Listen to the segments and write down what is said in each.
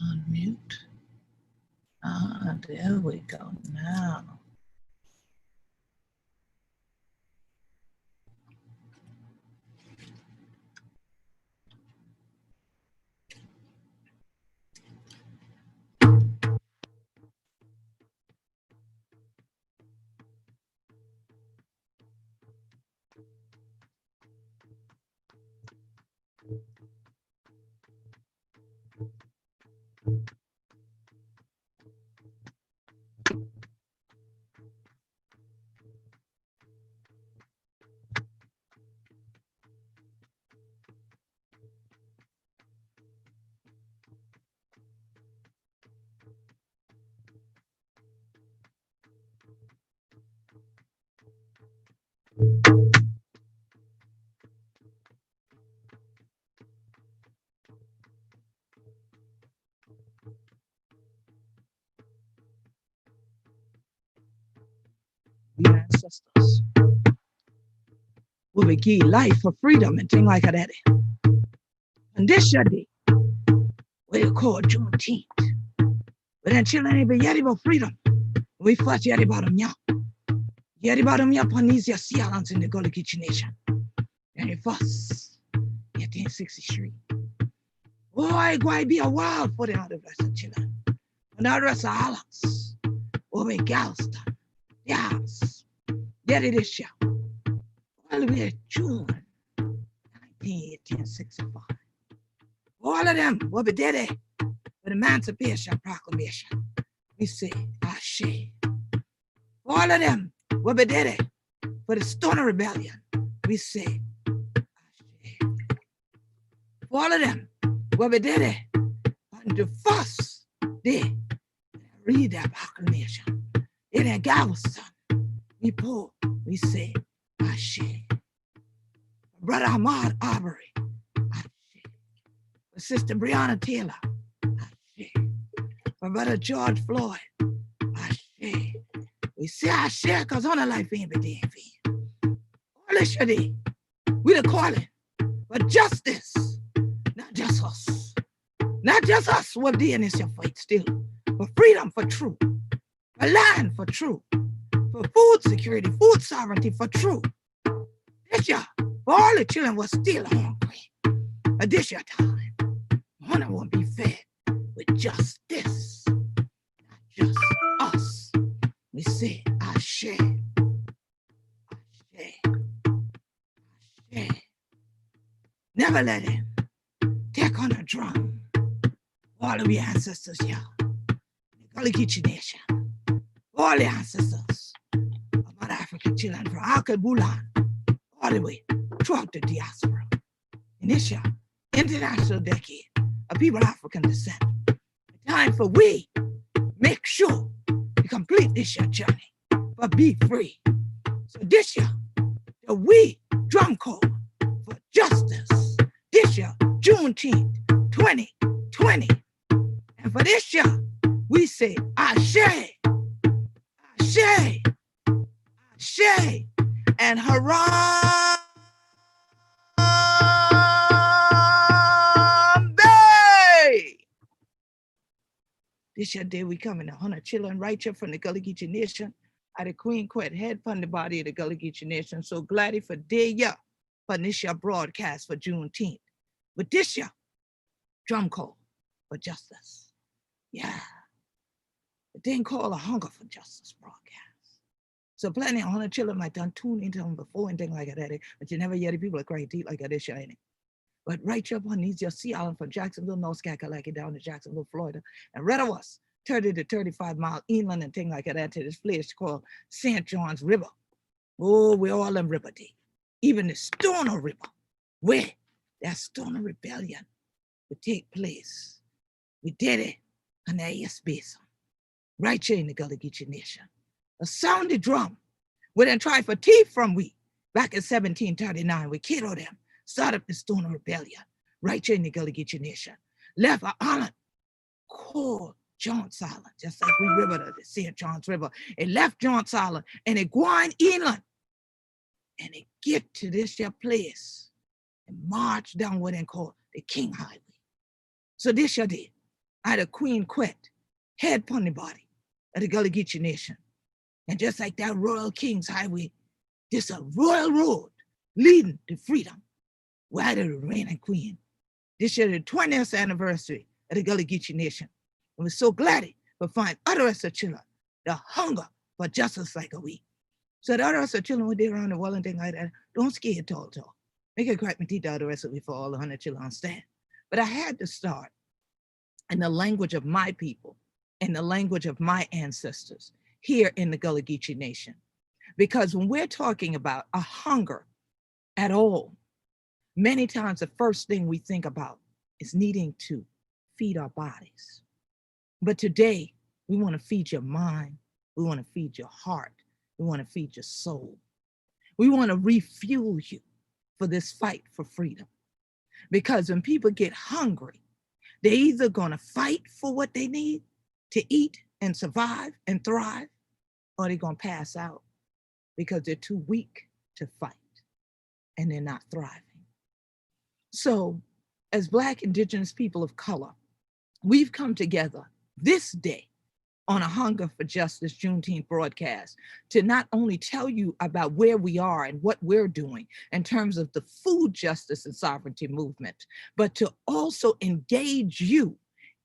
Unmute. There we go now. We ancestors will be give life for freedom and things like that. And this your day, what you call Juneteenth. But then children ain't been yet about freedom. We fought yet about them, yeah. Yet about them, yeah, Panesia Sea Islands in the Gullah Geechee Nation. And it was 1863. Oh, I go be a wild for the other rest of children. And the rest of islands. Over in Galveston. Yes. Yet it is, yeah. Well, we are June 1865. All of them will be dead with Emancipation Proclamation. We say, Ashe. All of them will be dead for the Stoner Rebellion. We say, Ashe. All of them will be dead on the first day. Read that proclamation. In Galveston, we pull, we say, Ashe. Brother Ahmaud Arbery, Ashe. For Sister Breonna Taylor, Ashe. For Brother George Floyd, Ashe. We say Ashe because on our life ain't been dead for you. All this day, we the calling for justice, not just us. Not just us who have the innocent fight still, for freedom, for truth, for land, for truth, for food security, food sovereignty, for truth. This year, for all the children were still hungry. But this year time, honor won't be fed with justice, not just us. We say, Ashe, Ashe, Ashe. Never let him take on a drum. All of your ancestors here, the Gullah Geechee Nation, all the ancestors of our African children from Akabulan, all the way throughout the diaspora. In this year, international decade of people of African descent, the time for we make sure we complete this year journey, but be free. So this year, the we drum call for justice. This year, Juneteenth 2020. And for this year, we say, Ashe, Ashe, Ashe, and Harambe. This year day we come in 100 children right here from the Gullah Geechee Nation, at the Queen Quet head from the body of the Gullah Geechee Nation. So glad for day year for this year broadcast for Juneteenth. But this year, drum call for justice. Yeah. It didn't call a hunger for justice broadcast. So plenty of 100 children might done tune into them before and things like that, but you never hear the people that cry deep like that is shining. But right here upon these your Sea Island from Jacksonville, North Carolina, down to Jacksonville, Florida, and right of us, 30 to 35 mile inland and things like that to this place called St. John's River. Oh, we're all in river deep. Even the Stoner River, where that Stoner Rebellion would take place. We did it on the AS Basin, right here in the Gullah Geechee Nation. A sounded drum, we then tried for teeth from we. Back in 1739, we killed them, started the Stoner Rebellion, right here in the Gullah Geechee Nation. Left an island called John's Island, just like we river the St. John's River. It left John's Island and it going inland. And it get to this here place and march down what they call the King Highway. So this year did. out of Queen Quet, head upon the body of the Gullah Geechee Nation. And just like that Royal King's Highway, this a royal road leading to freedom. Why the reigning queen? This year the 20th anniversary of the Gullah Geechee Nation. And we're so glad to find other rest of children, the hunger for justice like a we. So the other rest of children when they around the world and things like that, don't scare tall. Make it crack my teeth out the rest of we for all the 100 children on stand. But I had to start in the language of my people, in the language of my ancestors here in the Gullah Geechee Nation. Because when we're talking about a hunger at all, many times the first thing we think about is needing to feed our bodies. But today, we want to feed your mind. We want to feed your heart. We want to feed your soul. We want to refuel you for this fight for freedom. Because when people get hungry, they're either going to fight for what they need to eat and survive and thrive, or they're going to pass out because they're too weak to fight and they're not thriving. So as Black, Indigenous people of color, we've come together this day on a Hunger for Justice Juneteenth broadcast to not only tell you about where we are and what we're doing in terms of the food justice and sovereignty movement, but to also engage you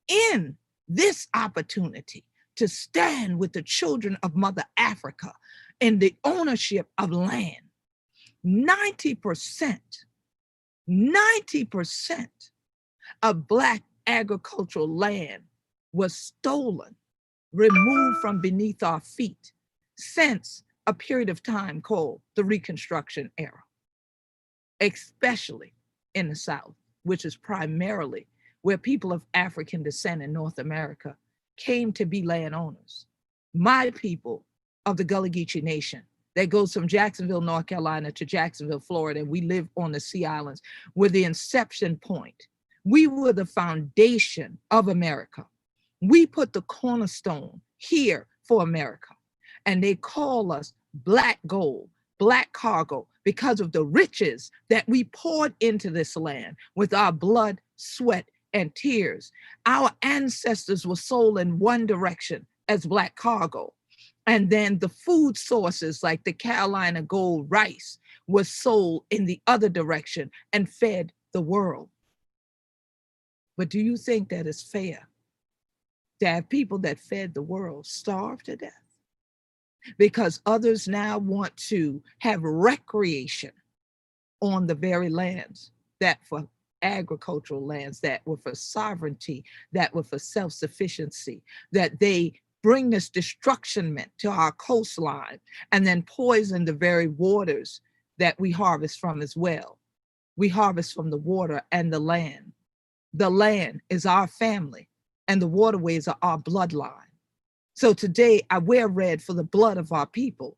in this opportunity to stand with the children of Mother Africa in the ownership of land. 90% of Black agricultural land was stolen, removed from beneath our feet since a period of time called the Reconstruction era, especially in the South, which is primarily where people of African descent in North America came to be landowners. My people of the Gullah Geechee Nation, that goes from Jacksonville, North Carolina to Jacksonville, Florida, and we live on the Sea Islands, were the inception point. We were the foundation of America. We put the cornerstone here for America. And they call us Black gold, Black cargo, because of the riches that we poured into this land with our blood, sweat, and tears. Our ancestors were sold in one direction as Black cargo. And then the food sources like the Carolina gold rice was sold in the other direction and fed the world. But do you think that is fair to have people that fed the world starve to death? Because others now want to have recreation on the very lands that for agricultural lands, that were for sovereignty, that were for self-sufficiency, that they bring this destructionment to our coastline and then poison the very waters that we harvest from as well. We harvest from the water and the land. The land is our family and the waterways are our bloodline. So today I wear red for the blood of our people,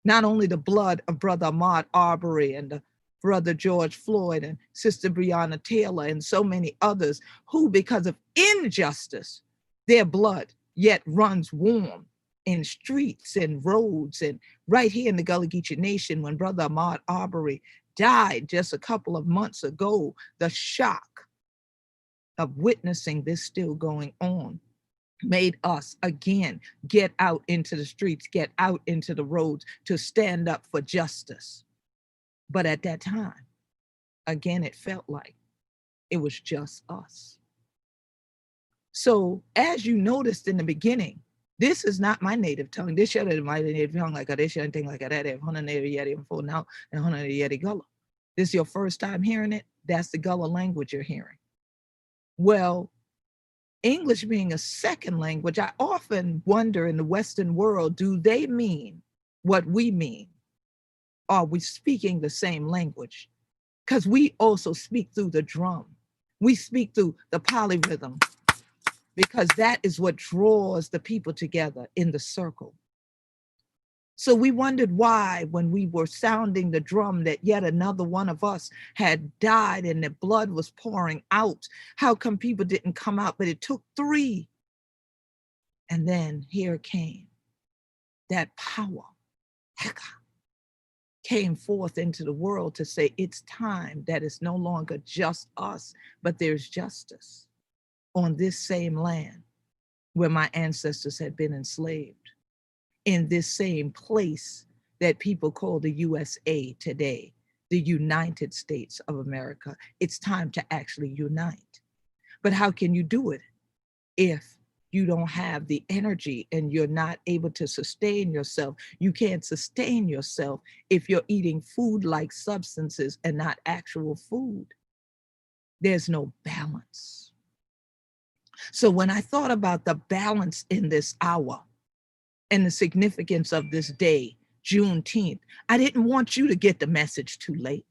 not only the blood of Brother Ahmaud Arbery and Brother George Floyd and Sister Breonna Taylor and so many others who, because of injustice, their blood yet runs warm in streets and roads. And right here in the Gullah Geechee Nation, when Brother Ahmaud Arbery died just a couple of months ago, the shock of witnessing this still going on made us again get out into the streets, get out into the roads to stand up for justice. But at that time, again, it felt like it was just us. So as you noticed in the beginning, this is not my native tongue. This is my native tongue, like this and thing like that. Now and Gullah. This is your first time hearing it. That's the Gullah language you're hearing. Well, English being a second language, I often wonder in the Western world, do they mean what we mean? Are we speaking the same language? Because we also speak through the drum. We speak through the polyrhythm, because that is what draws the people together in the circle. So we wondered why, when we were sounding the drum that yet another one of us had died and the blood was pouring out, how come people didn't come out? But it took 3. And then here came that power, Heka, came forth into the world to say it's time that it's no longer just us, but there's justice on this same land where my ancestors had been enslaved, in this same place that people call the USA today, the United States of America. It's time to actually unite. But how can you do it if you don't have the energy and you're not able to sustain yourself? You can't sustain yourself if you're eating food-like substances and not actual food. There's no balance. So when I thought about the balance in this hour and the significance of this day, Juneteenth, I didn't want you to get the message too late.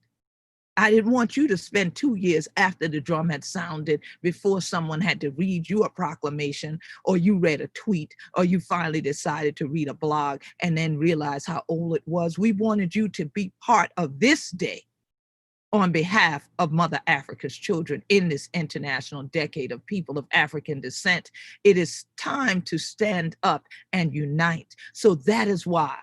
I didn't want you to spend 2 years after the drum had sounded before someone had to read you a proclamation, or you read a tweet, or you finally decided to read a blog and then realize how old it was. We wanted you to be part of this day on behalf of Mother Africa's children in this international decade of people of African descent. It is time to stand up and unite. So that is why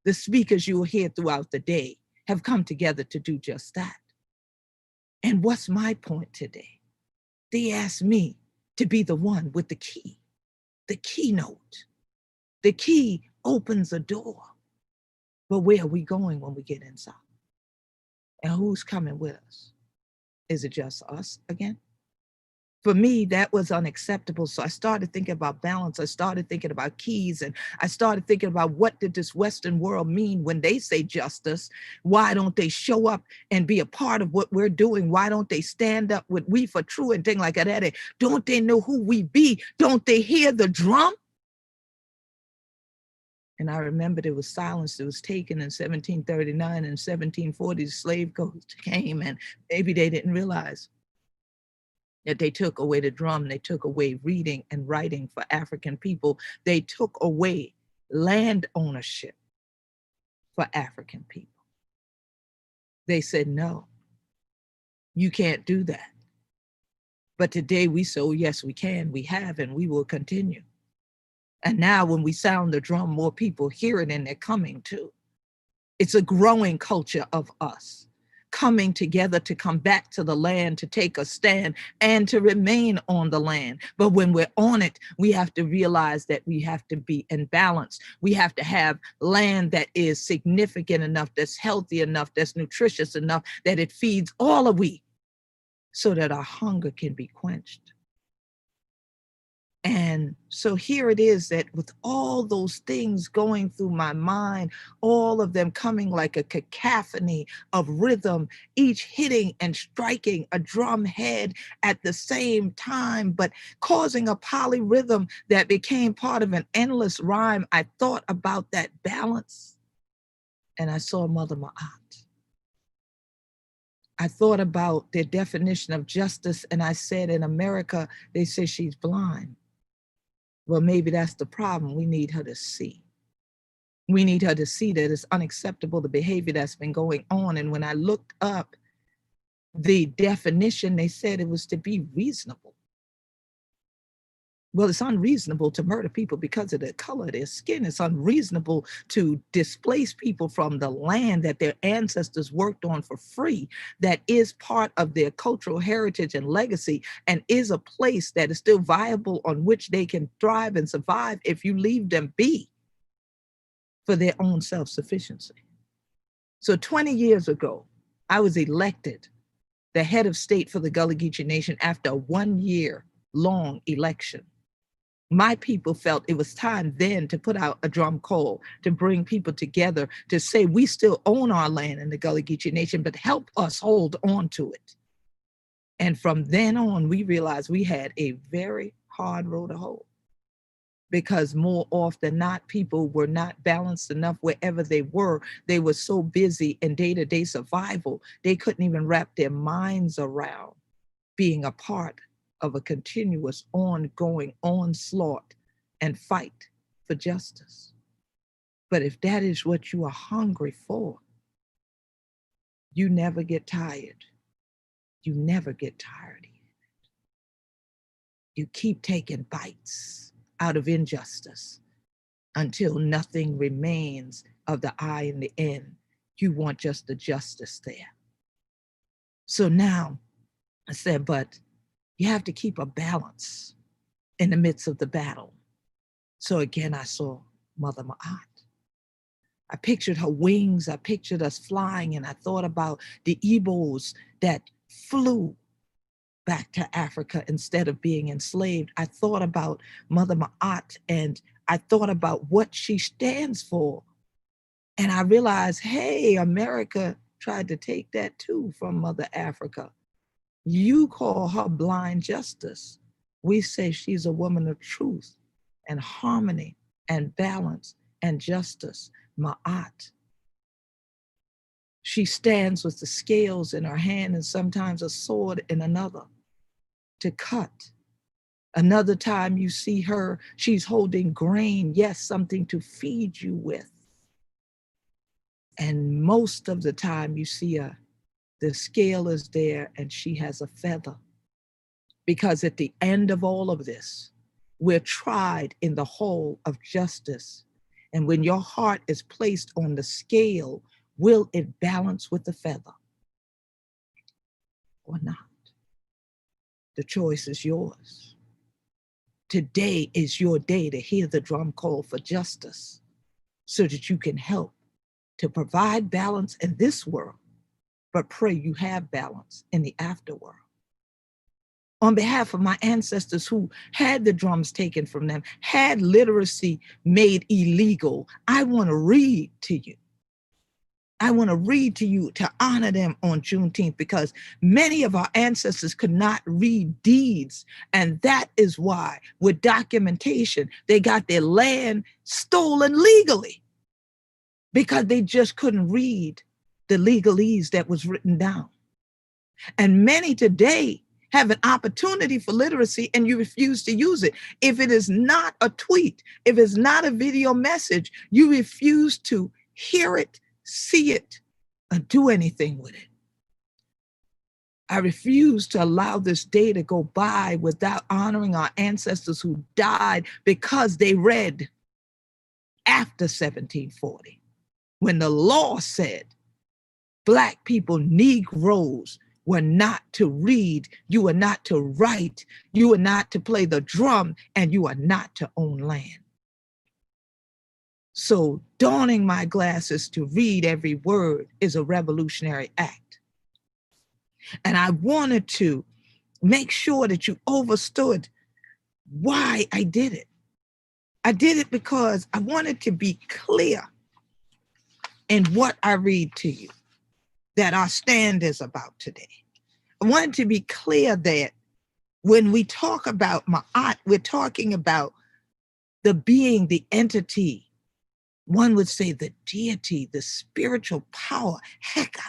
the speakers you will hear throughout the day have come together to do just that. And what's my point today? They asked me to be the one with the key, the keynote. The key opens a door. But where are we going when we get inside? And who's coming with us? Is it just us again? For me, that was unacceptable. So I started thinking about balance. I started thinking about keys, and I started thinking about what did this Western world mean when they say justice? Why don't they show up and be a part of what we're doing? Why don't they stand up with We for True and things like that? Don't they know who we be? Don't they hear the drum? And I remember there was silence that was taken in 1739 and 1740, the slave coast came, and maybe they didn't realize that they took away the drum, they took away reading and writing for African people. They took away land ownership for African people. They said, no, you can't do that. But today we say, oh, yes, we can, we have, and we will continue. And now when we sound the drum, more people hear it and they're coming too. It's a growing culture of us coming together to come back to the land, to take a stand and to remain on the land. But when we're on it, we have to realize that we have to be in balance. We have to have land that is significant enough, that's healthy enough, that's nutritious enough, that it feeds all of we, so that our hunger can be quenched. And so here it is that with all those things going through my mind, all of them coming like a cacophony of rhythm, each hitting and striking a drum head at the same time, but causing a polyrhythm that became part of an endless rhyme, I thought about that balance, and I saw Mother Ma'at. I thought about their definition of justice, and I said, in America, they say she's blind. Well, maybe that's the problem. We need her to see. We need her to see that it's unacceptable, the behavior that's been going on. And when I looked up the definition, they said it was to be reasonable. Well, it's unreasonable to murder people because of the color of their skin. It's unreasonable to displace people from the land that their ancestors worked on for free, that is part of their cultural heritage and legacy, and is a place that is still viable on which they can thrive and survive if you leave them be for their own self-sufficiency. So 20 years ago, I was elected the head of state for the Gullah Geechee Nation after a 1-year-long election. My people felt it was time then to put out a drum call, to bring people together, to say we still own our land in the Gullah Geechee Nation, but help us hold on to it. And from then on, we realized we had a very hard road to hoe, because more often than not, people were not balanced enough wherever they were. They were so busy in day-to-day survival, they couldn't even wrap their minds around being a part of a continuous ongoing onslaught and fight for justice. But if that is what you are hungry for, you never get tired. You never get tired of it. You keep taking bites out of injustice until nothing remains of the I and the N. You want just the justice there. So now I said, but You have to keep a balance in the midst of the battle. So again, I saw Mother Ma'at. I pictured her wings. I pictured us flying, and I thought about the Igbos that flew back to Africa instead of being enslaved. I thought about Mother Ma'at, and I thought about what she stands for. And I realized, hey, America tried to take that too from Mother Africa. You call her blind justice. We say she's a woman of truth and harmony and balance and justice. Ma'at. She stands with the scales in her hand and sometimes a sword in another to cut. Another time you see her, she's holding grain, yes, something to feed you with. And most of the time you see her, the scale is there and she has a feather. Because at the end of all of this, we're tried in the hall of justice. And when your heart is placed on the scale, will it balance with the feather or not? The choice is yours. Today is your day to hear the drum call for justice so that you can help to provide balance in this world, but pray you have balance in the afterworld. On behalf of my ancestors who had the drums taken from them, had literacy made illegal, I want to read to you. I want to read to you to honor them on Juneteenth because many of our ancestors could not read deeds. And that is why, with documentation, they got their land stolen legally because they just couldn't read the legalese that was written down. And many today have an opportunity for literacy and you refuse to use it. If it is not a tweet, if it's not a video message, you refuse to hear it, see it, or do anything with it. I refuse to allow this day to go by without honoring our ancestors who died because they read after 1740, when the law said Black people, Negroes, were not to read, you are not to write, you are not to play the drum, and you are not to own land. So donning my glasses to read every word is a revolutionary act. And I wanted to make sure that you understood why I did it. I did it because I wanted to be clear in what I read to you, that our stand is about today. I wanted to be clear that when we talk about Ma'at, we're talking about the being, the entity, one would say the deity, the spiritual power, Heka,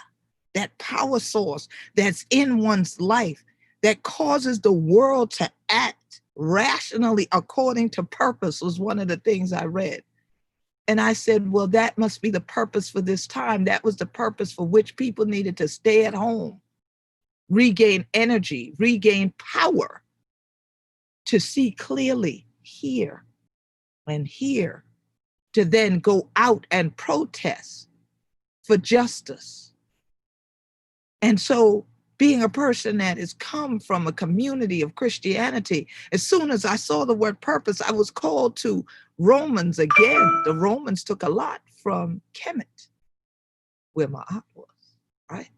that power source that's in one's life that causes the world to act rationally according to purpose was one of the things I read. And I said, well, that must be the purpose for this time. That was the purpose for which people needed to stay at home, regain energy, regain power, to see clearly, hear, and hear, to then go out and protest for justice. And so being a person that has come from a community of Christianity, as soon as I saw the word purpose, I was called to Romans again. The Romans took a lot from Kemet, where Ma'at was, right?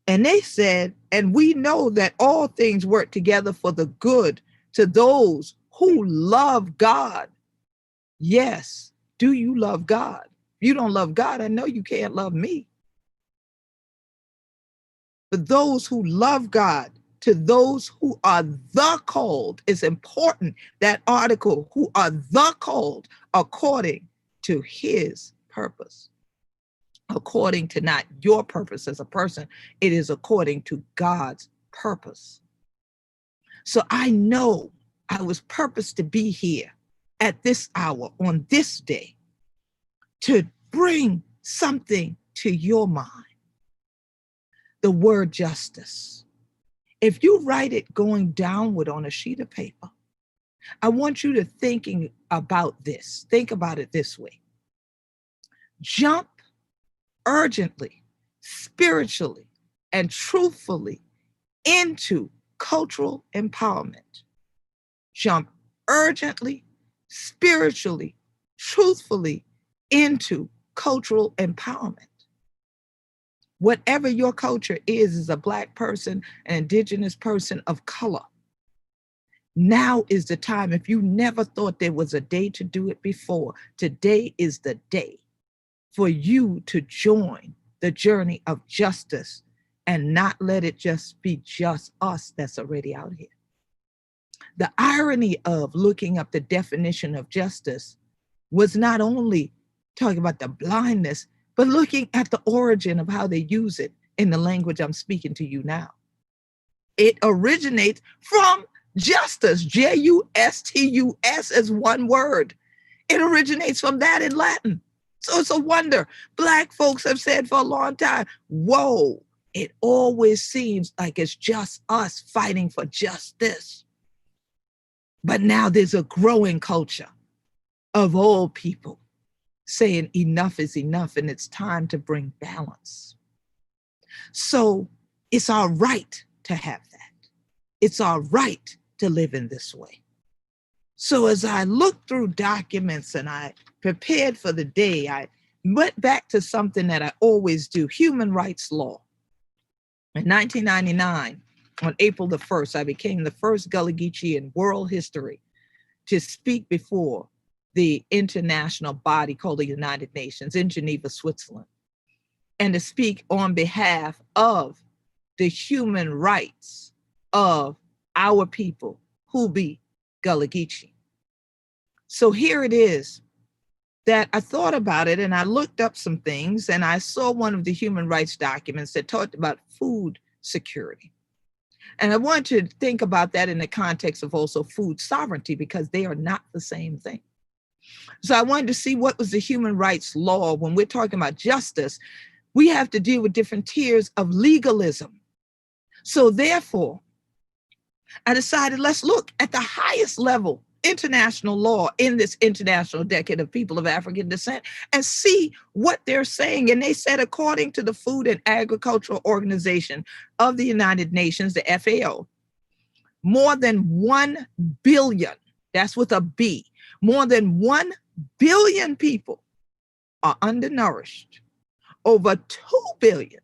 And they said, and we know that all things work together for the good to those who love God. Yes. Do you love God? If you don't love God, I know you can't love me. But those who love God, to those who are the called, it's important, that article, who are the called according to his purpose. According to not your purpose as a person, it is according to God's purpose. So I know I was purposed to be here at this hour on this day to bring something to your mind. The word justice. If you write it going downward on a sheet of paper, I want you to thinking about this. Think about it this way. Jump urgently, spiritually, and truthfully into cultural empowerment. Jump urgently, spiritually, truthfully into cultural empowerment. Whatever your culture is as a Black person, an Indigenous person of color, now is the time. If you never thought there was a day to do it before, today is the day for you to join the journey of justice and not let it just be just us that's already out here. The irony of looking up the definition of justice was not only talking about the blindness, but looking at the origin of how they use it in the language I'm speaking to you now. It originates from justice, Justus as one word. It originates from that in Latin. So it's a wonder. Black folks have said for a long time, whoa, it always seems like it's just us fighting for justice. But now there's a growing culture of all people saying enough is enough and it's time to bring balance. So it's our right to have that. It's our right to live in this way. So as I looked through documents and I prepared for the day, I went back to something that I always do, human rights law. In 1999, on April the 1st, I became the first Gullah Geechee in world history to speak before the international body called the United Nations in Geneva, Switzerland, and to speak on behalf of the human rights of our people who be Gullah Geechee. So here it is that I thought about it and I looked up some things and I saw one of the human rights documents that talked about food security. And I wanted to think about that in the context of also food sovereignty because they are not the same thing. So I wanted to see what was the human rights law. When we're talking about justice, we have to deal with different tiers of legalism. So therefore, I decided let's look at the highest level international law in this international decade of people of African descent and see what they're saying. And they said, according to the Food and Agricultural Organization of the United Nations, the FAO, more than 1 billion, that's with a B, more than 1 billion people are undernourished. Over 2 billion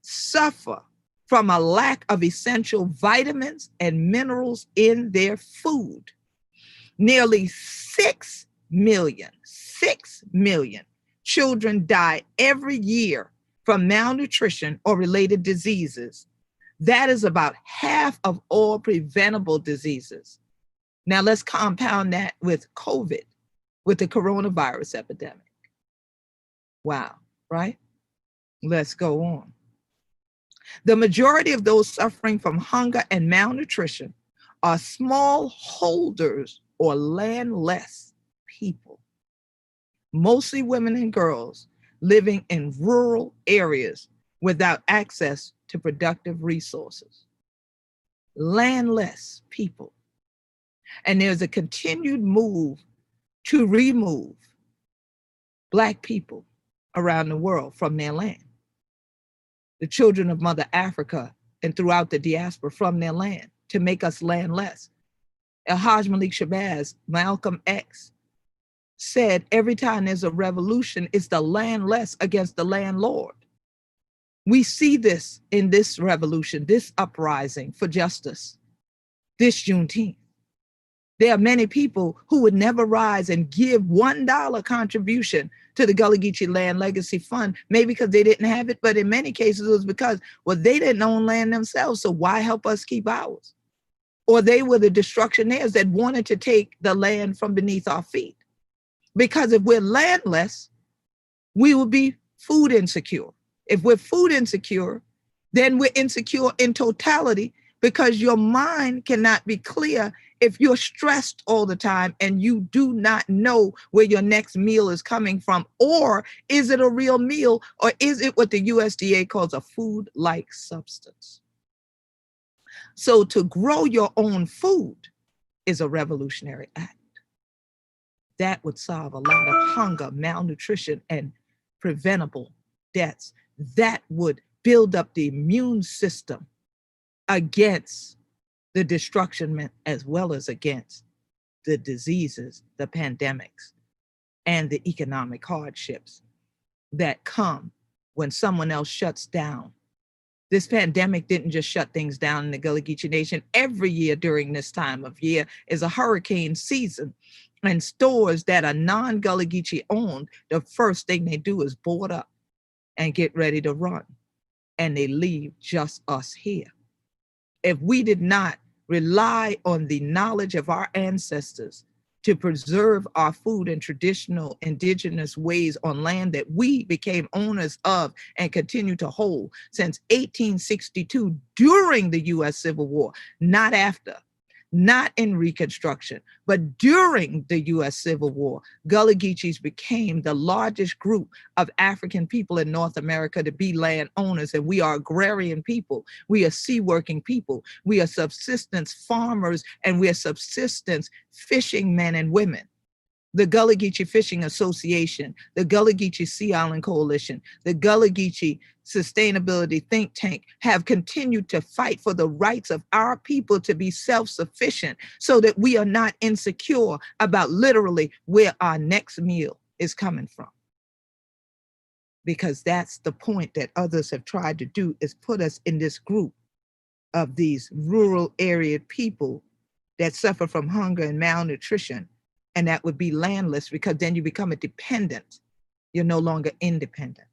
suffer from a lack of essential vitamins and minerals in their food. Nearly 6 million children die every year from malnutrition or related diseases. That is about half of all preventable diseases. Now let's compound that with COVID, with the coronavirus epidemic. Wow, right? Let's go on. The majority of those suffering from hunger and malnutrition are smallholders or landless people, mostly women and girls living in rural areas without access to productive resources. Landless people. And there's a continued move to remove Black people around the world from their land. The children of Mother Africa and throughout the diaspora from their land to make us landless. El-Hajj Malik Shabazz, Malcolm X, said every time there's a revolution, it's the landless against the landlord. We see this in this revolution, this uprising for justice, this Juneteenth. There are many people who would never rise and give $1 contribution to the Gullah Geechee Land Legacy Fund, maybe because they didn't have it, but in many cases it was because, well, they didn't own land themselves, so why help us keep ours? Or they were the destructionaires that wanted to take the land from beneath our feet. Because if we're landless, we will be food insecure. If we're food insecure, then we're insecure in totality because your mind cannot be clear if you're stressed all the time and you do not know where your next meal is coming from, or is it a real meal, or is it what the USDA calls a food-like substance? So to grow your own food is a revolutionary act. That would solve a lot of hunger, malnutrition, and preventable deaths. That would build up the immune system against the destruction as well as against the diseases, the pandemics, and the economic hardships that come when someone else shuts down. This pandemic didn't just shut things down in the Gullah Geechee Nation. Every year during this time of year is a hurricane season, and stores that are non-Gullah Geechee owned, the first thing they do is board up and get ready to run, and they leave just us here. If we did not rely on the knowledge of our ancestors to preserve our food and traditional indigenous ways on land that we became owners of and continue to hold since 1862 during the US Civil War, not after, not in Reconstruction, but during the US Civil War, Gullah Geechees became the largest group of African people in North America to be landowners. And we are agrarian people. We are sea working people. We are subsistence farmers, and we are subsistence fishing men and women. The Gullah Geechee Fishing Association, the Gullah Geechee Sea Island Coalition, the Gullah Geechee Sustainability Think Tank have continued to fight for the rights of our people to be self-sufficient so that we are not insecure about literally where our next meal is coming from. Because that's the point that others have tried to do, is put us in this group of these rural area people that suffer from hunger and malnutrition. And that would be landless, because then you become a dependent. You're no longer independent.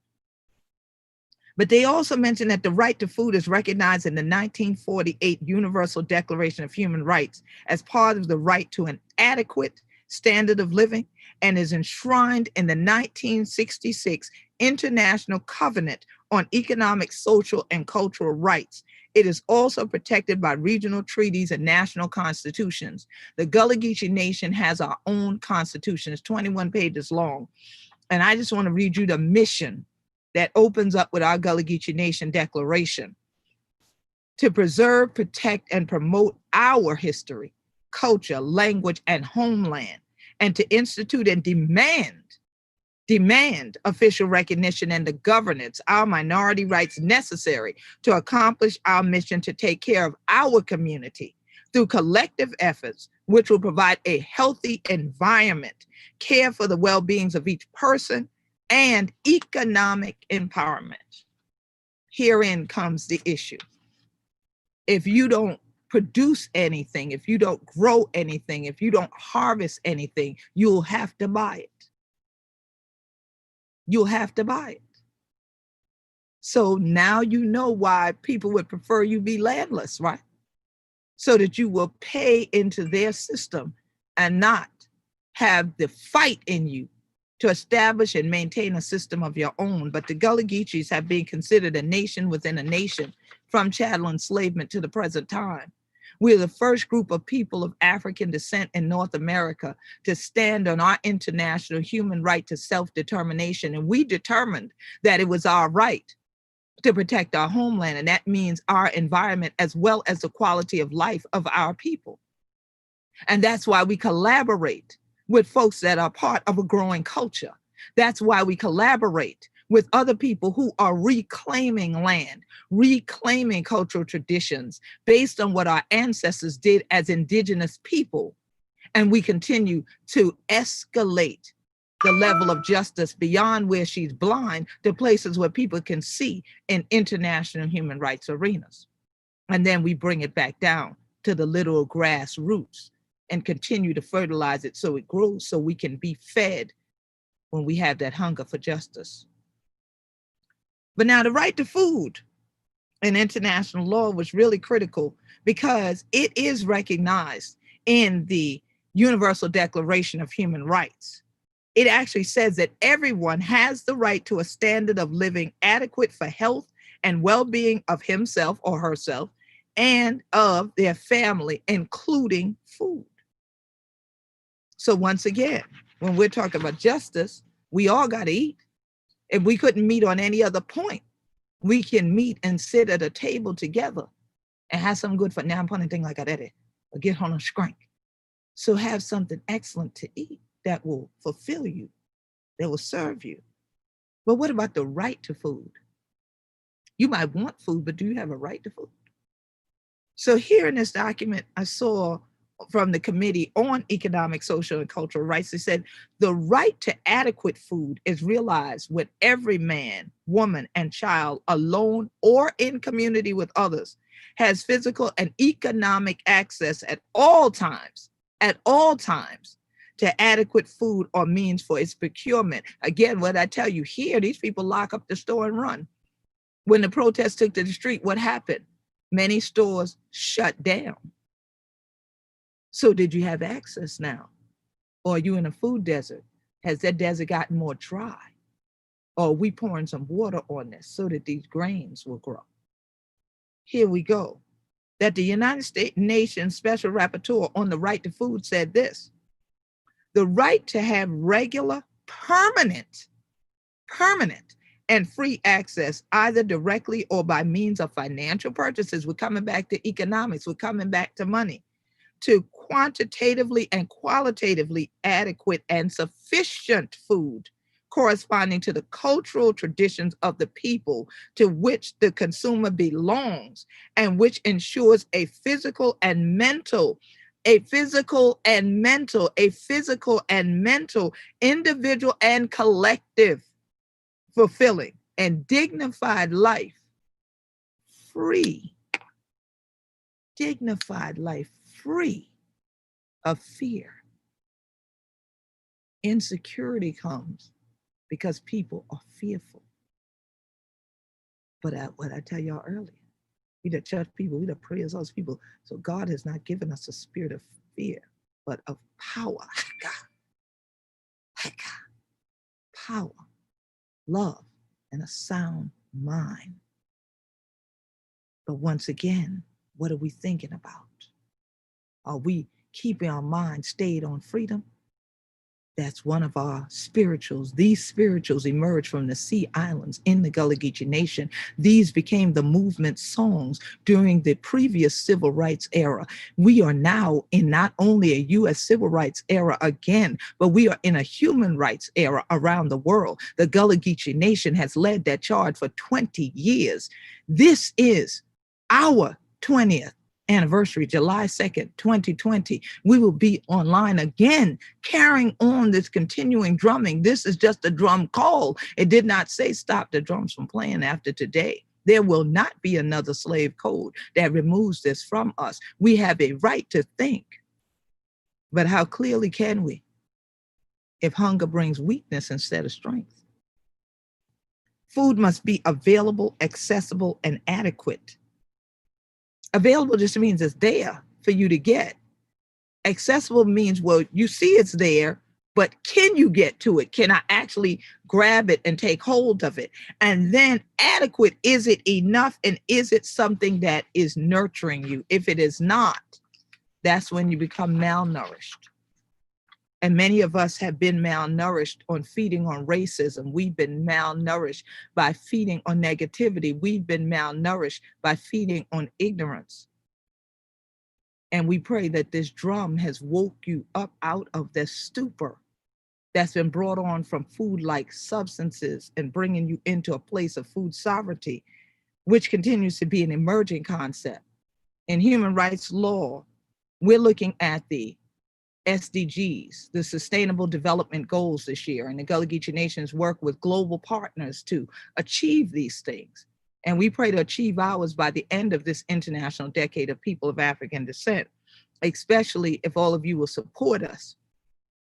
But they also mentioned that the right to food is recognized in the 1948 Universal Declaration of Human Rights as part of the right to an adequate standard of living, and is enshrined in the 1966 International Covenant on Economic, Social, and Cultural Rights. It is also protected by regional treaties and national constitutions. The Gullah Geechee Nation has our own constitution. It's 21 pages long. And I just want to read you the mission that opens up with our Gullah Geechee Nation Declaration: to preserve, protect, and promote our history, culture, language, and homeland, and to institute and demand official recognition and the governance, our minority rights necessary to accomplish our mission to take care of our community through collective efforts, which will provide a healthy environment, care for the well-beings of each person, and economic empowerment. Herein comes the issue. If you don't produce anything, if you don't grow anything, if you don't harvest anything, you'll have to buy it. You'll have to buy it. So now you know why people would prefer you be landless, right? So that you will pay into their system and not have the fight in you to establish and maintain a system of your own. But the Gullah Geechees have been considered a nation within a nation from chattel enslavement to the present time. We're the first group of people of African descent in North America to stand on our international human right to self-determination. And we determined that it was our right to protect our homeland. And that means our environment as well as the quality of life of our people. And that's why we collaborate with folks that are part of a growing culture. That's why we collaborate with other people who are reclaiming land, reclaiming cultural traditions based on what our ancestors did as indigenous people. And we continue to escalate the level of justice beyond where she's blind to places where people can see in international human rights arenas. And then we bring it back down to the literal grassroots and continue to fertilize it so it grows, so we can be fed when we have that hunger for justice. But now the right to food in international law was really critical because it is recognized in the Universal Declaration of Human Rights. It actually says that everyone has the right to a standard of living adequate for health and well-being of himself or herself and of their family, including food. So once again, when we're talking about justice, we all got to eat. If we couldn't meet on any other point, we can meet and sit at a table together and have some good for now. I'm putting thing like that, or get on a scrank. So have something excellent to eat that will fulfill you, that will serve you. But what about the right to food? You might want food, but do you have a right to food? So here in this document, I saw from the Committee on Economic, Social, and Cultural Rights, they said the right to adequate food is realized when every man, woman, and child, alone or in community with others, has physical and economic access at all times, to adequate food or means for its procurement. Again, what I tell you here, these people lock up the store and run. When the protests took to the street, what happened? Many stores shut down. So did you have access now? Or are you in a food desert? Has that desert gotten more dry? Or are we pouring some water on this so that these grains will grow? Here we go. That the United States Nations Special Rapporteur on the Right to Food said this: the right to have regular, permanent, and free access, either directly or by means of financial purchases. We're coming back to economics, we're coming back to money, to quantitatively and qualitatively adequate and sufficient food corresponding to the cultural traditions of the people to which the consumer belongs, and which ensures a physical and mental, individual and collective, fulfilling and dignified life, free of fear. Insecurity comes because people are fearful. But what I tell y'all earlier, we the church people, we the prayers those people. So God has not given us a spirit of fear, but of power. Power, love, and a sound mind. But once again, what are we thinking about? Are we keeping our mind stayed on freedom? That's one of our spirituals. These spirituals emerged from the Sea Islands in the Gullah Geechee Nation. These became the movement songs during the previous civil rights era. We are now in not only a U.S. civil rights era again, but we are in a human rights era around the world. The Gullah Geechee Nation has led that charge for 20 years. This is our 20th anniversary, July 2nd, 2020. We will be online again, carrying on this continuing drumming. This is just a drum call. It did not say stop the drums from playing after today. There will not be another slave code that removes this from us. We have a right to think. But how clearly can we if hunger brings weakness instead of strength? Food must be available, accessible, and adequate. Available just means it's there for you to get. Accessible means, well, you see it's there, but can you get to it? Can I actually grab it and take hold of it? And then adequate, is it enough? And is it something that is nurturing you? If it is not, that's when you become malnourished. And many of us have been malnourished on feeding on racism. We've been malnourished by feeding on negativity. We've been malnourished by feeding on ignorance. And we pray that this drum has woke you up out of this stupor that's been brought on from food-like substances and bringing you into a place of food sovereignty, which continues to be an emerging concept. In human rights law, we're looking at the SDGs, the Sustainable Development Goals this year, and the Gullah Geechee Nations work with global partners to achieve these things. And we pray to achieve ours by the end of this International Decade of People of African Descent, especially if all of you will support us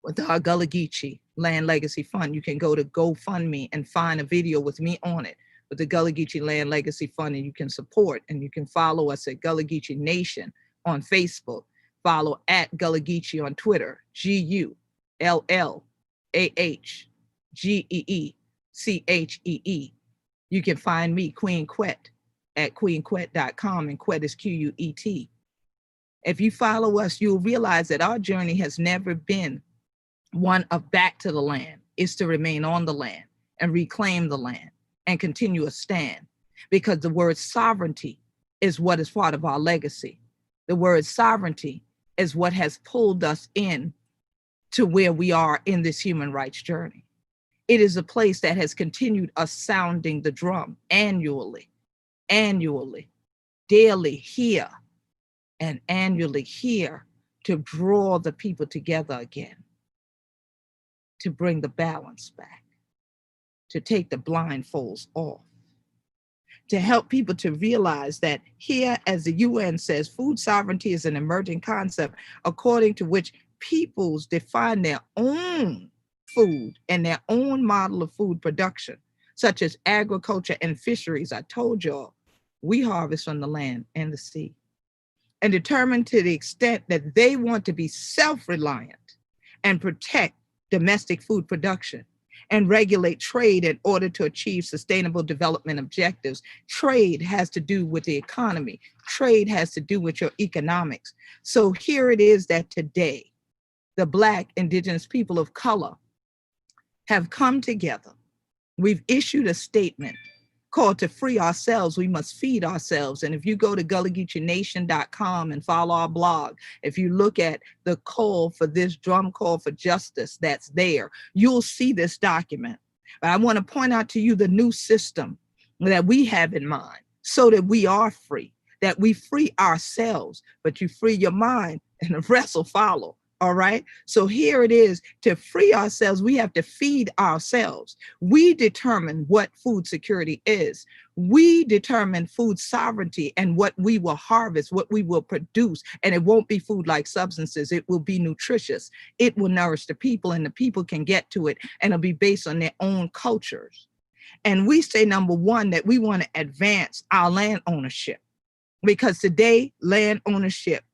with our Gullah Geechee Land Legacy Fund. You can go to GoFundMe and find a video with me on it with the Gullah Geechee Land Legacy Fund, and you can support, and you can follow us at Gullah Geechee Nation on Facebook. Follow at Gullah Geechee on Twitter, GullahGeechee. You can find me, Queen Quet, at queenquet.com, and Quet is Quet. If you follow us, you'll realize that our journey has never been one of back to the land. It's to remain on the land and reclaim the land and continue a stand, because the word sovereignty is what is part of our legacy. The word sovereignty is what has pulled us in to where we are in this human rights journey. It is a place that has continued us sounding the drum annually, daily, here, and annually here to draw the people together again, to bring the balance back, to take the blindfolds off, to help people to realize that here, as the UN says, food sovereignty is an emerging concept according to which peoples define their own food and their own model of food production, such as agriculture and fisheries. I told y'all, we harvest from the land and the sea, and determine to the extent that they want to be self-reliant and protect domestic food production and regulate trade in order to achieve sustainable development objectives. Trade has to do with the economy. Trade has to do with your economics. So here it is that today, the Black, Indigenous people of color have come together. We've issued a statement called to free ourselves. We must feed ourselves. And if you go to gullah-geechee-nation.com and follow our blog, if you look at the call for this drum call for justice that's there, you'll see this document. But I want to point out to you the new system that we have in mind so that we are free, that we free ourselves, but you free your mind and the rest will follow. All right. So here it is. To free ourselves, we have to feed ourselves. We determine what food security is. We determine food sovereignty and what we will harvest, what we will produce. And it won't be food-like substances. It will be nutritious. It will nourish the people, and the people can get to it, and it'll be based on their own cultures. And we say, number one, that we want to advance our land ownership, because today land ownership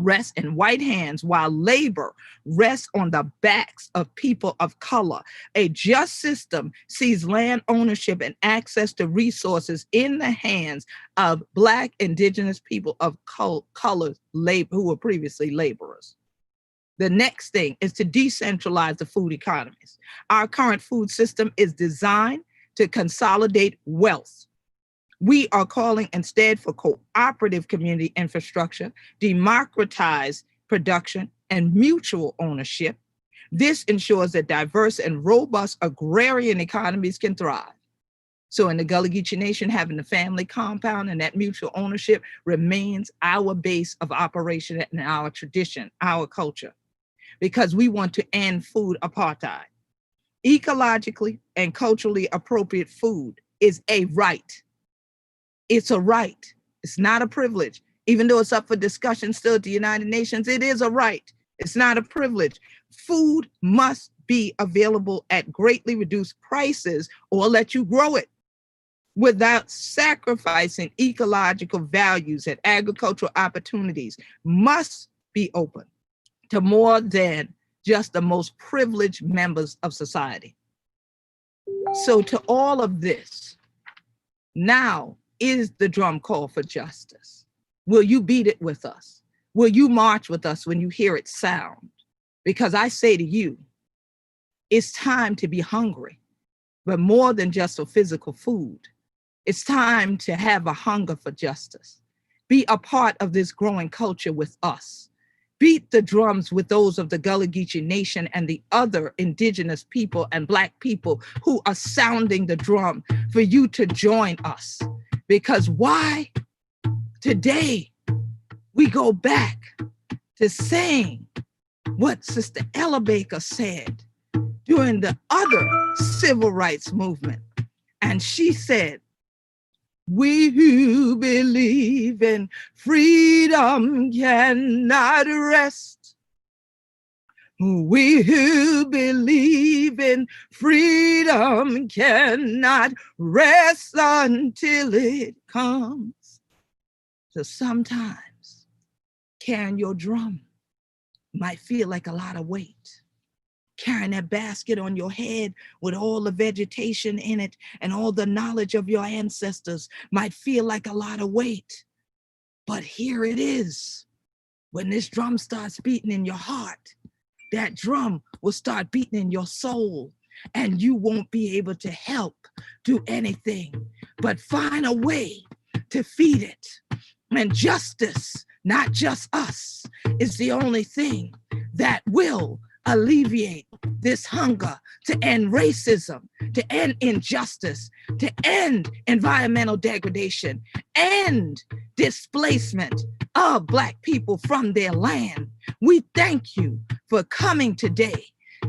rests in white hands while labor rests on the backs of people of color. A just system sees land ownership and access to resources in the hands of Black, Indigenous people of color who were previously laborers. The next thing is to decentralize the food economies. Our current food system is designed to consolidate wealth. We are calling instead for cooperative community infrastructure, democratized production, and mutual ownership. This ensures that diverse and robust agrarian economies can thrive. So in the Gullah-Geechee Nation, having the family compound and that mutual ownership remains our base of operation and our tradition, our culture, because we want to end food apartheid. Ecologically and culturally appropriate food is a right. It's a right. It's not a privilege. Even though it's up for discussion still at the United Nations, it is a right. It's not a privilege. Food must be available at greatly reduced prices or let you grow it without sacrificing ecological values, and agricultural opportunities must be open to more than just the most privileged members of society. So to all of this, now is the drum call for justice. Will you beat it with us? Will you march with us when you hear it sound? Because I say to you, it's time to be hungry, but more than just for physical food. It's time to have a hunger for justice. Be a part of this growing culture with us. Beat the drums with those of the Gullah-Geechee Nation and the other Indigenous people and Black people who are sounding the drum for you to join us. Because why? Today, we go back to saying what Sister Ella Baker said during the other civil rights movement. And she said, we who believe in freedom cannot rest. We who believe in freedom cannot rest until it comes. So sometimes carrying your drum might feel like a lot of weight. Carrying that basket on your head with all the vegetation in it and all the knowledge of your ancestors might feel like a lot of weight. But here it is. When this drum starts beating in your heart, that drum will start beating in your soul, and you won't be able to help do anything but find a way to feed it. And justice, not just us, is the only thing that will alleviate this hunger to end racism, to end injustice, to end environmental degradation, and displacement of Black people from their land. We thank you for coming today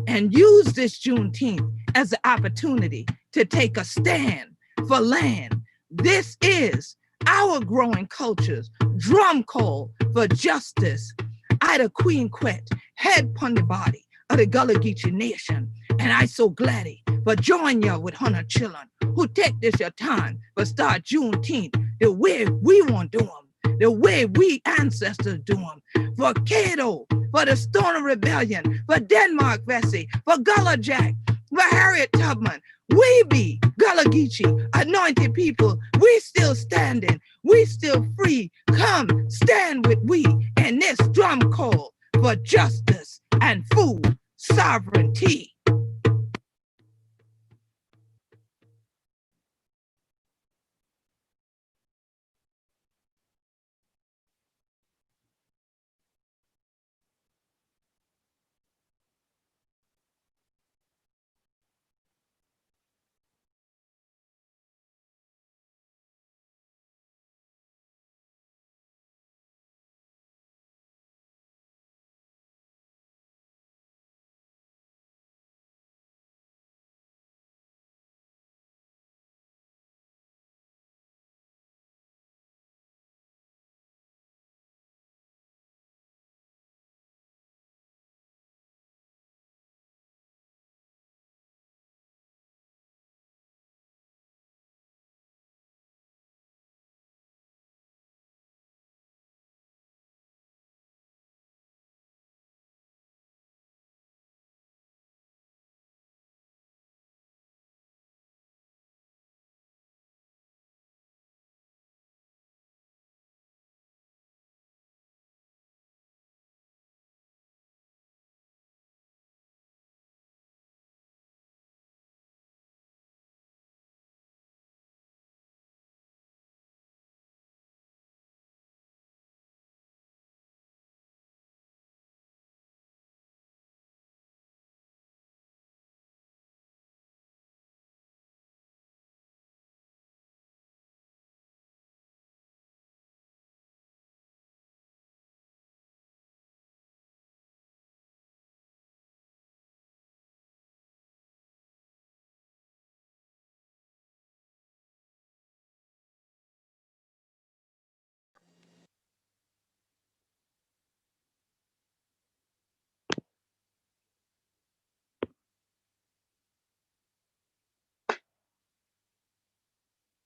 and use this Juneteenth as an opportunity to take a stand for land. This is our growing culture's drum call for justice. Ida Queen Quet, head pon the body of the Gullah Geechee Nation. And I so glady for join you with 100 children who take this your time for start Juneteenth the way we want to do them, the way we ancestors do them. For Cato, for the Stoner Rebellion, for Denmark Vesey, for Gullah Jack, for Harriet Tubman. We be Gullah Geechee, anointed people. We still standing. We still free. Come stand with we in this drum call for justice and food sovereignty.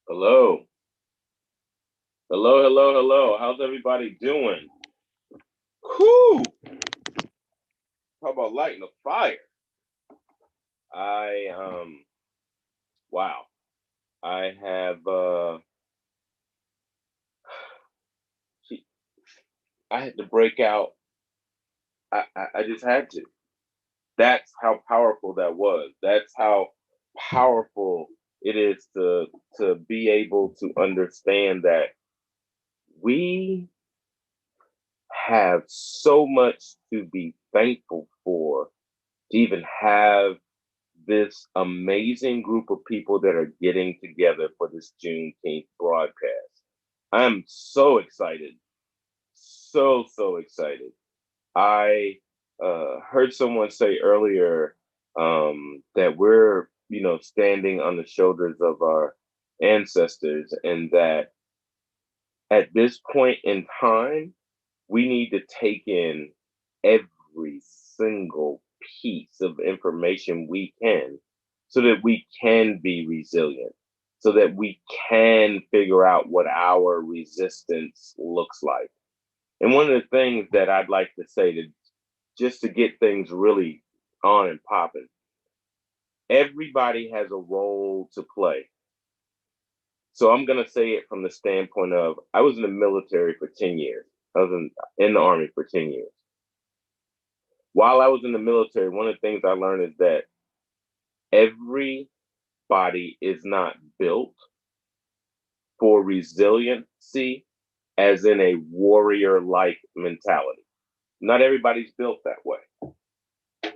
Hello. Hello, hello, hello. How's everybody doing? Whew. How about lighting a fire? I wow. I have I had to break out. I just had to. That's how powerful that was. That's how powerful it is to be able to understand that we have so much to be thankful for to even have this amazing group of people that are getting together for this Juneteenth broadcast. I'm so excited. So excited. I heard someone say earlier that we're, standing on the shoulders of our ancestors, and that at this point in time, we need to take in every single piece of information we can so that we can be resilient, so that we can figure out what our resistance looks like. And one of the things that I'd like to say to just to get things really on and popping, everybody has a role to play. So I'm going to say it from the standpoint of I was in the military for 10 years. I was in the Army for 10 years. While I was in the military, one of the things I learned is that everybody is not built for resiliency as in a warrior-like mentality. Not everybody's built that way.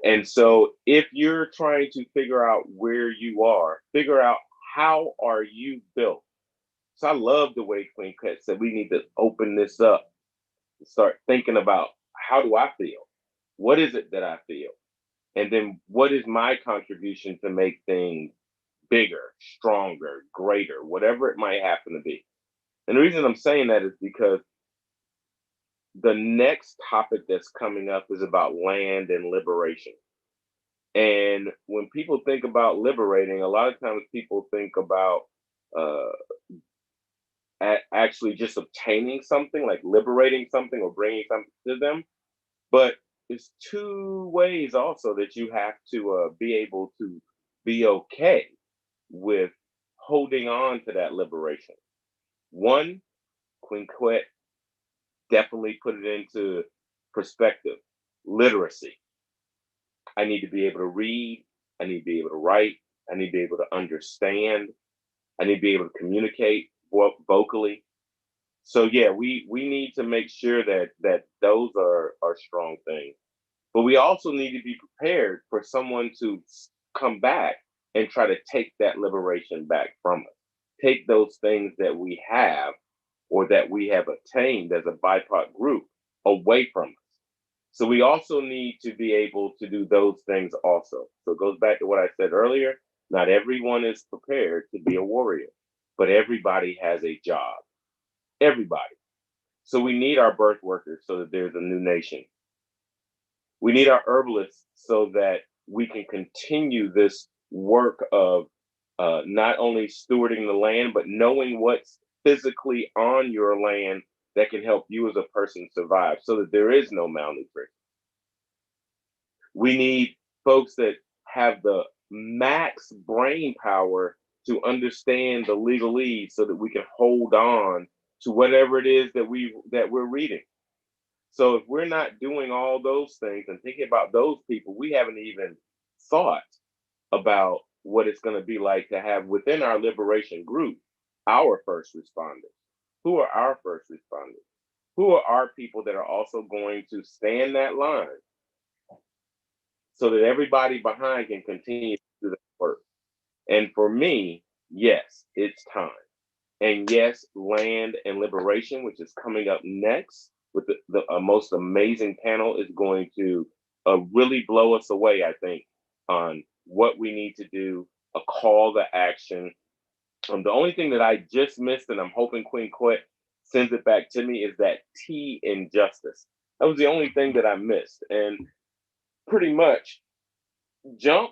And so if you're trying to figure out where you are, figure out how are you built So I love the way Queen Cut said we need to open this up and start thinking about, how do I feel? What is it that I feel? And then what is my contribution to make things bigger, stronger, greater, whatever it might happen to be. And the reason I'm saying that is because the next topic that's coming up is about land and liberation. And when people think about liberating, a lot of times people think about uh, actually just obtaining something, like liberating something or bringing something to them. But it's two ways also that you have to be able to be okay with holding on to that liberation. One, Quinquet definitely put it into perspective. Literacy. I need to be able to read. I need to be able to write. I need to be able to understand. I need to be able to communicate vocally. So yeah, we need to make sure that those are strong things. But we also need to be prepared for someone to come back and try to take that liberation back from us. Take those things that we have or that we have attained as a BIPOC group away from us. So we also need to be able to do those things also. So it goes back to what I said earlier. Not everyone is prepared to be a warrior, but everybody has a job. Everybody. So we need our birth workers so that there's a new nation. We need our herbalists so that we can continue this work of not only stewarding the land, but knowing what's physically on your land that can help you as a person survive so that there is no malnutrition. We need folks that have the max brain power to understand the legalese so that we can hold on to whatever it is that we're reading. So if we're not doing all those things and thinking about those people, we haven't even thought about what it's going to be like to have within our liberation group our first responders. Who are our first responders? Who are our people that are also going to stand that line so that everybody behind can continue to do that work? And for me, yes, it's time. And yes, land and liberation, which is coming up next with the most amazing panel, is going to really blow us away, I think, on what we need to do, a call to action. The only thing that I just missed, and I'm hoping Queen Quet sends it back to me, is that T in justice. That was the only thing that I missed. And pretty much, jump.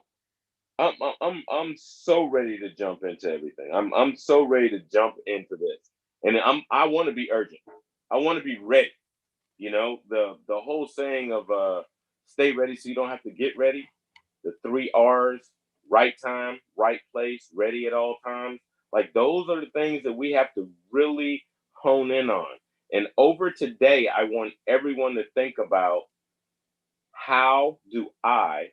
I'm so ready to jump into everything. I'm so ready to jump into this, and I want to be urgent. I want to be ready. You know, the whole saying of stay ready so you don't have to get ready. The 3 R's: right time, right place, ready at all times. Like those are the things that we have to really hone in on. And over today, I want everyone to think about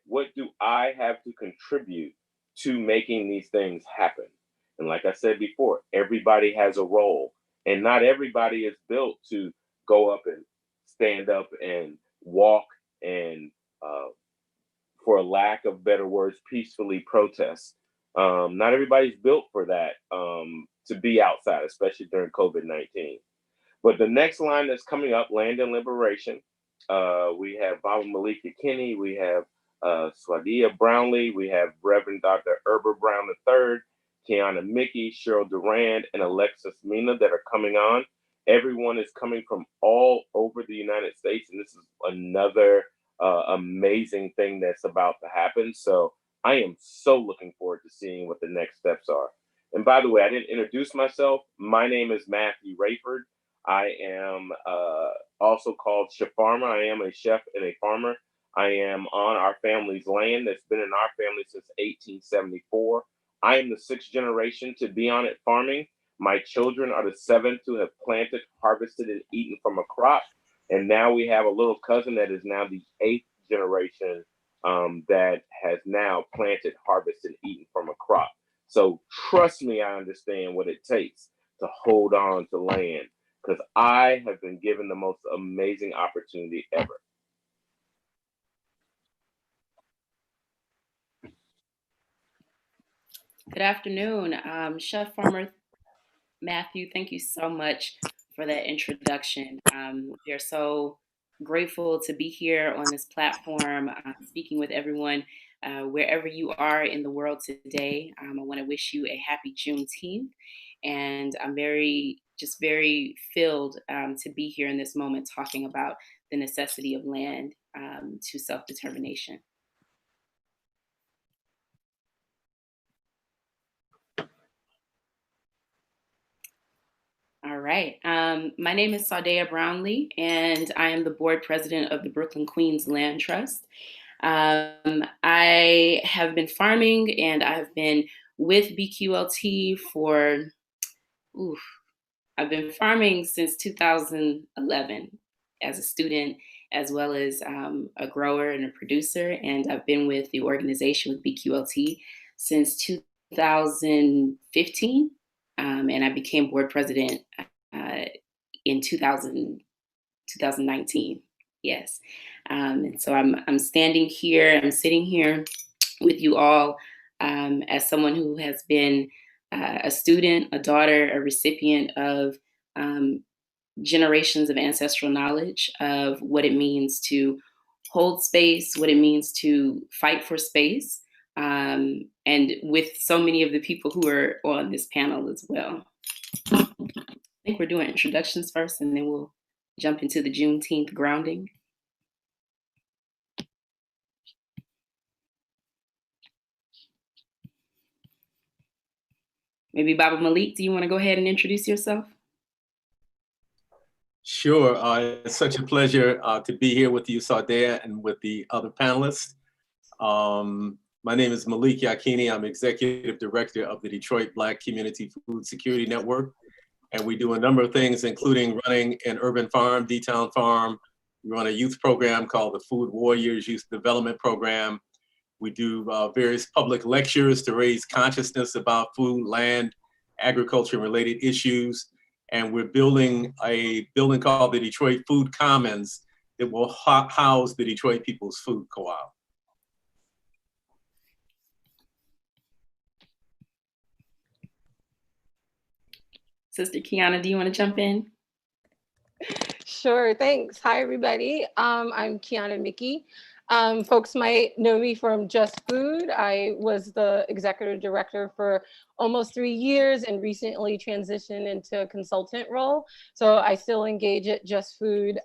what do I have to contribute to making these things happen? And like I said before, everybody has a role, and not everybody is built to go up and stand up and walk and, for lack of better words, peacefully protest. Not everybody's built for that, to be outside, especially during COVID-19. But the next line that's coming up, Land and Liberation, we have Baba Malika Kinney, we have Swadia Brownlee, we have Reverend Dr. Herbert Brown III, Kiana Mickey, Cheryl Durand, and Alexis Mina that are coming on. Everyone is coming from all over the United States, and this is another amazing thing that's about to happen. So I am so looking forward to seeing what the next steps are. And by the way, I didn't introduce myself. My name is Matthew Rayford. I am also called Chef Farmer. I am a chef and a farmer. I am on our family's land that's been in our family since 1874. I am the sixth generation to be on it farming. My children are the seventh to have planted, harvested, and eaten from a crop. And now we have a little cousin that is now the eighth generation, that has now planted, harvested, and eaten from a crop. So trust me, I understand what it takes to hold on to land because I have been given the most amazing opportunity ever. Good afternoon, Chef Farmer. Matthew, thank you so much for that introduction. We are so grateful to be here on this platform, speaking with everyone wherever you are in the world today. I want to wish you a happy Juneteenth, and I'm very filled to be here in this moment talking about the necessity of land to self-determination. All right. My name is Saudea Brownlee, and I am the board president of the Brooklyn Queens Land Trust. I have been farming and I have been with BQLT for, I've been farming since 2011 as a student, as well as a grower and a producer. And I've been with the organization with BQLT since 2015. And I became board president in 2019. Yes. And so I'm standing here, I'm sitting here with you all as someone who has been a student, a daughter, a recipient of generations of ancestral knowledge of what it means to hold space, what it means to fight for space, and with so many of the people who are on this panel as well. I think we're doing introductions first, and then we'll jump into the Juneteenth grounding. Maybe Baba Malik, do you want to go ahead and introduce yourself? Sure. It's such a pleasure to be here with you, Saudea, and with the other panelists. My name is Malik Yakini. I'm Executive Director of the Detroit Black Community Food Security Network. And we do a number of things, including running an urban farm, D-Town Farm. We run a youth program called the Food Warriors Youth Development Program. We do various public lectures to raise consciousness about food, land, agriculture, and related issues. And we're building a building called the Detroit Food Commons that will house the Detroit People's Food Co-op. Sister Kiana, do you want to jump in? Sure, thanks. Hi, everybody. I'm Kiana Mickey. Folks might know me from Just Food. I was the executive director for almost 3 years and recently transitioned into a consultant role. So I still engage at Just Food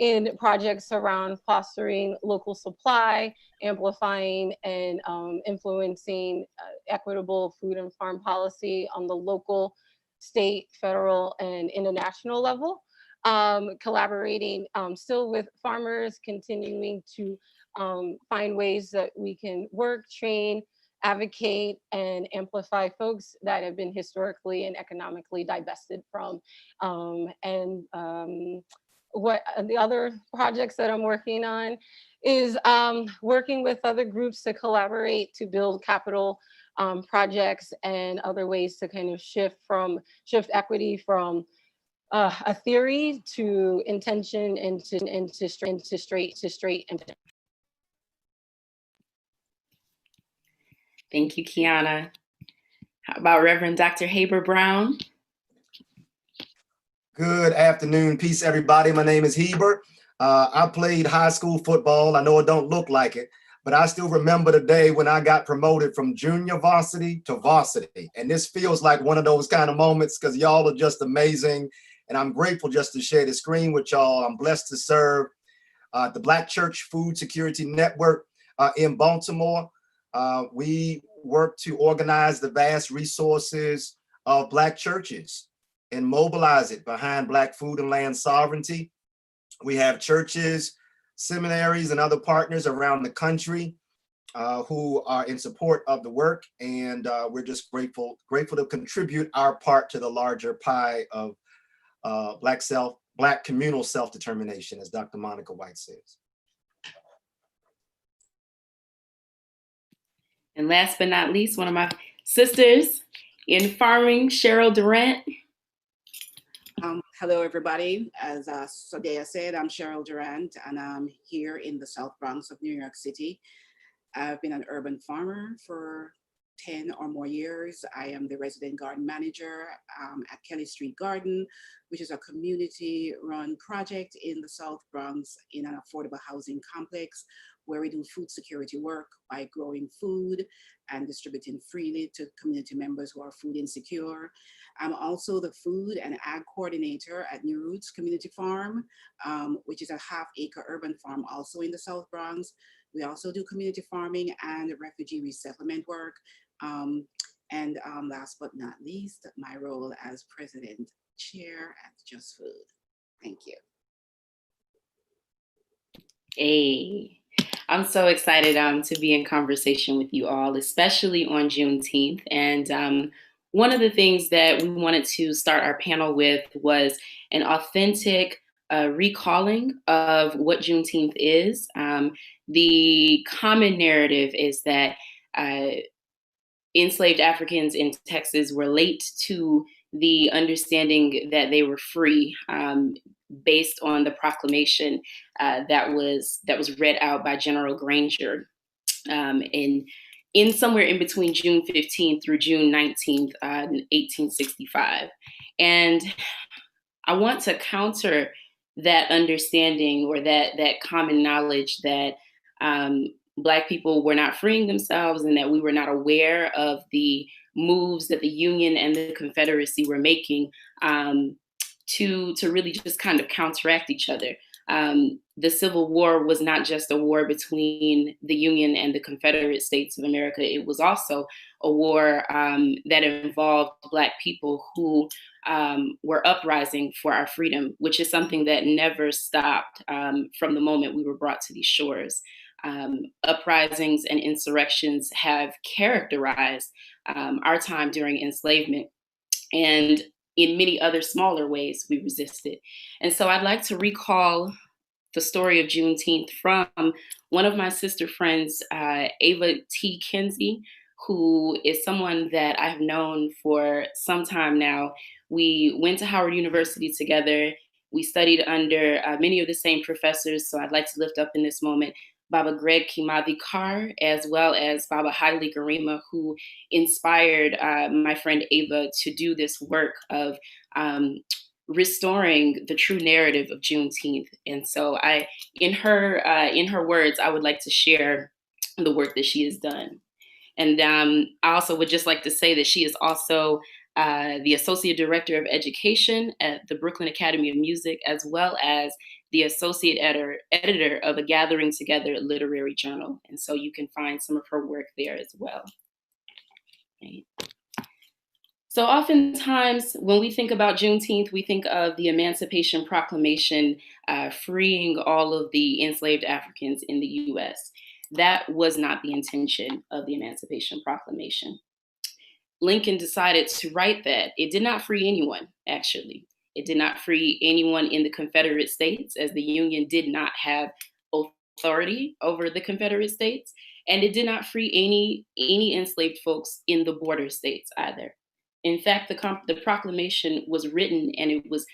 in projects around fostering local supply, amplifying and influencing equitable food and farm policy on the local, state, federal, and international level. Collaborating still with farmers, continuing to find ways that we can work, train, advocate, and amplify folks that have been historically and economically divested from. What the other projects that I'm working on is working with other groups to collaborate to build capital projects and other ways to kind of shift equity from a theory to intention and to straight. Thank you, Kiana. How about Reverend Dr. Haber Brown? Good afternoon, peace, everybody. My name is Heber. I played high school football. I know it don't look like it, but I still remember the day when I got promoted from junior varsity to varsity. And this feels like one of those kind of moments because y'all are just amazing. And I'm grateful just to share the screen with y'all. I'm blessed to serve the Black Church Food Security Network in Baltimore. We work to organize the vast resources of Black churches and mobilize it behind Black food and land sovereignty. We have churches, seminaries, and other partners around the country who are in support of the work. And we're just grateful to contribute our part to the larger pie of Black communal self-determination, as Dr. Monica White says. And last but not least, one of my sisters in farming, Cheryl Durant. Hello, everybody. As Saudea said, I'm Cheryl Durant, and I'm here in the South Bronx of New York City. I've been an urban farmer for 10 or more years. I am the resident garden manager at Kelly Street Garden, which is a community-run project in the South Bronx in an affordable housing complex where we do food security work by growing food and distributing freely to community members who are food insecure. I'm also the food and ag coordinator at New Roots Community Farm, which is a half-acre urban farm also in the South Bronx. We also do community farming and refugee resettlement work. Last but not least, my role as president chair at Just Food. Thank you. Hey, I'm so excited to be in conversation with you all, especially on Juneteenth. And one of the things that we wanted to start our panel with was an authentic recalling of what Juneteenth is. The common narrative is that enslaved Africans in Texas were late to the understanding that they were free, based on the proclamation that was read out by General Granger in somewhere in between June 15th through June 19th, 1865. And I want to counter that understanding or that common knowledge that Black people were not freeing themselves and that we were not aware of the moves that the Union and the Confederacy were making to really just kind of counteract each other. The Civil War was not just a war between the Union and the Confederate States of America. It was also a war that involved Black people who were uprising for our freedom, which is something that never stopped from the moment we were brought to these shores. Uprisings and insurrections have characterized our time during enslavement, and in many other smaller ways we resisted. And so I'd like to recall the story of Juneteenth from one of my sister friends, Ava T. Kinsey, who is someone that I've known for some time now. We went to Howard University together. We studied under many of the same professors. So I'd like to lift up in this moment Baba Greg Kimathi Carr, as well as Baba Haile Garima, who inspired my friend Ava to do this work of restoring the true narrative of Juneteenth. And so in her words, I would like to share the work that she has done. And I also would just like to say that she is also the Associate Director of Education at the Brooklyn Academy of Music, as well as the Associate Editor of a Gathering Together literary journal. And so you can find some of her work there as well. Right. So oftentimes when we think about Juneteenth, we think of the Emancipation Proclamation freeing all of the enslaved Africans in the US. That was not the intention of the Emancipation Proclamation. Lincoln decided to write that. It did not free anyone, actually. It did not free anyone in the Confederate States, as the Union did not have authority over the Confederate States. And it did not free any enslaved folks in the border states either. In fact, the proclamation was written and it was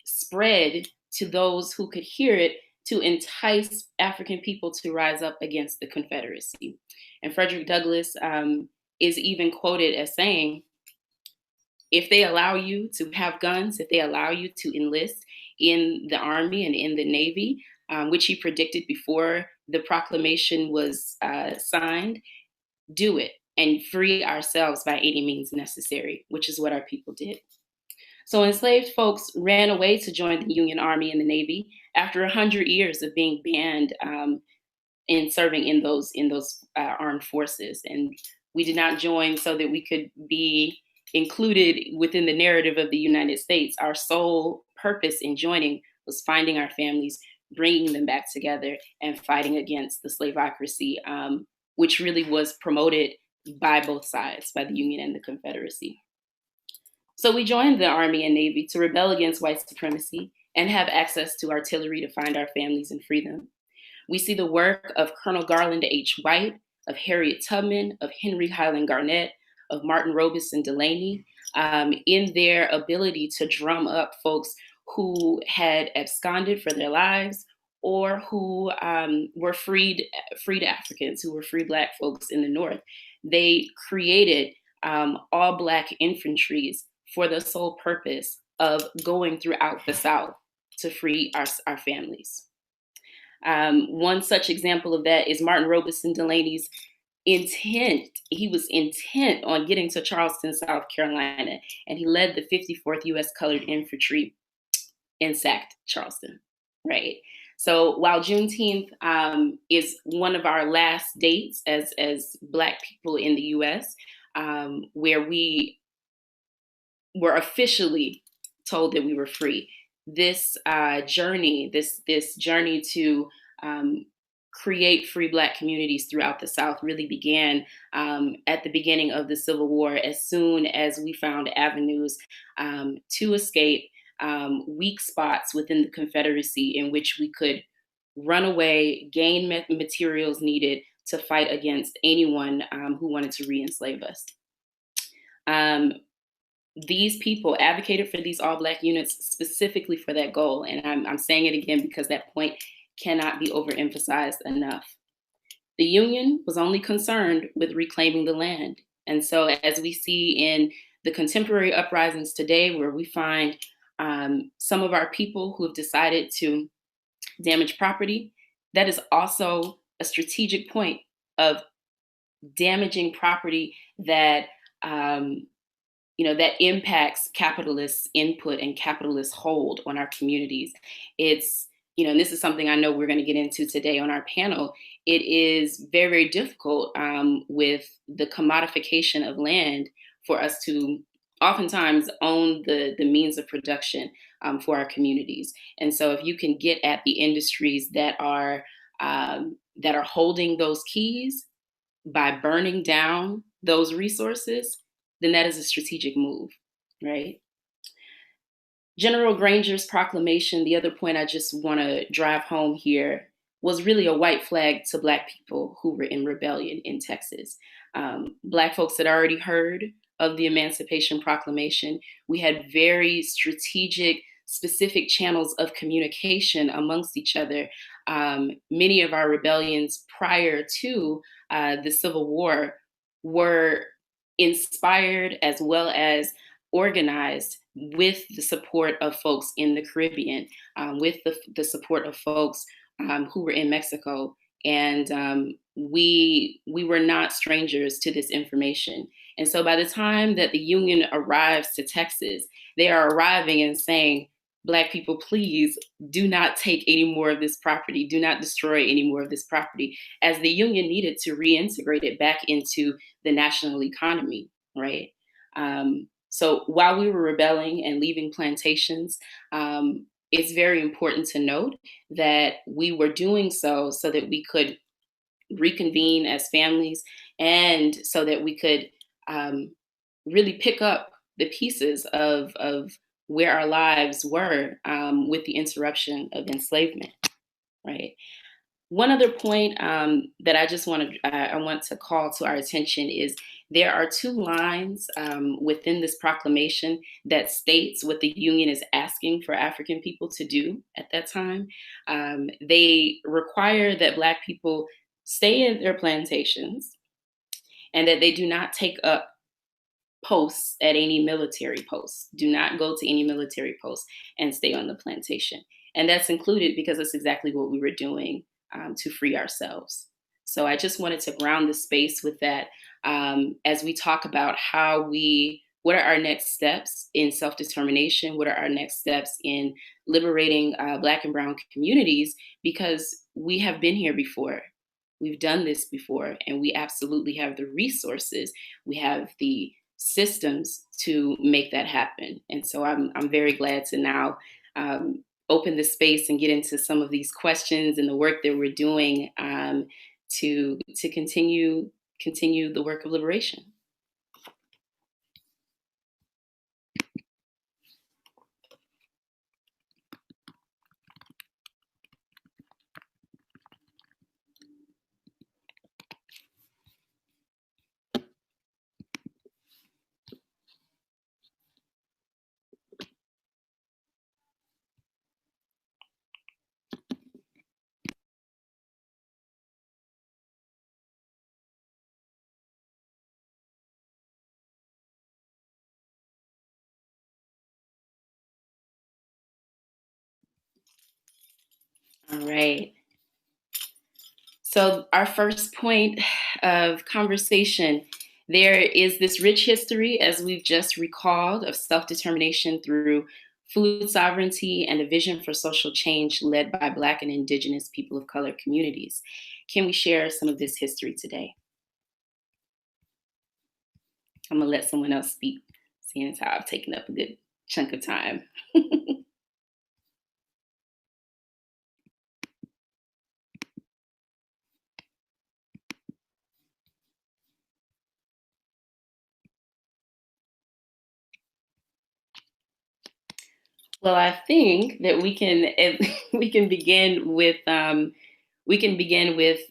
spread to those who could hear it to entice African people to rise up against the Confederacy. And Frederick Douglass is even quoted as saying, if they allow you to have guns, if they allow you to enlist in the Army and in the Navy, which he predicted before the proclamation was signed, do it and free ourselves by any means necessary, which is what our people did. So enslaved folks ran away to join the Union Army and the Navy after 100 years of being banned in serving in those armed forces. And we did not join so that we could be included within the narrative of the United States. Our sole purpose in joining was finding our families, bringing them back together, and fighting against the slaveocracy, which really was promoted by both sides, by the Union and the Confederacy. So we joined the Army and Navy to rebel against white supremacy and have access to artillery to find our families and free them. We see the work of Colonel Garland H. White, of Harriet Tubman, of Henry Highland Garnett, of Martin Robeson Delaney, in their ability to drum up folks who had absconded for their lives or who were freed Africans, who were free Black folks in the North. they created all Black infantries for the sole purpose of going throughout the South to free our families. One such example of that is Martin Robeson Delaney's intent. He was intent on getting to Charleston, South Carolina, and he led the 54th U.S. Colored Infantry and sacked Charleston, right? So while Juneteenth is one of our last dates as Black people in the U.S., where we were officially told that we were free, this journey to create free Black communities throughout the South really began at the beginning of the Civil War, as soon as we found avenues to escape weak spots within the Confederacy in which we could run away, gain materials needed to fight against anyone who wanted to re-enslave us. These people advocated for these all Black units specifically for that goal. And I'm saying it again because that point cannot be overemphasized enough. The Union was only concerned with reclaiming the land. And so as we see in the contemporary uprisings today, where we find some of our people who have decided to damage property, that is also a strategic point of damaging property that that impacts capitalist input and capitalist hold on our communities. It's, and this is something I know we're going to get into today on our panel. It is very, very difficult with the commodification of land for us to oftentimes own the means of production for our communities. And so if you can get at the industries that are holding those keys by burning down those resources, then that is a strategic move, right? General Granger's proclamation, the other point I just want to drive home here, was really a white flag to Black people who were in rebellion in Texas. Black folks had already heard of the Emancipation Proclamation. We had very strategic, specific channels of communication amongst each other. Many of our rebellions prior to the Civil War were inspired as well as organized with the support of folks in the Caribbean, with the support of folks who were in Mexico. And we were not strangers to this information. And so by the time that the Union arrives to Texas, they are arriving and saying, Black people, please do not take any more of this property. Do not destroy any more of this property, as the Union needed to reintegrate it back into the national economy, right? So while we were rebelling and leaving plantations, it's very important to note that we were doing so that we could reconvene as families, and so that we could really pick up the pieces of where our lives were with the interruption of enslavement, right? One other point that I want to call to our attention is there are two lines within this proclamation that states what the Union is asking for African people to do at that time. They require that Black people stay in their plantations and that they do not take up posts at any military posts. Do not go to any military posts and stay on the plantation. And that's included because that's exactly what we were doing to free ourselves. So I just wanted to ground the space with that as we talk about what are our next steps in self-determination? What are our next steps in liberating Black and Brown communities? Because we have been here before. We've done this before, and we absolutely have the resources. We have the systems to make that happen. And so I'm very glad to now open the space and get into some of these questions and the work that we're doing to continue the work of liberation. All right. So our first point of conversation, there is this rich history, as we've just recalled, of self-determination through food sovereignty and a vision for social change led by Black and Indigenous people of color communities. Can we share some of this history today? I'm gonna let someone else speak, seeing as how I've taken up a good chunk of time. Well, I think that we can we can begin with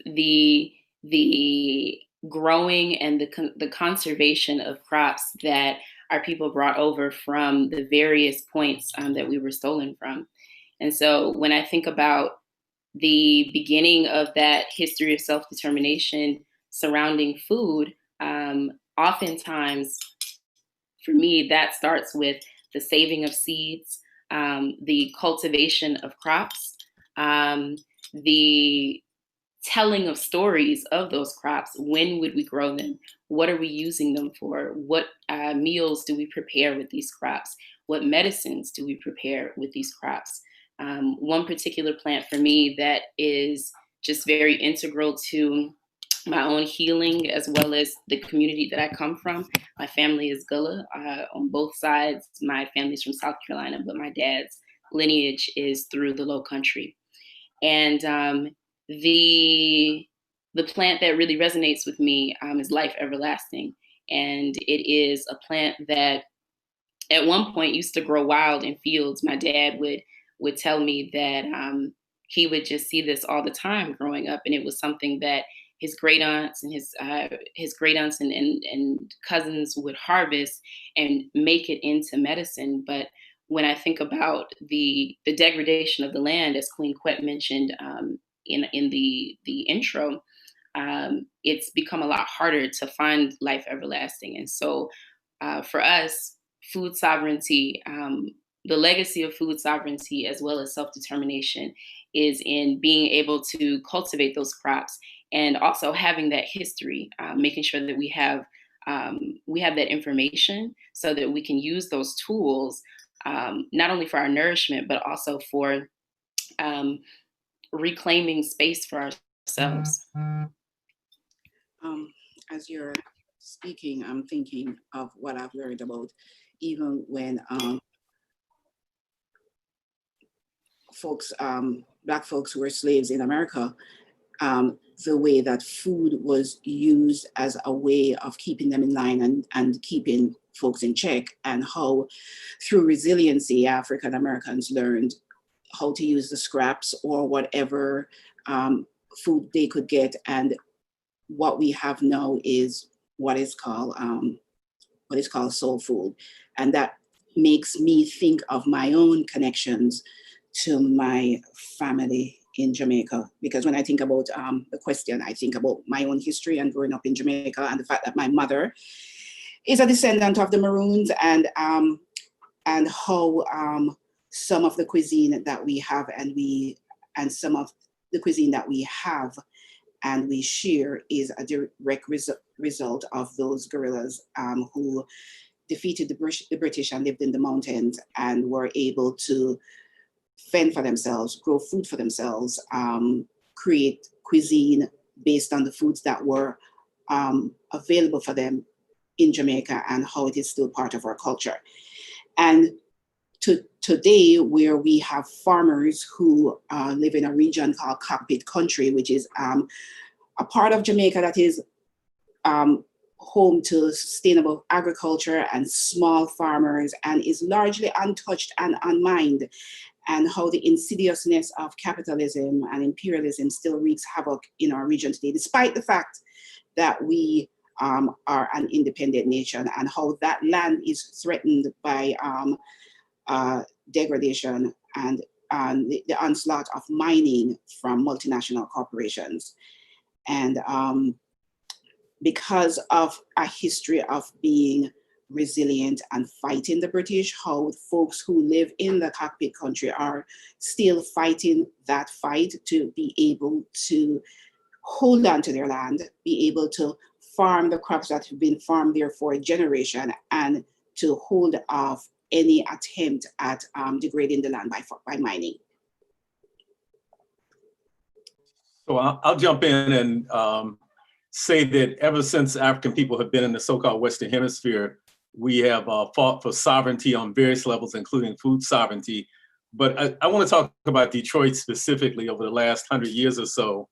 the growing and the conservation of crops that our people brought over from the various points that we were stolen from. And so when I think about the beginning of that history of self-determination surrounding food, oftentimes for me, that starts with the saving of seeds, the cultivation of crops, the telling of stories of those crops. When would we grow them? What are we using them for? What meals do we prepare with these crops? What medicines do we prepare with these crops? One particular plant for me that is just very integral to my own healing, as well as the community that I come from. My family is Gullah on both sides. My family's from South Carolina, but my dad's lineage is through the Low Country. And the plant that really resonates with me is Life Everlasting. And it is a plant that at one point used to grow wild in fields. My dad would tell me that he would just see this all the time growing up, and it was something that his great aunts and his great aunts and cousins would harvest and make it into medicine. But when I think about the degradation of the land, as Queen Quet mentioned in the intro, it's become a lot harder to find Life Everlasting. And so for us, food sovereignty, the legacy of food sovereignty as well as self-determination is in being able to cultivate those crops and also having that history, making sure that we have that information so that we can use those tools not only for our nourishment, but also for reclaiming space for ourselves. As you're speaking, I'm thinking of what I've learned about even when folks, Black folks who were slaves in America, the way that food was used as a way of keeping them in line and keeping folks in check, and how through resiliency, African Americans learned how to use the scraps or whatever food they could get. And what we have now is what is called soul food. And that makes me think of my own connections to my family in Jamaica. Because when I think about the question, I think about my own history and growing up in Jamaica, and the fact that my mother is a descendant of the Maroons, and how some of the cuisine that we have and some of the cuisine that we have and we share is a direct result of those guerrillas who defeated the British and lived in the mountains and were able to fend for themselves, grow food for themselves, create cuisine based on the foods that were available for them in Jamaica, and how it is still part of our culture. And to today, where we have farmers who live in a region called Cockpit Country, which is a part of Jamaica that is home to sustainable agriculture and small farmers, and is largely untouched and unmined, and how the insidiousness of capitalism and imperialism still wreaks havoc in our region today, despite the fact that we are an independent nation, and how that land is threatened by degradation and the onslaught of mining from multinational corporations. And because of a history of being resilient and fighting the British, how folks who live in the cockpit country are still fighting that fight to be able to hold on to their land, be able to farm the crops that have been farmed there for a generation, and to hold off any attempt at degrading the land by mining. So I'll jump in and say that ever since African people have been in the so-called Western Hemisphere, we have fought for sovereignty on various levels, including food sovereignty. But I want to talk about Detroit specifically over the last 100 years or so.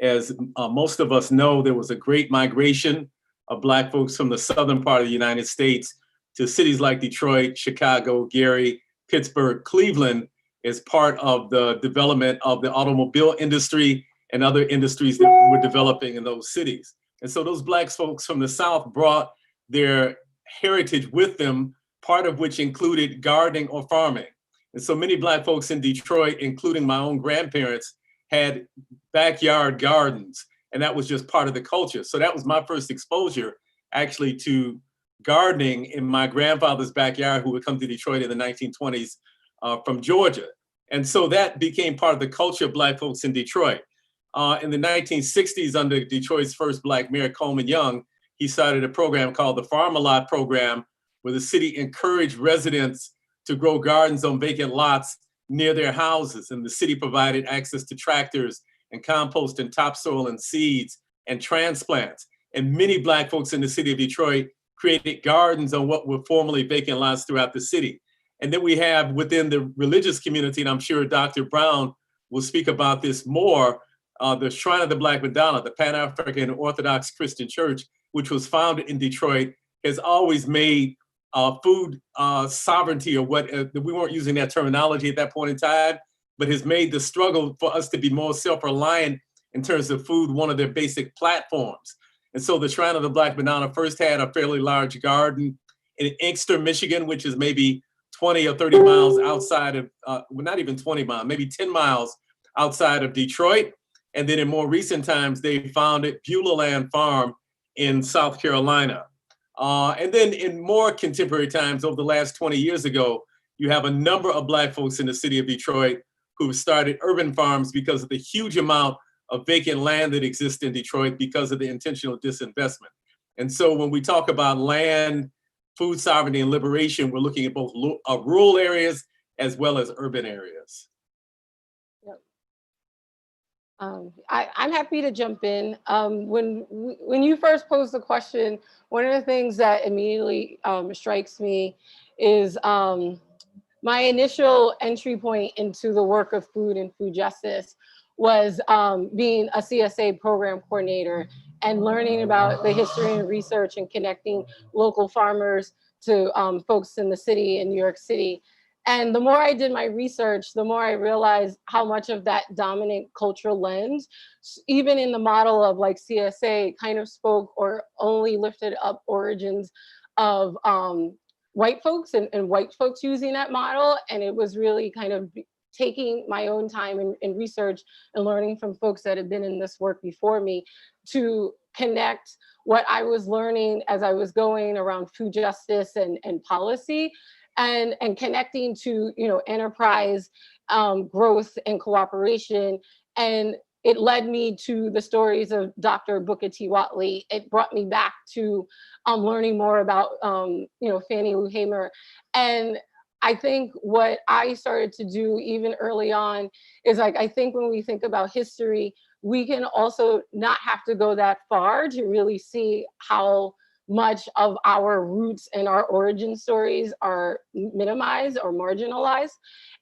As most of us know, there was a great migration of Black folks from the southern part of the United States to cities like Detroit, Chicago, Gary, Pittsburgh, Cleveland, as part of the development of the automobile industry and other industries that were developing in those cities. And so those Black folks from the South brought their heritage with them, part of which included gardening or farming. And so many Black folks in Detroit, including my own grandparents, had backyard gardens, and that was just part of the culture. So that was my first exposure actually to gardening in my grandfather's backyard, who would come to Detroit in the 1920s from Georgia. And so that became part of the culture of Black folks in Detroit. In the 1960s, under Detroit's first Black mayor, Coleman Young, he started a program called the Farm-A-Lot program, where the city encouraged residents to grow gardens on vacant lots near their houses. And the city provided access to tractors and compost and topsoil and seeds and transplants. And many Black folks in the city of Detroit created gardens on what were formerly vacant lots throughout the city. And then we have within the religious community, and I'm sure Dr. Brown will speak about this more, the Shrine of the Black Madonna, the Pan-African Orthodox Christian Church, which was founded in Detroit, has always made food sovereignty, or what, we weren't using that terminology at that point in time, but has made the struggle for us to be more self-reliant in terms of food one of their basic platforms. And so the Shrine of the Black Madonna first had a fairly large garden in Inkster, Michigan, which is maybe 20 or 30 miles outside of, well, not even 20 miles, maybe 10 miles outside of Detroit. And then in more recent times, they founded Beulah Land Farm in South Carolina. And then in more contemporary times, over the last 20 years ago, you have a number of Black folks in the city of Detroit who started urban farms because of the huge amount of vacant land that exists in Detroit because of the intentional disinvestment. And so when we talk about land, food sovereignty, and liberation, we're looking at both rural areas as well as urban areas. Yep. I'm happy to jump in. When you first posed the question, one of the things that immediately strikes me is my initial entry point into the work of food and food justice was being a CSA program coordinator and learning about the history and research and connecting local farmers to folks in the city in New York City. And the more I did my research, the more I realized how much of that dominant cultural lens, even in the model of like CSA, kind of spoke or only lifted up origins of white folks and white folks using that model. And it was really kind of taking my own time in research and learning from folks that have been in this work before me to connect what I was learning as I was going around food justice and policy, and connecting to, you know, enterprise growth and cooperation. And it led me to the stories of Dr. Booker T. Whatley. It brought me back to learning more about, you know, Fannie Lou Hamer. And I think what I started to do even early on is, like, I think when we think about history, we can also not have to go that far to really see how much of our roots and our origin stories are minimized or marginalized,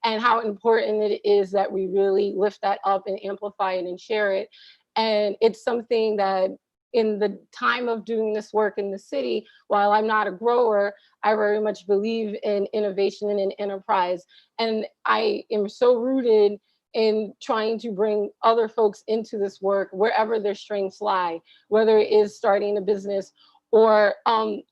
and how important it is that we really lift that up and amplify it and share it. And it's something that in the time of doing this work in the city, while I'm not a grower, I very much believe in innovation and in enterprise. And I am so rooted in trying to bring other folks into this work wherever their strengths lie, whether it is starting a business or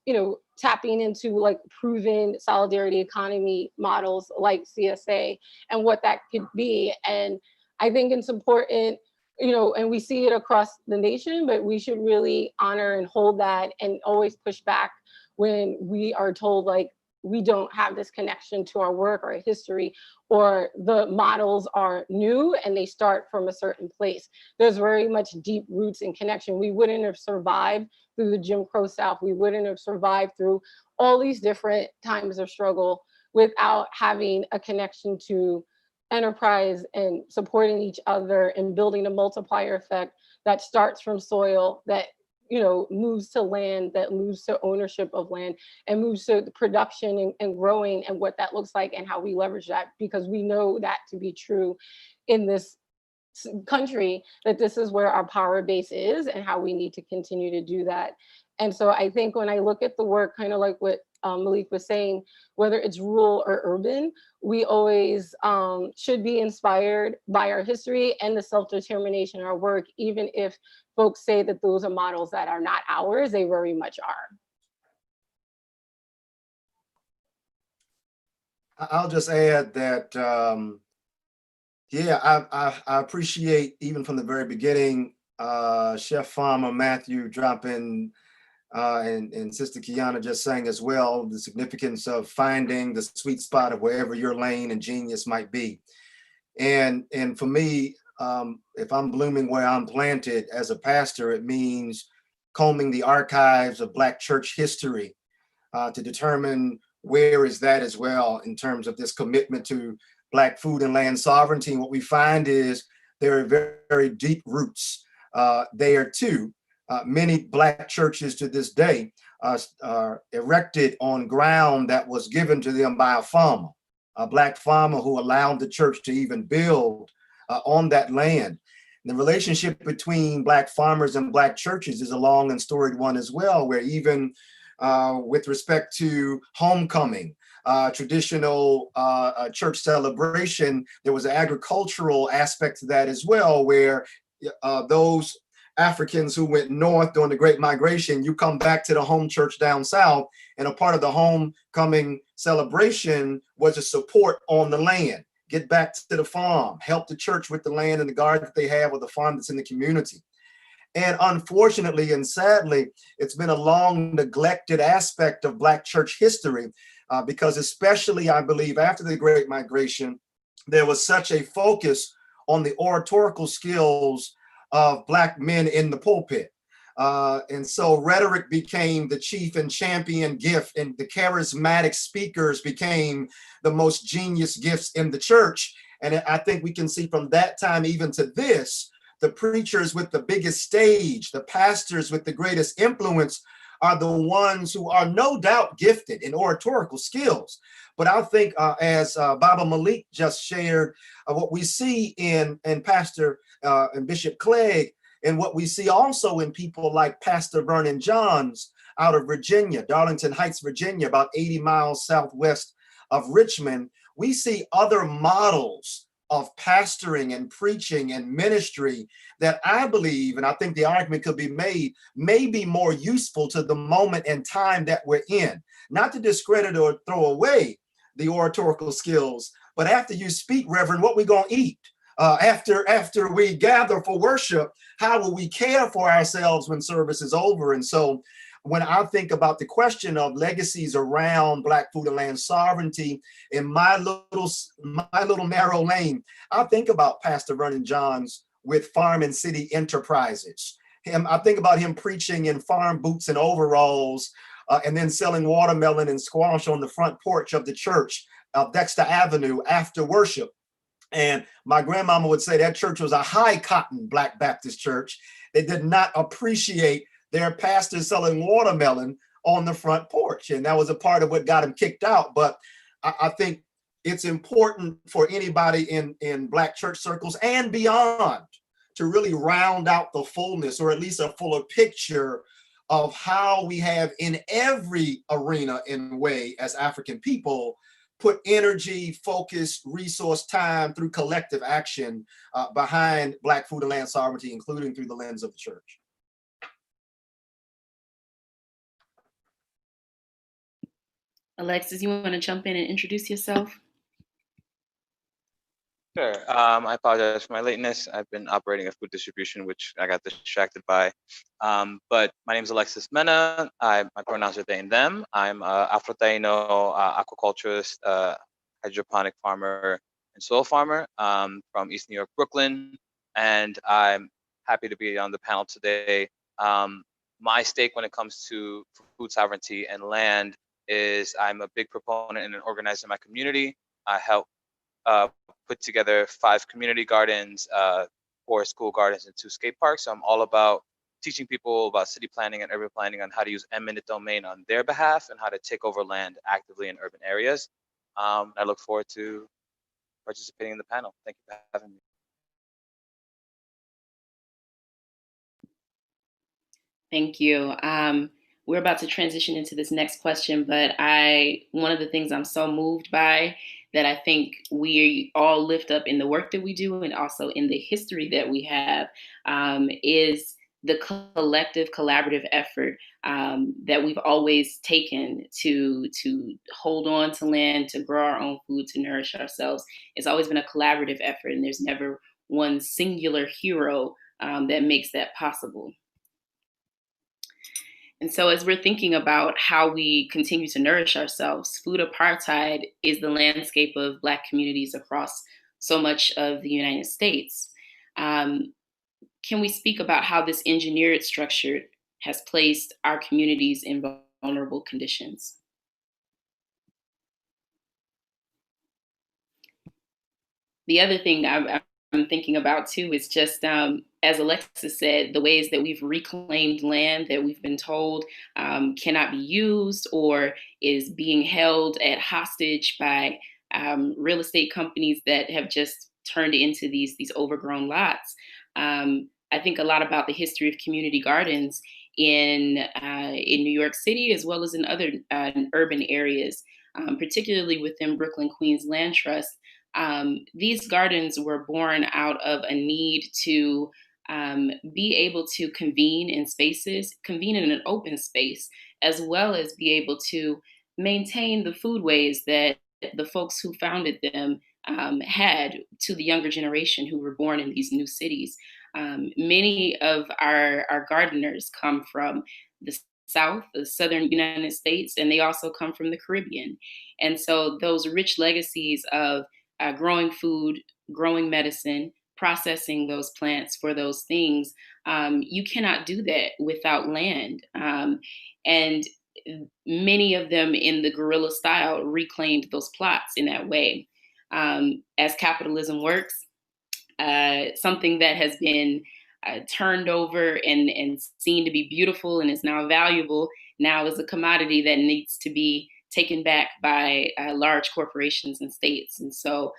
you know, tapping into like proven solidarity economy models like CSA and what that could be. And I think it's important, you know, and we see it across the nation, but we should really honor and hold that and always push back when we are told like we don't have this connection to our work or history, or the models are new and they start from a certain place. There's very much deep roots and connection. We wouldn't have survived through the Jim Crow South. We wouldn't have survived through all these different times of struggle without having a connection to enterprise and supporting each other and building a multiplier effect that starts from soil, that moves to land, that moves to ownership of land, and moves to the production and growing, and what that looks like and how we leverage that, because we know that to be true in this country, that this is where our power base is and how we need to continue to do that. And so I think when I look at the work, kind of like what Malik was saying, whether it's rural or urban, we always should be inspired by our history and the self-determination in our work, even if folks say that those are models that are not ours, they very much are. I'll just add that, yeah, I appreciate, even from the very beginning, Chef Farmer Matthew dropping, and Sister Kiana just saying as well, the significance of finding the sweet spot of wherever your lane and genius might be. And for me, if I'm blooming where I'm planted as a pastor, it means combing the archives of Black church history to determine where is that as well in terms of this commitment to Black food and land sovereignty. And what we find is there are very, very deep roots there too. Many Black churches to this day are erected on ground that was given to them by a Black farmer who allowed the church to even build on that land. The relationship between Black farmers and Black churches is a long and storied one as well, where even with respect to homecoming, traditional church celebration, there was an agricultural aspect to that as well, where those Africans who went north during the Great Migration, you come back to the home church down south, and a part of the homecoming celebration was a support on the land. Get back to the farm, help the church with the land and the garden that they have, or the farm that's in the community. And unfortunately and sadly, it's been a long neglected aspect of Black church history, because especially, I believe, after the Great Migration, there was such a focus on the oratorical skills of Black men in the pulpit. And so rhetoric became the chief and champion gift, and the charismatic speakers became the most genius gifts in the church. And I think we can see from that time even to this, the preachers with the biggest stage, the pastors with the greatest influence are the ones who are no doubt gifted in oratorical skills. But I think as Baba Malik just shared, what we see in Pastor and Bishop Clegg, and what we see also in people like Pastor Vernon Johns out of Virginia, Darlington Heights, Virginia, about 80 miles southwest of Richmond, we see other models of pastoring and preaching and ministry that I believe, and I think the argument could be made, may be more useful to the moment and time that we're in. Not to discredit or throw away the oratorical skills, but after you speak, Reverend, what we gonna eat? After we gather for worship, how will we care for ourselves when service is over? And so when I think about the question of legacies around Black food and land sovereignty in my little narrow lane, I think about Pastor Vernon Johns with Farm and City Enterprises. I think about him preaching in farm boots and overalls, and then selling watermelon and squash on the front porch of the church of Dexter Avenue after worship. And my grandmama would say that church was a high cotton Black Baptist church. They did not appreciate their pastor selling watermelon on the front porch. And that was a part of what got him kicked out. But I think it's important for anybody in Black church circles and beyond to really round out the fullness, or at least a fuller picture of how we have in every arena and way as African people put energy, focus, resource, time through collective action behind Black food and land sovereignty, including through the lens of the church. Alexis, you want to jump in and introduce yourself? Sure. I apologize for my lateness. I've been operating a food distribution, which I got distracted by. But my name is Alexis Mena. My pronouns are they and them. I'm a Afro-Taino aquaculturist, hydroponic farmer, and soil farmer from East New York, Brooklyn. And I'm happy to be on the panel today. My stake when it comes to food sovereignty and land is I'm a big proponent and an organizer in my community. I help put together 5 community gardens, 4 school gardens, and 2 skate parks. So I'm all about teaching people about city planning and urban planning on how to use eminent domain on their behalf and how to take over land actively in urban areas. I look forward to participating in the panel. Thank you for having me. Thank you. We're about to transition into this next question, but one of the things I'm so moved by that I think we all lift up in the work that we do and also in the history that we have is the collective collaborative effort that we've always taken to hold on to land, to grow our own food, to nourish ourselves. It's always been a collaborative effort, and there's never one singular hero that makes that possible. And so, as we're thinking about how we continue to nourish ourselves, food apartheid is the landscape of Black communities across so much of the United States. Can we speak about how this engineered structure has placed our communities in vulnerable conditions? The other thing I'm thinking about too is just, as Alexis said, the ways that we've reclaimed land that we've been told cannot be used or is being held at hostage by real estate companies that have just turned into these overgrown lots. I think a lot about the history of community gardens in New York City as well as in other urban areas, particularly within Brooklyn Queens Land Trust. These gardens were born out of a need to be able to convene in an open space, as well as be able to maintain the foodways that the folks who founded them had to the younger generation who were born in these new cities. Many of our gardeners come from the South, the Southern United States, and they also come from the Caribbean. And so those rich legacies of growing food, growing medicine, processing those plants for those things, you cannot do that without land. And many of them in the guerrilla style reclaimed those plots in that way. As capitalism works, something that has been turned over and seen to be beautiful and is now valuable now is a commodity that needs to be taken back by large corporations and states. And so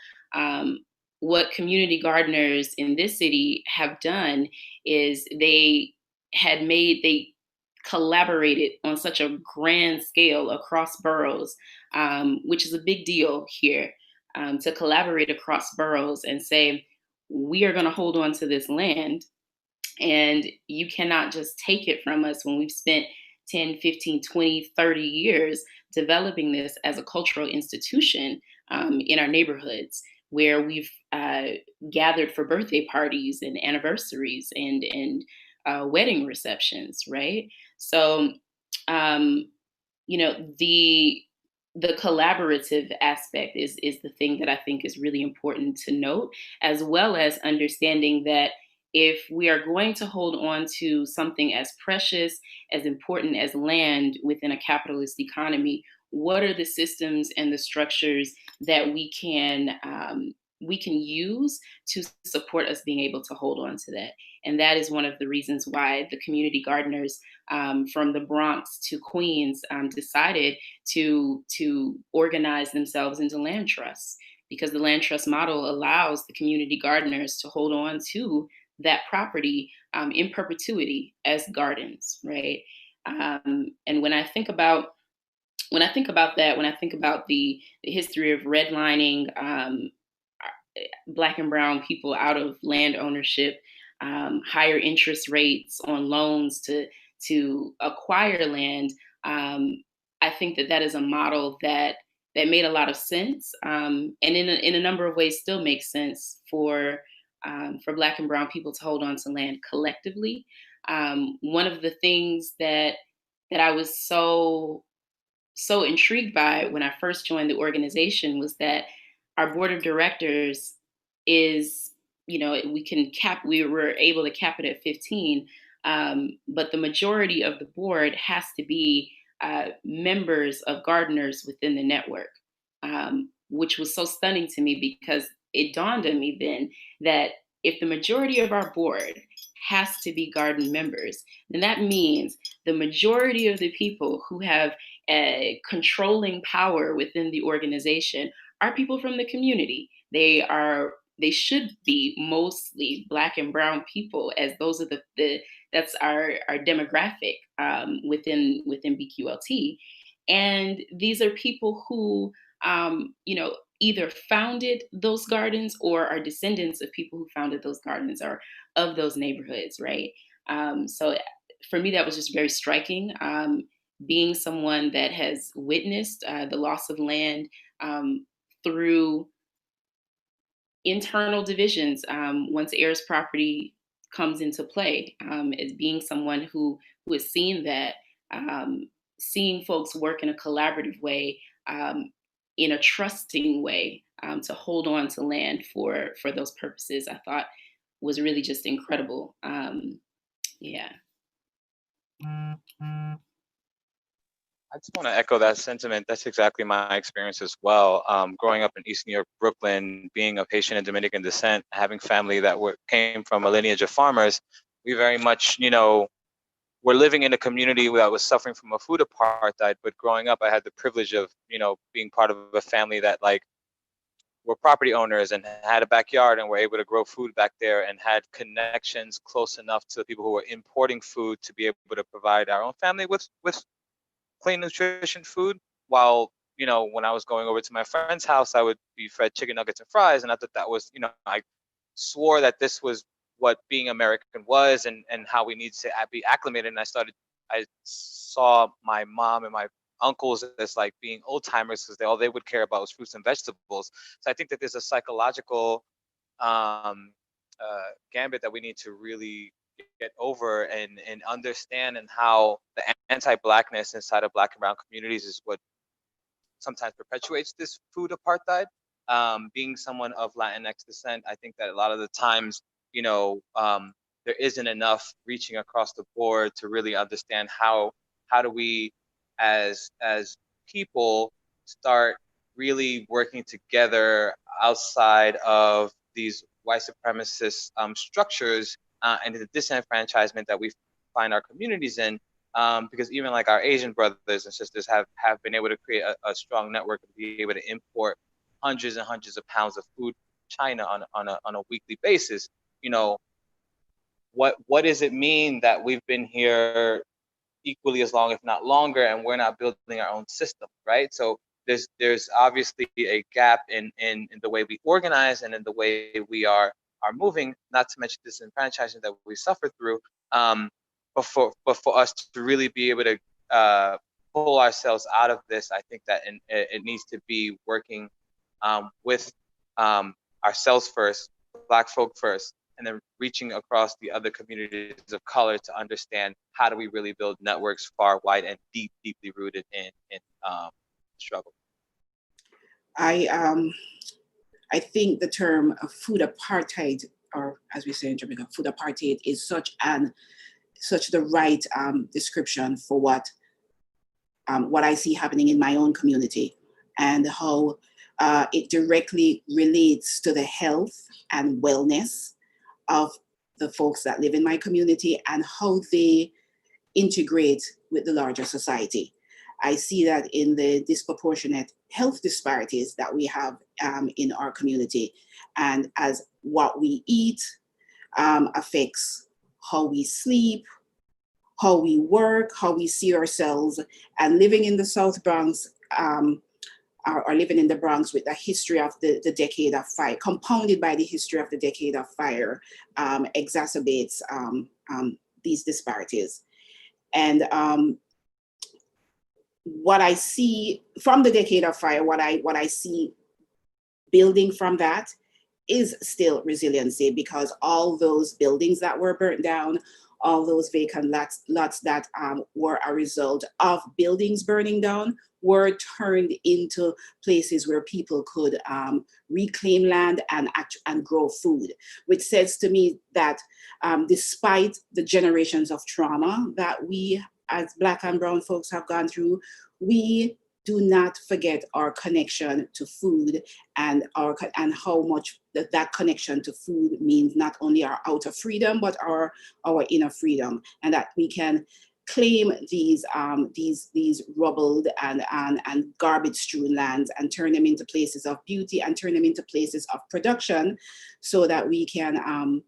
what community gardeners in this city have done is they collaborated on such a grand scale across boroughs, which is a big deal here, to collaborate across boroughs and say, we are going to hold on to this land and you cannot just take it from us when we've spent 10, 15, 20, 30 years developing this as a cultural institution in our neighborhoods where we've gathered for birthday parties and anniversaries and wedding receptions, right? So, the collaborative aspect is the thing that I think is really important to note, as well as understanding that if we are going to hold on to something as precious, as important as land within a capitalist economy, what are the systems and the structures that we can use to support us being able to hold on to that? And that is one of the reasons why the community gardeners from the Bronx to Queens decided to organize themselves into land trusts, because the land trust model allows the community gardeners to hold on to that property in perpetuity as gardens, right? And when I think about that, when I think about the history of redlining Black and brown people out of land ownership, higher interest rates on loans to acquire land, I think that is a model that that made a lot of sense, and in a number of ways still makes sense for Black and Brown people to hold on to land collectively. One of the things that I was so intrigued by when I first joined the organization was that our board of directors is, we were able to cap it at 15, but the majority of the board has to be members of gardeners within the network, which was so stunning to me because it dawned on me then that if the majority of our board has to be garden members, then that means the majority of the people who have controlling power within the organization are people from the community. They should be mostly Black and Brown people, as those are that's our demographic within BQLT. And these are people who either founded those gardens or are descendants of people who founded those gardens or of those neighborhoods, right? So for me, that was just very striking. Being someone that has witnessed the loss of land through internal divisions once heirs property comes into play, as being someone who has seen that, seeing folks work in a collaborative way, in a trusting way, to hold on to land for those purposes, I thought was really just incredible. Yeah. I just want to echo that sentiment. That's exactly my experience as well. Growing up in East New York, Brooklyn, being of Haitian and Dominican descent, having family that came from a lineage of farmers, we very much, we're living in a community that was suffering from a food apartheid. But growing up, I had the privilege of, being part of a family that were property owners and had a backyard and were able to grow food back there and had connections close enough to the people who were importing food to be able to provide our own family with clean nutrition food, while when I was going over to my friend's house, I would be fed chicken nuggets and fries, and I thought that was, I swore that this was what being American was, and how we need to be acclimated. And I saw my mom and my uncles as being old timers, because all they would care about was fruits and vegetables. So I think that there's a psychological gambit that we need to really get over and understand, and how the anti-Blackness inside of Black and Brown communities is what sometimes perpetuates this food apartheid. Being someone of Latinx descent, I think that a lot of the times, there isn't enough reaching across the board to really understand how do we as people start really working together outside of these white supremacist structures and the disenfranchisement that we find our communities in, because even our Asian brothers and sisters have been able to create a strong network to be able to import hundreds and hundreds of pounds of food from China on a weekly basis. What does it mean that we've been here equally as long, if not longer, and we're not building our own system, right? So there's obviously a gap in the way we organize and in the way we are moving, not to mention disenfranchisement that we suffer through. But for us to really be able to pull ourselves out of this, I think that it needs to be working with ourselves first, Black folk first, and then reaching across the other communities of color to understand how do we really build networks far wide and deeply rooted in struggle. I think the term food apartheid, or as we say in Jamaica, food apartheid, is such the right description for what I see happening in my own community, and how it directly relates to the health and wellness of the folks that live in my community and how they integrate with the larger society. I see that in the disproportionate health disparities that we have in our community, and as what we eat affects how we sleep, how we work, how we see ourselves. And living in the South Bronx, or living in the Bronx with a history of the decade of fire, compounded by the history of the decade of fire, exacerbates these disparities. And what I see from the Decade of Fire, what I see building from that is still resiliency, because all those buildings that were burnt down, all those vacant lots that were a result of buildings burning down, were turned into places where people could reclaim land and grow food, which says to me that despite the generations of trauma that we as Black and brown folks have gone through, we do not forget our connection to food, and how much that connection to food means not only our outer freedom, but our inner freedom, and that we can claim these rubbled and garbage strewn lands and turn them into places of beauty and turn them into places of production, so that we can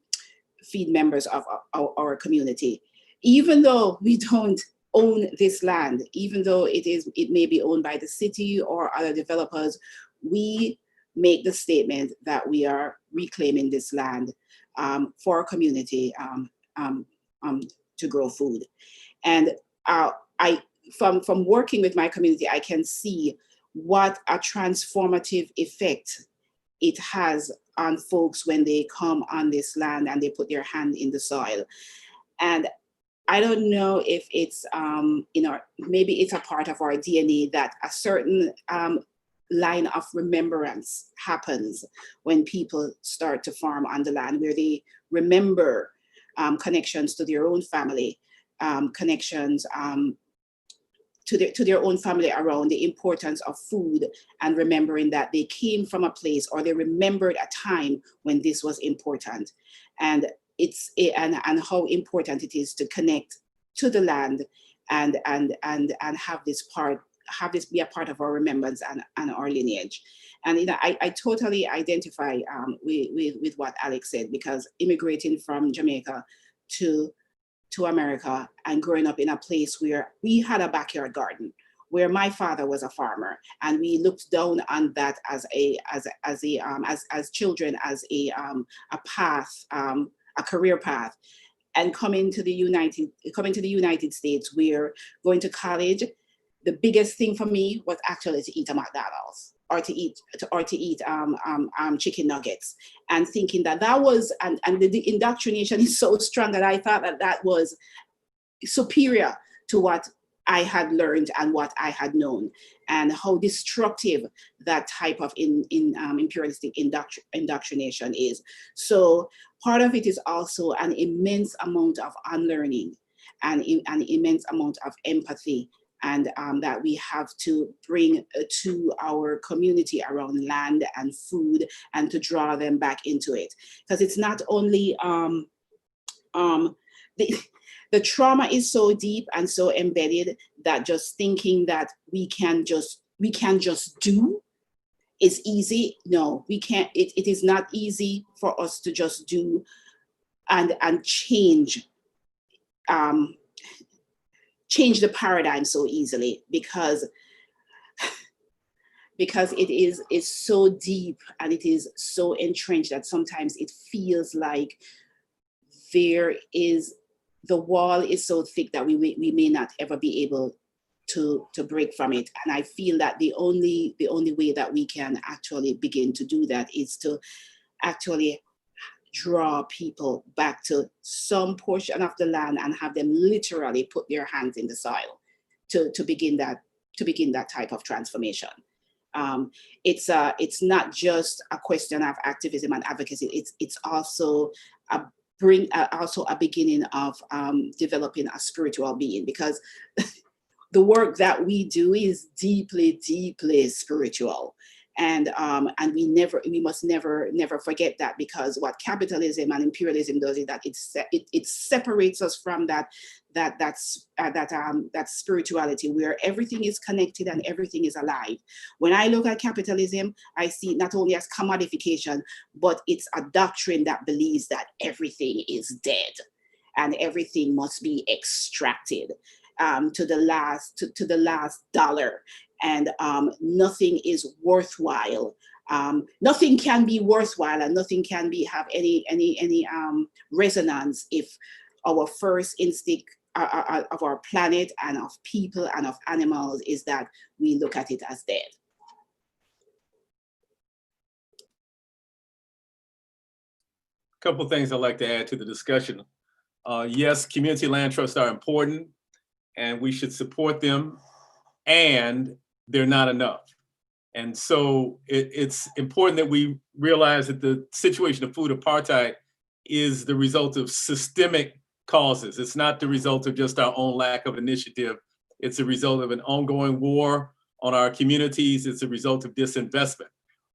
feed members of our community. Even though we don't own this land, even though it may be owned by the city or other developers, we make the statement that we are reclaiming this land for our community to grow food. And from working with my community, I can see what a transformative effect it has on folks when they come on this land and they put their hand in the soil. And I don't know if it's, maybe it's a part of our DNA that a certain line of remembrance happens when people start to farm on the land, where they remember connections to their own family, connections to their own family around the importance of food, and remembering that they came from a place, or they remembered a time when this was important. And and how important it is to connect to the land and have this be a part of our remembrance and our lineage. And I totally identify with what Alex said, because immigrating from Jamaica to America and growing up in a place where we had a backyard garden, where my father was a farmer, and we looked down on that as children as a path, a career path, and coming to the United States, where going to college, the biggest thing for me was actually to eat a McDonald's, or to eat chicken nuggets, and thinking that was, and the indoctrination is so strong that I thought that was superior to what I had learned and what I had known, and how destructive that type of imperialistic indoctrination is. So part of it is also an immense amount of unlearning and an immense amount of empathy, and that we have to bring to our community around land and food, and to draw them back into it. Because it's not only, the trauma is so deep and so embedded that just thinking that we can just do is easy. No, we can't. It is not easy for us to just do and change the paradigm so easily, because it is so deep and it is so entrenched that sometimes it feels like the wall is so thick that we may not ever be able to break from it. And I feel that the only way that we can actually begin to do that is to actually draw people back to some portion of the land and have them literally put their hands in the soil to begin that type of transformation. It's not just a question of activism and advocacy. It's also a beginning of developing a spiritual being, because the work that we do is deeply, deeply spiritual. And we must never forget that, because what capitalism and imperialism does is that it separates us from that spirituality, where everything is connected and everything is alive. When I look at capitalism, I see it not only as commodification, but it's a doctrine that believes that everything is dead and everything must be extracted to the last dollar. And nothing is worthwhile. Nothing can be worthwhile, and nothing can have any resonance if our first instinct of our planet and of people and of animals is that we look at it as dead. Couple things I'd like to add to the discussion. Yes, community land trusts are important and we should support them, and they're not enough. And so it's important that we realize that the situation of food apartheid is the result of systemic causes. It's not the result of just our own lack of initiative. It's a result of an ongoing war on our communities. It's a result of disinvestment.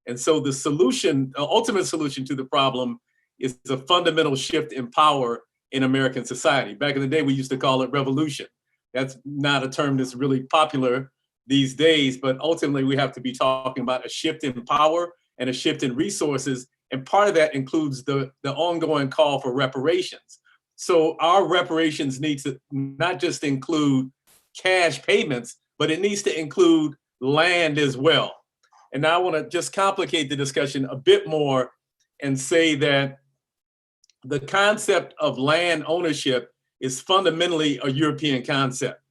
And so the solution, the ultimate solution to the problem is a fundamental shift in power in American society. Back in the day, we used to call it revolution. That's not a term that's really popular these days, but ultimately we have to be talking about a shift in power and a shift in resources. And part of that includes the ongoing call for reparations. So our reparations need to not just include cash payments, but it needs to include land as well. And now I want to just complicate the discussion a bit more and say that the concept of land ownership is fundamentally a European concept.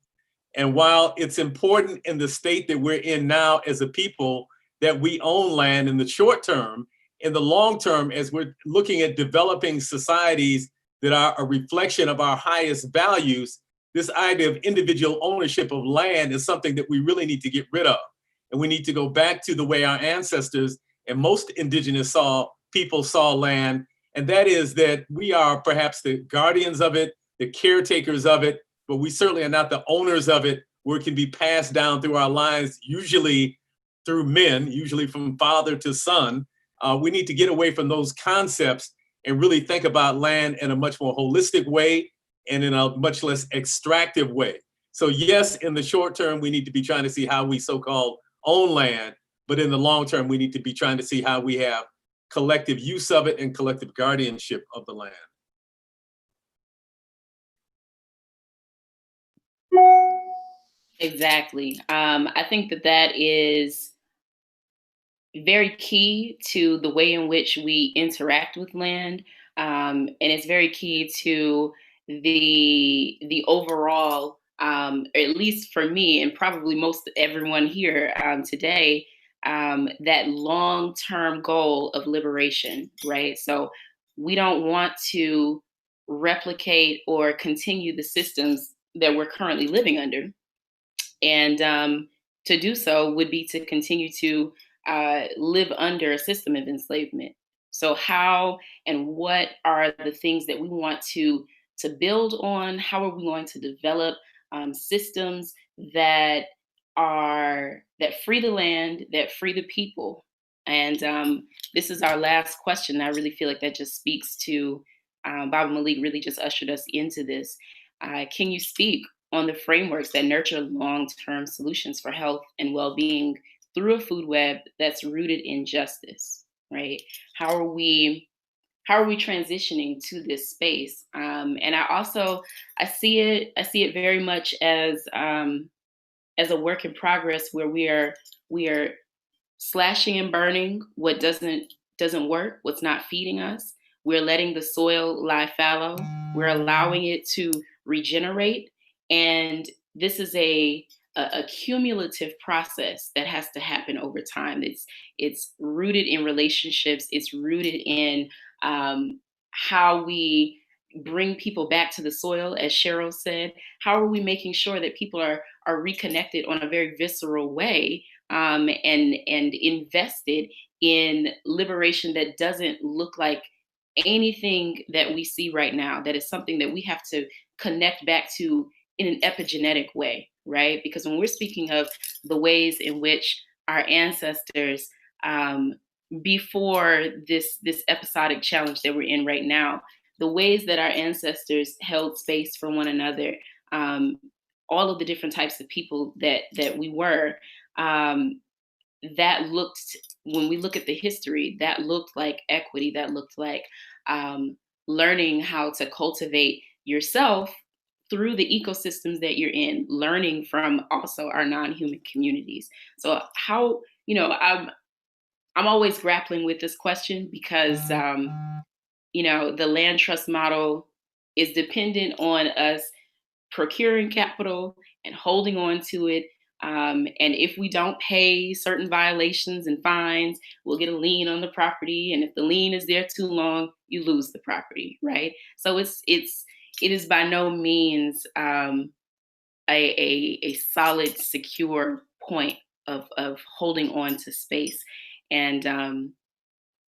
And while it's important in the state that we're in now as a people that we own land in the short term, in the long term, as we're looking at developing societies that are a reflection of our highest values, this idea of individual ownership of land is something that we really need to get rid of. And we need to go back to the way our ancestors and most indigenous people saw land. And that is that we are perhaps the guardians of it, the caretakers of it, but we certainly are not the owners of it, where it can be passed down through our lives, usually through men, usually from father to son. We need to get away from those concepts and really think about land in a much more holistic way and in a much less extractive way. So yes, in the short term, we need to be trying to see how we so-called own land, but in the long term, we need to be trying to see how we have collective use of it and collective guardianship of the land. Exactly. I think that is very key to the way in which we interact with land, and it's very key to the overall, or at least for me, and probably most everyone here today, that long-term goal of liberation, right? So we don't want to replicate or continue the systems that we're currently living under. And to do so would be to continue to live under a system of enslavement. So how and what are the things that we want to build on? How are we going to develop systems that free the land, that free the people? And this is our last question. I really feel like that just speaks to Baba Malik really just ushered us into this. Can you speak on the frameworks that nurture long-term solutions for health and well-being through a food web that's rooted in justice, right? How are we transitioning to this space? And I see it very much as a work in progress where we are slashing and burning what doesn't work, what's not feeding us. We're letting the soil lie fallow. We're allowing it to regenerate. And this is a cumulative process that has to happen over time. It's rooted in relationships. It's rooted in how we bring people back to the soil, as Cheryl said. How are we making sure that people are reconnected on a very visceral way, and invested in liberation that doesn't look like anything that we see right now? That is something that we have to connect back to in an epigenetic way, right? Because when we're speaking of the ways in which our ancestors, before this episodic challenge that we're in right now, the ways that our ancestors held space for one another, all of the different types of people that we were, that looked, when we look at the history, that looked like equity, that looked like learning how to cultivate yourself through the ecosystems that you're in, learning from also our non-human communities. So how, I'm always grappling with this question because, the land trust model is dependent on us procuring capital and holding on to it. And if we don't pay certain violations and fines, we'll get a lien on the property. And if the lien is there too long, you lose the property, right? So it is by no means a solid, secure point of holding on to space. And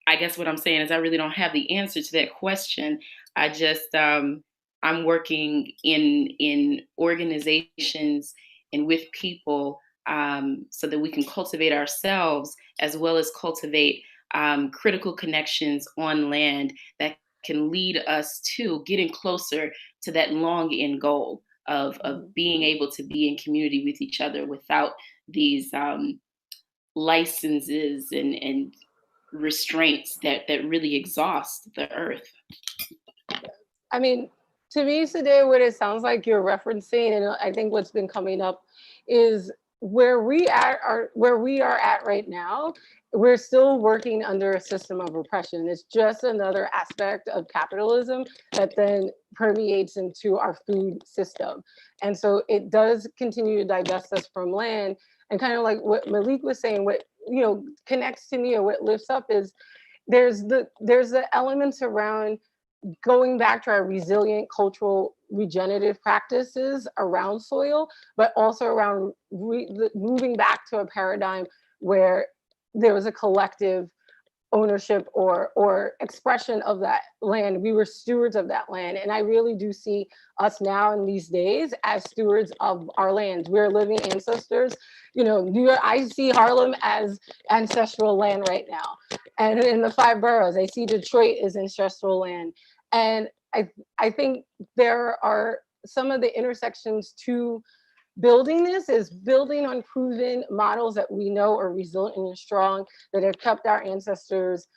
I guess what I'm saying is I really don't have the answer to that question. I just I'm working in organizations and with people so that we can cultivate ourselves as well as cultivate critical connections on land that can lead us to getting closer to that long end goal of being able to be in community with each other without these licenses and restraints that really exhaust the earth. I mean, to me today, what it sounds like you're referencing, and I think what's been coming up is where we are at right now. We're still working under a system of oppression. It's just another aspect of capitalism that then permeates into our food system. And so it does continue to divest us from land. And kind of like what Malik was saying, what connects to me or what lifts up is there's the elements around going back to our resilient cultural regenerative practices around soil, but also around moving back to a paradigm where there was a collective ownership or expression of that land. We were stewards of that land. And I really do see us now in these days as stewards of our lands. We're living ancestors. New York, I see Harlem as ancestral land right now. And in the 5 boroughs, I see Detroit as ancestral land. And I think there are some of the intersections to building this is building on proven models that we know are resilient and strong, that have kept our ancestors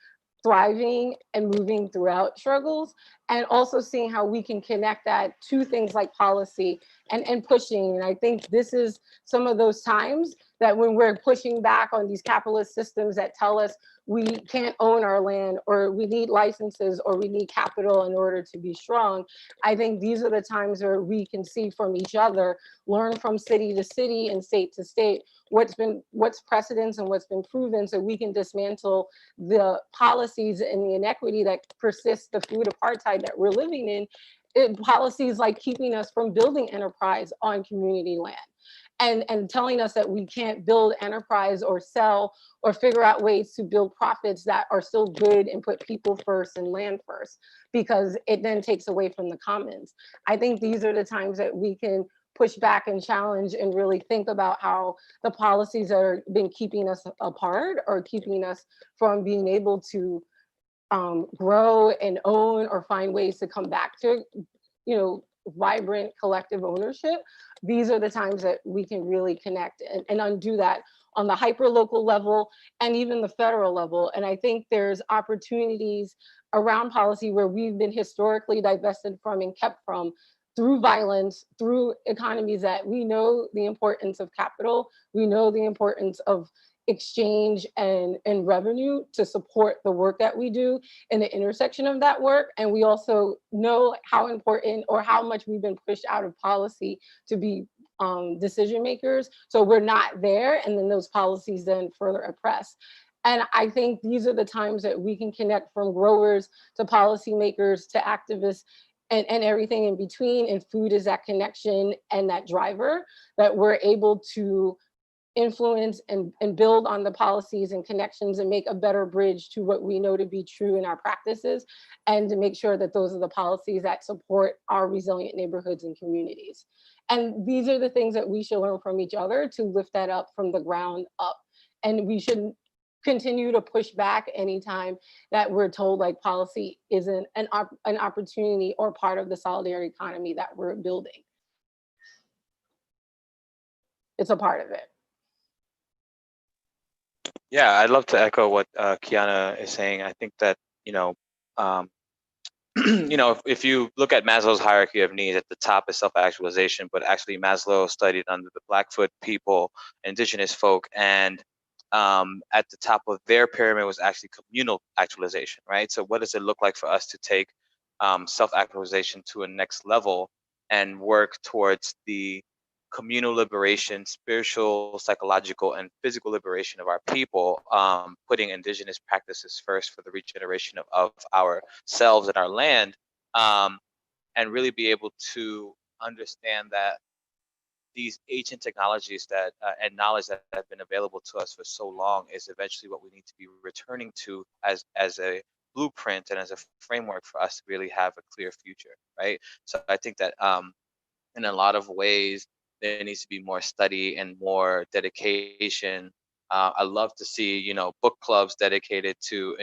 thriving and moving throughout struggles, and also seeing how we can connect that to things like policy and pushing. And I think this is some of those times that when we're pushing back on these capitalist systems that tell us we can't own our land, or we need licenses, or we need capital in order to be strong, I think these are the times where we can see from each other, learn from city to city and state to state, what's precedence and what's been proven, so we can dismantle the policies and the inequity that persists, the food apartheid that we're living in policies like keeping us from building enterprise on community land. And telling us that we can't build enterprise or sell or figure out ways to build profits that are still good and put people first and land first, because it then takes away from the commons. I think these are the times that we can push back and challenge and really think about how the policies that have been keeping us apart or keeping us from being able to grow and own or find ways to come back to, vibrant collective ownership. These are the times that we can really connect and undo that on the hyper local level and even the federal level. And I think there's opportunities around policy where we've been historically divested from and kept from through violence, through economies that we know the importance of capital, we know the importance of exchange and revenue to support the work that we do and the intersection of that work. And we also know how important or how much we've been pushed out of policy to be decision makers. So we're not there, and then those policies then further oppress. And I think these are the times that we can connect from growers to policymakers to activists and everything in between. And food is that connection and that driver that we're able to influence and build on the policies and connections and make a better bridge to what we know to be true in our practices, and to make sure that those are the policies that support our resilient neighborhoods and communities. And these are the things that we should learn from each other to lift that up from the ground up. And we should continue to push back anytime that we're told like policy isn't an opportunity or part of the solidarity economy that we're building. It's a part of it. Yeah, I'd love to echo what Kiana is saying. I think that, if you look at Maslow's hierarchy of needs, at the top is self-actualization, but actually Maslow studied under the Blackfoot people, indigenous folk, and at the top of their pyramid was actually communal actualization, right? So what does it look like for us to take self-actualization to a next level and work towards the communal liberation, spiritual, psychological, and physical liberation of our people, putting indigenous practices first for the regeneration of ourselves and our land, and really be able to understand that these ancient technologies that and knowledge that have been available to us for so long is eventually what we need to be returning to as a blueprint and as a framework for us to really have a clear future, right? So I think that in a lot of ways there needs to be more study and more dedication. I love to see, you know, book clubs dedicated to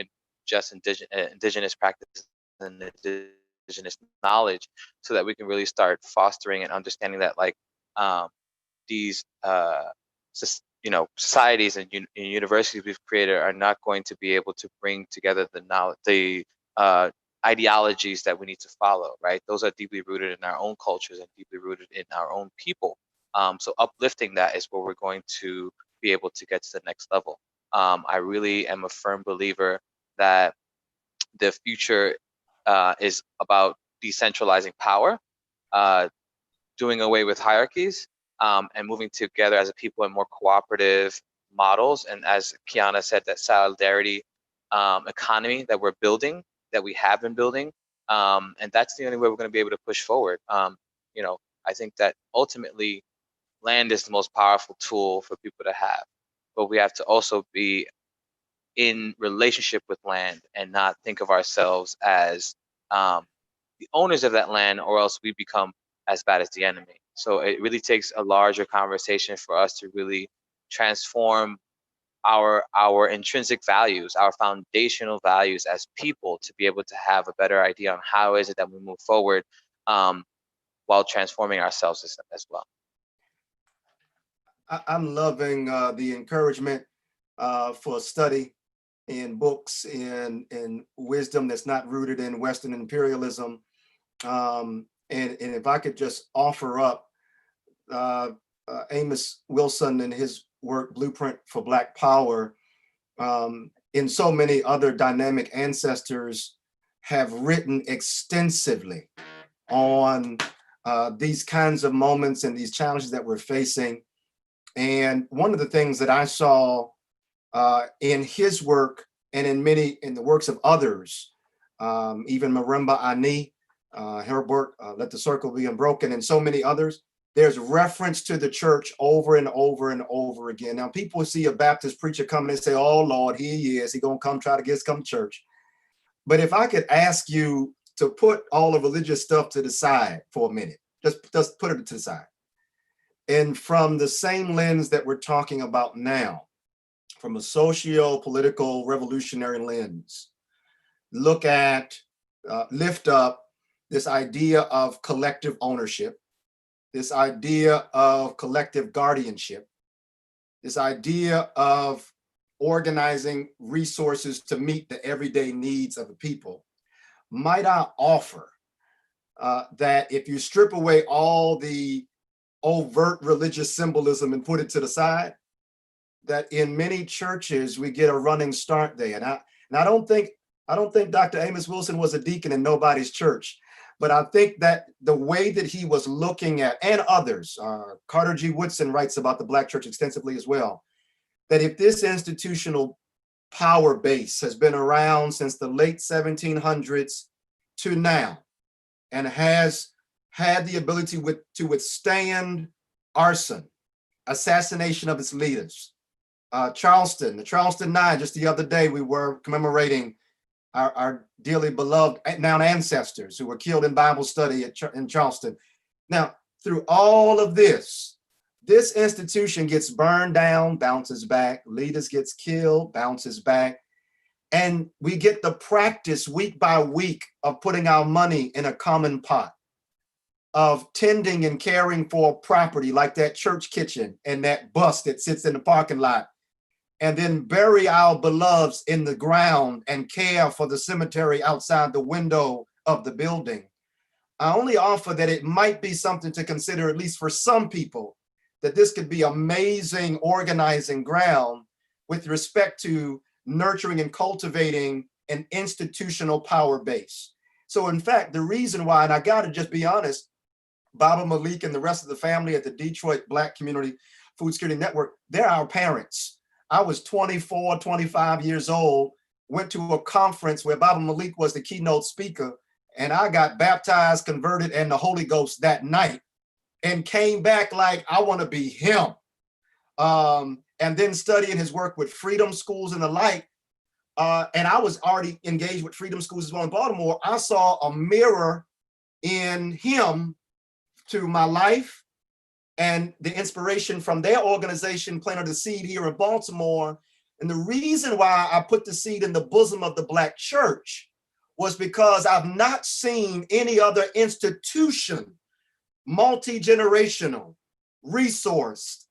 just indigenous practices and indigenous knowledge, so that we can really start fostering and understanding that, like, these you know, societies and universities we've created are not going to be able to bring together the knowledge, the ideologies that we need to follow, right? Those are deeply rooted in our own cultures and deeply rooted in our own people. So uplifting that is where we're going to be able to get to the next level. I really am a firm believer that the future is about decentralizing power, doing away with hierarchies, and moving together as a people in more cooperative models. And as Kiana said, that solidarity economy that we're building, that we have been building, and that's the only way we're going to be able to push forward. You know, I think that ultimately land is the most powerful tool for people to have, but we have to also be in relationship with land and not think of ourselves as the owners of that land, or else we become as bad as the enemy. So it really takes a larger conversation for us to really transform our intrinsic values, our foundational values as people, to be able to have a better idea on how is it that we move forward, while transforming ourselves as well. I'm loving the encouragement for study in books in wisdom that's not rooted in Western imperialism. And if I could just offer up Amos Wilson and his work, Blueprint for Black Power, and so many other dynamic ancestors have written extensively on these kinds of moments and these challenges that we're facing. And one of the things that I saw in his work and in the works of others, even Marimba Ani, her work, Let the Circle Be Unbroken, and so many others, there's reference to the church over and over and over again. Now, people see a Baptist preacher coming and say, oh, Lord, here he is. He gonna come try to get us come to church. But if I could ask you to put all the religious stuff to the side for a minute, just put it to the side. And from the same lens that we're talking about now, from a socio-political revolutionary lens, look at, lift up this idea of collective ownership, this idea of collective guardianship, this idea of organizing resources to meet the everyday needs of the people. Might I offer that if you strip away all the overt religious symbolism and put it to the side, that in many churches we get a running start there. And I don't think Dr. Amos Wilson was a deacon in nobody's church, but I think that the way that he was looking at, and others, Carter G. Woodson writes about the Black church extensively as well, that if this institutional power base has been around since the late 1700s to now, and has had the ability to withstand arson, assassination of its leaders, the Charleston Nine, just the other day, we were commemorating our dearly beloved now ancestors who were killed in Bible study in Charleston. Now, through all of this institution gets burned down, bounces back, leaders gets killed, bounces back. And we get the practice week by week of putting our money in a common pot, of tending and caring for property like that church kitchen and that bus that sits in the parking lot, and then bury our beloveds in the ground and care for the cemetery outside the window of the building. I only offer that it might be something to consider, at least for some people, that this could be amazing organizing ground with respect to nurturing and cultivating an institutional power base. So in fact, the reason why, and I gotta just be honest, Baba Malik and the rest of the family at the Detroit Black Community Food Security Network, they're our parents. I was 24, 25 years old, went to a conference where Baba Malik was the keynote speaker, and I got baptized, converted, and the Holy Ghost that night, and came back like, I want to be him. And then studying his work with Freedom Schools and the like. And I was already engaged with Freedom Schools as well in Baltimore. I saw a mirror in him to my life, and the inspiration from their organization planted a seed here in Baltimore. And the reason why I put the seed in the bosom of the Black church was because I've not seen any other institution, multi-generational, resourced,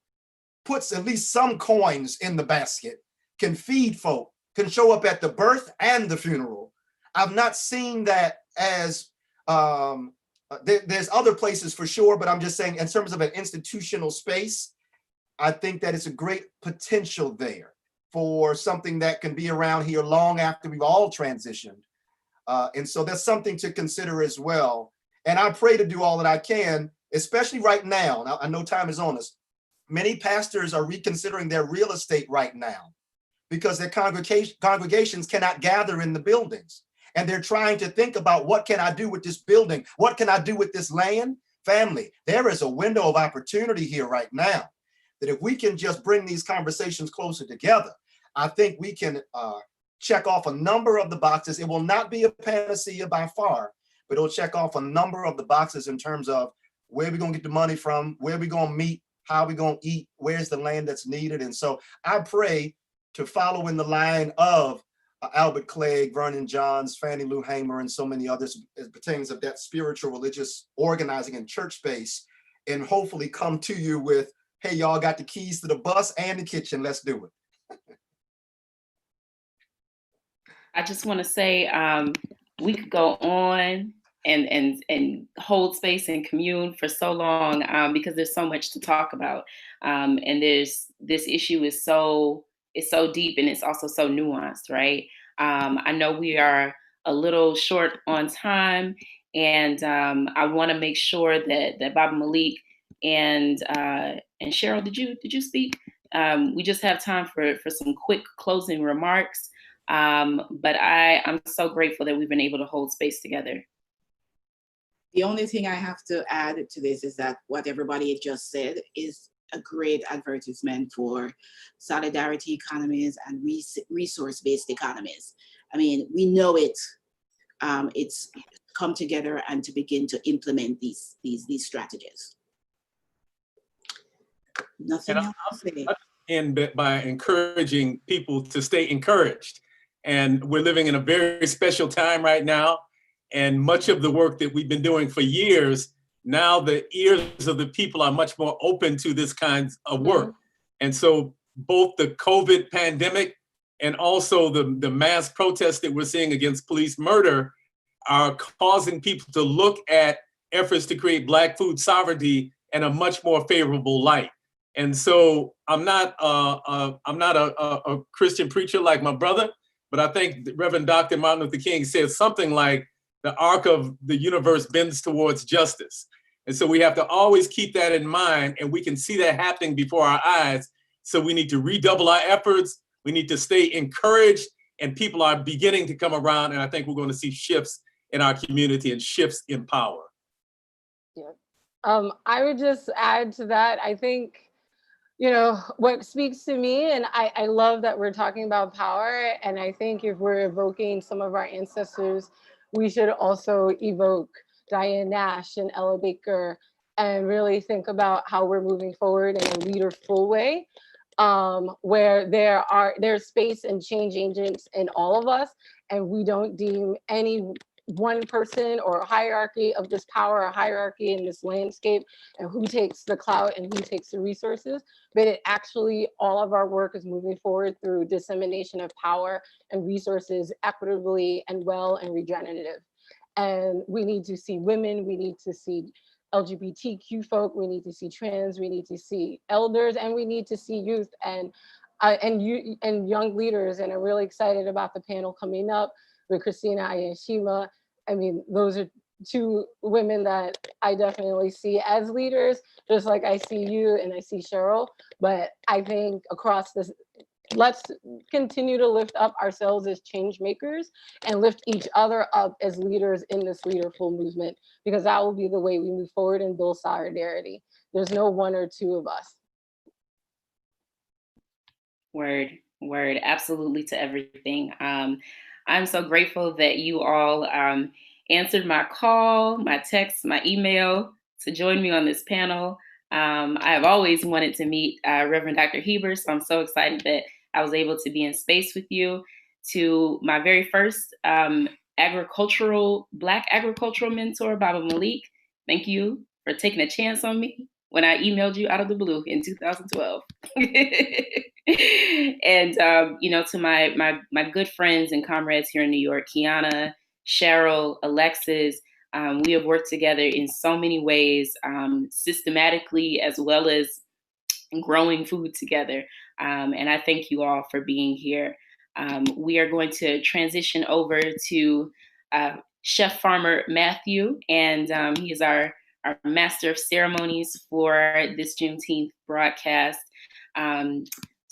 puts at least some coins in the basket, can feed folk, can show up at the birth and the funeral. I've not seen that as, there's other places for sure, but I'm just saying in terms of an institutional space, I think that it's a great potential there for something that can be around here long after we've all transitioned. And so that's something to consider as well. And I pray to do all that I can, especially right now. Now, I know time is on us. Many pastors are reconsidering their real estate right now because their congregations cannot gather in the buildings. And they're trying to think about, what can I do with this building? What can I do with this land? Family, there is a window of opportunity here right now that if we can just bring these conversations closer together, I think we can check off a number of the boxes. It will not be a panacea by far, but it'll check off a number of the boxes in terms of where we're going to get the money from, where we're going to meet, how we're going to eat, where's the land that's needed. And so I pray to follow in the line of Albert Clegg, Vernon Johns, Fannie Lou Hamer, and so many others as pertains of that spiritual, religious organizing and church space, and hopefully come to you with, hey, y'all got the keys to the bus and the kitchen, let's do it. I just want to say we could go on and hold space and commune for so long because there's so much to talk about. And this issue is so deep, and it's also so nuanced, right? I know we are a little short on time, and I want to make sure that Baba Malik and Cheryl, did you speak? We just have time for some quick closing remarks. But I'm so grateful that we've been able to hold space together. The only thing I have to add to this is that what everybody just said is a great advertisement for solidarity economies and resource-based economies. I mean, we know it. It's come together and to begin to implement these strategies. Nothing else to say. And by encouraging people to stay encouraged. And we're living in a very special time right now. And much of the work that we've been doing for years, now the ears of the people are much more open to this kind of work. Mm-hmm. And so both the COVID pandemic and also the mass protests that we're seeing against police murder are causing people to look at efforts to create Black food sovereignty in a much more favorable light. And so I'm not a Christian preacher like my brother, but I think Reverend Dr. Martin Luther King said something like, the arc of the universe bends towards justice. And so we have to always keep that in mind, and we can see that happening before our eyes. So we need to redouble our efforts. We need to stay encouraged, and people are beginning to come around. And I think we're going to see shifts in our community and shifts in power. Yeah. I would just add to that. I think, what speaks to me, and I love that we're talking about power. And I think if we're evoking some of our ancestors, we should also evoke Diane Nash and Ella Baker and really think about how we're moving forward in a leaderful way, where there's space and change agents in all of us, and we don't deem any one person or hierarchy of this power or hierarchy in this landscape and who takes the clout and who takes the resources, but it actually, all of our work is moving forward through dissemination of power and resources equitably and well and regenerative. And we need to see women, we need to see LGBTQ folk, we need to see trans, we need to see elders, and we need to see youth and young leaders. And I'm really excited about the panel coming up with Christina Ayashima. I mean, those are two women that I definitely see as leaders, just like I see you and I see Cheryl. But I think across this, let's continue to lift up ourselves as change makers and lift each other up as leaders in this leaderful movement, because that will be the way we move forward and build solidarity. There's no one or two of us. Word, word, absolutely to everything. I'm so grateful that you all answered my call, my text, my email to join me on this panel. I have always wanted to meet Reverend Dr. Heber, so I'm so excited that I was able to be in space with you. To my very first Black agricultural mentor, Baba Malik, thank you for taking a chance on me when I emailed you out of the blue in 2012. And to my good friends and comrades here in New York, Kiana, Cheryl, Alexis, we have worked together in so many ways, systematically as well as growing food together. And I thank you all for being here. We are going to transition over to Chef Farmer Matthew, and he is our master of ceremonies for this Juneteenth broadcast.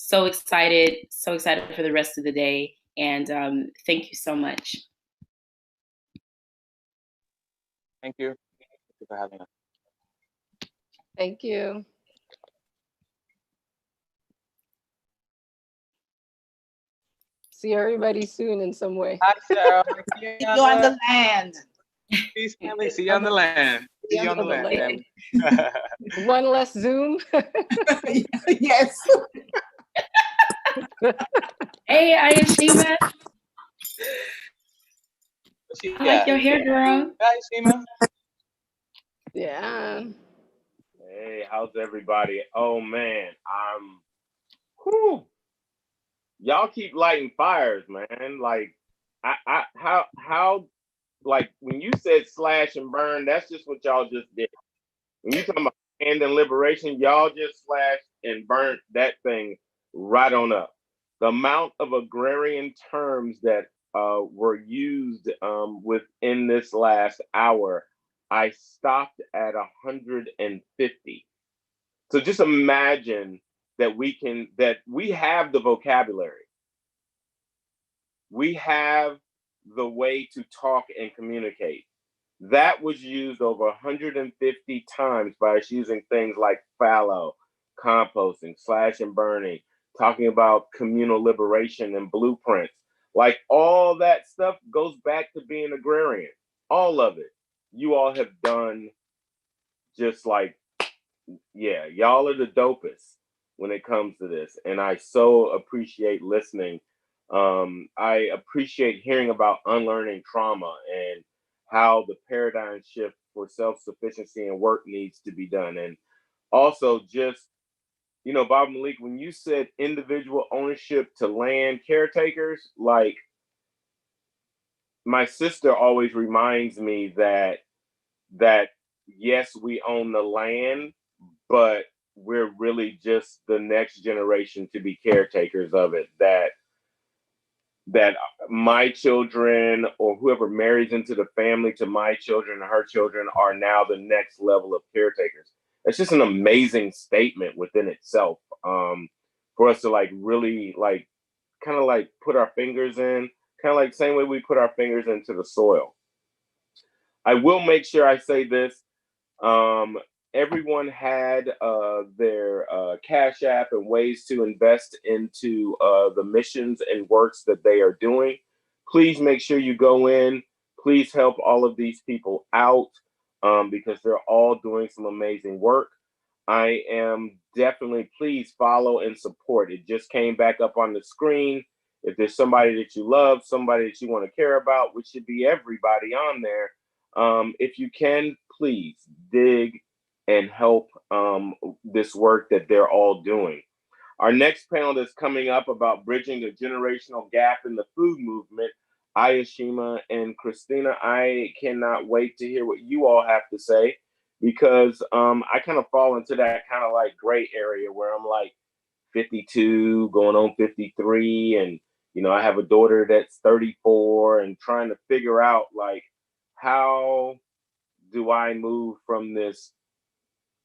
So excited for the rest of the day. And thank you so much. Thank you. Thank you for having us. Thank you. See everybody soon in some way. Hi, Cheryl. You on the land. Peace, family. See you on the land. See you on the land, family. One less Zoom. Yes. Hey, Ayashima. I like your hair, girl. Hi, Shima. Yeah. Hey, how's everybody? Oh man, whew. Y'all keep lighting fires, man. Like, how, like when you said slash and burn, that's just what y'all just did. When you talking about hand and liberation, y'all just slashed and burnt that thing right on up. The amount of agrarian terms that were used within this last hour, I stopped at 150. So just imagine that we have the vocabulary. We have the way to talk and communicate. That was used over 150 times by us using things like fallow, composting, slash and burning, talking about communal liberation and blueprints. Like all that stuff goes back to being agrarian. All of it. You all have done just like, yeah, y'all are the dopest when it comes to this. And I so appreciate listening. I appreciate hearing about unlearning trauma and how the paradigm shift for self-sufficiency and work needs to be done. And also just, Bob Malik, when you said individual ownership to land caretakers, like my sister always reminds me that yes, we own the land, but we're really just the next generation to be caretakers of it. That my children or whoever marries into the family to my children and her children are now the next level of caretakers. It's just an amazing statement within itself, for us to like really like kind of like put our fingers in, kind of like same way we put our fingers into the soil. I will make sure I say this. Everyone had their Cash App and ways to invest into the missions and works that they are doing. Please make sure you go in. Please help all of these people out because they're all doing some amazing work. I am definitely, please follow and support. It just came back up on the screen. If there's somebody that you love, somebody that you want to care about, which should be everybody on there, if you can, please dig and help this work that they're all doing. Our next panel that's coming up about bridging a generational gap in the food movement, Ayashima and Christina, I cannot wait to hear what you all have to say because I kind of fall into that kind of like gray area where I'm like 52 going on 53 and I have a daughter that's 34 and trying to figure out like how do I move from this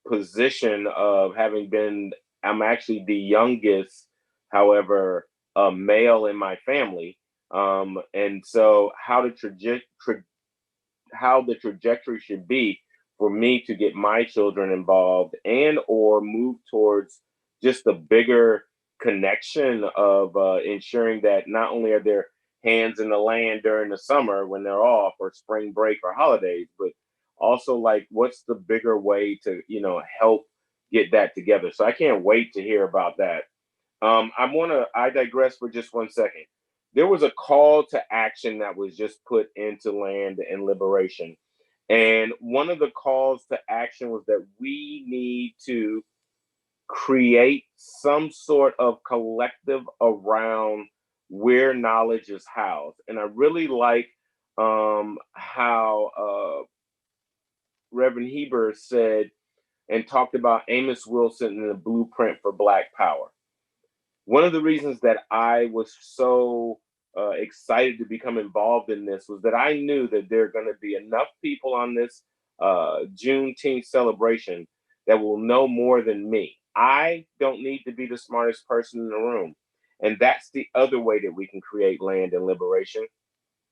position of having been, I'm actually the youngest, however, male in my family. And so how the trajectory should be for me to get my children involved and or move towards just the bigger connection of ensuring that not only are there hands in the land during the summer when they're off or spring break or holidays, but also like what's the bigger way to help get that together. So I can't wait to hear about that. I digress for just 1 second. There was a call to action that was just put into land and liberation. And one of the calls to action was that we need to create some sort of collective around where knowledge is housed. And I really like how Reverend Heber said and talked about Amos Wilson and the blueprint for Black Power. One of the reasons that I was so excited to become involved in this was that I knew that there are going to be enough people on this Juneteenth celebration that will know more than me. I don't need to be the smartest person in the room. And that's the other way that we can create land and liberation,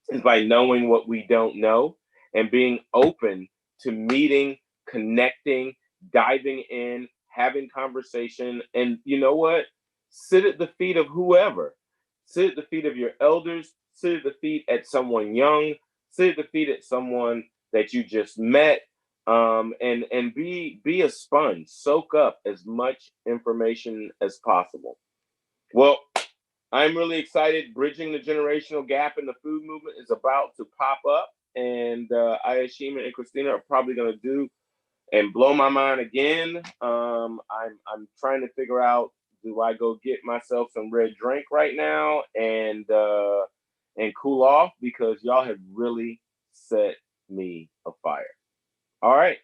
is by knowing what we don't know and being open to meeting, connecting, diving in, having conversation. And you know what? Sit at the feet of whoever. Sit at the feet of your elders. Sit at the feet at someone young. Sit at the feet at someone that you just met. And be a sponge. Soak up as much information as possible. Well, I'm really excited. Bridging the generational gap in the food movement is about to pop up, and Ayashima and Christina are probably going to do and blow my mind again. I'm trying to figure out, do I go get myself some red drink right now and cool off, because y'all have really set me afire. All right,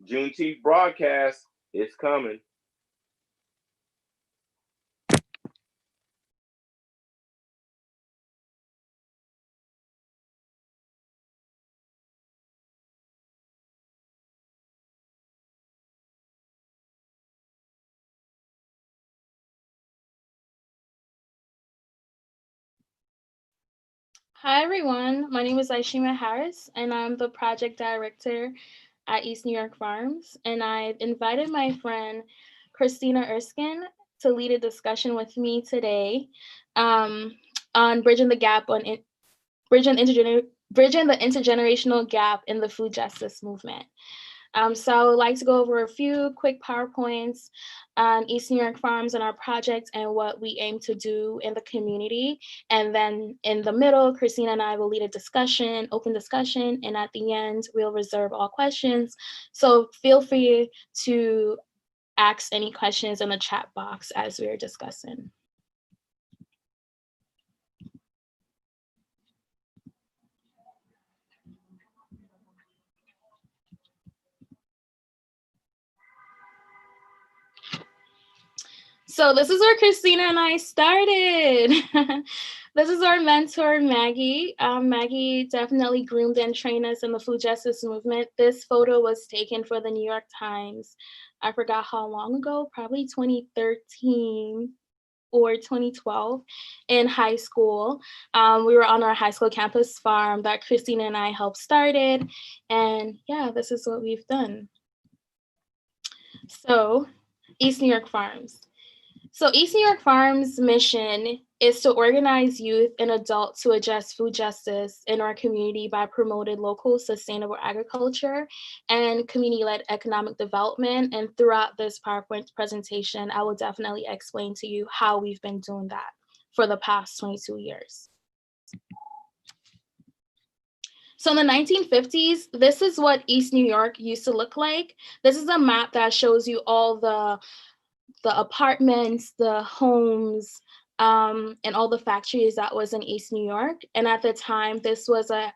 Juneteenth broadcast is coming. Hi everyone, my name is Aishima Harris and I'm the project director at East New York Farms, and I've invited my friend Christina Erskine to lead a discussion with me today on bridging the gap bridging the intergenerational gap in the food justice movement. So I would like to go over a few quick PowerPoints on East New York Farms and our project and what we aim to do in the community. And then in the middle, Christina and I will lead a discussion, open discussion, and at the end, we'll reserve all questions. So feel free to ask any questions in the chat box as we're discussing. So this is where Christina and I started. This is our mentor, Maggie. Maggie definitely groomed and trained us in the food justice movement. This photo was taken for the New York Times. I forgot how long ago, probably 2013 or 2012 in high school. We were on our high school campus farm that Christina and I helped started. And yeah, this is what we've done. So East New York Farms. So East New York Farms' mission is to organize youth and adults to address food justice in our community by promoting local sustainable agriculture and community-led economic development. And throughout this PowerPoint presentation, I will definitely explain to you how we've been doing that for the past 22 years. So in the 1950s, this is what East New York used to look like. This is a map that shows you all the apartments, the homes, and all the factories that was in East New York. And at the time, this was a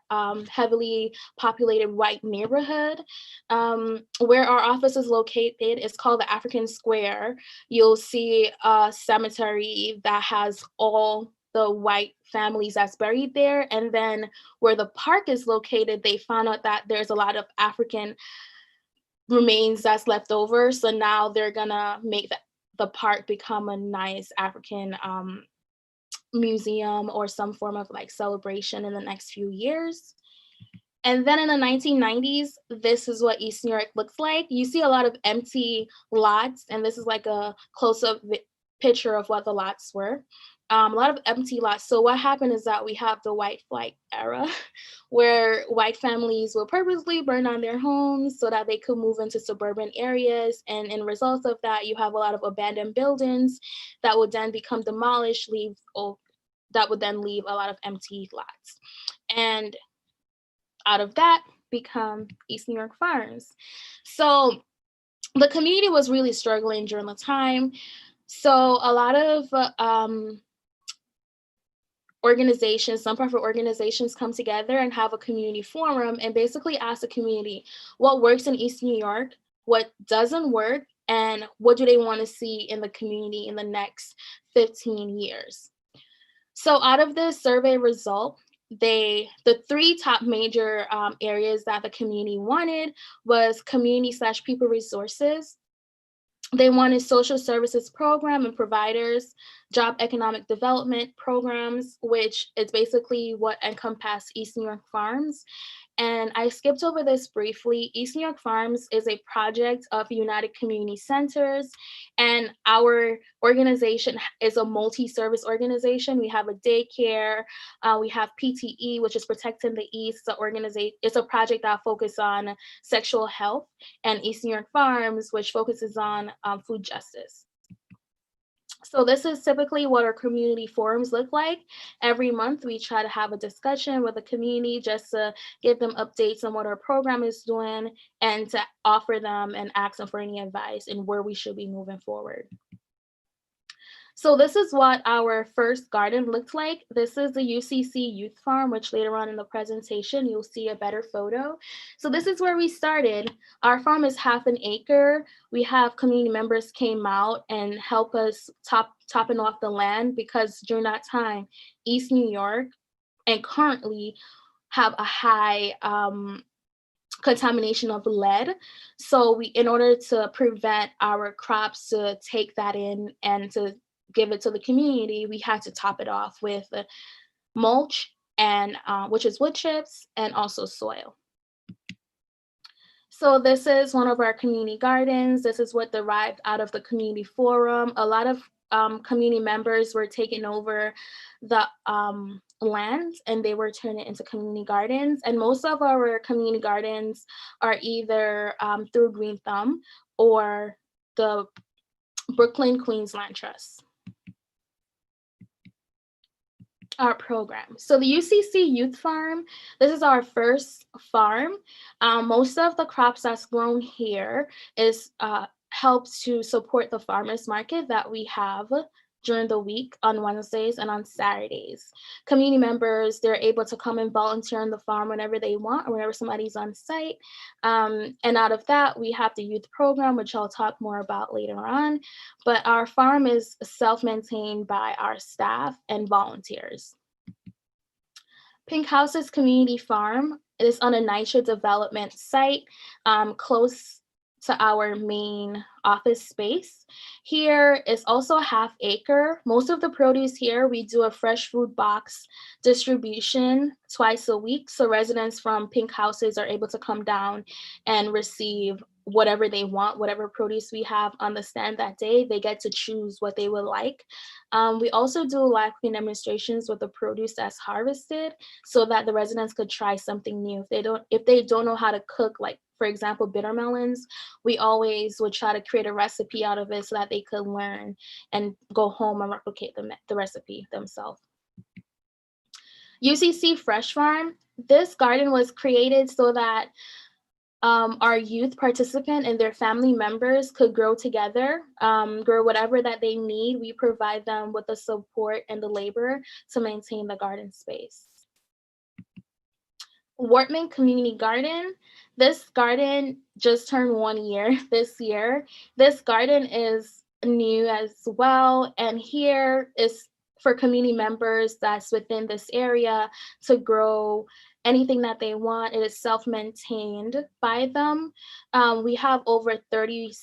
heavily populated white neighborhood. Where our office is located is called the African Square. You'll see a cemetery that has all the white families that's buried there. And then where the park is located, they found out that there's a lot of African remains that's left over. So now they're gonna make the park become a nice African museum or some form of like celebration in the next few years. And then in the 1990s, this is what East New York looks like. You see a lot of empty lots, and this is like a close-up picture of what the lots were. A lot of empty lots. So what happened is that we have the white flight era, where white families will purposely burn down their homes so that they could move into suburban areas. And in result of that, you have a lot of abandoned buildings that would then become demolished, that would then leave a lot of empty lots. And out of that become East New York Farms. So the community was really struggling during the time. So a lot of organizations, nonprofit organizations come together and have a community forum and basically ask the community what works in East New York, what doesn't work, and what do they want to see in the community in the next 15 years. So out of this survey result, the three top major areas that the community wanted was community/people resources. They wanted social services program and providers, job economic development programs, which is basically what encompassed East New York Farms. And I skipped over this briefly. East New York Farms is a project of United Community Centers, and our organization is a multi-service organization. We have a daycare, we have PTE, which is Protecting the East. It's a project that focuses on sexual health, and East New York Farms, which focuses on food justice. So this is typically what our community forums look like. Every month, we try to have a discussion with the community just to give them updates on what our program is doing and to offer them and ask them for any advice and where we should be moving forward. So this is what our first garden looked like. This is the UCC Youth Farm, which later on in the presentation, you'll see a better photo. So this is where we started. Our farm is 1/2 acre. We have community members came out and help us topping off the land because during that time, East New York and currently have a high contamination of lead. So in order to prevent our crops to take that in and to give it to the community, we had to top it off with mulch and which is wood chips and also soil. So this is one of our community gardens. This is what derived out of the community forum. A lot of community members were taking over the land and they were turning it into community gardens. And most of our community gardens are either through Green Thumb or the Brooklyn Queensland Trust. Our program. So the UCC Youth Farm, this is our first farm. Most of the crops that's grown here is helps to support the farmers market that we have during the week on Wednesdays and on Saturdays. Community members, they're able to come and volunteer on the farm whenever they want or whenever somebody's on site. And out of that, we have the youth program, which I'll talk more about later on. But our farm is self-maintained by our staff and volunteers. Pink House's community farm is on a NYCHA development site close to our main office space. Here is also a 1/2 acre. Most of the produce here, we do a fresh food box distribution twice a week. So residents from Pink Houses are able to come down and receive whatever they want, whatever produce we have on the stand that day, they get to choose what they would like. We also do live cooking demonstrations with the produce that's harvested so that the residents could try something new. If they don't know how to cook, like for example, bitter melons, we always would try to create a recipe out of it so that they could learn and go home and replicate the recipe themselves. UCC Fresh Farm, this garden was created so that our youth participant and their family members could grow together, grow whatever that they need. We provide them with the support and the labor to maintain the garden space. Wortman Community Garden. This garden just turned 1 year this year. This garden is new as well. And here is for community members that's within this area to grow anything that they want. It is self-maintained by them. We have over 30,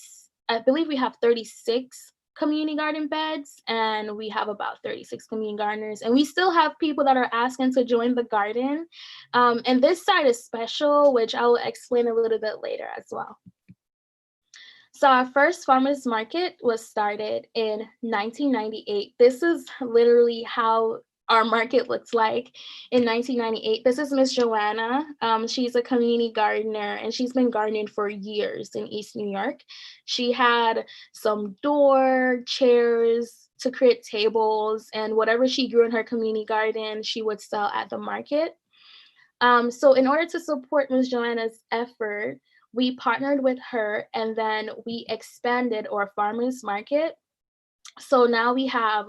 I believe we have 36 community garden beds, and we have about 36 community gardeners, and we still have people that are asking to join the garden. And this site is special, which I will explain a little bit later as well. So our first farmers market was started in 1998. This is literally how our market looks like in 1998. This is Miss Joanna. She's a community gardener, and she's been gardening for years in East New York. She had some door chairs to create tables, and whatever she grew in her community garden, she would sell at the market. So in order to support Ms. Joanna's effort, we partnered with her, and then we expanded our farmers market. So now we have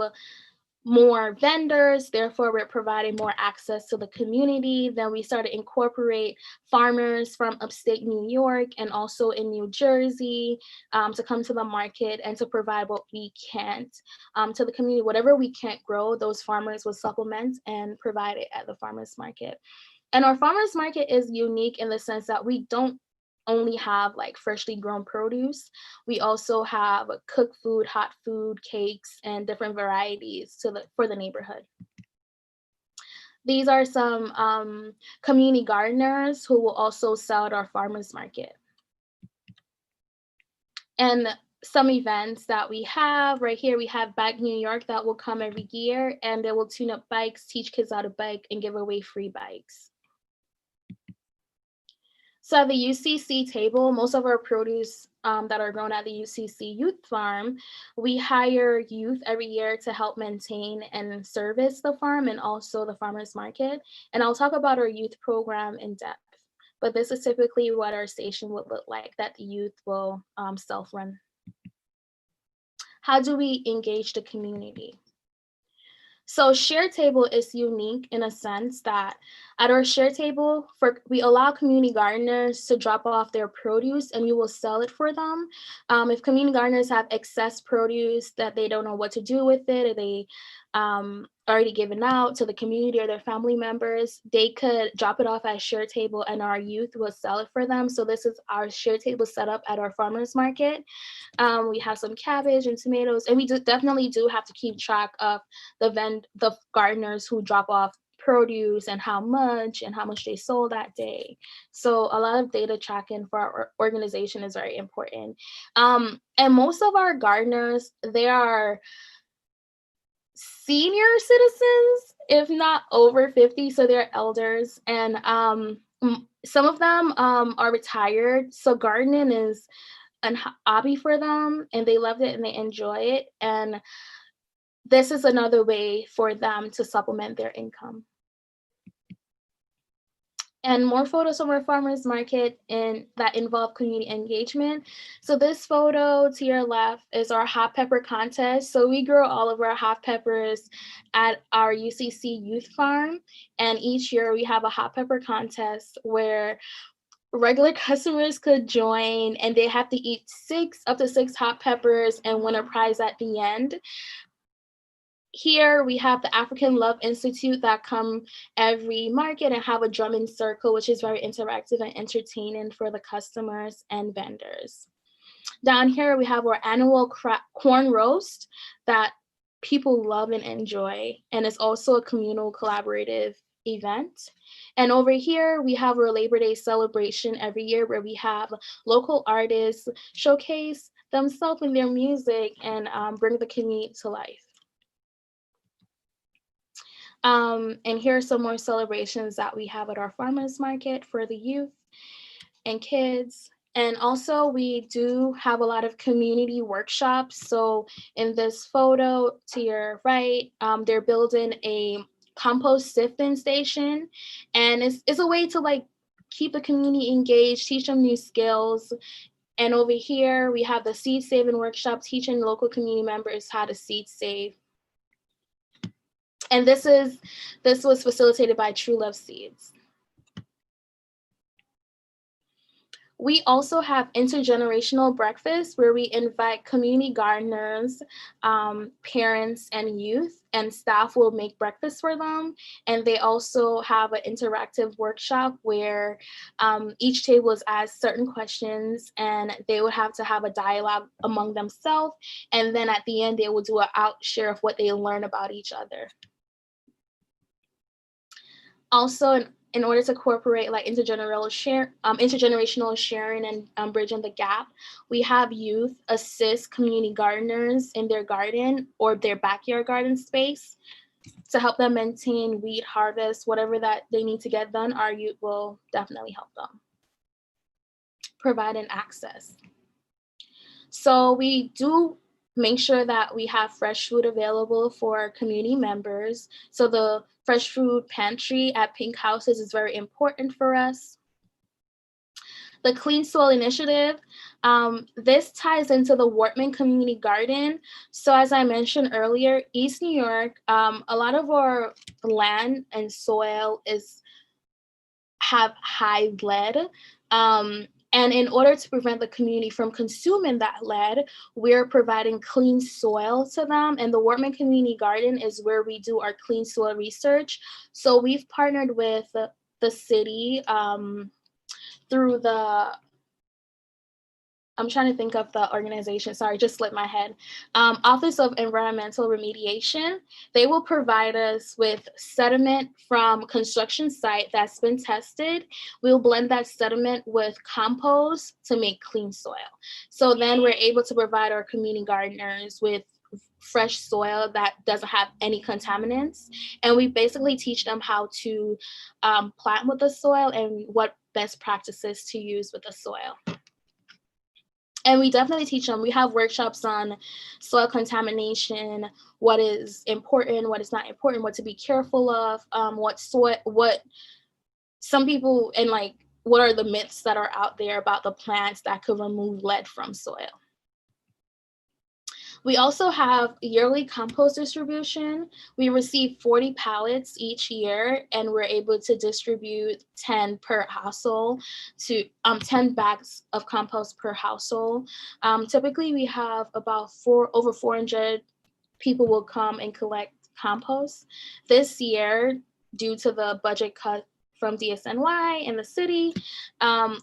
more vendors, therefore we're providing more access to the community. Then we started to incorporate farmers from upstate New York and also in New Jersey to come to the market and to provide what we can't to the community. Whatever we can't grow, those farmers will supplement and provide it at the farmers market. And our farmers market is unique in the sense that we don't only have like freshly grown produce. We also have cooked food, hot food, cakes, and different varieties for the neighborhood. These are some community gardeners who will also sell at our farmers market. And some events that we have right here, we have Bike New York that will come every year, and they will tune up bikes, teach kids how to bike, and give away free bikes. So at the UCC table, most of our produce that are grown at the UCC Youth Farm, we hire youth every year to help maintain and service the farm and also the farmers market. And I'll talk about our youth program in depth, but this is typically what our station would look like that the youth will self-run. How do we engage the community? So Share Table is unique in a sense that at our Share Table, we allow community gardeners to drop off their produce and we will sell it for them. If community gardeners have excess produce that they don't know what to do with it, or they already given out to the community or their family members, they could drop it off at Share Table and our youth will sell it for them. So this is our Share Table set up at our farmers market. We have some cabbage and tomatoes, and we definitely do have to keep track of the gardeners who drop off produce and how much they sold that day. So a lot of data tracking for our organization is very important. And most of our gardeners, they are senior citizens, if not over 50, so they're elders, and some of them are retired, so gardening is a hobby for them and they love it and they enjoy it, and this is another way for them to supplement their income. And more photos from our farmers market that involve community engagement. So this photo to your left is our hot pepper contest. So we grow all of our hot peppers at our UCC Youth Farm. And each year we have a hot pepper contest where regular customers could join and they have to eat up to six hot peppers and win a prize at the end. Here we have the African Love Institute that come every market and have a drumming circle, which is very interactive and entertaining for the customers and vendors. Down here we have our annual corn roast that people love and enjoy, and it's also a communal collaborative event. And over here we have our Labor Day celebration every year where we have local artists showcase themselves in their music and bring the community to life. And here are some more celebrations that we have at our farmers market for the youth and kids. And also we do have a lot of community workshops. So in this photo to your right, they're building a compost sifting station. And it's a way to like keep the community engaged, teach them new skills. And over here, we have the seed saving workshop, teaching local community members how to seed save. And this was facilitated by True Love Seeds. We also have intergenerational breakfasts where we invite community gardeners, parents, and youth, and staff will make breakfast for them. And they also have an interactive workshop where each table is asked certain questions and they would have to have a dialogue among themselves. And then at the end, they will do an outshare of what they learn about each other. Also, in order to incorporate like intergenerational sharing and bridging the gap, we have youth assist community gardeners in their garden or their backyard garden space to help them maintain, weed, harvest, whatever that they need to get done. Our youth will definitely help them. Providing access. So we do make sure that we have fresh food available for community members. So the fresh food pantry at Pink Houses is very important for us. The Clean Soil Initiative, this ties into the Wortman Community Garden. So as I mentioned earlier, East New York, a lot of our land and soil have high lead. And in order to prevent the community from consuming that lead, we're providing clean soil to them. And the Wortman Community Garden is where we do our clean soil research. So we've partnered with the city through I'm trying to think of the organization, sorry, just slipped my head. Office of Environmental Remediation. They will provide us with sediment from construction site that's been tested. We'll blend that sediment with compost to make clean soil. So then we're able to provide our community gardeners with fresh soil that doesn't have any contaminants. And we basically teach them how to plant with the soil and what best practices to use with the soil. And we definitely teach them. We have workshops on soil contamination, what is important, what is not important, what to be careful of, what some people, and like, what are the myths that are out there about the plants that could remove lead from soil. We also have yearly compost distribution. We receive 40 pallets each year, and we're able to distribute 10 per household to 10 bags of compost per household. Typically, we have about over 400 people will come and collect compost. This year, due to the budget cut from DSNY and the city,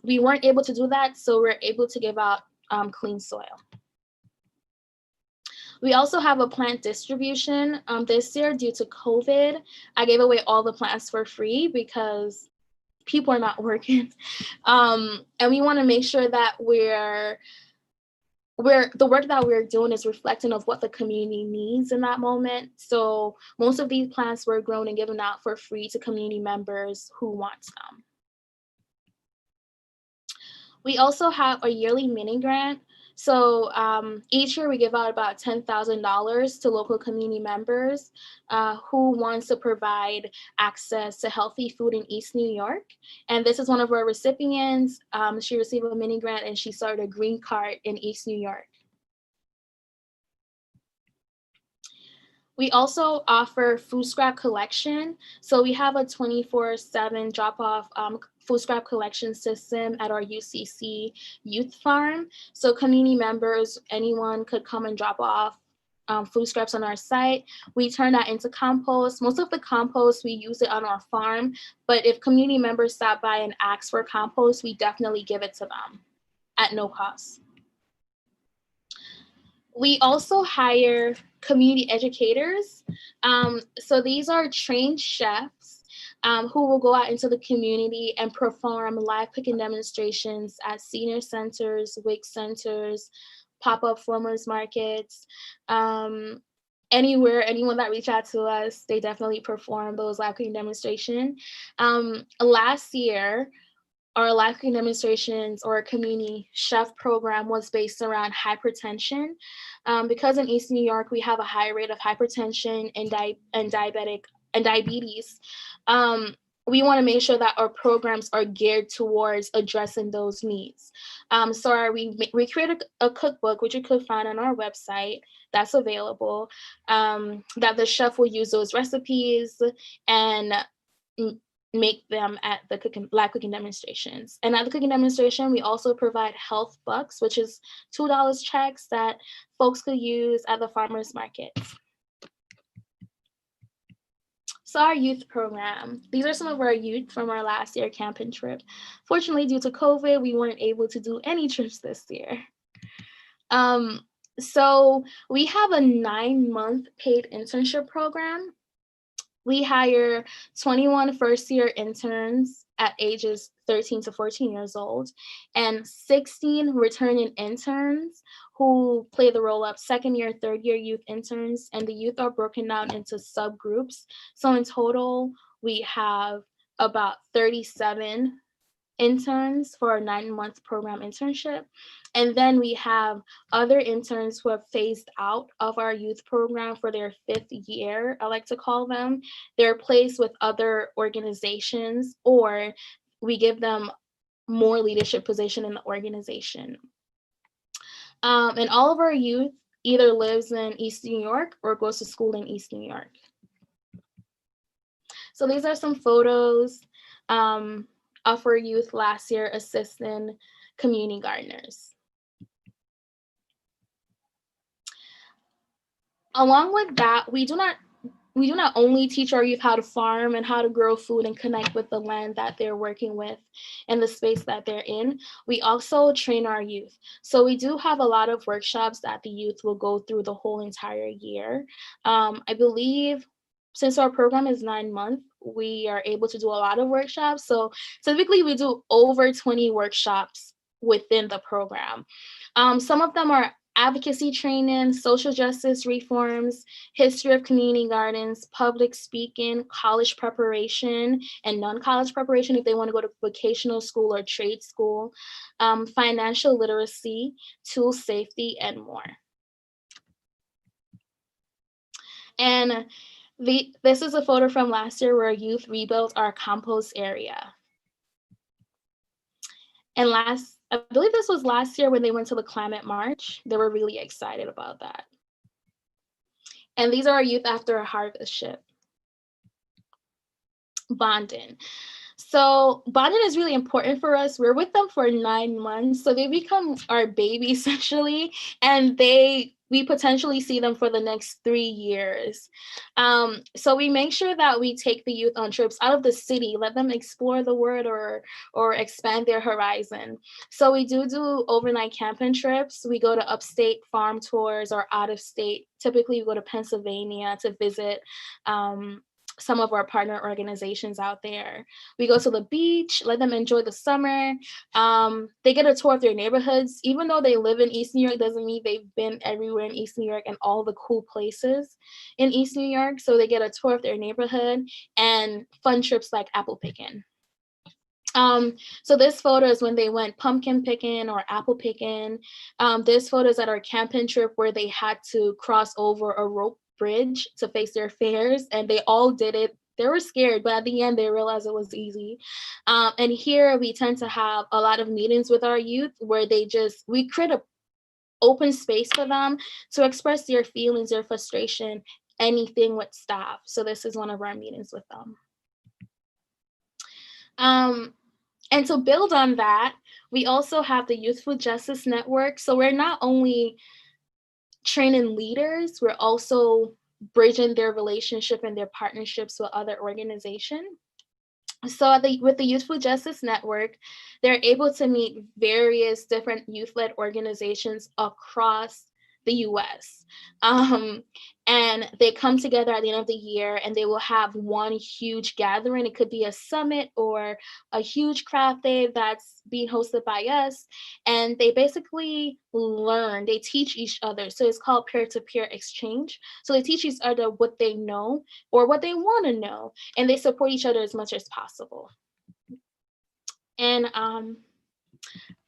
we weren't able to do that, so we're able to give out clean soil. We also have a plant distribution. This year, due to COVID, I gave away all the plants for free because people are not working. And we want to make sure that the work that we're doing is reflecting of what the community needs in that moment. So most of these plants were grown and given out for free to community members who want them. We also have a yearly mini grant. So each year we give out about $10,000 to local community members who wants to provide access to healthy food in East New York. And this is one of our recipients. She received a mini grant and she started a green cart in East New York. We also offer food scrap collection. So we have a 24/7 drop-off food scrap collection system at our UCC youth farm. So community members, anyone could come and drop off food scraps on our site. We turn that into compost. Most of the compost, we use it on our farm, but if community members stop by and ask for compost, we definitely give it to them at no cost. We also hire community educators. So these are trained chefs who will go out into the community and perform live cooking demonstrations at senior centers, WIC centers, pop-up farmers markets, anywhere, anyone that reach out to us, they definitely perform those live cooking demonstrations. Last year, our live cooking demonstrations or community chef program was based around hypertension. Because in East New York, we have a high rate of hypertension and diabetes. We want to make sure that our programs are geared towards addressing those needs. So we created a cookbook, which you could find on our website that's available, that the chef will use those recipes and make them at the Black cooking demonstrations. And at the cooking demonstration, we also provide health bucks, which is $2 checks that folks could use at the farmers market. So our youth program, these are some of our youth from our last year camping trip. Fortunately, due to COVID, we weren't able to do any trips this year. So we have a 9-month paid internship program. We hire 21 first-year interns at ages 13 to 14 years old, and 16 returning interns who play the role of second-year, third-year youth interns, and the youth are broken down into subgroups. So in total, we have about 37 interns for our 9-month program internship. And then we have other interns who have phased out of our youth program for their 5th year, I like to call them. They're placed with other organizations, or we give them more leadership position in the organization. And all of our youth either lives in East New York or goes to school in East New York. So these are some photos of our youth last year assisting community gardeners. Along with that, we do not only teach our youth how to farm and how to grow food and connect with the land that they're working with and the space that they're in, we also train our youth. So we do have a lot of workshops that the youth will go through the whole entire year. I believe since our program is 9 months, we are able to do a lot of workshops. So typically we do over 20 workshops within the program. Some of them are advocacy training, social justice reforms, history of community gardens, public speaking, college preparation, and non-college preparation if they want to go to vocational school or trade school, financial literacy, tool safety, and more. And this is a photo from last year where youth rebuilt our compost area. And I believe this was last year when they went to the climate march. They were really excited about that. And these are our youth after a harvest ship. Bonding. So bonding is really important for us. We're with them for 9 months. So they become our baby essentially, and we potentially see them for the next 3 years. So we make sure that we take the youth on trips out of the city, let them explore the world or expand their horizon. So we do overnight camping trips. We go to upstate farm tours or out of state. Typically we go to Pennsylvania to visit some of our partner organizations out there. We go to the beach, let them enjoy the summer. They get a tour of their neighborhoods. Even though they live in East New York, doesn't mean they've been everywhere in East New York and all the cool places in East New York. So they get a tour of their neighborhood and fun trips like apple picking. So this photo is when they went pumpkin picking or apple picking. This photo is at our camping trip where they had to cross over a rope bridge to face their fears, and they all did it. They were scared, but at the end they realized it was easy. And here we tend to have a lot of meetings with our youth where we create an open space for them to express their feelings, their frustration, anything with staff. So this is one of our meetings with them. And to build on that, we also have the Youth Food Justice Network. So we're not only training leaders, we're also bridging their relationship and their partnerships with other organizations. So with the Youth Food Justice Network, they're able to meet various different youth-led organizations across the US. And they come together at the end of the year and they will have one huge gathering. It could be a summit or a huge craft day that's being hosted by us. And they basically learn, they teach each other. So it's called peer-to-peer exchange. So they teach each other what they know or what they want to know, and they support each other as much as possible. And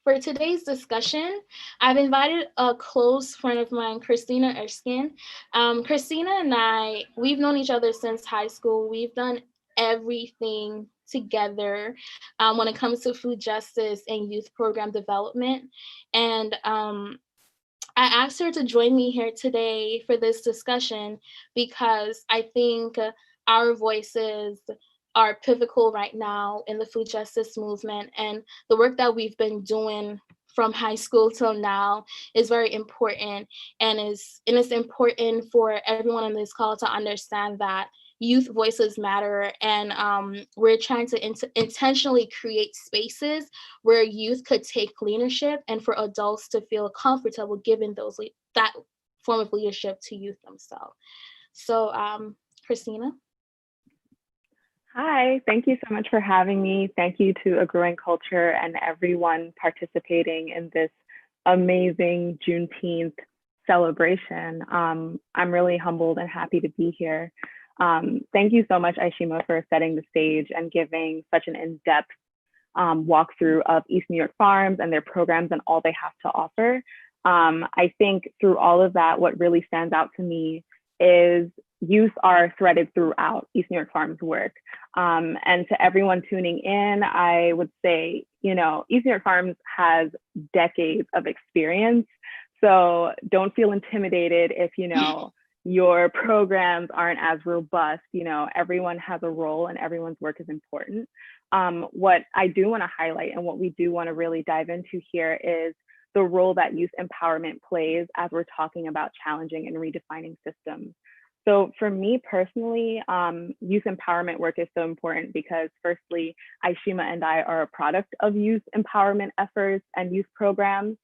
for today's discussion, I've invited a close friend of mine, Christina Erskine. Christina and we've known each other since high school. We've done everything together when it comes to food justice and youth program development. And I asked her to join me here today for this discussion because I think our voices are pivotal right now in the food justice movement, and the work that we've been doing from high school till now is very important, and it's important for everyone on this call to understand that youth voices matter, and we're trying to intentionally create spaces where youth could take leadership and for adults to feel comfortable giving that form of leadership to youth themselves. So Christina. Hi, thank you so much for having me. Thank you to A Growing Culture and everyone participating in this amazing Juneteenth celebration. I'm really humbled and happy to be here. Thank you so much, Aishima, for setting the stage and giving such an in-depth walkthrough of East New York Farms and their programs and all they have to offer. I think through all of that, what really stands out to me is youth are threaded throughout East New York Farms work. And to everyone tuning in, I would say, you know, East New York Farms has decades of experience. So don't feel intimidated if, you know, your programs aren't as robust. You know, everyone has a role and everyone's work is important. What I do want to highlight and what we do want to really dive into here is the role that youth empowerment plays as we're talking about challenging and redefining systems. So for me personally, youth empowerment work is so important because firstly, Aishima and I are a product of youth empowerment efforts and youth programs.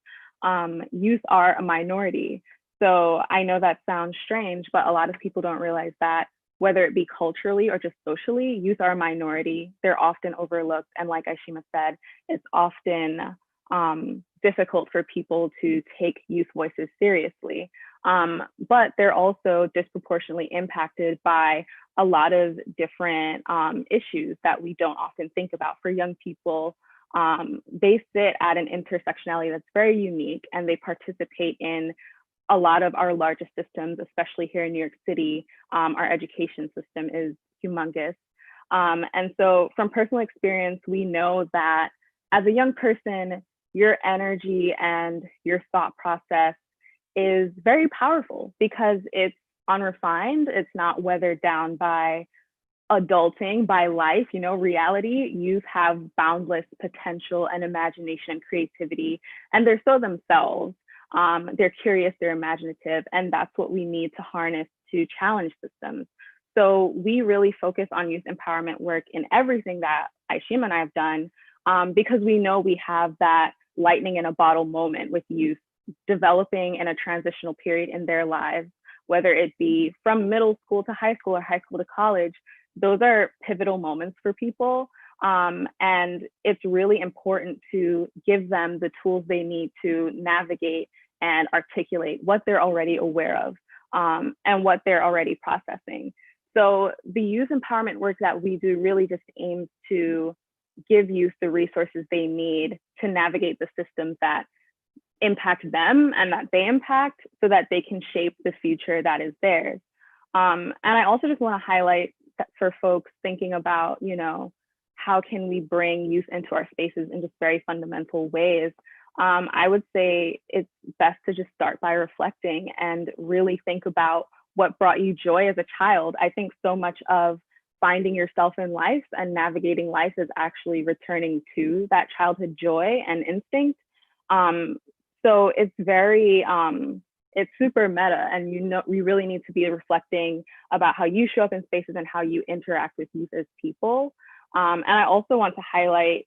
Youth are a minority. So I know that sounds strange, but a lot of people don't realize that whether it be culturally or just socially, youth are a minority. They're often overlooked. And like Aishima said, it's often difficult for people to take youth voices seriously. But they're also disproportionately impacted by a lot of different issues that we don't often think about. For young people, they sit at an intersectionality that's very unique, and they participate in a lot of our largest systems, especially here in New York City. Our education system is humongous. And so from personal experience, we know that as a young person, your energy and your thought process is very powerful because it's unrefined. It's not weathered down by adulting, by life, you know, reality. Youth have boundless potential and imagination and creativity, and they're so themselves. They're curious, they're imaginative, and that's what we need to harness to challenge systems. So we really focus on youth empowerment work in everything that Aishima and I have done, because we know we have that lightning in a bottle moment with youth developing in a transitional period in their lives, whether it be from middle school to high school or high school to college. Those are pivotal moments for people. And it's really important to give them the tools they need to navigate and articulate what they're already aware of and what they're already processing. So the youth empowerment work that we do really just aims to give youth the resources they need to navigate the systems that impact them and that they impact so that they can shape the future that is theirs. And I also just want to highlight that for folks thinking about, you know, how can we bring youth into our spaces in just very fundamental ways? I would say it's best to just start by reflecting and really think about what brought you joy as a child. I think so much of finding yourself in life and navigating life is actually returning to that childhood joy and instinct. So it's very, it's super meta, and you know, we really need to be reflecting about how you show up in spaces and how you interact with youth as people. And I also want to highlight,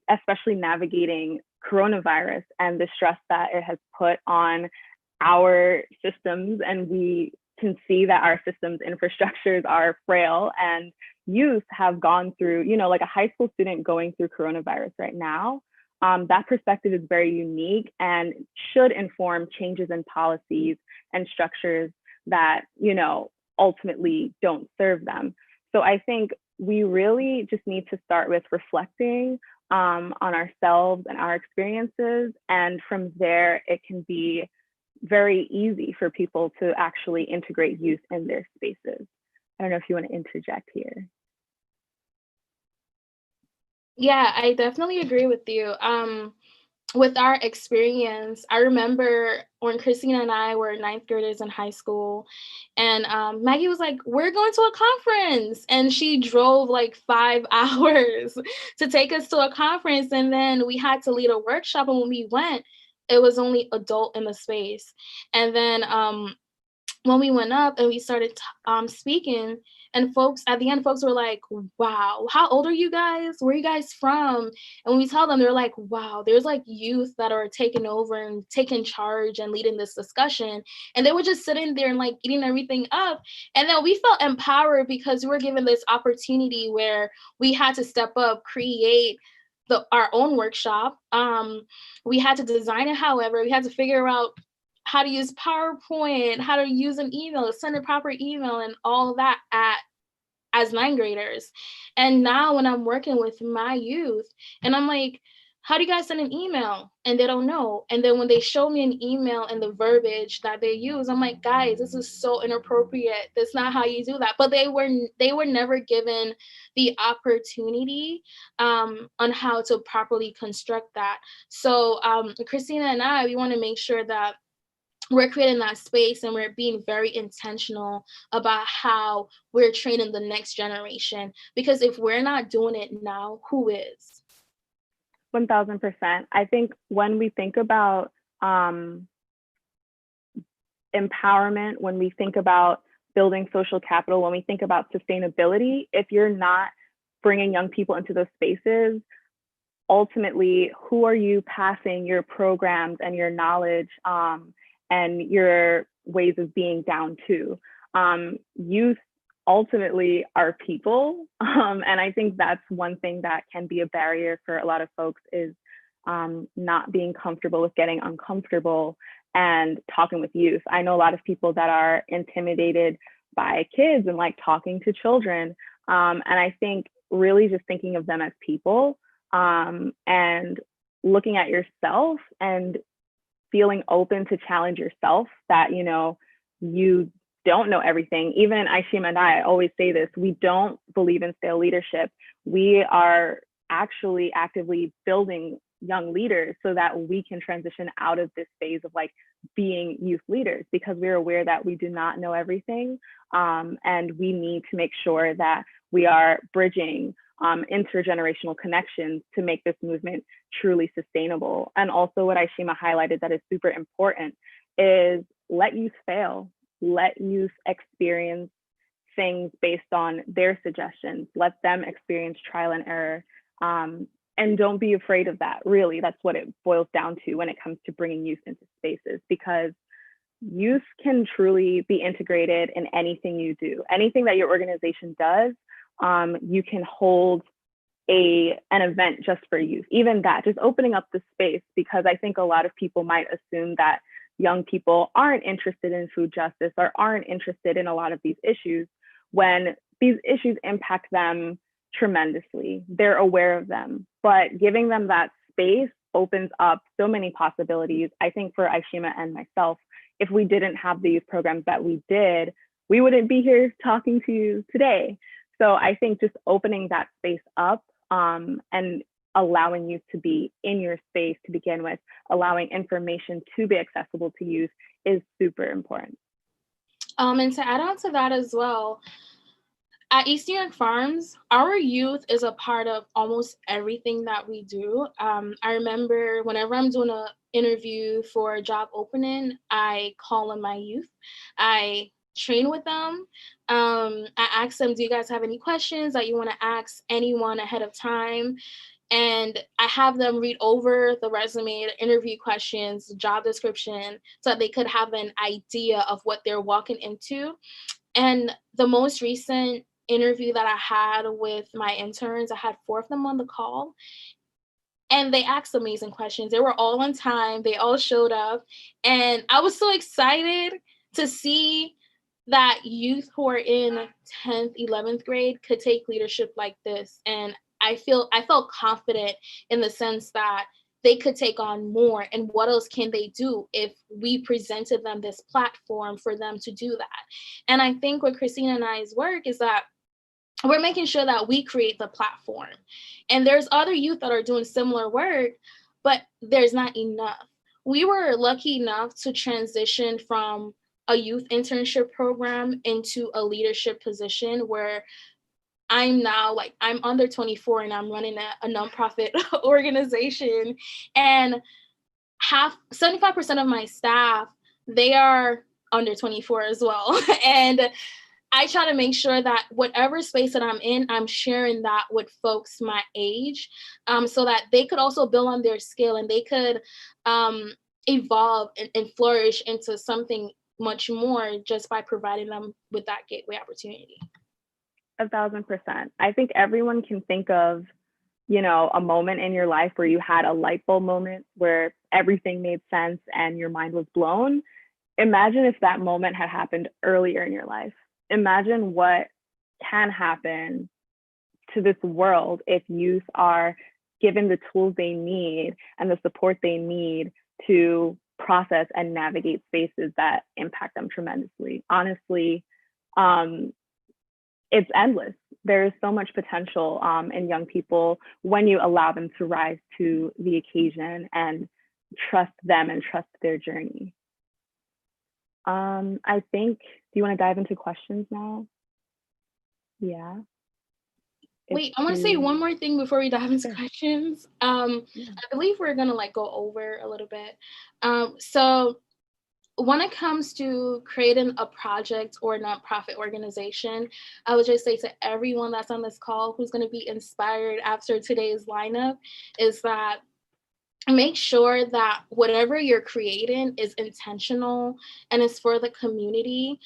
especially navigating coronavirus and the stress that it has put on our systems. And we can see that our systems infrastructures are frail, and youth have gone through, you know, like a high school student going through coronavirus right now. That perspective is very unique and should inform changes in policies and structures that, you know, ultimately don't serve them. So I think we really just need to start with reflecting on ourselves and our experiences. And from there, it can be very easy for people to actually integrate youth in their spaces. I don't know if you want to interject here. Yeah, I definitely agree with you. with our experience, I remember when Christina and I were ninth graders in high school, and Maggie was like, "We're going to a conference," and she drove like 5 hours to take us to a conference, and then we had to lead a workshop. And when we went, it was only adult in the space, and then when we went up and we started speaking, and folks at the end, folks were like, "Wow, how old are you guys? Where are you guys from?" And when we tell them, they're like, "Wow, there's like youth that are taking over and taking charge and leading this discussion." And they were just sitting there and like eating everything up. And then we felt empowered because we were given this opportunity where we had to step up, create our own workshop. We had to design it, however, we had to figure out how to use PowerPoint, how to use an email, send a proper email, and all that as ninth graders. And now when I'm working with my youth, and I'm like, "How do you guys send an email?" And they don't know. And then when they show me an email and the verbiage that they use, I'm like, "Guys, this is so inappropriate. That's not how you do that." But they were never given the opportunity on how to properly construct that. So Christina and I, we want to make sure that we're creating that space and we're being very intentional about how we're training the next generation. Because if we're not doing it now, who is? 1000%. I think when we think about empowerment, when we think about building social capital, when we think about sustainability, if you're not bringing young people into those spaces, ultimately, who are you passing your programs and your knowledge and your ways of being down to? Youth ultimately are people. And I think that's one thing that can be a barrier for a lot of folks is not being comfortable with getting uncomfortable and talking with youth. I know a lot of people that are intimidated by kids and like talking to children. And I think really just thinking of them as people and looking at yourself and feeling open to challenge yourself that, you know, you don't know everything. Even Aishima and I always say this, we don't believe in stale leadership. We are actually actively building young leaders so that we can transition out of this phase of like being youth leaders, because we're aware that we do not know everything. And we need to make sure that we are bridging intergenerational connections to make this movement truly sustainable. And also what Aishima highlighted that is super important is let youth fail, let youth experience things based on their suggestions, let them experience trial and error. And don't be afraid of that. Really, that's what it boils down to when it comes to bringing youth into spaces, because youth can truly be integrated in anything you do. Anything that your organization does, you can hold an event just for youth. Even that, just opening up the space, because I think a lot of people might assume that young people aren't interested in food justice or aren't interested in a lot of these issues, when these issues impact them tremendously. They're aware of them, but giving them that space opens up so many possibilities. I think for Aishima and myself, if we didn't have the youth programs that we did, we wouldn't be here talking to you today. So I think just opening that space up and allowing youth to be in your space to begin with, allowing information to be accessible to youth is super important. And to add on to that as well, at East New York Farms, our youth is a part of almost everything that we do. I remember whenever I'm doing an interview for a job opening, I call on my youth. I train with them. I ask them, "Do you guys have any questions that you want to ask anyone ahead of time?" And I have them read over the resume, the interview questions, the job description, so that they could have an idea of what they're walking into. And the most recent interview that I had with my interns, I had 4 of them on the call, and they asked amazing questions. They were all on time. They all showed up. And I was so excited to see that youth who are in 10th, 11th grade could take leadership like this. And I felt confident in the sense that they could take on more. And what else can they do if we presented them this platform for them to do that? And I think what Christina and I's work is that we're making sure that we create the platform. And there's other youth that are doing similar work, but there's not enough. We were lucky enough to transition from a youth internship program into a leadership position where I'm now like, I'm under 24 and I'm running a nonprofit organization, and 75% of my staff, they are under 24 as well. And I try to make sure that whatever space that I'm in, I'm sharing that with folks my age, so that they could also build on their skill and they could evolve and flourish into something much more just by providing them with that gateway opportunity. 1,000%. I think everyone can think of, you know, a moment in your life where you had a light bulb moment where everything made sense and your mind was blown. Imagine if that moment had happened earlier in your life. Imagine what can happen to this world if youth are given the tools they need and the support they need to process and navigate spaces that impact them tremendously. Honestly, it's endless. There is so much potential in young people when you allow them to rise to the occasion and trust them and trust their journey. I think, do you want to dive into questions now? Yeah. Wait, I want to say one more thing before we dive into questions. I believe we're gonna like go over a little bit. So when it comes to creating a project or a nonprofit organization, I would just say to everyone that's on this call who's going to be inspired after today's lineup is that make sure that whatever you're creating is intentional and is for the community.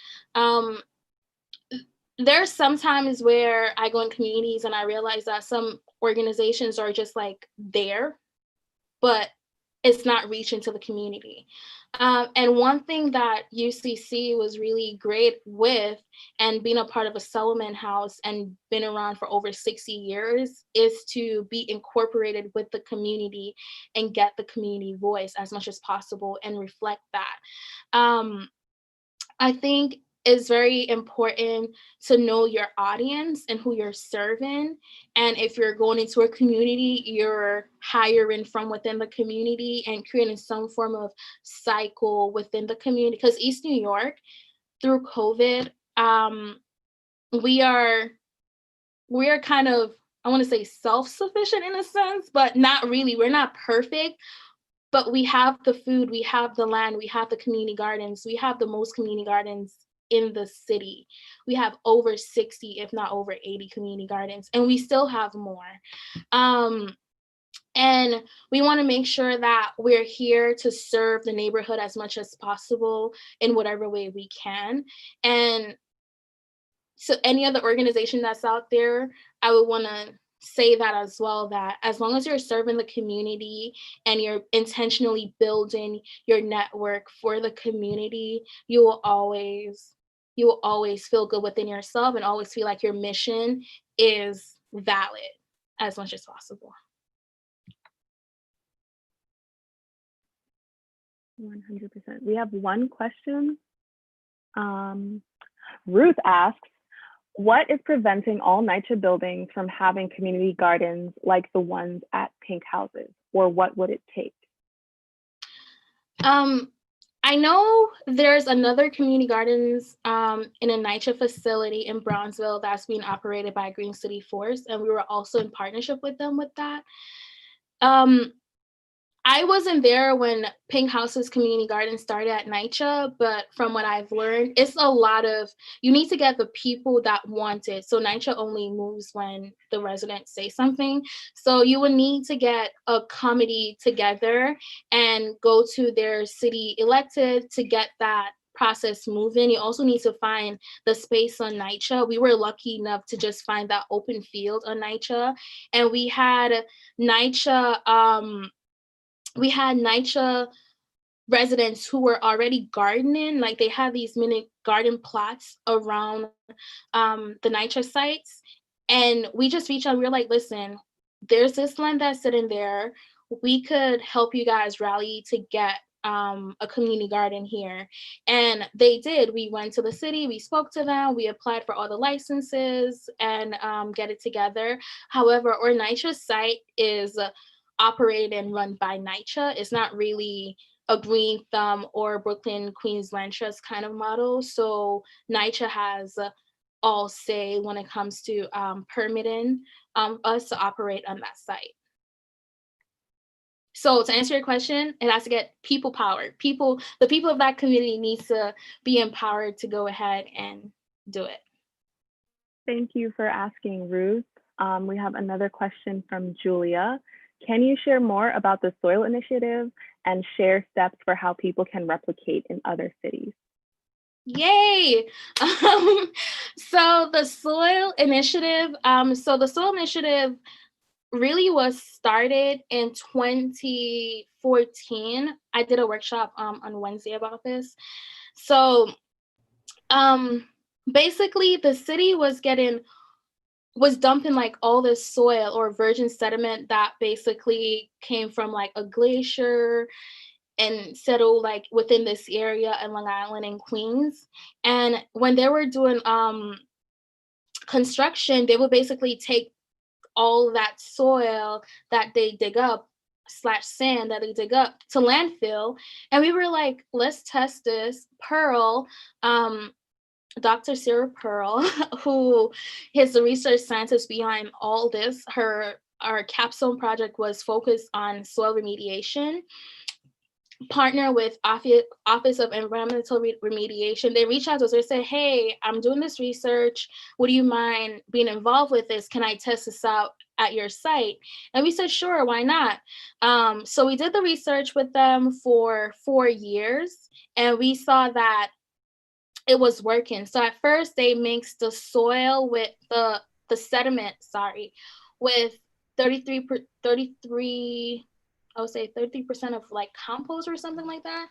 There's some times where I go in communities and I realize that some organizations are just like there, but it's not reaching to the community. And one thing that UCC was really great with, and being a part of a settlement house and been around for over 60 years, is to be incorporated with the community and get the community voice as much as possible and reflect that. I think it's very important to know your audience and who you're serving. And if you're going into a community, you're hiring from within the community and creating some form of cycle within the community. Because East New York, through COVID, we are kind of, I want to say self-sufficient in a sense, but not really. We're not perfect. But we have the food, we have the land, we have the community gardens, we have the most community gardens in the city. We have over 60, if not over 80 community gardens, and we still have more. And we want to make sure that we're here to serve the neighborhood as much as possible in whatever way we can. And so any other organization that's out there, I would want to say that as well, that as long as you're serving the community and you're intentionally building your network for the community, you will always feel good within yourself and always feel like your mission is valid as much as possible. 100%. We have one question. Ruth asks, what is preventing all NYCHA buildings from having community gardens like the ones at Pink Houses, or what would it take? I know there's another community gardens in a NYCHA facility in Brownsville that's being operated by Green City Force, and we were also in partnership with them with that. I wasn't there when Pink Houses Community Garden started at NYCHA, but from what I've learned, it's a lot of, you need to get the people that want it. So NYCHA only moves when the residents say something. So you would need to get a committee together and go to their city elected to get that process moving. You also need to find the space on NYCHA. We were lucky enough to just find that open field on NYCHA, and we had NYCHA residents who were already gardening, like they had these mini garden plots around the NYCHA sites. And we just reached out, we were like, listen, there's this land that's sitting there. We could help you guys rally to get a community garden here. And they did. We went to the city, we spoke to them, we applied for all the licenses and get it together. However, our NYCHA site is operated and run by NYCHA. It's not really a Green Thumb or Brooklyn Queens Land Trust kind of model. So NYCHA has all say when it comes to permitting us to operate on that site. So to answer your question, it has to get people powered. The people of that community needs to be empowered to go ahead and do it. Thank you for asking, Ruth. We have another question from Julia. Can you share more about the Soil Initiative and share steps for how people can replicate in other cities? Yay! So the Soil Initiative, really was started in 2014. I did a workshop on Wednesday about this. So basically the city was dumping like all this soil or virgin sediment that basically came from like a glacier and settled like within this area in Long Island and Queens. And when they were doing construction, they would basically take all that soil that they dig up / sand that they dig up to landfill. And we were like, let's test this. Pearl, Dr. Sarah Pearl, who is the research scientist behind all this, our capstone project was focused on soil remediation. Partner with Office of Environmental Remediation. They reached out to us. They said, hey, I'm doing this research. Would you mind being involved with this? Can I test this out at your site? And we said, sure, why not? So we did the research with them for 4 years, and we saw that it was working. So at first they mixed the soil with the sediment, with 33% of like compost or something like that.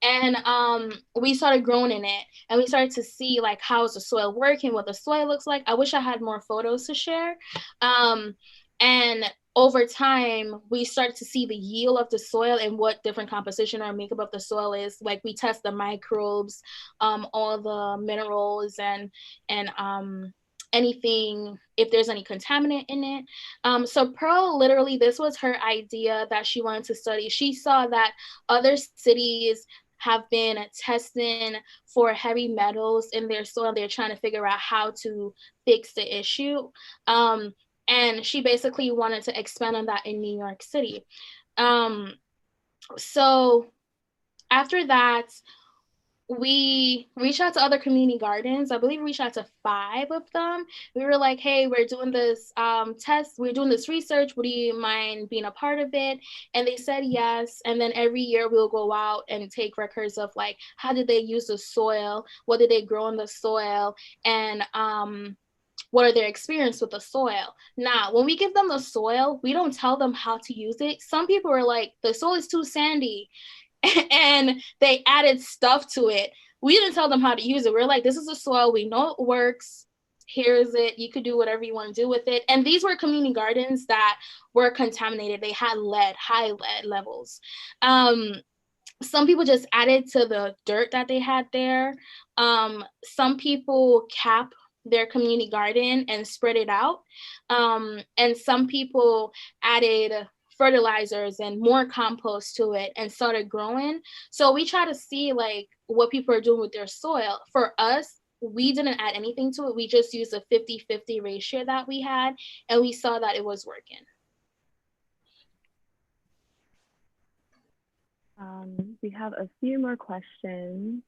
And we started growing in it, and we started to see like how is the soil working, what the soil looks like. I wish I had more photos to share. And over time, we started to see the yield of the soil and what different composition or makeup of the soil is. Like we test the microbes, all the minerals, and anything, if there's any contaminant in it. So Pearl, literally, this was her idea that she wanted to study. She saw that other cities have been testing for heavy metals in their soil. They're trying to figure out how to fix the issue. And she basically wanted to expand on that in New York City. So after that, we reached out to other community gardens. I believe we reached out to 5 of them. We were like, hey, we're doing this test. We're doing this research. Would you mind being a part of it? And they said yes. And then every year we'll go out and take records of like, how did they use the soil? What did they grow in the soil? And what are their experience with the soil? Now, when we give them the soil, we don't tell them how to use it. Some people are like, the soil is too sandy, and they added stuff to it. We didn't tell them how to use it. We're like, this is the soil. We know it works. Here's it. You could do whatever you want to do with it. And these were community gardens that were contaminated. They had high lead levels. Some people just added to the dirt that they had there. Some people cap their community garden and spread it out. And some people added fertilizers and more compost to it and started growing. So we try to see like what people are doing with their soil. For us, we didn't add anything to it. We just used a 50-50 ratio that we had, and we saw that it was working. We have a few more questions.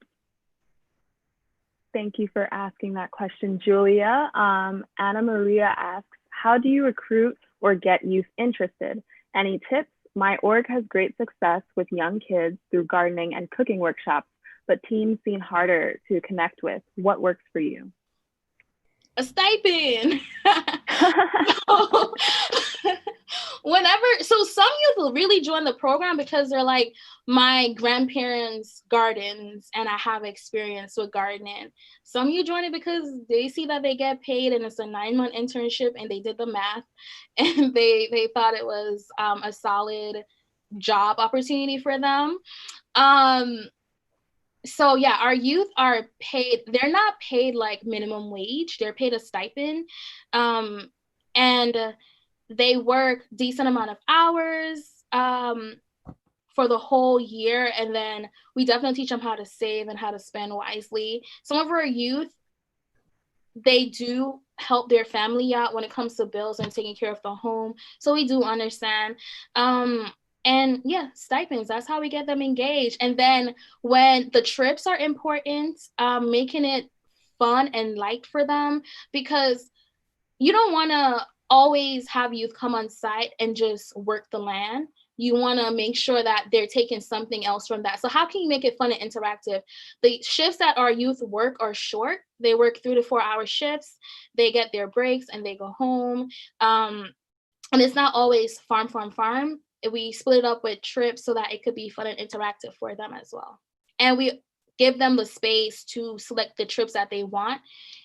Thank you for asking that question, Julia. Anna Maria asks, how do you recruit or get youth interested? Any tips? My org has great success with young kids through gardening and cooking workshops, but teens seem harder to connect with. What works for you? A stipend. Some youth will really join the program because they're like, my grandparents' gardens and I have experience with gardening. Some you join it because they see that they get paid and it's a 9-month internship and they did the math and they thought it was a solid job opportunity for them. So yeah, our youth are paid. They're not paid like minimum wage. They're paid a stipend. And they work decent amount of hours for the whole year. And then we definitely teach them how to save and how to spend wisely. Some of our youth, they do help their family out when it comes to bills and taking care of the home. So we do understand. And yeah, stipends, that's how we get them engaged. And then when the trips are important, making it fun and light for them, because you don't want to always have youth come on site and just work the land. You want to make sure that they're taking something else from that. So how can you make it fun and interactive? The shifts that our youth work are short. They work 3 to 4 hour shifts. They get their breaks and they go home. And it's not always farm. We split it up with trips so that it could be fun and interactive for them as well. And we give them the space to select the trips that they want.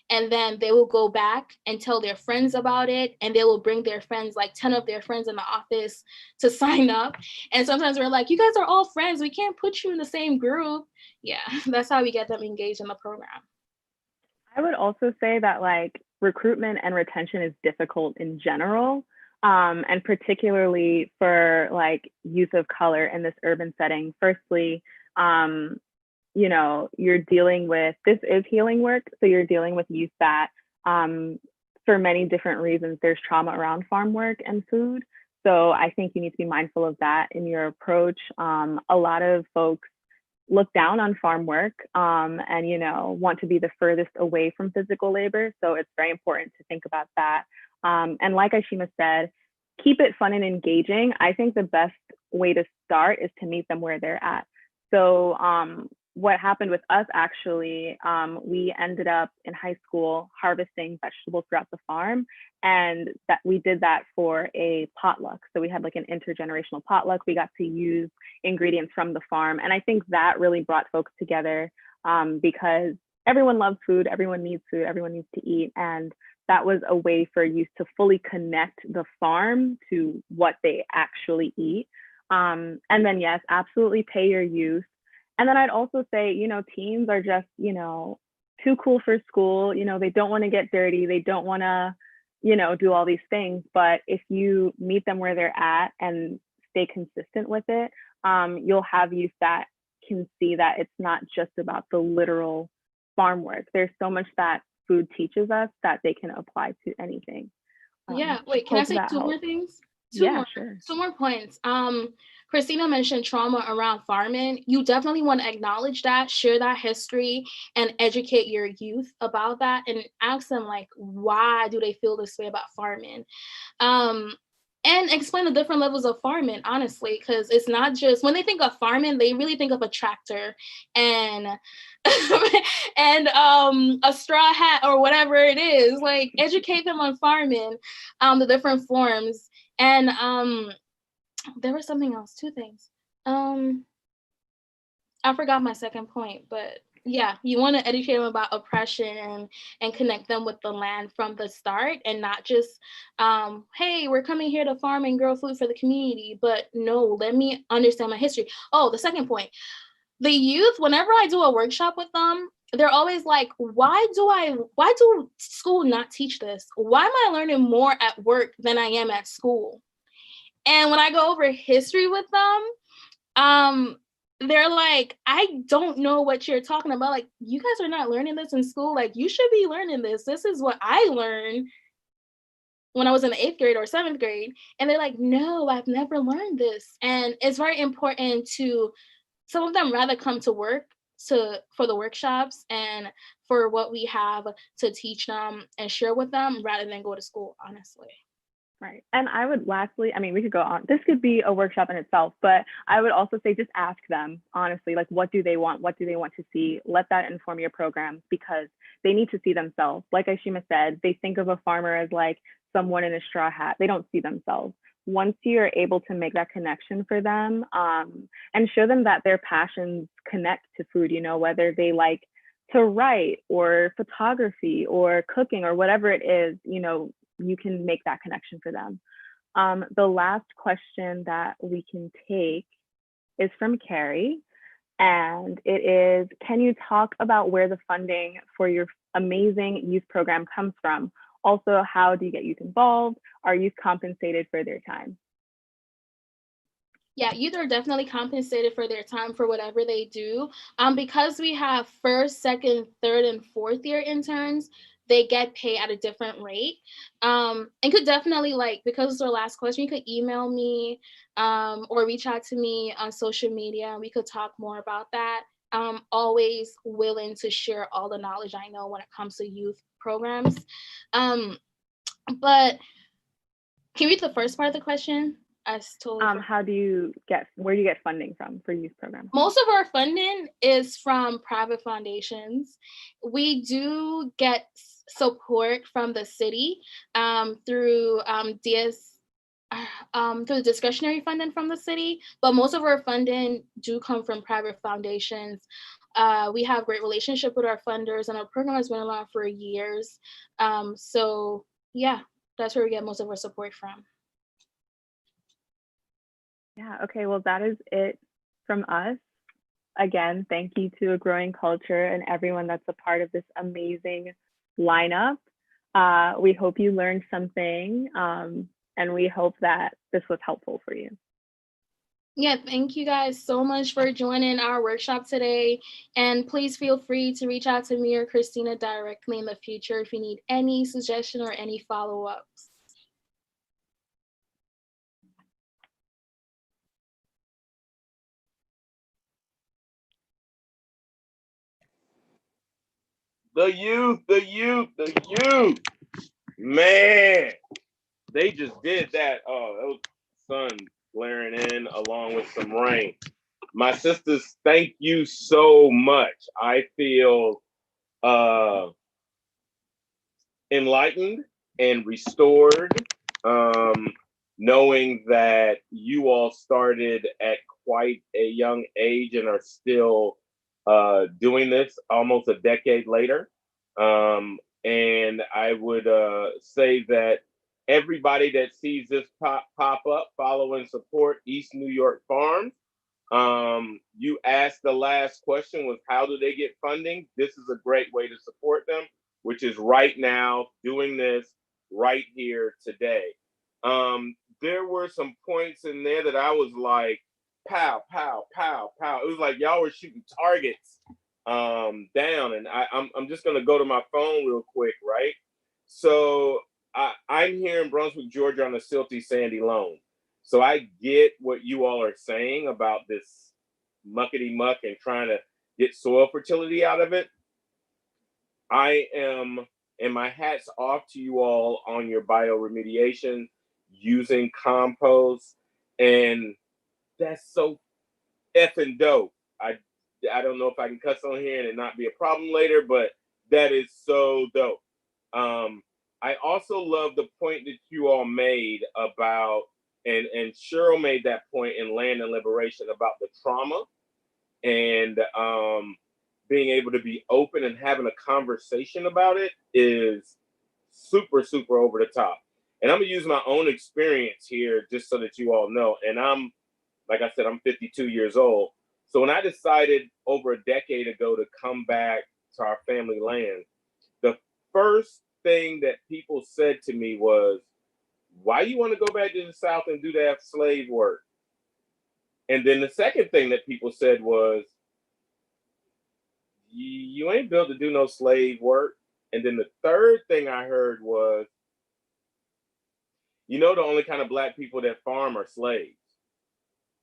And then they will go back and tell their friends about it. And they will bring their friends, like 10 of their friends in the office, to sign up. And sometimes we're like, you guys are all friends. We can't put you in the same group. Yeah, that's how we get them engaged in the program. I would also say that like recruitment and retention is difficult in general. And particularly for like youth of color in this urban setting. Firstly, you know, you're dealing with, this is healing work. So you're dealing with youth that for many different reasons, there's trauma around farm work and food. So I think you need to be mindful of that in your approach. A lot of folks look down on farm work and, you know, want to be the furthest away from physical labor. So it's very important to think about that. And like Aishima said, keep it fun and engaging. I think the best way to start is to meet them where they're at. So what happened with us actually, we ended up in high school harvesting vegetables throughout the farm, and that we did that for a potluck. So we had like an intergenerational potluck. We got to use ingredients from the farm. And I think that really brought folks together because everyone loves food, everyone needs food, everyone needs to eat. And that was a way for youth to fully connect the farm to what they actually eat. And then yes, absolutely pay your youth. And then I'd also say, you know, teens are just, you know, too cool for school. You know, they don't want to get dirty. They don't want to, you know, do all these things. But if you meet them where they're at and stay consistent with it, you'll have youth that can see that it's not just about the literal farm work. There's so much that food teaches us that they can apply to anything. Yeah, wait, can I say two more things? Two more points. Christina mentioned trauma around farming. You definitely want to acknowledge that, share that history, and educate your youth about that, and ask them like, why do they feel this way about farming? And explain the different levels of farming, honestly, because it's not just, when they think of farming, they really think of a tractor and and a straw hat or whatever it is. Like, educate them on farming, the different forms. And there was something else, two things. I forgot my second point, but yeah, you want to educate them about oppression and connect them with the land from the start, and not just, hey, we're coming here to farm and grow food for the community, but no, let me understand my history. Oh, the second point, the youth, whenever I do a workshop with them, they're always like, why do school not teach this? Why am I learning more at work than I am at school? And when I go over history with them, they're like, I don't know what you're talking about. Like, you guys are not learning this in school. Like, you should be learning this. This is what I learned when I was in the 8th grade or 7th grade. And they're like, no, I've never learned this. And it's very important to, some of them rather come to work for the workshops and for what we have to teach them and share with them, rather than go to school, honestly. Right. And I would lastly, I mean, we could go on. This could be a workshop in itself, but I would also say just ask them, honestly, like, what do they want? What do they want to see? Let that inform your programs, because they need to see themselves. Like Aishima said, they think of a farmer as like someone in a straw hat. They don't see themselves. Once you're able to make that connection for them and show them that their passions connect to food, you know, whether they like to write or photography or cooking or whatever it is, you know, you can make that connection for them. The last question that we can take is from Carrie, and it is, can you talk about where the funding for your amazing youth program comes from? Also, how do you get youth involved? Are youth compensated for their time? Yeah, youth are definitely compensated for their time for whatever they do. Because we have first, second, third, and fourth year interns, they get paid at a different rate. And could definitely, like, because it's our last question, you could email me or reach out to me on social media and we could talk more about that. I'm always willing to share all the knowledge I know when it comes to youth programs. But can you read the first part of the question? I totally forgot. Where do you get funding from for youth programs? Most of our funding is from private foundations. We do get support from the city through through the discretionary funding from the city, but most of our funding do come from private foundations. We have great relationship with our funders, and our program has been around for years. So yeah, that's where we get most of our support from. Yeah, okay, well, that is it from us. Again, thank you to A Growing Culture and everyone that's a part of this amazing lineup. We hope you learned something, and we hope that this was helpful for you. Yeah, thank you guys so much for joining our workshop today. And please feel free to reach out to me or Christina directly in the future if you need any suggestion or any follow-ups. The youth, man, they just did that. Oh, that was sun glaring in along with some rain. My sisters, thank you so much. I feel enlightened and restored, knowing that you all started at quite a young age and are still doing this almost a decade later. And I would say that everybody that sees this pop up, follow and support East New York Farms. You asked the last question was, how do they get funding? This is a great way to support them, which is right now doing this right here today. There were some points in there that I was like, pow, pow, pow, pow. It was like y'all were shooting targets down, and I'm just gonna go to my phone real quick, right? So I'm here in Brunswick, Georgia, on a silty, sandy loam. So I get what you all are saying about this muckety muck and trying to get soil fertility out of it. I am, and my hat's off to you all on your bioremediation, using compost, and that's so effing dope. I don't know if I can cuss on here and it not be a problem later, but that is so dope. I also love the point that you all made about, and Cheryl made that point in Land and Liberation about the trauma and being able to be open and having a conversation about it is super, super over the top. And I'm gonna use my own experience here just so that you all know. And like I said, I'm 52 years old. So when I decided over a decade ago to come back to our family land, the first thing that people said to me was, why you want to go back to the South and do that slave work? And then the second thing that people said was, you ain't built to do no slave work. And then the third thing I heard was, the only kind of Black people that farm are slaves.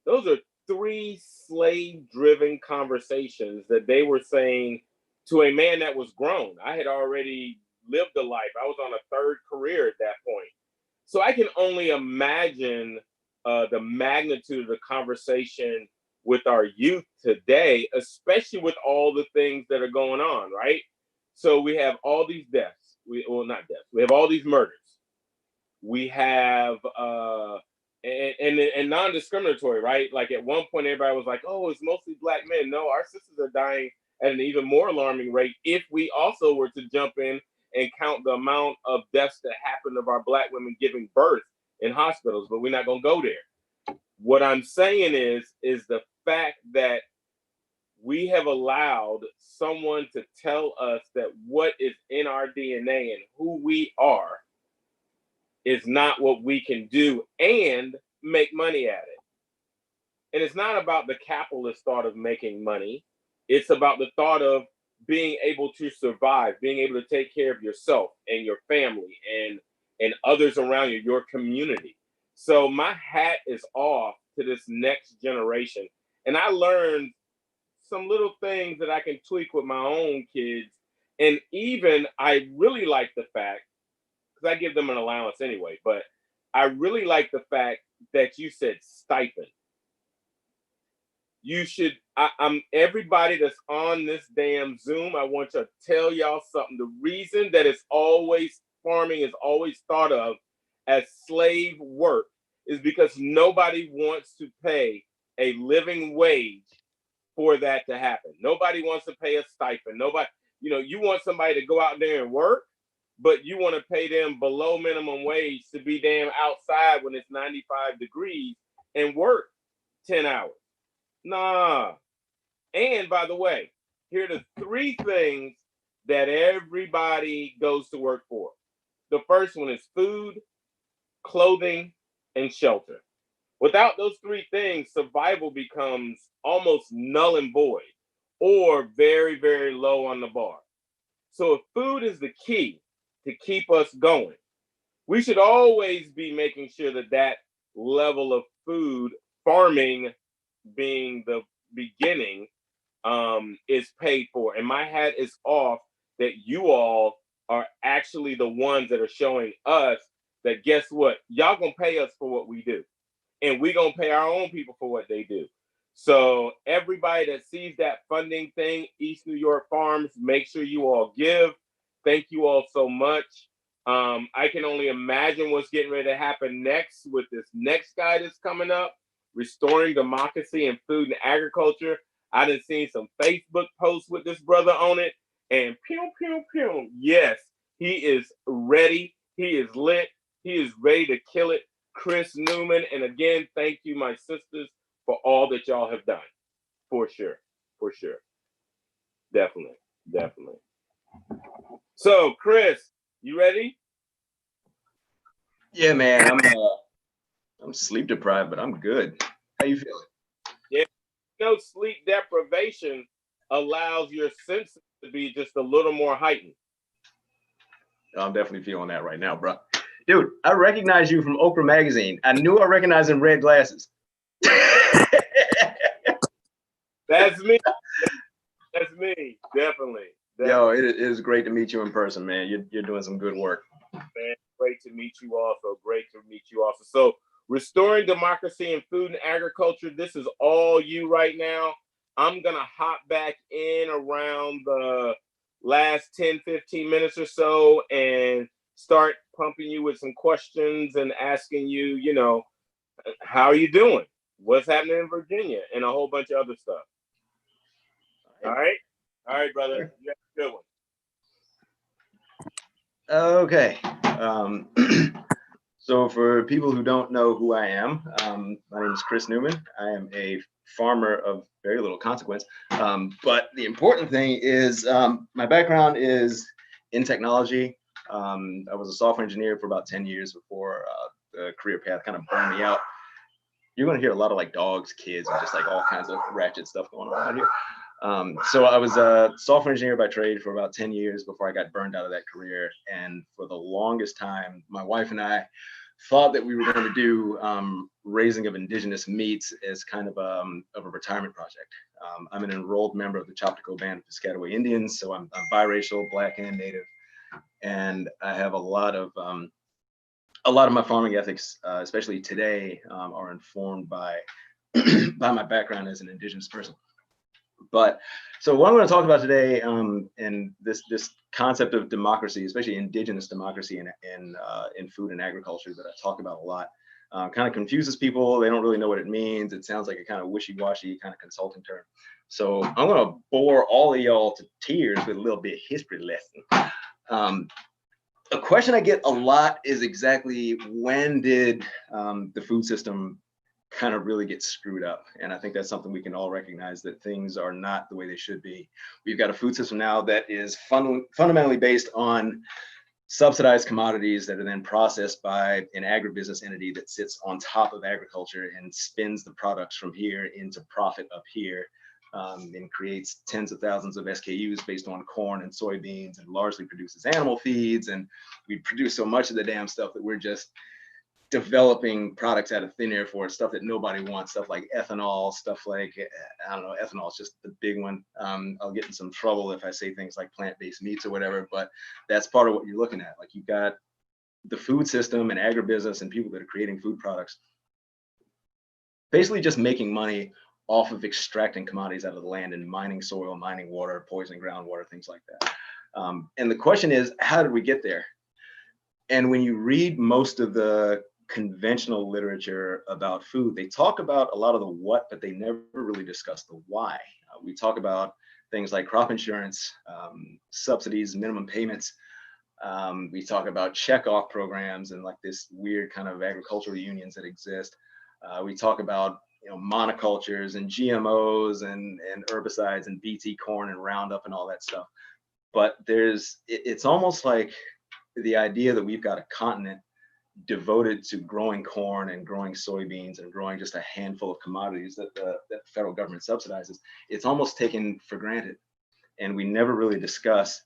Those are three slave-driven conversations that they were saying to a man that was grown. I had already lived a life. I was on a third career at that point. So I can only imagine the magnitude of the conversation with our youth today, especially with all the things that are going on, right? So we have all these deaths. Not deaths. We have all these murders. We have and non-discriminatory, right? Like at one point, everybody was like, "Oh, it's mostly Black men." No, our sisters are dying at an even more alarming rate. If we also were to jump in and count the amount of deaths that happened of our Black women giving birth in hospitals, but we're not going to go there. What I'm saying is the fact that we have allowed someone to tell us that what is in our DNA and who we are is not what we can do and make money at it. And it's not about the capitalist thought of making money. It's about the thought of being able to survive, being able to take care of yourself and your family and others around you, your community. So my hat is off to this next generation. And I learned some little things that I can tweak with my own kids. And even I really like the fact, because I give them an allowance anyway, but I really like the fact that you said stipend. You should, I'm everybody that's on this damn Zoom, I want to tell y'all something. The reason that it's always, farming is always thought of as slave work is because nobody wants to pay a living wage for that to happen. Nobody wants to pay a stipend. Nobody, you want somebody to go out there and work, but you want to pay them below minimum wage to be damn outside when it's 95 degrees and work 10 hours. Nah. And by the way, here are the three things that everybody goes to work for. The first one is food, clothing, and shelter. Without those three things, survival becomes almost null and void or very, very low on the bar. So if food is the key to keep us going, we should always be making sure that that level of food, farming being the beginning, is paid for. And my hat is off that you all are actually the ones that are showing us that, guess what? Y'all gonna pay us for what we do. And we gonna pay our own people for what they do. So everybody that sees that funding thing, East New York Farms, make sure you all give. Thank you all so much. I can only imagine what's getting ready to happen next with this next guy that's coming up, Restoring Democracy in Food and Agriculture. I done seen some Facebook posts with this brother on it, and pew, pew, pew. Yes, he is ready. He is lit. He is ready to kill it. Chris Newman, and again, thank you, my sisters, for all that y'all have done. For sure. For sure. Definitely. Definitely. So, Chris, you ready? Yeah, man. I'm sleep deprived, but I'm good. How you feeling? Yeah. Sleep deprivation allows your senses to be just a little more heightened. I'm definitely feeling that right now, bro. Dude, I recognize you from Oprah magazine. I knew I recognized them red glasses. That's me. That's me. Definitely. Yo, it is great to meet you in person, man. You're doing some good work. Man, great to meet you also. Great to meet you also. So, Restoring Democracy in Food and Agriculture, this is all you right now. I'm going to hop back in around the last 10, 15 minutes or so and start pumping you with some questions and asking you, how are you doing? What's happening in Virginia? And a whole bunch of other stuff. All right? All right, brother. You have a good one. Okay. So for people who don't know who I am, my name is Chris Newman. I am a farmer of very little consequence. But the important thing is my background is in technology. I was a software engineer for about 10 years before the career path kind of burned me out. You're going to hear a lot of like dogs, kids, and just like all kinds of ratchet stuff going on out here. So I was a software engineer by trade for about 10 years before I got burned out of that career. And for the longest time, my wife and I thought that we were going to do raising of indigenous meats as kind of a retirement project. I'm an enrolled member of the Choptico Band of Piscataway Indians, so I'm biracial, Black and Native, and I have a lot of my farming ethics, especially today, are informed by by my background as an indigenous person. But so what I'm going to talk about today, and this concept of democracy, especially indigenous democracy in food and agriculture that I talk about a lot, kind of confuses people. They don't really know what it means. It sounds like a kind of wishy-washy kind of consulting term. So I'm going to bore all of y'all to tears with a little bit of history lesson. A question I get a lot is exactly when did the food system kind of really get screwed up. And I think that's something we can all recognize, that things are not the way they should be. We've got a food system now that is fundamentally based on subsidized commodities that are then processed by an agribusiness entity that sits on top of agriculture and spins the products from here into profit up here, and creates tens of thousands of SKUs based on corn and soybeans, and largely produces animal feeds. And we produce so much of the damn stuff that we're just developing products out of thin air for it, stuff that nobody wants, stuff like ethanol, stuff like, I don't know, ethanol is just the big one. I'll get in some trouble if I say things like plant-based meats or whatever, but that's part of what you're looking at. Like, you've got the food system and agribusiness and people that are creating food products basically just making money off of extracting commodities out of the land and mining soil, mining water, poisoning groundwater, things like that. And the question is, how did we get there? And when you read most of the conventional literature about food, they talk about a lot of the what, but they never really discuss the why. We talk about things like crop insurance, subsidies, minimum payments. We talk about checkoff programs and like this weird kind of agricultural unions that exist. We talk about, you know, monocultures and GMOs and herbicides and BT corn and Roundup and all that stuff. But it's almost like the idea that we've got a continent devoted to growing corn and growing soybeans and growing just a handful of commodities that the federal government subsidizes. It's almost taken for granted. And we never really discuss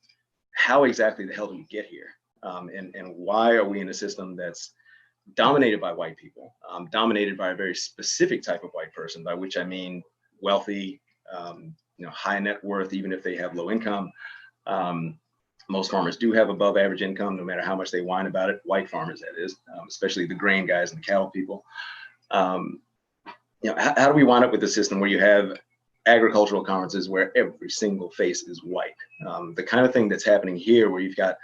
how exactly the hell do we get here? And why are we in a system that's dominated by white people, dominated by a very specific type of white person, by which I mean wealthy, you know, high net worth, even if they have low income. Most farmers do have above average income, no matter how much they whine about it. White farmers, that is, especially the grain guys and the cattle people. You know, how do we wind up with a system where you have agricultural conferences where every single face is white? The kind of thing that's happening here, where you've got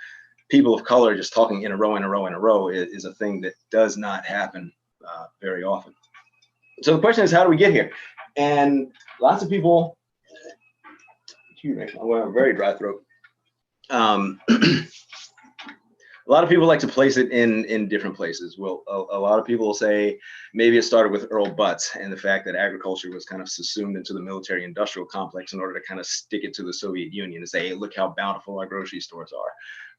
people of color just talking in a row, is a thing that does not happen very often. So the question is, how do we get here? And lots of people, excuse me, I have a very dry throat. A lot of people like to place it in different places. Well, a lot of people will say maybe it started with Earl Butz and the fact that agriculture was kind of subsumed into the military industrial complex in order to kind of stick it to the Soviet Union and say, hey, look how bountiful our grocery stores are.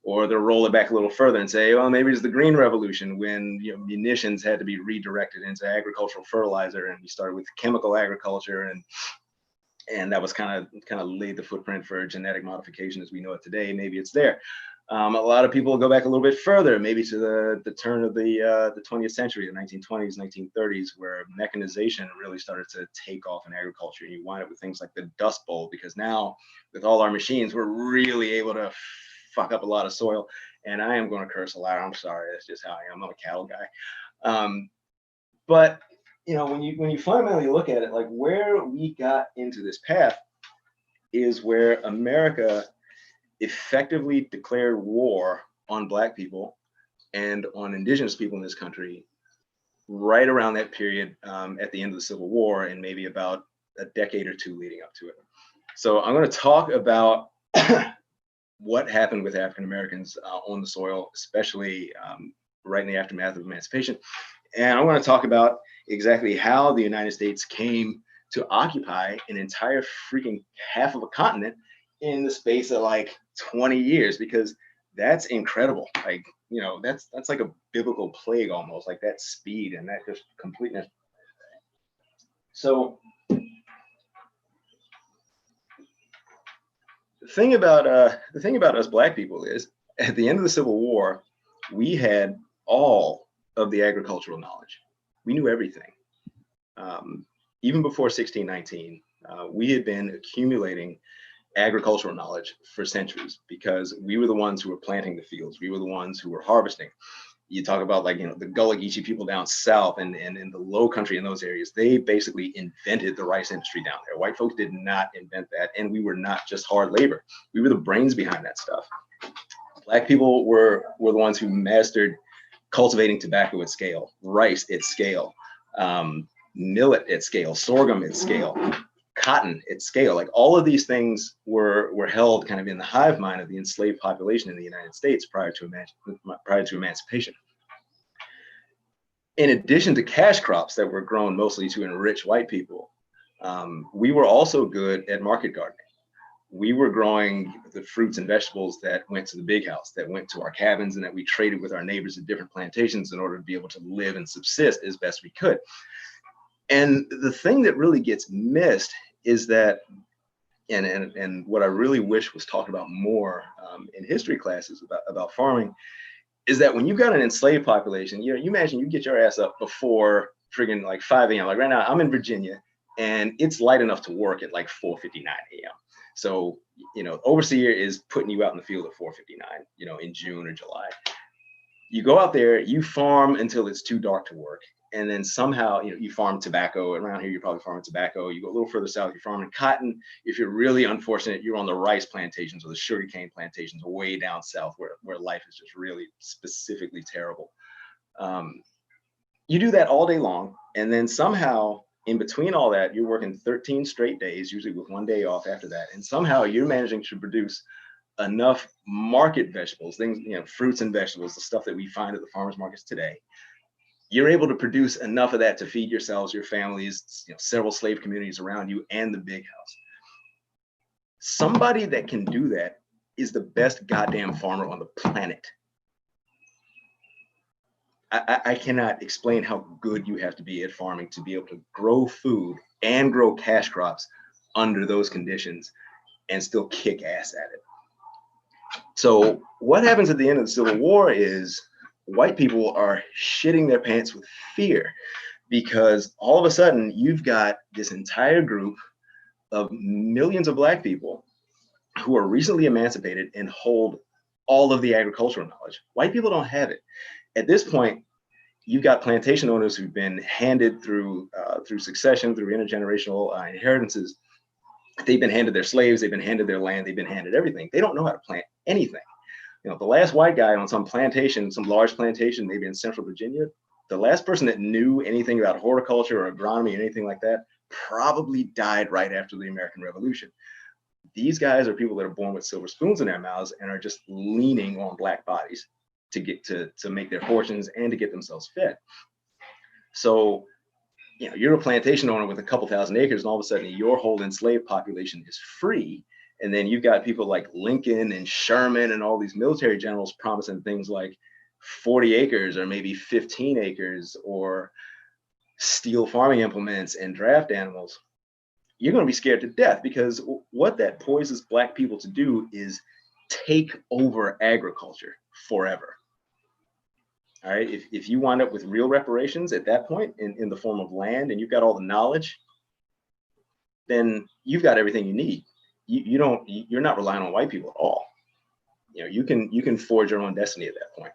Or they'll roll it back a little further and say, well, maybe it's the Green Revolution, when, you know, munitions had to be redirected into agricultural fertilizer, and we started with chemical agriculture, and that was kind of laid the footprint for genetic modification as we know it today. Maybe it's there. A lot of people go back a little bit further, maybe to the turn of the 20th century, the 1920s, 1930s, where mechanization really started to take off in agriculture. And you wind up with things like the Dust Bowl, because now with all our machines, we're really able to fuck up a lot of soil. And I am going to curse a lot. I'm sorry. That's just how I am. I'm a cattle guy. But you know, when you fundamentally look at it, like where we got into this path is where America effectively declared war on Black people and on indigenous people in this country right around that period, at the end of the Civil War, and maybe about a decade or two leading up to it. So I'm going to talk about what happened with African Americans on the soil, especially right in the aftermath of emancipation. And I'm going to talk about exactly how the United States came to occupy an entire freaking half of a continent in the space of like 20 years, because that's incredible. Like, you know, that's like a biblical plague almost, like that speed and that just completeness. So the thing about us Black people is, at the end of the Civil War, we had all of the agricultural knowledge. We knew everything. Even before 1619, we had been accumulating agricultural knowledge for centuries, because we were the ones who were planting the fields. We were the ones who were harvesting. You talk about, like, you know, the Gullah Geechee people down south and in the low country in those areas, they basically invented the rice industry down there. White folks did not invent that. And we were not just hard labor. We were the brains behind that stuff. Black people were the ones who mastered cultivating tobacco at scale, rice at scale, millet at scale, sorghum at scale, cotton at scale. Like, all of these things were held kind of in the hive mind of the enslaved population in the United States prior to emancipation. in addition to cash crops that were grown mostly to enrich white people, we were also good at market gardening. We were growing the fruits and vegetables that went to the big house, that went to our cabins, and that we traded with our neighbors at different plantations in order to be able to live and subsist as best we could. And the thing that really gets missed is that, and what I really wish was talked about more in history classes about farming, is that when you've got an enslaved population, you imagine you get your ass up before friggin' like 5 a.m. Like right now, I'm in Virginia, and it's light enough to work at like 4:59 a.m. So, overseer is putting you out in the field at 4:59, in June or July. You go out there, you farm until it's too dark to work. And then somehow, you farm tobacco. Around here, you're probably farming tobacco. You go a little further south, you're farming cotton. If you're really unfortunate, you're on the rice plantations or the sugarcane plantations way down south where life is just really specifically terrible. You do that all day long. And then somehow, in between all that, you're working 13 straight days, usually with 1 day off after that. And somehow you're managing to produce enough market vegetables, things, fruits and vegetables, the stuff that we find at the farmers markets today. You're able to produce enough of that to feed yourselves, your families, several slave communities around you, and the big house. Somebody that can do that is the best goddamn farmer on the planet. I cannot explain how good you have to be at farming to be able to grow food and grow cash crops under those conditions and still kick ass at it. So what happens at the end of the Civil War is white people are shitting their pants with fear, because all of a sudden you've got this entire group of millions of black people who are recently emancipated and hold all of the agricultural knowledge. White people don't have it. At this point, you've got plantation owners who've been handed through succession, through intergenerational inheritances. They've been handed their slaves, they've been handed their land, they've been handed everything. They don't know how to plant anything. The last white guy on some plantation, some large plantation, maybe in central Virginia, the last person that knew anything about horticulture or agronomy or anything like that probably died right after the American Revolution. These guys are people that are born with silver spoons in their mouths and are just leaning on black bodies to get to make their fortunes and to get themselves fed. So, you're a plantation owner with a couple thousand acres, and all of a sudden your whole enslaved population is free. And then you've got people like Lincoln and Sherman and all these military generals promising things like 40 acres or maybe 15 acres or steel farming implements and draft animals. You're going to be scared to death, because what that poises black people to do is take over agriculture forever. All right, if you wind up with real reparations at that point in the form of land, and you've got all the knowledge, then you've got everything you need. You're not relying on white people at all. You can forge your own destiny at that point.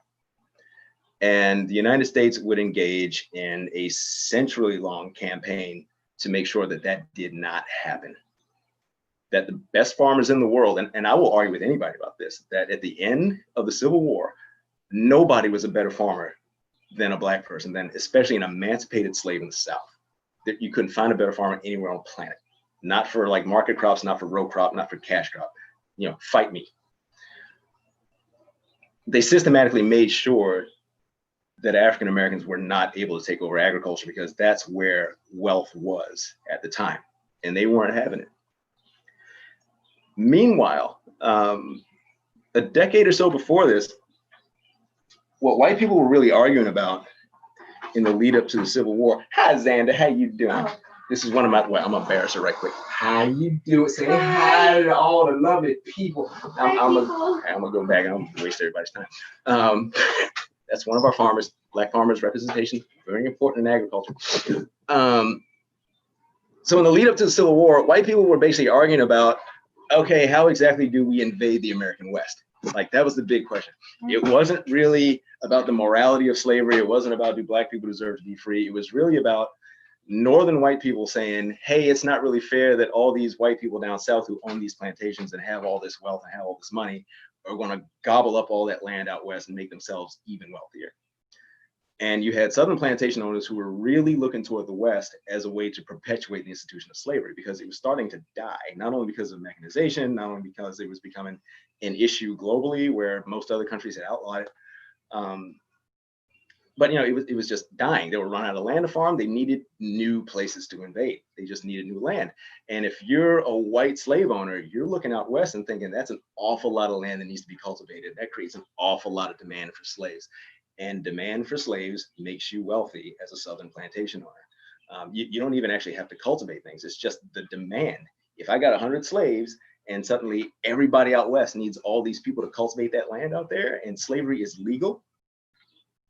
And the United States would engage in a century long campaign to make sure that that did not happen. That the best farmers in the world, and I will argue with anybody about this, that at the end of the Civil War, nobody was a better farmer than a black person, than especially an emancipated slave in the South. That you couldn't find a better farmer anywhere on the planet. Not for like market crops, not for row crop, not for cash crop. Fight me. They systematically made sure that African Americans were not able to take over agriculture, because that's where wealth was at the time, and they weren't having it. Meanwhile, a decade or so before this, what white people were really arguing about in the lead up to the Civil War. Hi, Xander, how you doing? Oh. This is one of my, well, I'm gonna embarrass her right quick. How you doing? Say hi to all the lovely people. I'm gonna go back and I'm gonna waste everybody's time. That's one of our farmers, black farmers representation, very important in agriculture. So in the lead up to the Civil War, white people were basically arguing about, okay, how exactly do we invade the American West? Like, that was the big question. It wasn't really about the morality of slavery. It wasn't about, do black people deserve to be free? It was really about northern white people saying, hey, it's not really fair that all these white people down south who own these plantations and have all this wealth and have all this money are going to gobble up all that land out west and make themselves even wealthier. And you had southern plantation owners who were really looking toward the West as a way to perpetuate the institution of slavery, because it was starting to die, not only because of mechanization, not only because it was becoming an issue globally where most other countries had outlawed it, But it was just dying. They were running out of land to farm. They needed new places to invade. They just needed new land. And if you're a white slave owner, you're looking out west and thinking that's an awful lot of land that needs to be cultivated. That creates an awful lot of demand for slaves. And demand for slaves makes you wealthy as a Southern plantation owner. You don't even actually have to cultivate things. It's just the demand. If I got 100 slaves and suddenly everybody out west needs all these people to cultivate that land out there, and slavery is legal,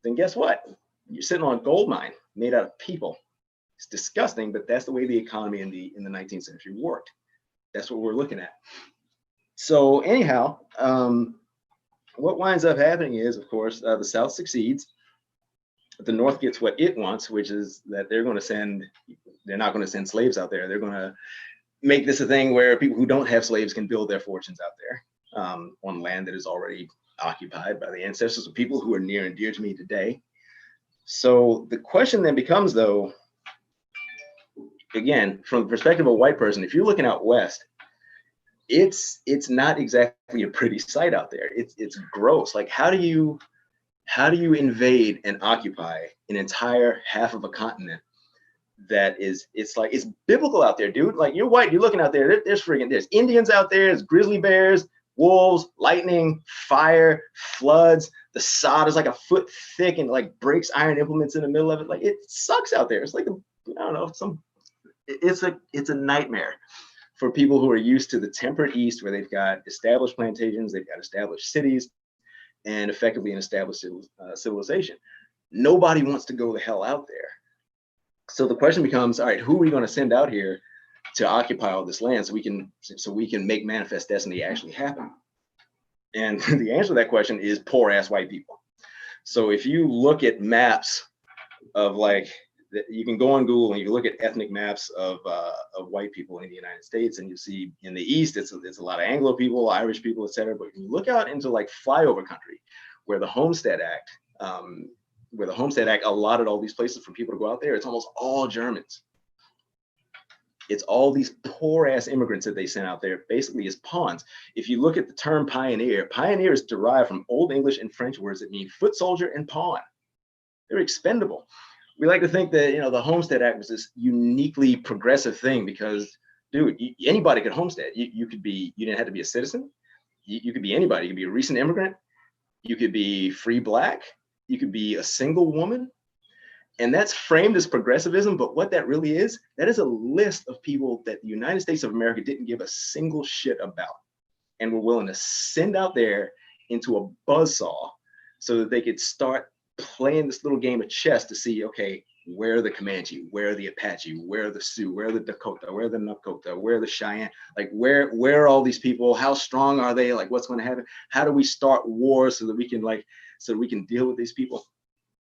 then guess what? You're sitting on a gold mine made out of people. It's disgusting, but that's the way the economy in the 19th century worked. That's what we're looking at. So anyhow, what winds up happening is, of course, the South succeeds. The North gets what it wants, which is that they're not going to send slaves out there. They're going to make this a thing where people who don't have slaves can build their fortunes out there on land that is already occupied by the ancestors of people who are near and dear to me today. So the question then becomes, though, again, from the perspective of a white person, if you're looking out west, it's not exactly a pretty sight out there. It's gross. Like, how do you invade and occupy an entire half of a continent that is, it's biblical out there, dude. Like, you're white, you're looking out there, there's Indians out there, there's grizzly bears, wolves, lightning, fire, floods. The sod is like a foot thick and like breaks iron implements in the middle of it. Like, it sucks out there. It's like it's a nightmare for people who are used to the temperate East, where they've got established plantations, they've got established cities, and effectively an established civilization. Nobody wants to go the hell out there. So the question becomes, all right, who are we going to send out here to occupy all this land so we can make manifest destiny actually happen? And the answer to that question is poor ass white people. So if you look at maps of, like, you can go on Google and you can look at ethnic maps of white people in the United States, and you see in the East it's a lot of Anglo people, Irish people, etc. But you look out into like flyover country, where the Homestead Act allotted all these places for people to go out there, it's almost all Germans. It's all these poor ass immigrants that they sent out there basically as pawns. If you look at the term pioneer is derived from Old English and French words that mean foot soldier and pawn. They're expendable. We like to think that, the Homestead Act was this uniquely progressive thing because, dude, anybody could homestead. You didn't have to be a citizen. You could be anybody. You could be a recent immigrant. You could be free Black. You could be a single woman. And that's framed as progressivism, but what that really is, that is a list of people that the United States of America didn't give a single shit about and were willing to send out there into a buzzsaw so that they could start playing this little game of chess to see, okay, where are the Comanche, where are the Apache, where are the Sioux, where are the Dakota, where are the Nakota, where are the Cheyenne, like where are all these people, how strong are they, like what's going to happen, how do we start wars so that we can deal with these people?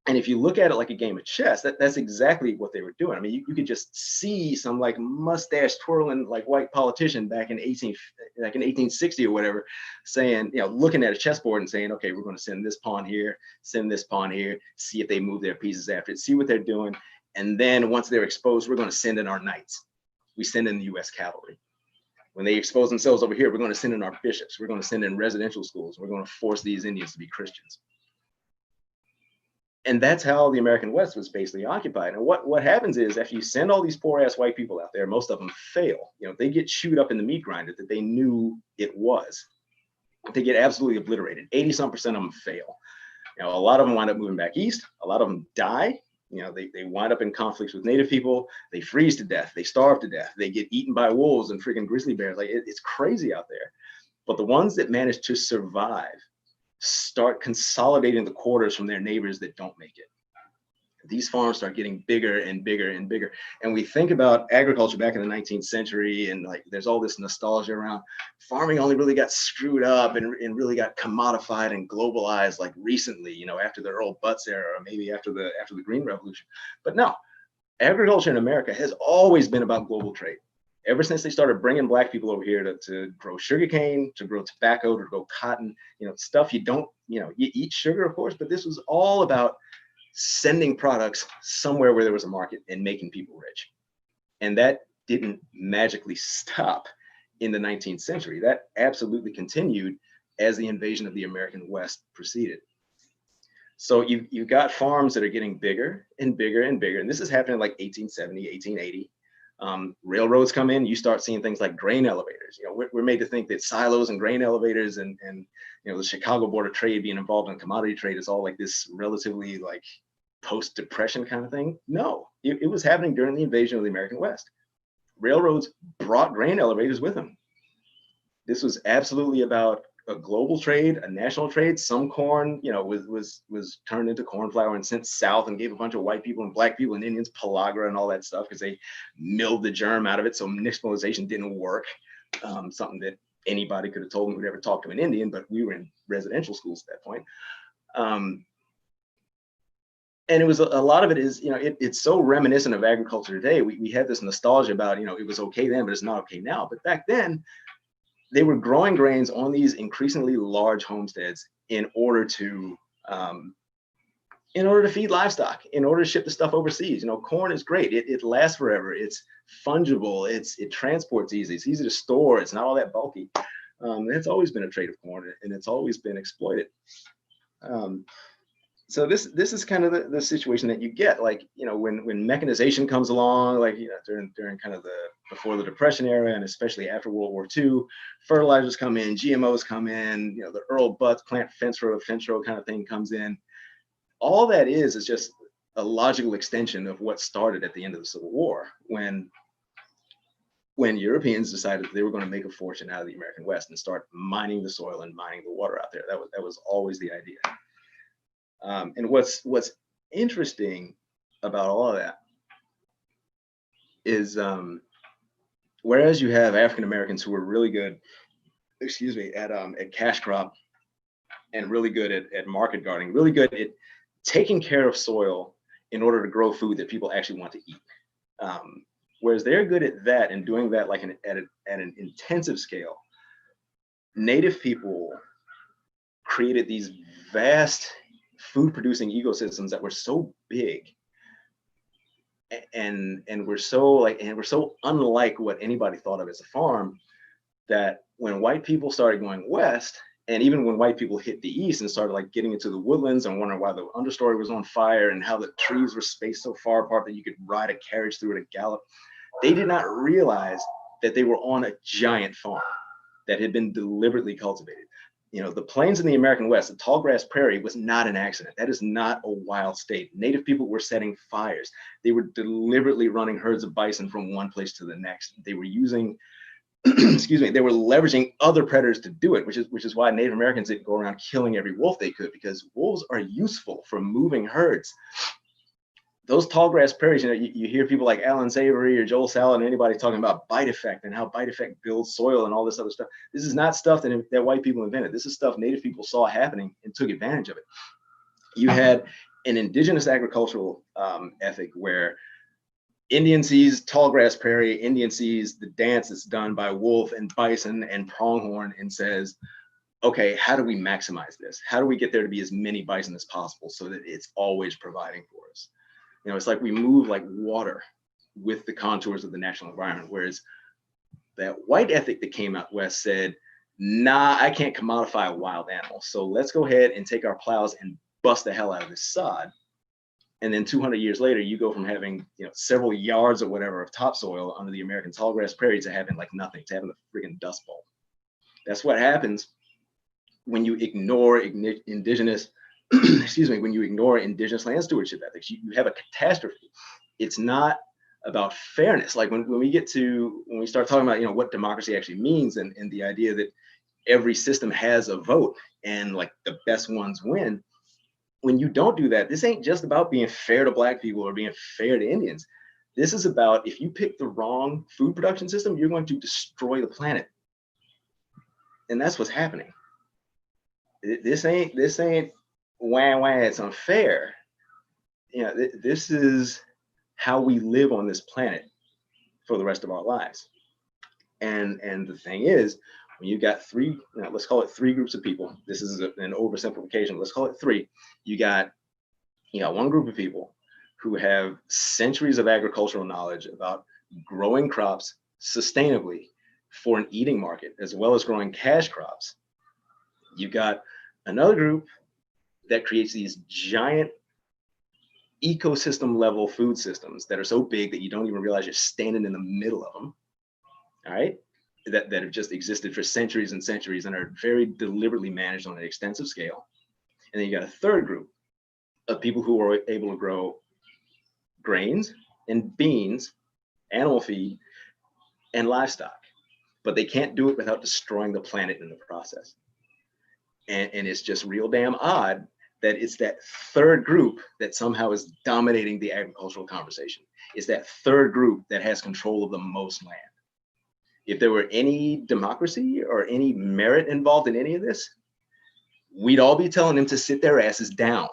And if you look at it like a game of chess, that's exactly what they were doing. I mean, you could just see some like mustache twirling like white politician back in 1860 or whatever, saying, looking at a chessboard and saying, okay, we're going to send this pawn here, see if they move their pieces after it, see what they're doing. And then once they're exposed, we're going to send in our knights. We send in the US cavalry. When they expose themselves over here, we're going to send in our bishops. We're going to send in residential schools. We're going to force these Indians to be Christians. And that's how the American West was basically occupied. And what happens is, after you send all these poor ass white people out there, most of them fail. They get chewed up in the meat grinder that they knew it was. They get absolutely obliterated. 80% of them fail. A lot of them wind up moving back east. A lot of them die. They wind up in conflicts with Native people. They freeze to death. They starve to death. They get eaten by wolves and freaking grizzly bears. Like it's crazy out there. But the ones that manage to survive start consolidating the quarters from their neighbors that don't make it. These farms start getting bigger and bigger and bigger. And we think about agriculture back in the 19th century, and like there's all this nostalgia around farming only really got screwed up and really got commodified and globalized like recently, after the Earl Butz era, or maybe after the Green Revolution. But no, agriculture in America has always been about global trade. Ever since they started bringing Black people over here to grow sugarcane, to grow tobacco, to grow cotton, stuff you don't, you eat sugar, of course, but this was all about sending products somewhere where there was a market and making people rich. And that didn't magically stop in the 19th century. That absolutely continued as the invasion of the American West proceeded. So you've got farms that are getting bigger and bigger and bigger. And this is happening like 1870, 1880. Railroads come in, you start seeing things like grain elevators. You know, we're made to think that silos and grain elevators and you know, the Chicago Board of Trade being involved in commodity trade is all like this relatively like post-depression kind of thing. No, it was happening during the invasion of the American West. Railroads brought grain elevators with them. This was absolutely about a global trade, a national trade. Some corn, you know, was turned into corn flour and sent south and gave a bunch of white people and black people and Indians pellagra and all that stuff because they milled the germ out of it. So nixtamalization didn't work. Something that anybody could have told me who'd ever talked to an Indian, but we were in residential schools at that point. And it was a lot of it is, you know, it's so reminiscent of agriculture today. We have this nostalgia about, you know, it was okay then, but it's not okay now. But back then, they were growing grains on these increasingly large homesteads in order to feed livestock, in order to ship the stuff overseas. You know, corn is great. It lasts forever. It's fungible. It transports easy. It's easy to store. It's not all that bulky. It's always been a trade of corn, and it's always been exploited. So this is kind of the situation that you get, like, you know, when mechanization comes along, like, you know, during kind of before the Depression era, and especially after World War II, fertilizers come in, GMOs come in, you know, the Earl Butz plant fence row kind of thing comes in. All that is just a logical extension of what started at the end of the Civil War, when Europeans decided that they were going to make a fortune out of the American West and start mining the soil and mining the water out there. That was always the idea. And what's interesting about all of that is, whereas you have African Americans who are really good, at cash crop, and really good at market gardening, really good at taking care of soil in order to grow food that people actually want to eat. Whereas they're good at that and doing that like at an intensive scale, Native people created these vast food producing ecosystems that were so big and were so unlike what anybody thought of as a farm, that when white people started going west, and even when white people hit the east and started like getting into the woodlands and wondering why the understory was on fire and how the trees were spaced so far apart that you could ride a carriage through it at gallop, they did not realize that they were on a giant farm that had been deliberately cultivated. You know, the plains in the American West, the tall grass prairie, was not an accident. That is not a wild state. Native people were setting fires. They were deliberately running herds of bison from one place to the next. They were using, they were leveraging other predators to do it, which is why Native Americans didn't go around killing every wolf they could, because wolves are useful for moving herds. Those tall grass prairies, you know, you hear people like Alan Savory or Joel Salad and anybody talking about bite effect and how bite effect builds soil and all this other stuff. This is not stuff that white people invented. This is stuff Native people saw happening and took advantage of it. You had an indigenous agricultural ethic where Indian sees tall grass prairie, Indian sees the dance that's done by wolf and bison and pronghorn and says, okay, how do we maximize this? How do we get there to be as many bison as possible so that it's always providing for us? You know, it's like we move like water with the contours of the natural environment, whereas that white ethic that came out west said, nah, I can't commodify a wild animal. So let's go ahead and take our plows and bust the hell out of this sod. And then 200 years later, you go from having, you know, several yards or whatever of topsoil under the American tallgrass prairie to having like nothing, to having a freaking dust bowl. That's what happens when you ignore indigenous, when you ignore indigenous land stewardship ethics. You have a catastrophe. It's not about fairness. Like when we start talking about, you know, what democracy actually means and the idea that every system has a vote and like the best ones win. When you don't do that, this ain't just about being fair to Black people or being fair to Indians. This is about, if you pick the wrong food production system, you're going to destroy the planet. And that's what's happening. This ain't wah, it's unfair. You know, this is how we live on this planet for the rest of our lives. And the thing is, when you got three, let's call it three groups of people. This is an oversimplification. Let's call it three. You got one group of people who have centuries of agricultural knowledge about growing crops sustainably for an eating market, as well as growing cash crops. You got another group that creates these giant ecosystem level food systems that are so big that you don't even realize you're standing in the middle of them. All right. That have just existed for centuries and centuries and are very deliberately managed on an extensive scale. And then you got a third group of people who are able to grow grains and beans, animal feed, and livestock, but they can't do it without destroying the planet in the process. And it's just real damn odd that it's that third group that somehow is dominating the agricultural conversation. It's that third group that has control of the most land. If there were any democracy or any merit involved in any of this, we'd all be telling them to sit their asses down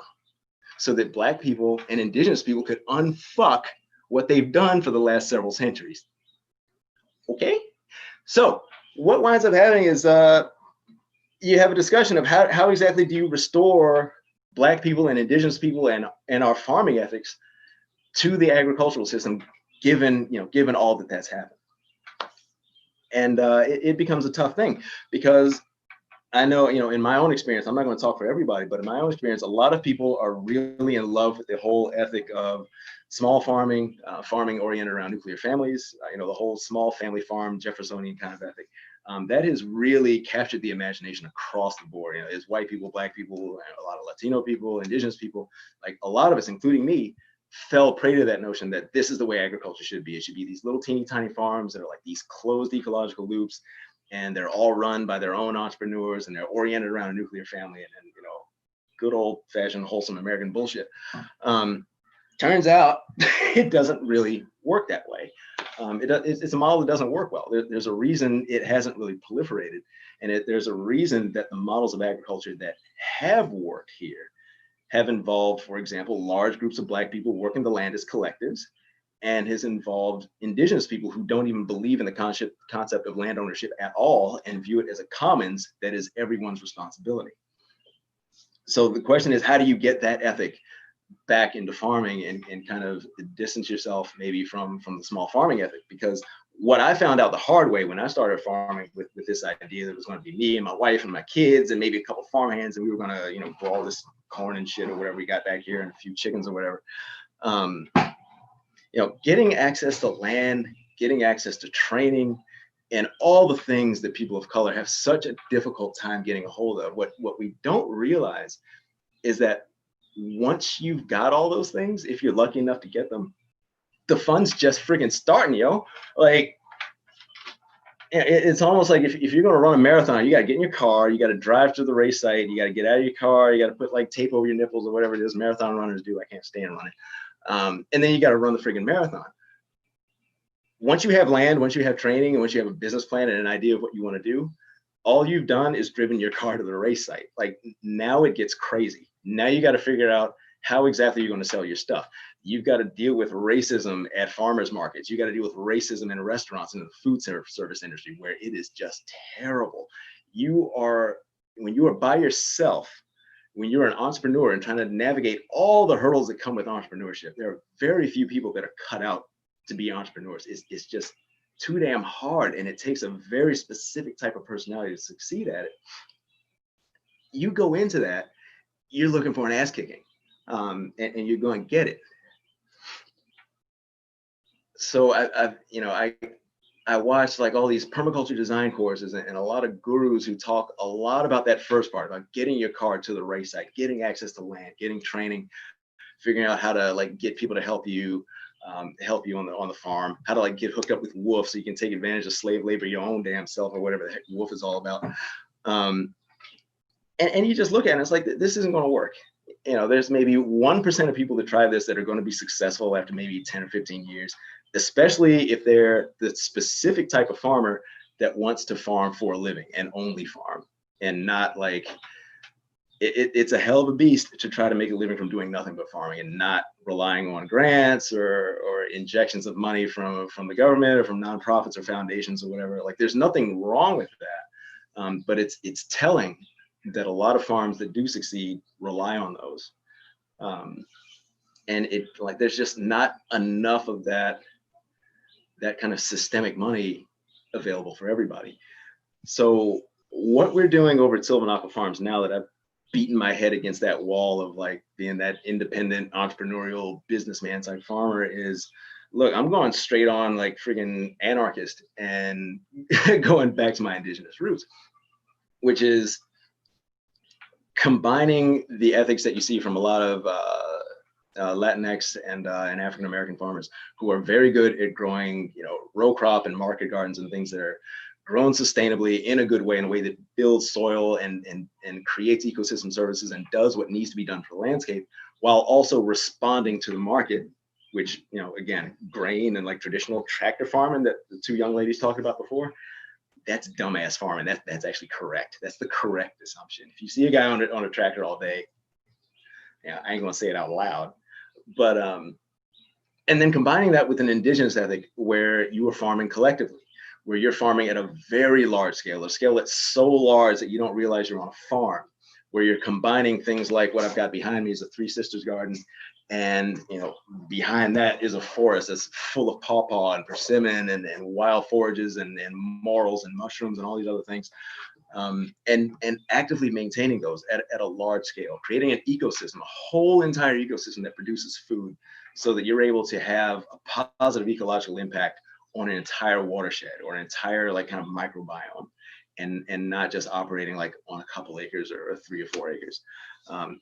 so that Black people and Indigenous people could unfuck what they've done for the last several centuries. Okay? So what winds up happening is you have a discussion of how exactly do you restore Black people and Indigenous people and our farming ethics to the agricultural system, given all that's happened. And it becomes a tough thing because I know, in my own experience, I'm not going to talk for everybody, but in my own experience, a lot of people are really in love with the whole ethic of small farming, farming oriented around nuclear families, the whole small family farm, Jeffersonian kind of ethic. That has really captured the imagination across the board. It's white people, Black people, a lot of Latino people, Indigenous people, like a lot of us, including me, fell prey to that notion that this is the way agriculture should be. It should be these little teeny tiny farms that are like these closed ecological loops, and they're all run by their own entrepreneurs, and they're oriented around a nuclear family and good old fashioned wholesome American bullshit. Turns out it doesn't really work that way. It's a model that doesn't work well. There's a reason it hasn't really proliferated, and there's a reason that the models of agriculture that have worked here have involved, for example, large groups of Black people working the land as collectives, and has involved Indigenous people who don't even believe in the concept of land ownership at all and view it as a commons that is everyone's responsibility. So the question is, how do you get that ethic back into farming and kind of distance yourself maybe from the small farming ethic? Because what I found out the hard way when I started farming with this idea that it was going to be me and my wife and my kids and maybe a couple farmhands, and we were going to grow all this corn and shit or whatever we got back here and a few chickens or whatever. Getting access to land, getting access to training, and all the things that people of color have such a difficult time getting a hold of. What we don't realize is that once you've got all those things, if you're lucky enough to get them, the fun's just freaking starting, yo. Like, it's almost like if you're going to run a marathon, you got to get in your car, you got to drive to the race site, you got to get out of your car, you got to put like tape over your nipples or whatever it is marathon runners do. I can't stand running. And then you got to run the freaking marathon. Once you have land, once you have training, and once you have a business plan and an idea of what you want to do, all you've done is driven your car to the race site. Like, now it gets crazy. Now you got to figure out how exactly you're going to sell your stuff. You've got to deal with racism at farmers markets. You got to deal with racism in restaurants and in the food service industry, where it is just terrible. When you are by yourself, when you're an entrepreneur and trying to navigate all the hurdles that come with entrepreneurship, there are very few people that are cut out to be entrepreneurs. It's just too damn hard, and it takes a very specific type of personality to succeed at it. You go into that, you're looking for an ass kicking, and you're going to get it. So I watched like all these permaculture design courses and a lot of gurus who talk a lot about that first part, about getting your car to the race site, getting access to land, getting training, figuring out how to like get people to help you on the farm, how to like get hooked up with wolf so you can take advantage of slave labor your own damn self or whatever the heck wolf is all about. And you just look at it and it's like, this isn't going to work. There's maybe 1% of people that try this that are going to be successful after maybe 10 or 15 years, especially if they're the specific type of farmer that wants to farm for a living and only farm, and not like, it's a hell of a beast to try to make a living from doing nothing but farming and not relying on grants or injections of money from the government or from nonprofits or foundations or whatever. Like, there's nothing wrong with that. But it's telling that a lot of farms that do succeed rely on those. And there's just not enough of that kind of systemic money available for everybody. So what we're doing over at Sylvan Aqua Farms now that I've beating my head against that wall of like being that independent entrepreneurial businessman type farmer is, look, I'm going straight on like friggin' anarchist and going back to my indigenous roots, which is combining the ethics that you see from a lot of Latinx and African American farmers who are very good at growing, you know, row crop and market gardens and things that are grown sustainably in a good way, in a way that builds soil and creates ecosystem services and does what needs to be done for the landscape, while also responding to the market, which, you know, again, grain and like traditional tractor farming that the two young ladies talked about before, that's dumbass farming. That's actually correct. That's the correct assumption. If you see a guy on a tractor all day, yeah, I ain't gonna say it out loud, but and then combining that with an indigenous ethic where you are farming collectively, where you're farming at a very large scale, a scale that's so large that you don't realize you're on a farm, where you're combining things like what I've got behind me is a Three Sisters garden, and you know, behind that is a forest that's full of pawpaw and persimmon and wild forages and morels and mushrooms and all these other things, and actively maintaining those at a large scale, creating an ecosystem, a whole entire ecosystem that produces food, so that you're able to have a positive ecological impact on an entire watershed or an entire like kind of microbiome, and not just operating like on a couple acres or 3 or 4 acres.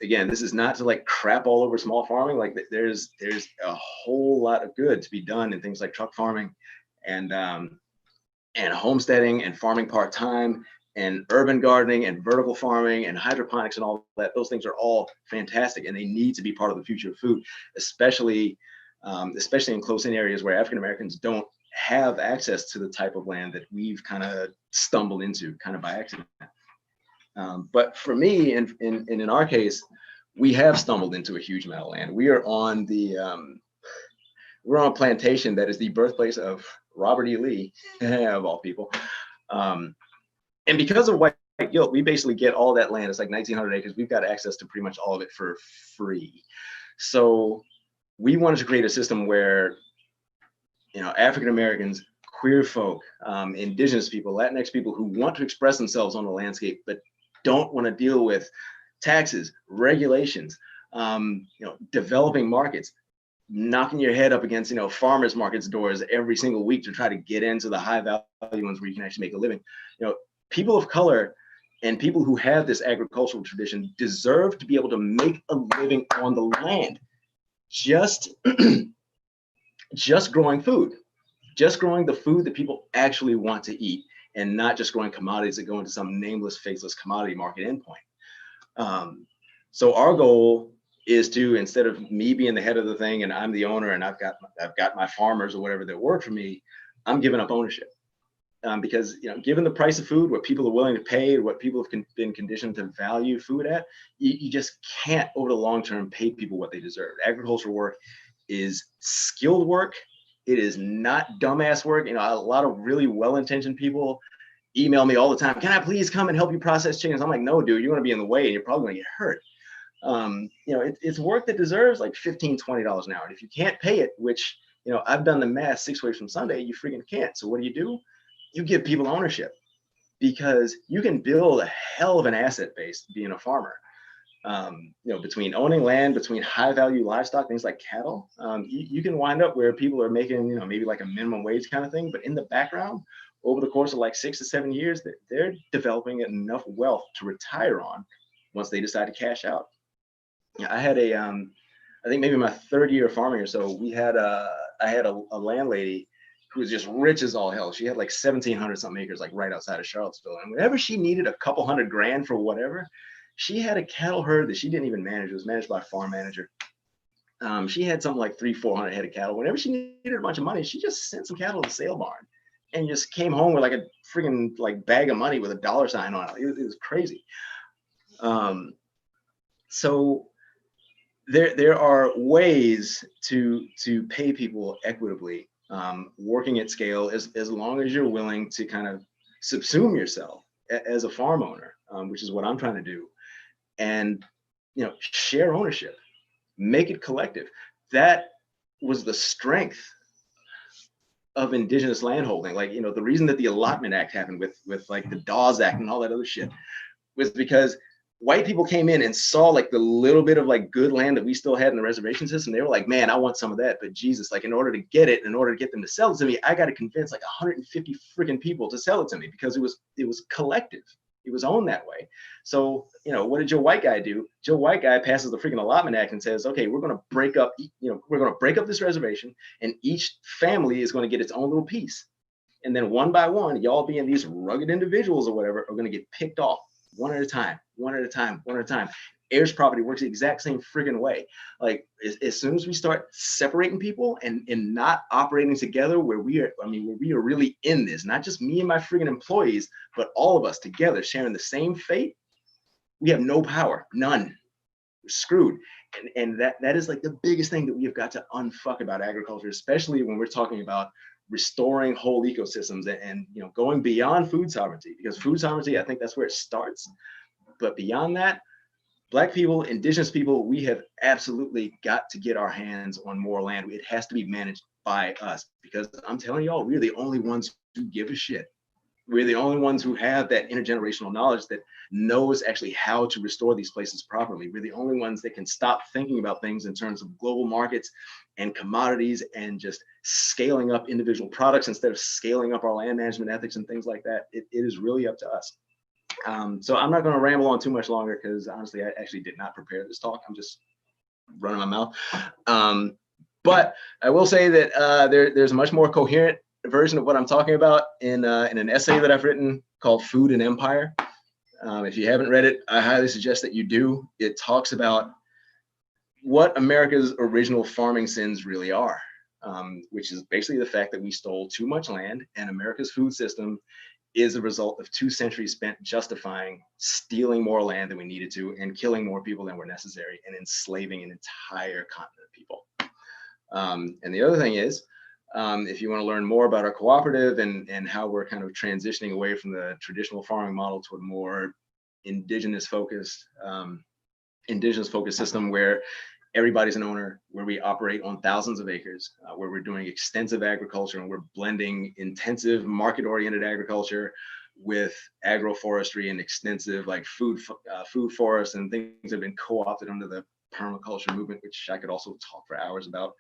Again, this is not to like crap all over small farming. Like there's a whole lot of good to be done in things like truck farming and homesteading and farming part-time and urban gardening and vertical farming and hydroponics and all that. Those things are all fantastic, and they need to be part of the future of food, especially in close-in areas where African Americans don't have access to the type of land that we've kind of stumbled into kind of by accident. But for me, and in our case, we have stumbled into a huge amount of land. We are on we're on a plantation that is the birthplace of Robert E. Lee, of all people. And because of white guilt, we basically get all that land. It's like 1,900 acres. We've got access to pretty much all of it for free. So we wanted to create a system where, you know, African Americans, queer folk, indigenous people, Latinx people who want to express themselves on the landscape, but don't want to deal with taxes, regulations, you know, developing markets, knocking your head up against, you know, farmers markets doors every single week to try to get into the high value ones where you can actually make a living. You know, people of color and people who have this agricultural tradition deserve to be able to make a living on the land, just growing food, just growing the food that people actually want to eat, and not just growing commodities that go into some nameless, faceless commodity market endpoint. So our goal is to, instead of me being the head of the thing and I'm the owner and I've got my farmers or whatever that work for me, I'm giving up ownership. Because, you know, given the price of food, what people are willing to pay, what people have been conditioned to value food at, you just can't over the long term pay people what they deserve. Agricultural work is skilled work. It is not dumbass work. You know, a lot of really well-intentioned people email me all the time. Can I please come and help you process chickens? I'm like, no, dude, you're going to be in the way and you're probably going to get hurt. You know, it's work that deserves like $15, $20 an hour. And if you can't pay it, which, you know, I've done the math 6 ways from Sunday, you freaking can't. So what do? You give people ownership, because you can build a hell of an asset base being a farmer. You know, between owning land, between high value livestock, things like cattle, you can wind up where people are making, you know, maybe like a minimum wage kind of thing, but in the background, over the course of like 6 to 7 years, they're developing enough wealth to retire on once they decide to cash out. I had I think maybe my 3rd year of farming or so, I had a landlady who was just rich as all hell. She had like 1,700 something acres, like right outside of Charlottesville. And whenever she needed a couple $100,000 for whatever, she had a cattle herd that she didn't even manage. It was managed by a farm manager. She had something like 300-400 head of cattle. Whenever she needed a bunch of money, she just sent some cattle to the sale barn and just came home with like a freaking like bag of money with a dollar sign on it. It was crazy. So there are ways to pay people equitably, working at scale, as long as you're willing to kind of subsume yourself as a farm owner, which is what I'm trying to do, and, you know, share ownership, make it collective. That was the strength of indigenous landholding. Like, you know, the reason that the Allotment Act happened with like the Dawes Act and all that other shit was because white people came in and saw like the little bit of like good land that we still had in the reservation system. They were like, man, I want some of that. But Jesus, like in order to get it, in order to get them to sell it to me, I got to convince like 150 freaking people to sell it to me because it was collective. It was owned that way. So, you know, what did Joe White Guy do? Joe White Guy passes the freaking Allotment Act and says, okay, we're going to break up, we're going to break up this reservation and each family is going to get its own little piece. And then one by one, y'all being these rugged individuals or whatever are going to get picked off one at a time, one at a time, one at a time. Heirs property works the exact same friggin' way. Like as soon as we start separating people and not operating together where we are, I mean, where we are really in this, not just me and my friggin' employees, but all of us together sharing the same fate, we have no power, none. We're screwed. And that is like the biggest thing that we have got to unfuck about agriculture, especially when we're talking about restoring whole ecosystems and you know, going beyond food sovereignty, because food sovereignty, I think that's where it starts. But beyond that, Black people, Indigenous people, we have absolutely got to get our hands on more land. It has to be managed by us, because I'm telling y'all, we're the only ones who give a shit. We're the only ones who have that intergenerational knowledge that knows actually how to restore these places properly. We're the only ones that can stop thinking about things in terms of global markets and commodities and just scaling up individual products instead of scaling up our land management ethics and things like that. It is really up to us. So I'm not going to ramble on too much longer because honestly, I actually did not prepare this talk. I'm just running my mouth. But I will say that there's a much more coherent version of what I'm talking about in an essay that I've written called Food and Empire. If you haven't read it, I highly suggest that you do. It talks about what America's original farming sins really are, which is basically the fact that we stole too much land, and America's food system is a result of 2 centuries spent justifying stealing more land than we needed to and killing more people than were necessary and enslaving an entire continent of people. And the other thing is, if you want to learn more about our cooperative and how we're kind of transitioning away from the traditional farming model to a more indigenous focused system where everybody's an owner, where we operate on thousands of acres, where we're doing extensive agriculture and we're blending intensive market-oriented agriculture with agroforestry and extensive like food forests and things that have been co-opted under the permaculture movement, which I could also talk for hours about.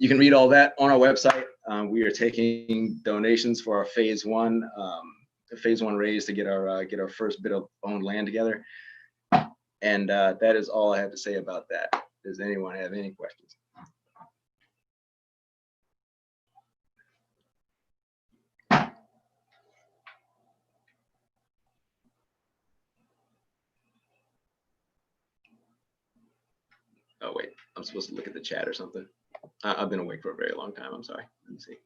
You can read all that on our website. We are taking donations for our phase one raise to get our first bit of owned land together. And that is all I have to say about that. Does anyone have any questions? Oh wait, I'm supposed to look at the chat or something. I've been awake for a very long time. I'm sorry. Let me see.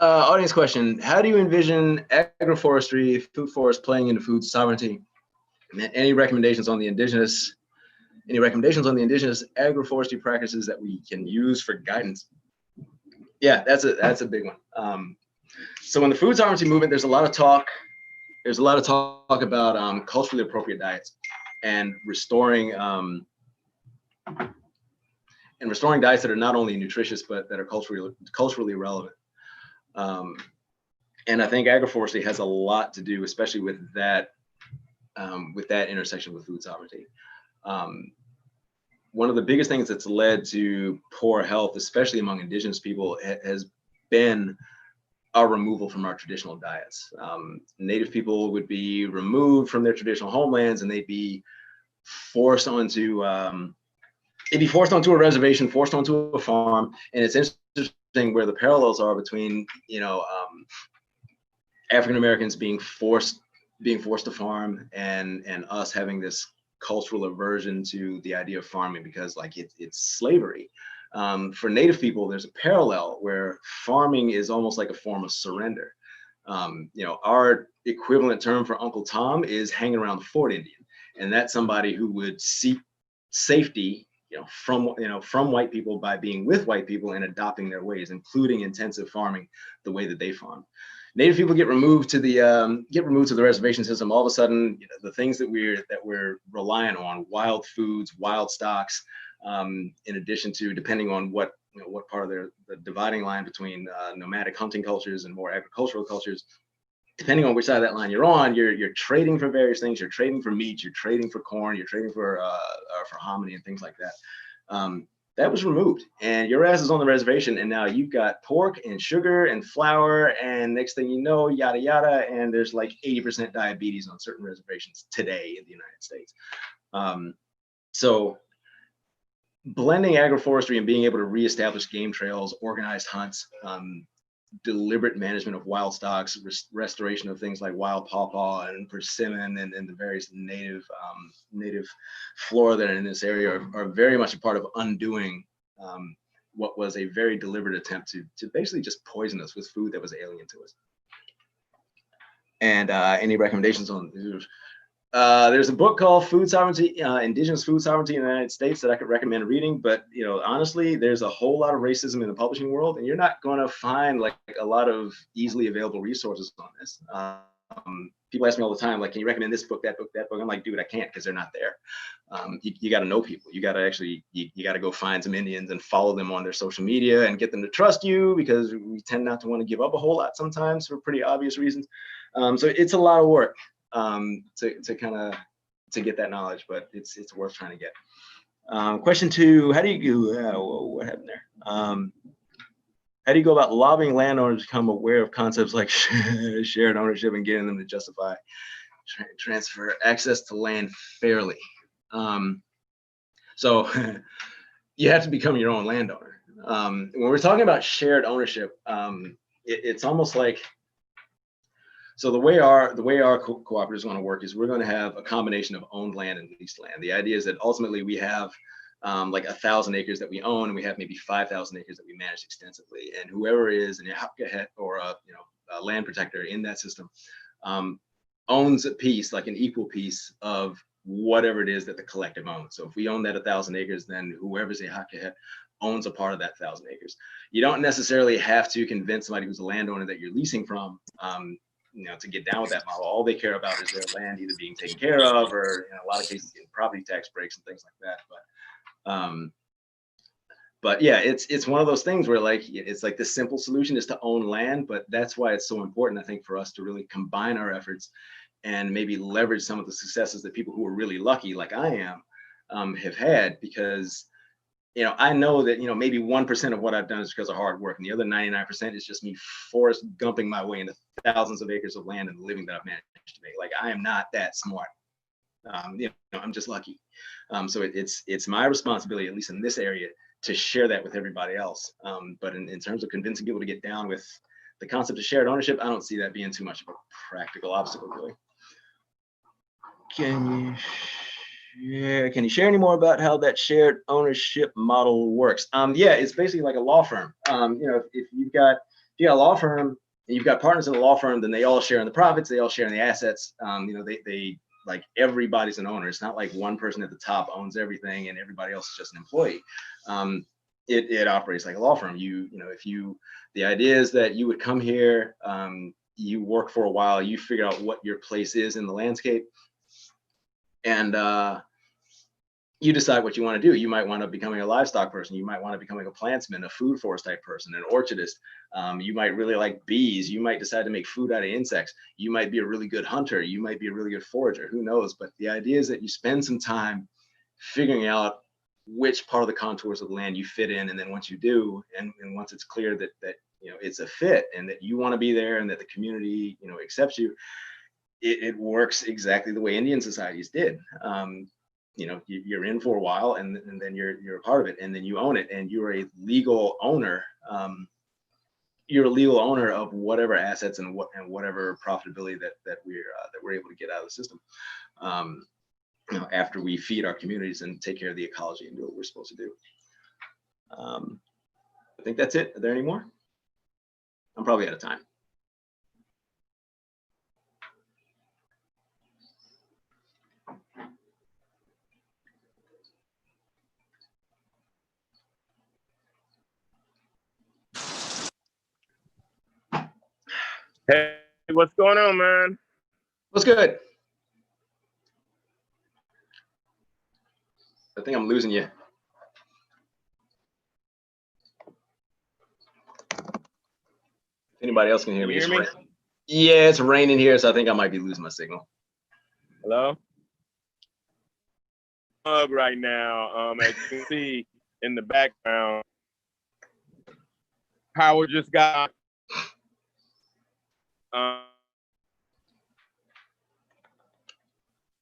Audience question: how do you envision agroforestry, food forest playing into food sovereignty? And any recommendations on the indigenous agroforestry practices that we can use for guidance? Yeah, that's a big one. So in the food sovereignty movement, there's a lot of talk about culturally appropriate diets and restoring diets that are not only nutritious but that are culturally relevant. And I think agroforestry has a lot to do, especially with that intersection with food sovereignty. One of the biggest things that's led to poor health, especially among indigenous people, has been our removal from our traditional diets. Native people would be removed from their traditional homelands and they'd be forced onto a reservation, forced onto a farm. And it's interesting where the parallels are between, African Americans being forced to farm and us having this cultural aversion to the idea of farming because like it's slavery. For Native people, there's a parallel where farming is almost like a form of surrender. Our equivalent term for Uncle Tom is hanging around the Fort Indian, and that's somebody who would seek safety, from white people by being with white people and adopting their ways, including intensive farming, the way that they farm. Native people get removed to the reservation system. All of a sudden, the things that we're relying on, wild foods, wild stocks, in addition to, depending on what part of the dividing line between nomadic hunting cultures and more agricultural cultures, depending on which side of that line you're on, you're trading for various things. You're trading for meat, you're trading for corn, you're trading for hominy and things like that. That was removed, and your ass is on the reservation, and now you've got pork and sugar and flour, and next thing you know, yada yada, and there's like 80% diabetes on certain reservations today in the United States. So blending agroforestry and being able to reestablish game trails, organized hunts, deliberate management of wild stocks, restoration of things like wild pawpaw and persimmon and the various native flora that are in this area are very much a part of undoing what was a very deliberate attempt to basically just poison us with food that was alien to us. And any recommendations on there's a book called Food Sovereignty, Indigenous Food Sovereignty in the United States that I could recommend reading, but honestly, there's a whole lot of racism in the publishing world, and you're not going to find like a lot of easily available resources on this. People ask me all the time, like, can you recommend this book, that book, that book? I'm like, dude, I can't, because they're not there. You got to know people. You got to actually, you got to go find some Indians and follow them on their social media and get them to trust you, because we tend not to want to give up a whole lot sometimes for pretty obvious reasons. So it's a lot of work. To get that knowledge, but it's worth trying to get. Question 2, how do you go, what happened there? How do you go about lobbying landowners to become aware of concepts like shared ownership and getting them to justify transfer access to land fairly? So you have to become your own landowner. When we're talking about shared ownership, it's almost like, so the way our cooperatives want to work is we're going to have a combination of owned land and leased land. The idea is that ultimately we have like 1,000 acres that we own, and we have maybe 5,000 acres that we manage extensively. And whoever is an Ihapkahet or a land protector in that system owns a piece, like an equal piece of whatever it is that the collective owns. So if we own that 1,000 acres, then whoever's a Ihapkahet owns a part of that 1,000 acres. You don't necessarily have to convince somebody who's a landowner that you're leasing from to get down with that model. All they care about is their land either being taken care of, or in a lot of cases getting property tax breaks and things like that. But yeah, it's one of those things where it's like the simple solution is to own land, but that's why it's so important, I think, for us to really combine our efforts and maybe leverage some of the successes that people who are really lucky, like I am, have had, because I know that, maybe 1% of what I've done is because of hard work, and the other 99% is just me forest gumping my way into thousands of acres of land and the living that I've managed to make. Like, I am not that smart. I'm just lucky. So it's my responsibility, at least in this area, to share that with everybody else. But in terms of convincing people to get down with the concept of shared ownership, I don't see that being too much of a practical obstacle, really. Can you share any more about how that shared ownership model works? Yeah, it's basically like a law firm. If you've got a law firm and you've got partners in a law firm, then they all share in the profits, they all share in the assets. They like, everybody's an owner. It's not like one person at the top owns everything and everybody else is just an employee. It operates like a law firm. The idea is that you would come here, you work for a while, you figure out what your place is in the landscape, and you decide what you want to do. You might want to becoming a livestock person. You might want to becoming a plantsman, a food forest type person, an orchardist. You might really like bees. You might decide to make food out of insects. You might be a really good hunter. You might be a really good forager. Who knows? But the idea is that you spend some time figuring out which part of the contours of the land you fit in. And then once you do, and once it's clear that it's a fit and that you want to be there and that the community accepts you, it works exactly the way Indian societies did. You're in for a while, and then you're a part of it, and then you own it, and you're a legal owner. You're a legal owner of whatever assets and whatever profitability that we're able to get out of the system. After we feed our communities and take care of the ecology and do what we're supposed to do. I think that's it. Are there any more? I'm probably out of time. Hey, what's going on, man? What's good? I think I'm losing you. Anybody else can hear me? You hear me? Yeah, it's raining here, so I think I might be losing my signal. Hello? Right now, as you can see in the background, power just got.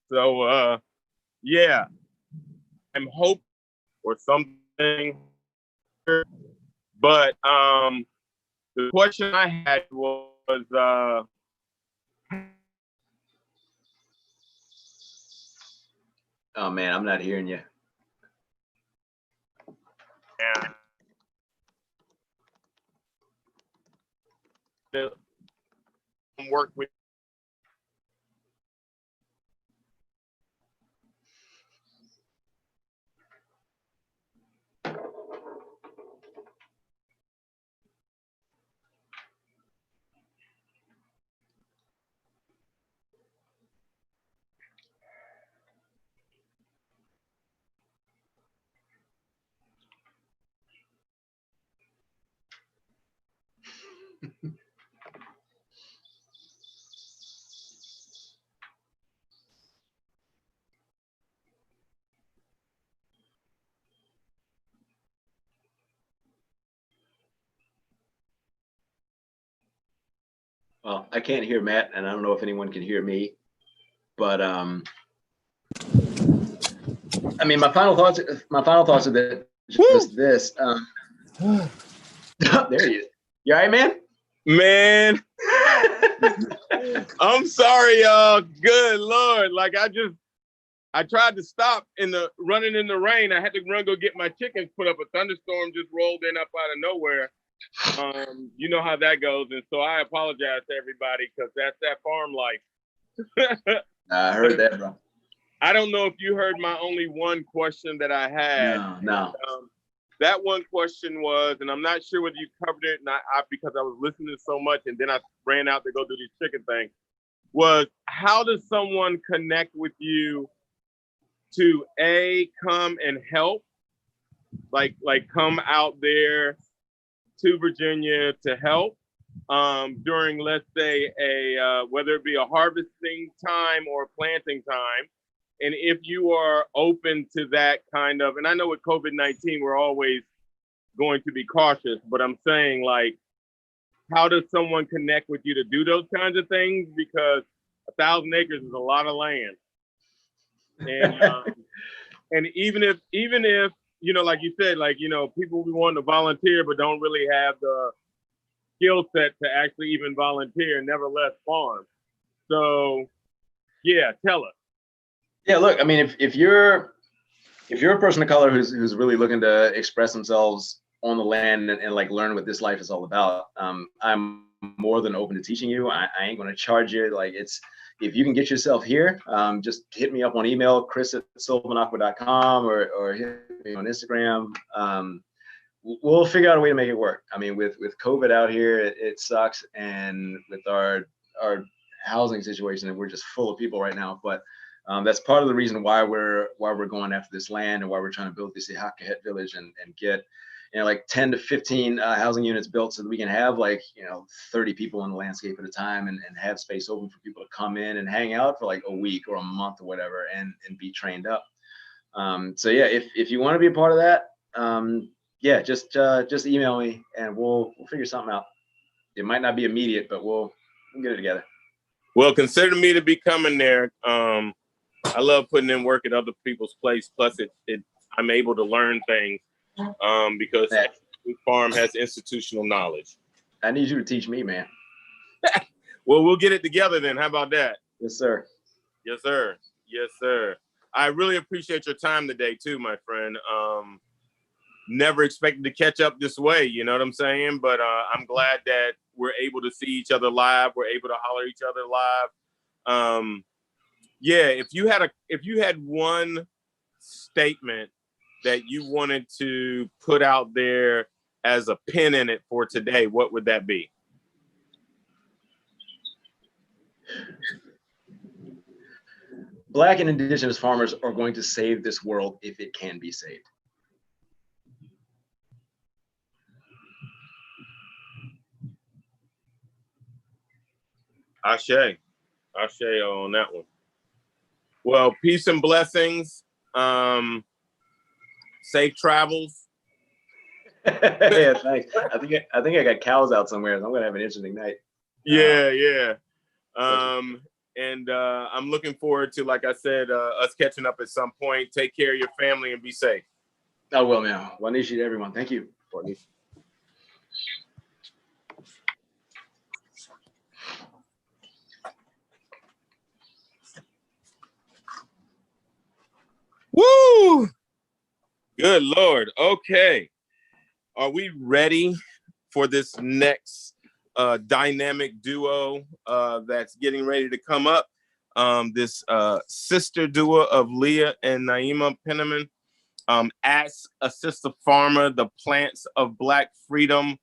So yeah, I'm hoping for something. But the question I had was oh man, I'm not hearing you. Yeah. Work with. Well, I can't hear Matt, and I don't know if anyone can hear me. But I mean, my final thoughts are that just this. There you. You all right, man? Man, I'm sorry, y'all. Good Lord. Like I tried to stop running in the rain. I had to run, go get my chickens put up. A thunderstorm just rolled in up out of nowhere. You know how that goes. And so I apologize to everybody because that's that farm life. I heard that, bro. I don't know if you heard my only one question that I had. No. That one question was, and I'm not sure whether you covered it, because I was listening so much, and then I ran out to go do this chicken thing, was how does someone connect with you to come and help, like come out there to Virginia to help during, let's say, whether it be a harvesting time or planting time. And if you are open to that kind of, and I know with COVID-19, we're always going to be cautious, but I'm saying, like, how does someone connect with you to do those kinds of things? Because 1,000 acres is a lot of land. And and even if, you know, like you said, like, you know, people we want to volunteer, but don't really have the skill set to actually even volunteer, nevertheless farm. So yeah, tell us. Yeah, look, I mean, if you're a person of color who's really looking to express themselves on the land and like learn what this life is all about, I'm more than open to teaching you. I ain't going to charge you. Like, if you can get yourself here, just hit me up on email, chris@sylvanaqua.com, or hit me on Instagram. We'll figure out a way to make it work. I mean, with COVID out here, it sucks, and with our housing situation, and we're just full of people right now. But that's part of the reason why we're going after this land and why we're trying to build this Ihakahet village and get, you know, like 10 to 15 housing units built so that we can have, like, you know, 30 people in the landscape at a time and have space open for people to come in and hang out for like a week or a month or whatever and be trained up. So yeah, if you want to be a part of that, yeah, just email me and we'll figure something out. It might not be immediate, but we'll get it together. Well, consider me to be coming there. I love putting in work at other people's place. Plus, I'm able to learn things because this farm has institutional knowledge. I need you to teach me, man. Well, we'll get it together then. How about that? Yes, sir. Yes, sir. Yes, sir. I really appreciate your time today, too, my friend. Never expected to catch up this way, you know what I'm saying? But I'm glad that we're able to see each other live. We're able to holler at each other live. Yeah, if you had one statement that you wanted to put out there as a pin in it for today, what would that be? Black and indigenous farmers are going to save this world if it can be saved. Ashe on that one. Well, peace and blessings. Safe travels. Yeah, thanks. I think I got cows out somewhere. So I'm gonna have an interesting night. Yeah. And I'm looking forward to, like I said, us catching up at some point. Take care of your family and be safe. I will, man. Wanishi to everyone. Thank you. Woo! Good Lord. Okay. Are we ready for this next dynamic duo that's getting ready to come up? This sister duo of Leah and Naima Penniman. Ask a Sister Farmer, the Plants of Black Freedom.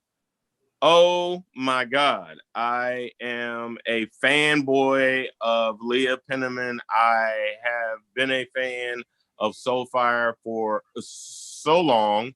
Oh my God. I am a fanboy of Leah Penniman. I have been a fan of Soulfire for so long.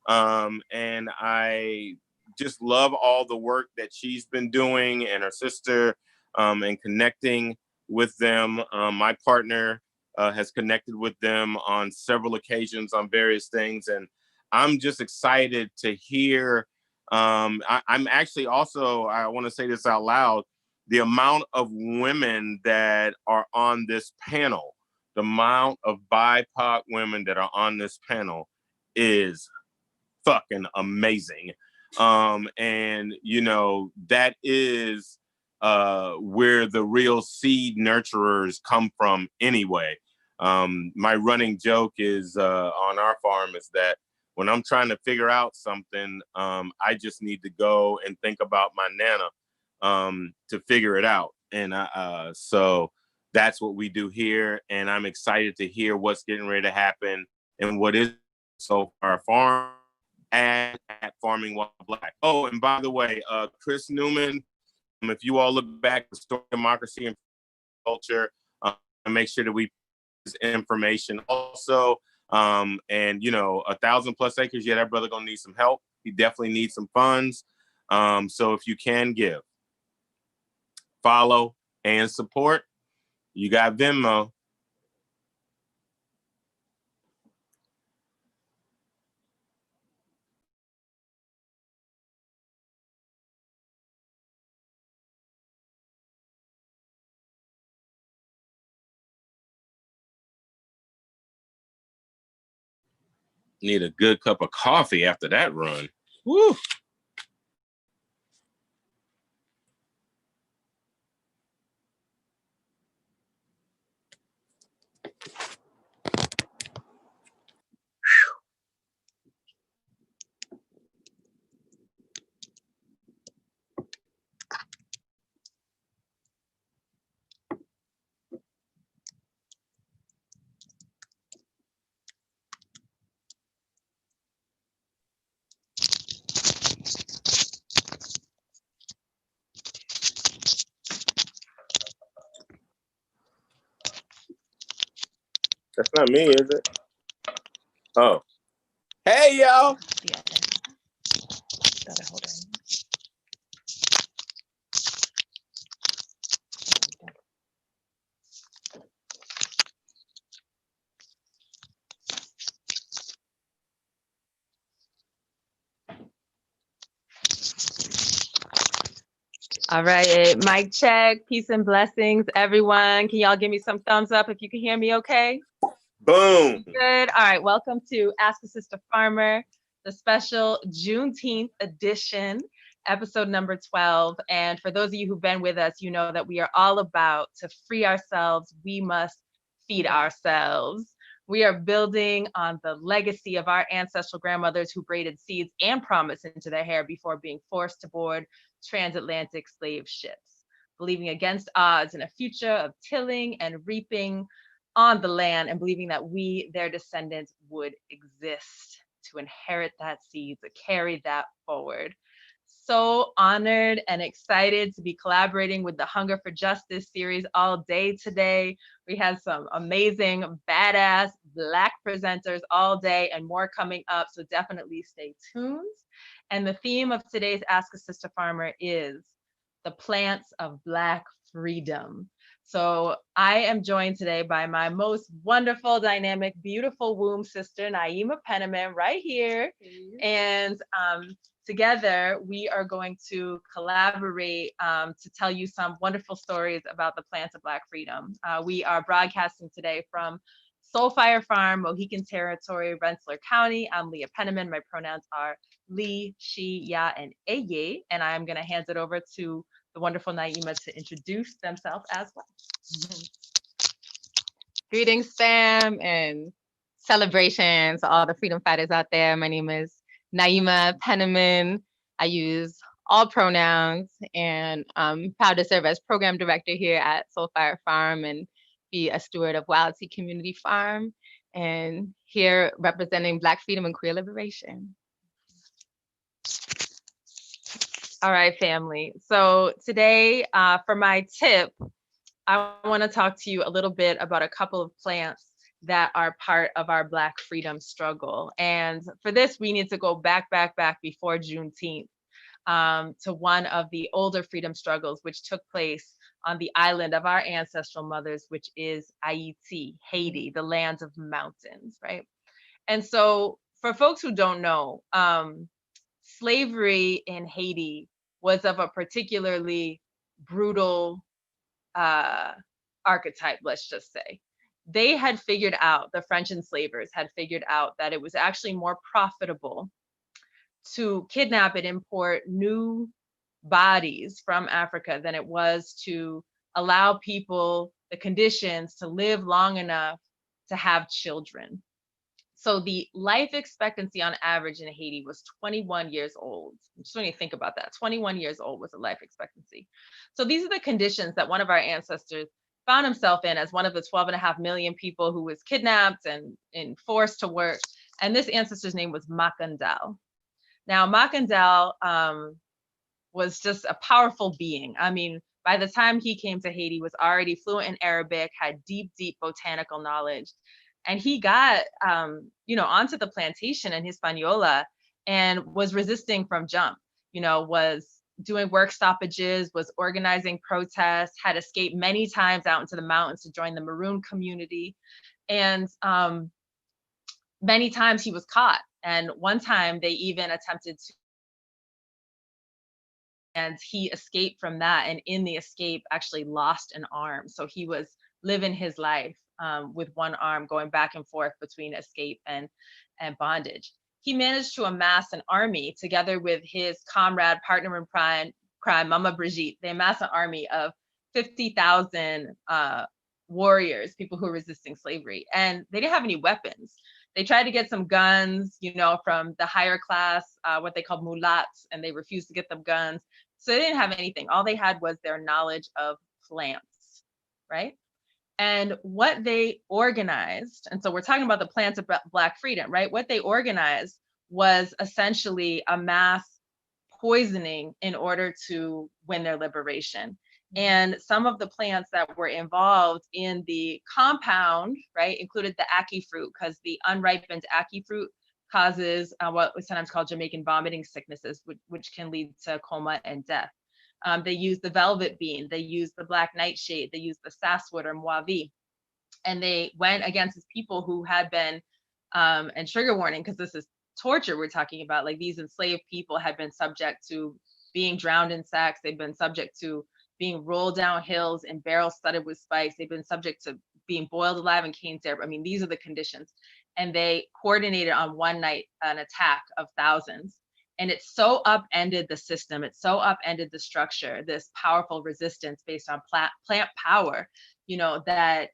And I just love all the work that she's been doing and her sister and connecting with them. My partner has connected with them on several occasions on various things. And I'm just excited to hear. I'm actually also, I want to say this out loud, the amount of women that are on this panel, the amount of BIPOC women that are on this panel is fucking amazing. And you know, that is where the real seed nurturers come from anyway. My running joke is on our farm is that when I'm trying to figure out something, I just need to go and think about my Nana to figure it out. And so that's what we do here. And I'm excited to hear what's getting ready to happen and what is so our farm at Farming While Black. Oh, and by the way, Chris Newman, if you all look back at Story of Democracy and Culture, and make sure that we put this information also. And you know, 1,000+ acres, yeah, that brother gonna need some help. He definitely needs some funds. So if you can give, follow, and support, you got Venmo. Need a good cup of coffee after that run. Woo! That's not me, is it? Oh. Hey, y'all. Yeah. Gotta hold on. All right, mic check, peace and blessings, everyone. Can y'all give me some thumbs up if you can hear me okay? Boom. Good. All right, welcome to Ask a Sister Farmer, the special Juneteenth edition, episode number 12. And for those of you who've been with us, you know that we are all about to free ourselves. We must feed ourselves. We are building on the legacy of our ancestral grandmothers who braided seeds and promise into their hair before being forced to board transatlantic slave ships, believing against odds in a future of tilling and reaping on the land, and believing that we, their descendants, would exist to inherit that seed, to carry that forward. so honored and excited to be collaborating with the Hunger for Justice series all day today. We had some amazing, badass Black presenters all day and more coming up, so definitely stay tuned. And the theme of today's Ask a Sister Farmer is the plants of Black freedom. So I am joined today by my most wonderful, dynamic, beautiful womb sister, Naima Penniman, right here. And together, we are going to collaborate to tell you some wonderful stories about the plants of Black freedom. We are broadcasting today from Soulfire Farm, Mohican Territory, Rensselaer County. I'm Leah Penniman. My pronouns are Lee, she, ya, and eye. And I'm going to hand it over to the wonderful Naima to introduce themselves as well. Greetings, fam, and celebrations to all the freedom fighters out there. My name is Naima Penniman. I use all pronouns, and I'm proud to serve as program director here at Soulfire Farm and be a steward of Wild Sea Community Farm, and here representing Black freedom and queer liberation. All right, family. So today, for my tip, I want to talk to you a little bit about a couple of plants that are part of our Black freedom struggle. And for this, we need to go back before Juneteenth to one of the older freedom struggles, which took place on the island of our ancestral mothers, which is Haiti, Haiti, the lands of mountains, right? And so for folks who don't know, slavery in Haiti was of a particularly brutal archetype, let's just say. They had figured out, the French enslavers had figured out that it was actually more profitable to kidnap and import new bodies from Africa than it was to allow people the conditions to live long enough to have children. So the life expectancy on average in Haiti was 21 years old. Just when you think about that, 21 years old was the life expectancy. So these are the conditions that one of our ancestors found himself in as one of the 12.5 million people who was kidnapped and forced to work. And this ancestor's name was Makandal. Now, Makandal was just a powerful being. I mean, by the time he came to Haiti, was already fluent in Arabic, had deep botanical knowledge. And he got, onto the plantation in Hispaniola and was resisting from jump, was doing work stoppages, was organizing protests, had escaped many times out into the mountains to join the Maroon community. And many times he was caught. And one time they even attempted to, and he escaped from that. And in the escape, actually lost an arm. So he was living his life with one arm, going back and forth between escape and bondage. He managed to amass an army together with his comrade, partner in crime, Mama Brigitte. They amassed an army of 50,000 warriors, people who were resisting slavery. And they didn't have any weapons. They tried to get some guns, from the higher class, what they called mulats, and they refused to get them guns. So they didn't have anything. All they had was their knowledge of plants, right? And what they organized, and so we're talking about the plants of Black freedom, right? What they organized was essentially a mass poisoning in order to win their liberation. And some of the plants that were involved in the compound, right, included the ackee fruit, because the unripened ackee fruit causes what was sometimes called Jamaican vomiting sicknesses, which can lead to coma and death. They used the velvet bean, they used the black nightshade, they used the sasswood or moivi. And they went against these people who had been, and trigger warning, because this is torture we're talking about, like these enslaved people had been subject to being drowned in sacks, they've been subject to being rolled down hills in barrels studded with spikes, they've been subject to being boiled alive in cane syrup. I mean, these are the conditions. And they coordinated on one night an attack of thousands. And it so upended the system, it so upended the structure, this powerful resistance based on plant power, that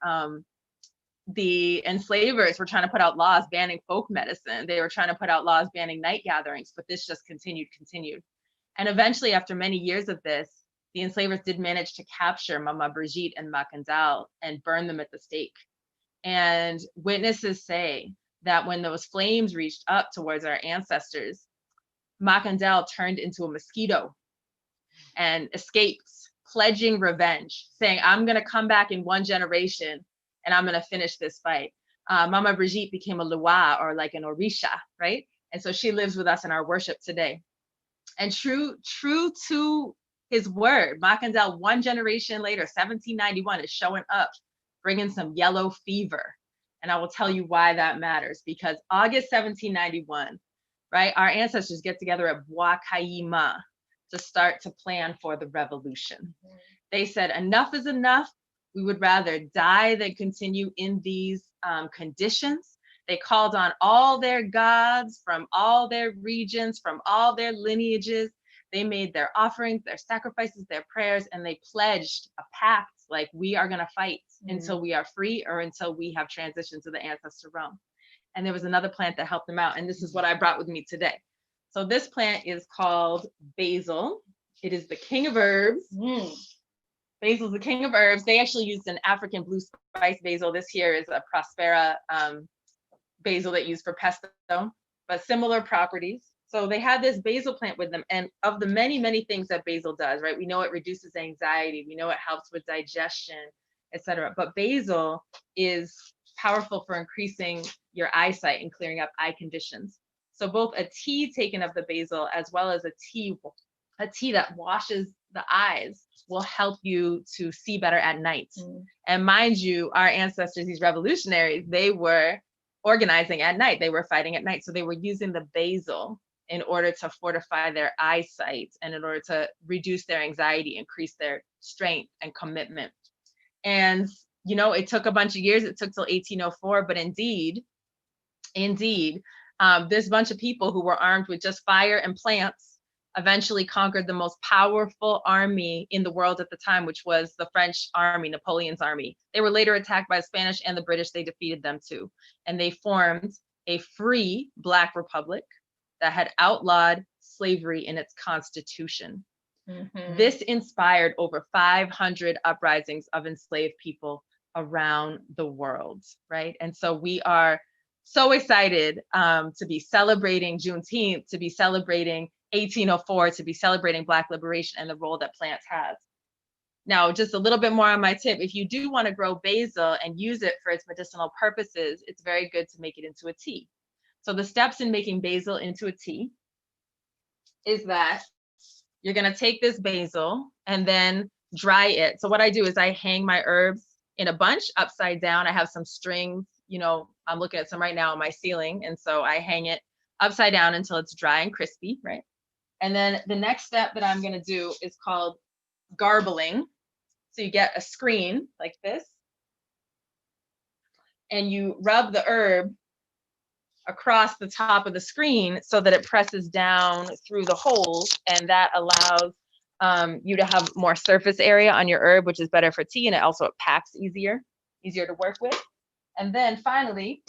the enslavers were trying to put out laws banning folk medicine. They were trying to put out laws banning night gatherings, but this just continued. And eventually, after many years of this, the enslavers did manage to capture Mama Brigitte and Makandal and burn them at the stake. And witnesses say that when those flames reached up towards our ancestors, Makandel turned into a mosquito and escaped, pledging revenge, saying, I'm going to come back in 1 generation and I'm going to finish this fight. Mama Brigitte became a Lua, or like an Orisha, right? And so she lives with us in our worship today. And true to his word, Makandel, 1 generation later, 1791, is showing up, bringing some yellow fever. And I will tell you why that matters, because August 1791, right, our ancestors get together at Bois Caïma to start to plan for the revolution. They said, enough is enough. We would rather die than continue in these conditions. They called on all their gods from all their regions, from all their lineages. They made their offerings, their sacrifices, their prayers, and they pledged a pact, like, we are going to fight until we are free, or until we have transitioned to the ancestor realm. And there was another plant that helped them out. And this is what I brought with me today. So this plant is called basil. It is the king of herbs. Basil is the king of herbs. They actually used an African blue spice basil. This here is a Prospera basil that used for pesto, but similar properties. So they had this basil plant with them. And of the many, many things that basil does, right? We know it reduces anxiety. We know it helps with digestion, etc. But basil is powerful for increasing your eyesight and clearing up eye conditions. So both a tea taken of the basil, as well as a tea that washes the eyes, will help you to see better at night. And mind you, our ancestors, these revolutionaries, they were organizing at night. They were fighting at night. So they were using the basil in order to fortify their eyesight and in order to reduce their anxiety, increase their strength and commitment. And, you know, it took a bunch of years. It took till 1804, but indeed, this bunch of people who were armed with just fire and plants eventually conquered the most powerful army in the world at the time, which was the French army, Napoleon's army. They were later attacked by the Spanish and the British. They defeated them too. And they formed a free Black republic that had outlawed slavery in its constitution. This inspired over 500 uprisings of enslaved people around the world, right? And so we are so excited to be celebrating Juneteenth, to be celebrating 1804, to be celebrating Black liberation and the role that plants has. Now, just a little bit more on my tip. If you do want to grow basil and use it for its medicinal purposes, it's very good to make it into a tea. So the steps in making basil into a tea is that you're going to take this basil and then dry it. So what I do is I hang my herbs in a bunch upside down. I have some strings, you know, I'm looking at some right now on my ceiling. And so I hang it upside down until it's dry and crispy, right? And then the next step that I'm going to do is called garbling. So you get a screen like this, and you rub the herb across the top of the screen so that it presses down through the holes, and that allows you to have more surface area on your herb, which is better for tea, and it also packs easier to work with. And then finally,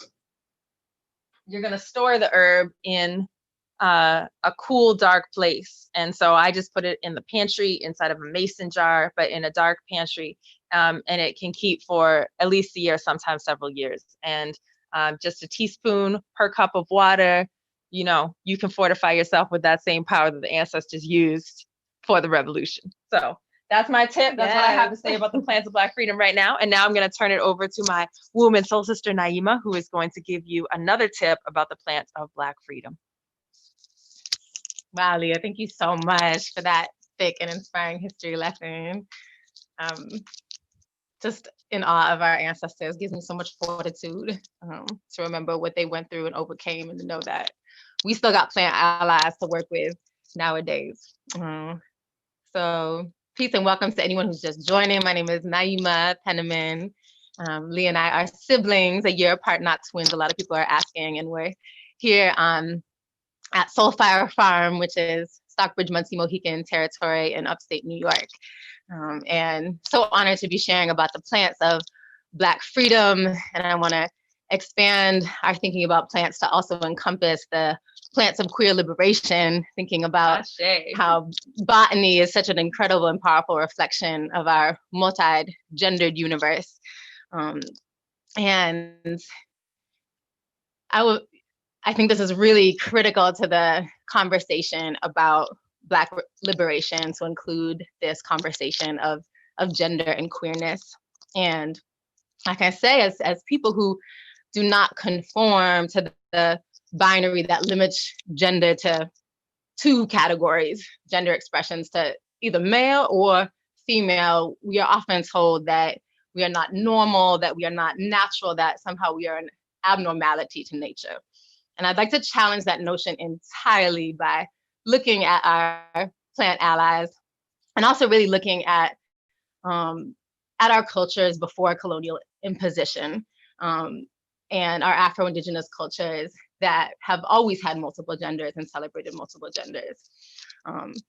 you're going to store the herb in a cool, dark place. And so I just put it in the pantry inside of a mason jar, but in a dark pantry, and it can keep for at least a year, sometimes several years. And just a teaspoon per cup of water, you know, you can fortify yourself with that same power that the ancestors used for the revolution. So that's my tip. That's what I have to say about the plants of Black freedom right now. And now I'm going to turn it over to my womb and soul sister, Naima, who is going to give you another tip about the plants of Black freedom. Wow, Leah, thank you so much for that thick and inspiring history lesson. Just in awe of our ancestors, gives me so much fortitude to remember what they went through and overcame, and to know that we still got plant allies to work with nowadays. So peace and welcome to anyone who's just joining. My name is Naima Penniman. Leah and I are siblings, a year apart, not twins. A lot of people are asking, and we're here at Soulfire Farm, which is Stockbridge, Muncie, Mohican territory in upstate New York. And so honored to be sharing about the plants of Black freedom. And I want to expand our thinking about plants to also encompass the plants of queer liberation, thinking about how botany is such an incredible and powerful reflection of our multi-gendered universe. And I think this is really critical to the conversation about Black liberation to include this conversation of gender and queerness. And like I say, as people who do not conform to the binary that limits gender to two categories, gender expressions to either male or female, we are often told that we are not normal, that we are not natural, that somehow we are an abnormality to nature. And I'd like to challenge that notion entirely by looking at our plant allies and also really looking at our cultures before colonial imposition, and our Afro-Indigenous cultures that have always had multiple genders and celebrated multiple genders.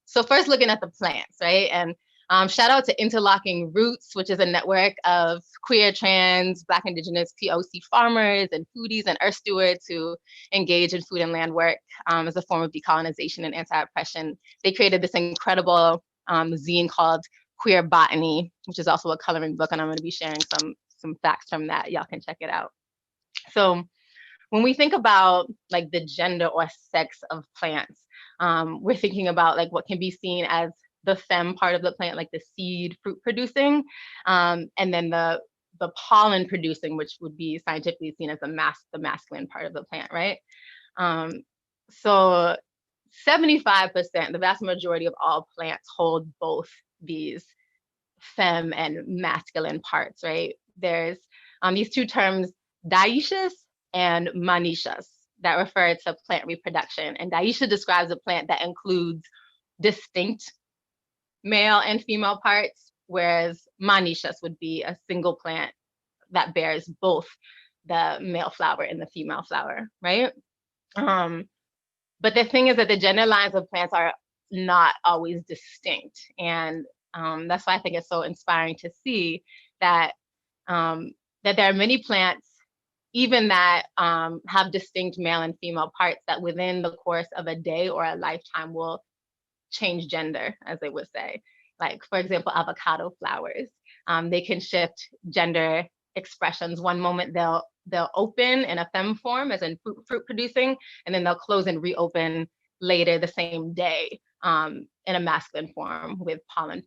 So first looking at the plants, right? And shout out to Interlocking Roots, which is a network of queer, trans, Black, Indigenous, POC farmers and foodies and earth stewards who engage in food and land work as a form of decolonization and anti-oppression. They created this incredible zine called Queer Botany, which is also a coloring book, and I'm going to be sharing some facts from that. Y'all can check it out. So when we think about like the gender or sex of plants, we're thinking about like what can be seen as the femme part of the plant, like the seed fruit producing, and then the pollen producing, which would be scientifically seen as the masculine part of the plant, right? So 75%, the vast majority of all plants hold both these femme and masculine parts, right? There's these two terms, dioecious and monoecious, that refer to plant reproduction. And dioecious describes a plant that includes distinct male and female parts, whereas monoecious would be a single plant that bears both the male flower and the female flower, right? But the thing is that the gender lines of plants are not always distinct. And that's why I think it's so inspiring to see that, that there are many plants, even that have distinct male and female parts, that within the course of a day or a lifetime will change gender, as they would say. Like, for example, avocado flowers. They can shift gender expressions. One moment they'll open in a femme form, as in fruit producing, and then they'll close and reopen later the same day in a masculine form with pollen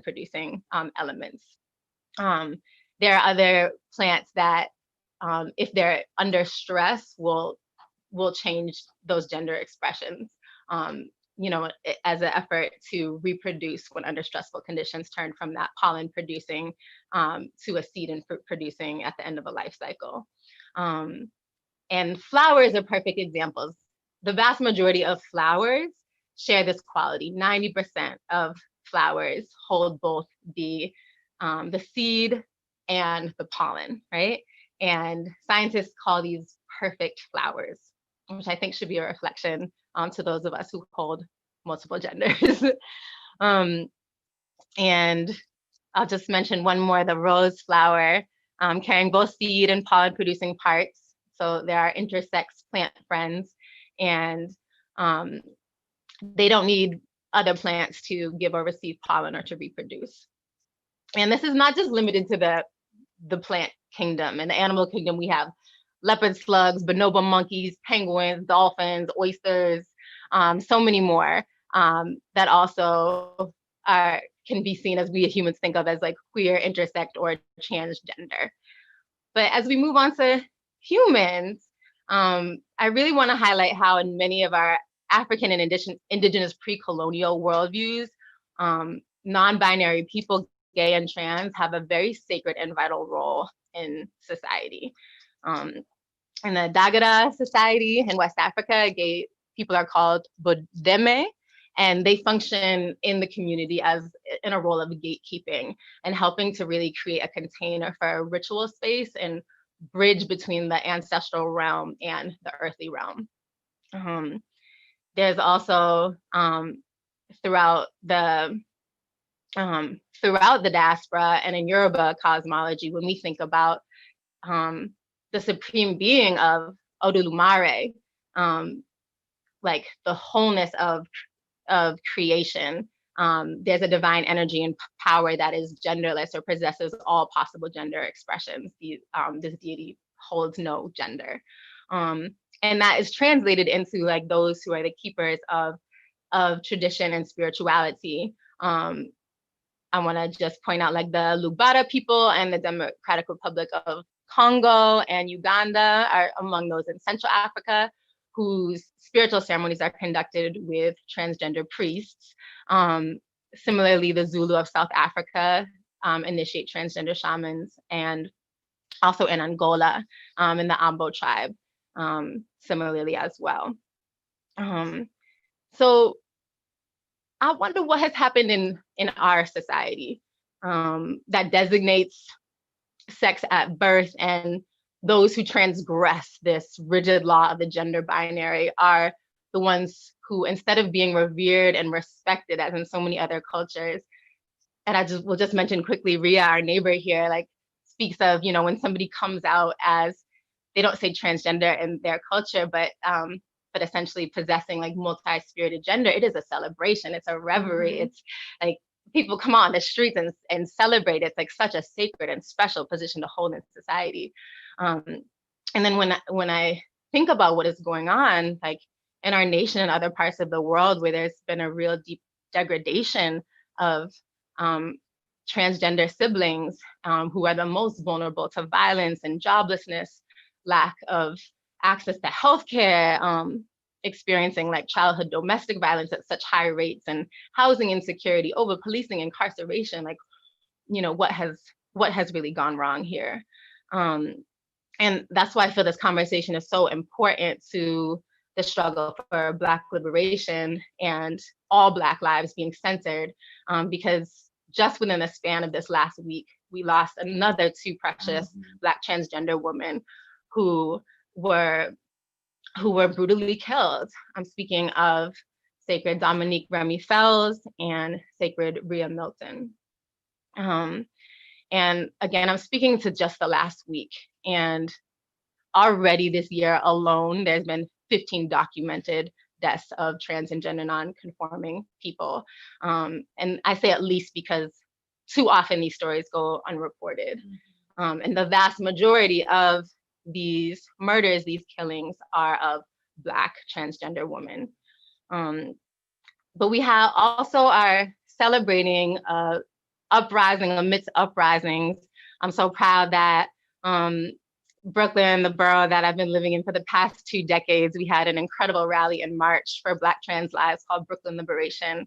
producing elements. There are other plants that, if they're under stress, will change those gender expressions. You know, as an effort to reproduce when under stressful conditions, turn from that pollen producing to a seed and fruit producing at the end of a life cycle. And flowers are perfect examples. The vast majority of flowers share this quality. 90% of flowers hold both the seed and the pollen, right? And scientists call these perfect flowers, which I think should be a reflection to those of us who hold multiple genders. And I'll just mention one more, the rose flower, carrying both seed and pollen producing parts. So there are intersex plant friends, and they don't need other plants to give or receive pollen or to reproduce. And this is not just limited to the plant kingdom. In the animal kingdom, we have leopard slugs, bonobo monkeys, penguins, dolphins, oysters, so many more that also can be seen as we humans think of as like queer, intersex, or transgender. But as we move on to humans, I really want to highlight how in many of our African and indigenous pre-colonial worldviews, non-binary people, gay and trans, have a very sacred and vital role in society. In the Dagara society in West Africa, gay people are called Bodeme, and they function in the community as in a role of gatekeeping and helping to really create a container for a ritual space and bridge between the ancestral realm and the earthly realm. There's also throughout the diaspora and in Yoruba cosmology, when we think about the supreme being of Odulumare, like the wholeness of creation, there's a divine energy and power that is genderless or possesses all possible gender expressions. This deity holds no gender. and that is translated into like those who are the keepers of tradition and spirituality. I want to just point out like the Lubara people and the Democratic Republic of Congo and Uganda are among those in Central Africa whose spiritual ceremonies are conducted with transgender priests. Similarly, the Zulu of South Africa initiate transgender shamans, and also in Angola, in the Ambo tribe, similarly as well. So I wonder what has happened in our society that designates sex at birth, and those who transgress this rigid law of the gender binary are the ones who, instead of being revered and respected as in so many other cultures, and will just mention quickly, Ria, our neighbor here, like speaks of, you know, when somebody comes out as, they don't say transgender in their culture, but essentially possessing like multi-spirited gender, it is a celebration, it's a reverie, it's like people come on the streets and celebrate. It's like such a sacred and special position to hold in society. And then when I think about what is going on, like in our nation and other parts of the world where there's been a real deep degradation of transgender siblings who are the most vulnerable to violence and joblessness, lack of access to healthcare, experiencing like childhood domestic violence at such high rates, and housing insecurity, over policing, incarceration, like, you know, what has really gone wrong here? And that's why I feel this conversation is so important to the struggle for Black liberation and all Black lives being centered, because just within the span of this last week, we lost another two precious Black transgender women who were brutally killed. I'm speaking of Sacred Dominique Remy Fells and Sacred Rhea Milton. And again, I'm speaking to just the last week. And already this year alone, there's been 15 documented deaths of trans and gender non-conforming people. And I say at least because too often these stories go unreported. And the vast majority of these murders, these killings, are of Black transgender women. But we are celebrating uprising amidst uprisings. I'm so proud that Brooklyn, the borough that I've been living in for the past 2 decades, we had an incredible rally and march for Black trans lives called Brooklyn Liberation,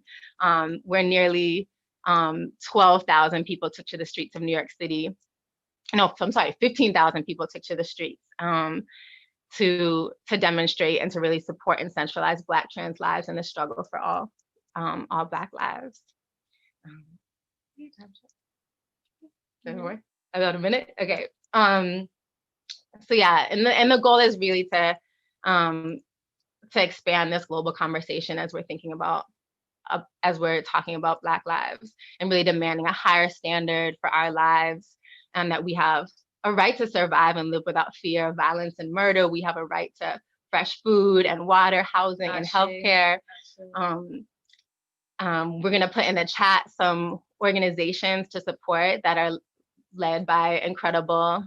where nearly 12,000 people took to the streets of New York City. No, I'm sorry, 15,000 people took to the streets to demonstrate and to really support and centralize Black trans lives in the struggle for all Black lives. About a minute? Okay. So yeah, and the goal is really to expand this global conversation as we're thinking about, as we're talking about Black lives, and really demanding a higher standard for our lives, and that we have a right to survive and live without fear of violence and murder. We have a right to fresh food and water, housing, and healthcare. We're gonna put in the chat some organizations to support that are led by incredible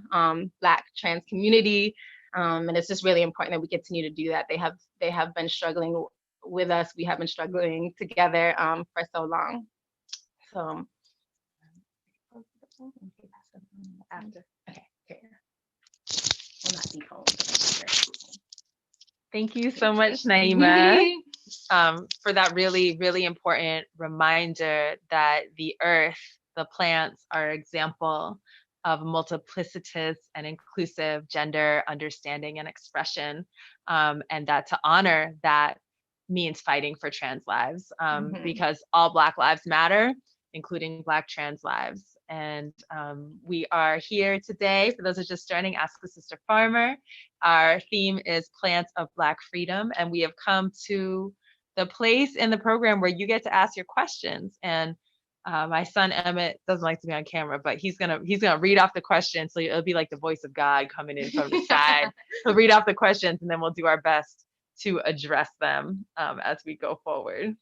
Black trans community. And it's just really important that we continue to do that. They have been struggling with us. We have been struggling together for so long. So after, okay, here. Will not be home. Thank you so much, Naima, for that really, really important reminder that the earth, the plants, are an example of multiplicitous and inclusive gender understanding and expression, and that to honor that means fighting for trans lives, because all Black lives matter, including Black trans lives. And we are here today, for those who are just joining, Ask a Sister Farmer. Our theme is Plants of Black Freedom, and we have come to the place in the program where you get to ask your questions. And my son Emmett doesn't like to be on camera, but he's gonna read off the questions, so it'll be like the voice of God coming in from the side. He'll read off the questions, and then we'll do our best to address them as we go forward.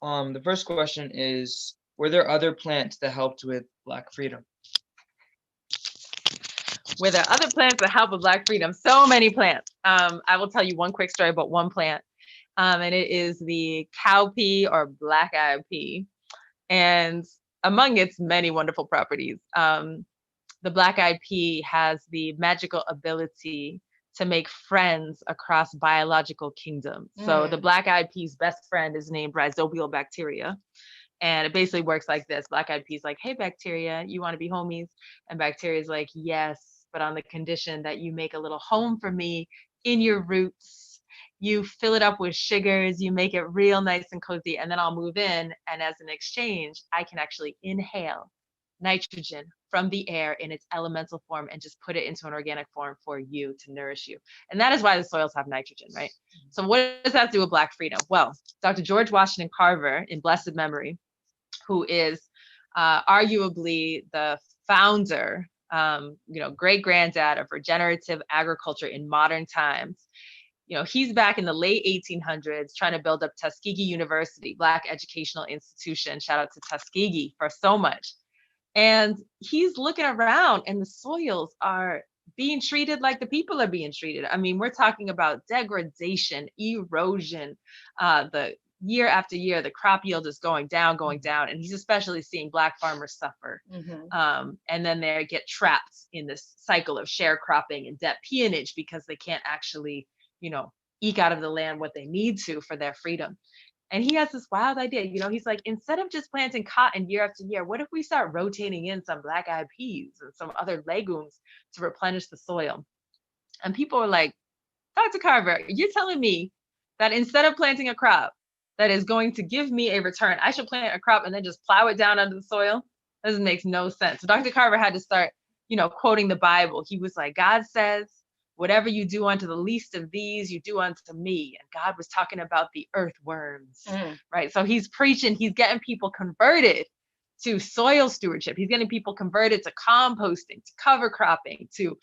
The first question is, were there other plants that helped with Black freedom? where there are other plants that help with Black freedom. So many plants. I will tell you one quick story about one plant, and it is the cowpea or black-eyed pea. And among its many wonderful properties, the black-eyed pea has the magical ability to make friends across biological kingdoms. So the black-eyed pea's best friend is named rhizobial bacteria. And it basically works like this. Black-eyed pea's like, hey, bacteria, you want to be homies? And bacteria's like, yes, but on the condition that you make a little home for me in your roots. You fill it up with sugars, you make it real nice and cozy, and then I'll move in. And as an exchange, I can actually inhale nitrogen from the air in its elemental form and just put it into an organic form for you to nourish you. And that is why the soils have nitrogen, right? So what does that do with Black freedom? Well, Dr. George Washington Carver, in blessed memory, who is arguably the founder, great granddad of regenerative agriculture in modern times. He's back in the late 1800s trying to build up Tuskegee University, Black educational institution. Shout out to Tuskegee for so much. And he's looking around and the soils are being treated like the people are being treated. I mean, we're talking about degradation, erosion, the year after year, the crop yield is going down. And he's especially seeing Black farmers suffer. And then they get trapped in this cycle of sharecropping and debt peonage because they can't actually, eke out of the land what they need to for their freedom. And he has this wild idea, he's like, instead of just planting cotton year after year, what if we start rotating in some black-eyed peas and some other legumes to replenish the soil? And people are like, Dr. Carver, you're telling me that instead of planting a crop that is going to give me a return, I should plant a crop and then just plow it down under the soil? This makes no sense. So Dr. Carver had to start, quoting the Bible. He was like, God says, whatever you do unto the least of these, you do unto me. And God was talking about the earthworms, right? So he's preaching, he's getting people converted to soil stewardship. He's getting people converted to composting, to cover cropping, to,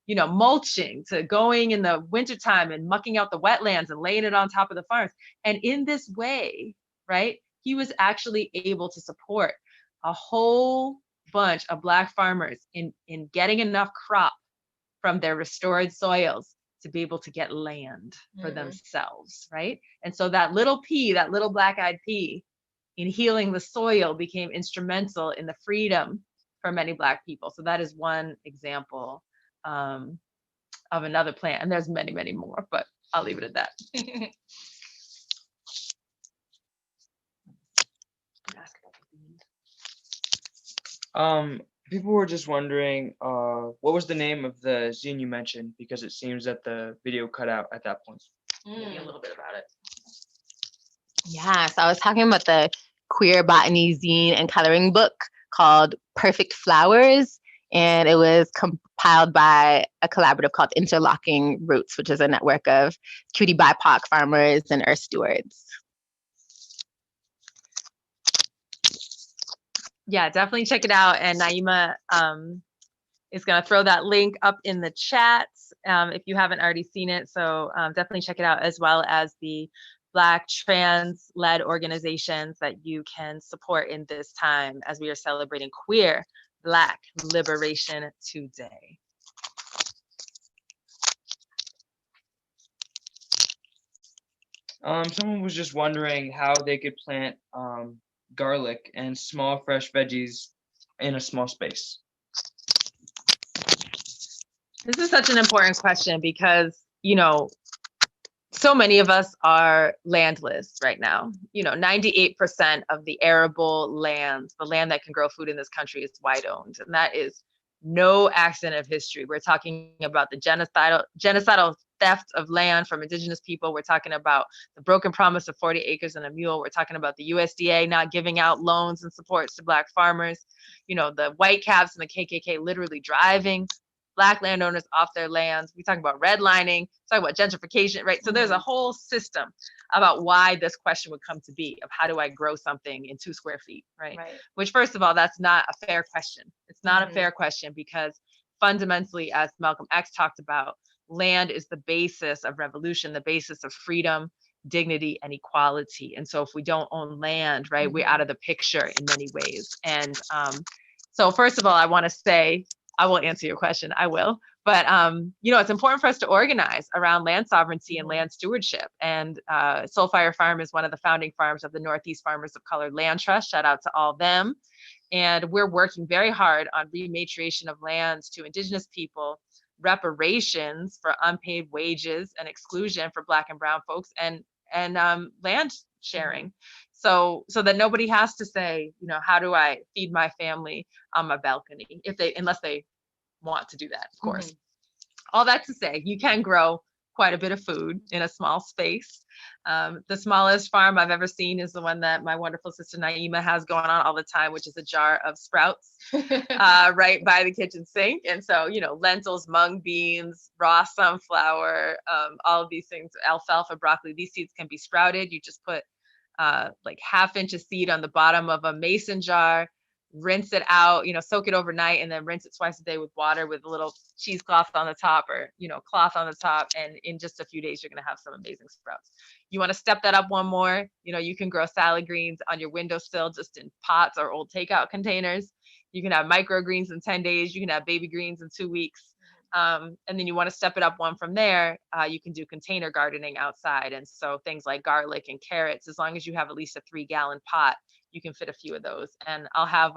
mulching, to going in the wintertime and mucking out the wetlands and laying it on top of the farms. And in this way, right, he was actually able to support a whole bunch of Black farmers in getting enough crop from their restored soils to be able to get land for themselves, right? And so that little pea, that little black-eyed pea, in healing the soil became instrumental in the freedom for many Black people. So that is one example of another plant. And there's many, many more, but I'll leave it at that. People were just wondering, what was the name of the zine you mentioned? Because it seems that the video cut out at that point. Maybe a little bit about it. Yeah, so I was talking about the queer botany zine and coloring book called Perfect Flowers. And it was compiled by a collaborative called Interlocking Roots, which is a network of cutie BIPOC farmers and earth stewards. Yeah, definitely check it out. And Naima is going to throw that link up in the chat if you haven't already seen it. So definitely check it out, as well as the Black trans-led organizations that you can support in this time as we are celebrating Queer Black Liberation Today. Someone was just wondering how they could plant garlic and small fresh veggies in a small space. This is such an important question because, so many of us are landless right now. 98% of the arable land, the land that can grow food in this country, is white owned. And that is no accident of history. We're talking about the genocidal theft of land from indigenous people. We're talking about the broken promise of 40 acres and a mule. We're talking about the USDA not giving out loans and supports to Black farmers. The white caps and the KKK literally driving Black landowners off their lands. We talk about redlining, talk about gentrification, right? So there's a whole system about why this question would come to be of how do I grow something in 2 square feet, right? Which, first of all, that's not a fair question. It's not a fair question because fundamentally, as Malcolm X talked about, land is the basis of revolution, the basis of freedom, dignity, and equality. And so if we don't own land, right, we're out of the picture in many ways. And so first of all, I want to say, I will answer your question. I will. But, it's important for us to organize around land sovereignty and land stewardship. And Soul Fire Farm is one of the founding farms of the Northeast Farmers of Color Land Trust. Shout out to all them. And we're working very hard on rematriation of lands to Indigenous people, reparations for unpaid wages and exclusion for Black and Brown folks, and land sharing. So that nobody has to say, how do I feed my family on my balcony, unless they want to do that, of course. All that to say, you can grow quite a bit of food in a small space. The smallest farm I've ever seen is the one that my wonderful sister Naima has going on all the time, which is a jar of sprouts right by the kitchen sink. And so, lentils, mung beans, raw sunflower, all of these things, alfalfa, broccoli, these seeds can be sprouted. You just put like 1/2 inch of seed on the bottom of a mason jar, rinse it out, soak it overnight, and then rinse it twice a day with water with a little cheesecloth on the top, or, cloth on the top. And in just a few days, you're going to have some amazing sprouts. You want to step that up one more, you can grow salad greens on your windowsill, just in pots or old takeout containers. You can have microgreens in 10 days. You can have baby greens in 2 weeks. And then you want to step it up one from there. You can do container gardening outside. And so things like garlic and carrots, as long as you have at least a 3-gallon pot, you can fit a few of those. And I'll have,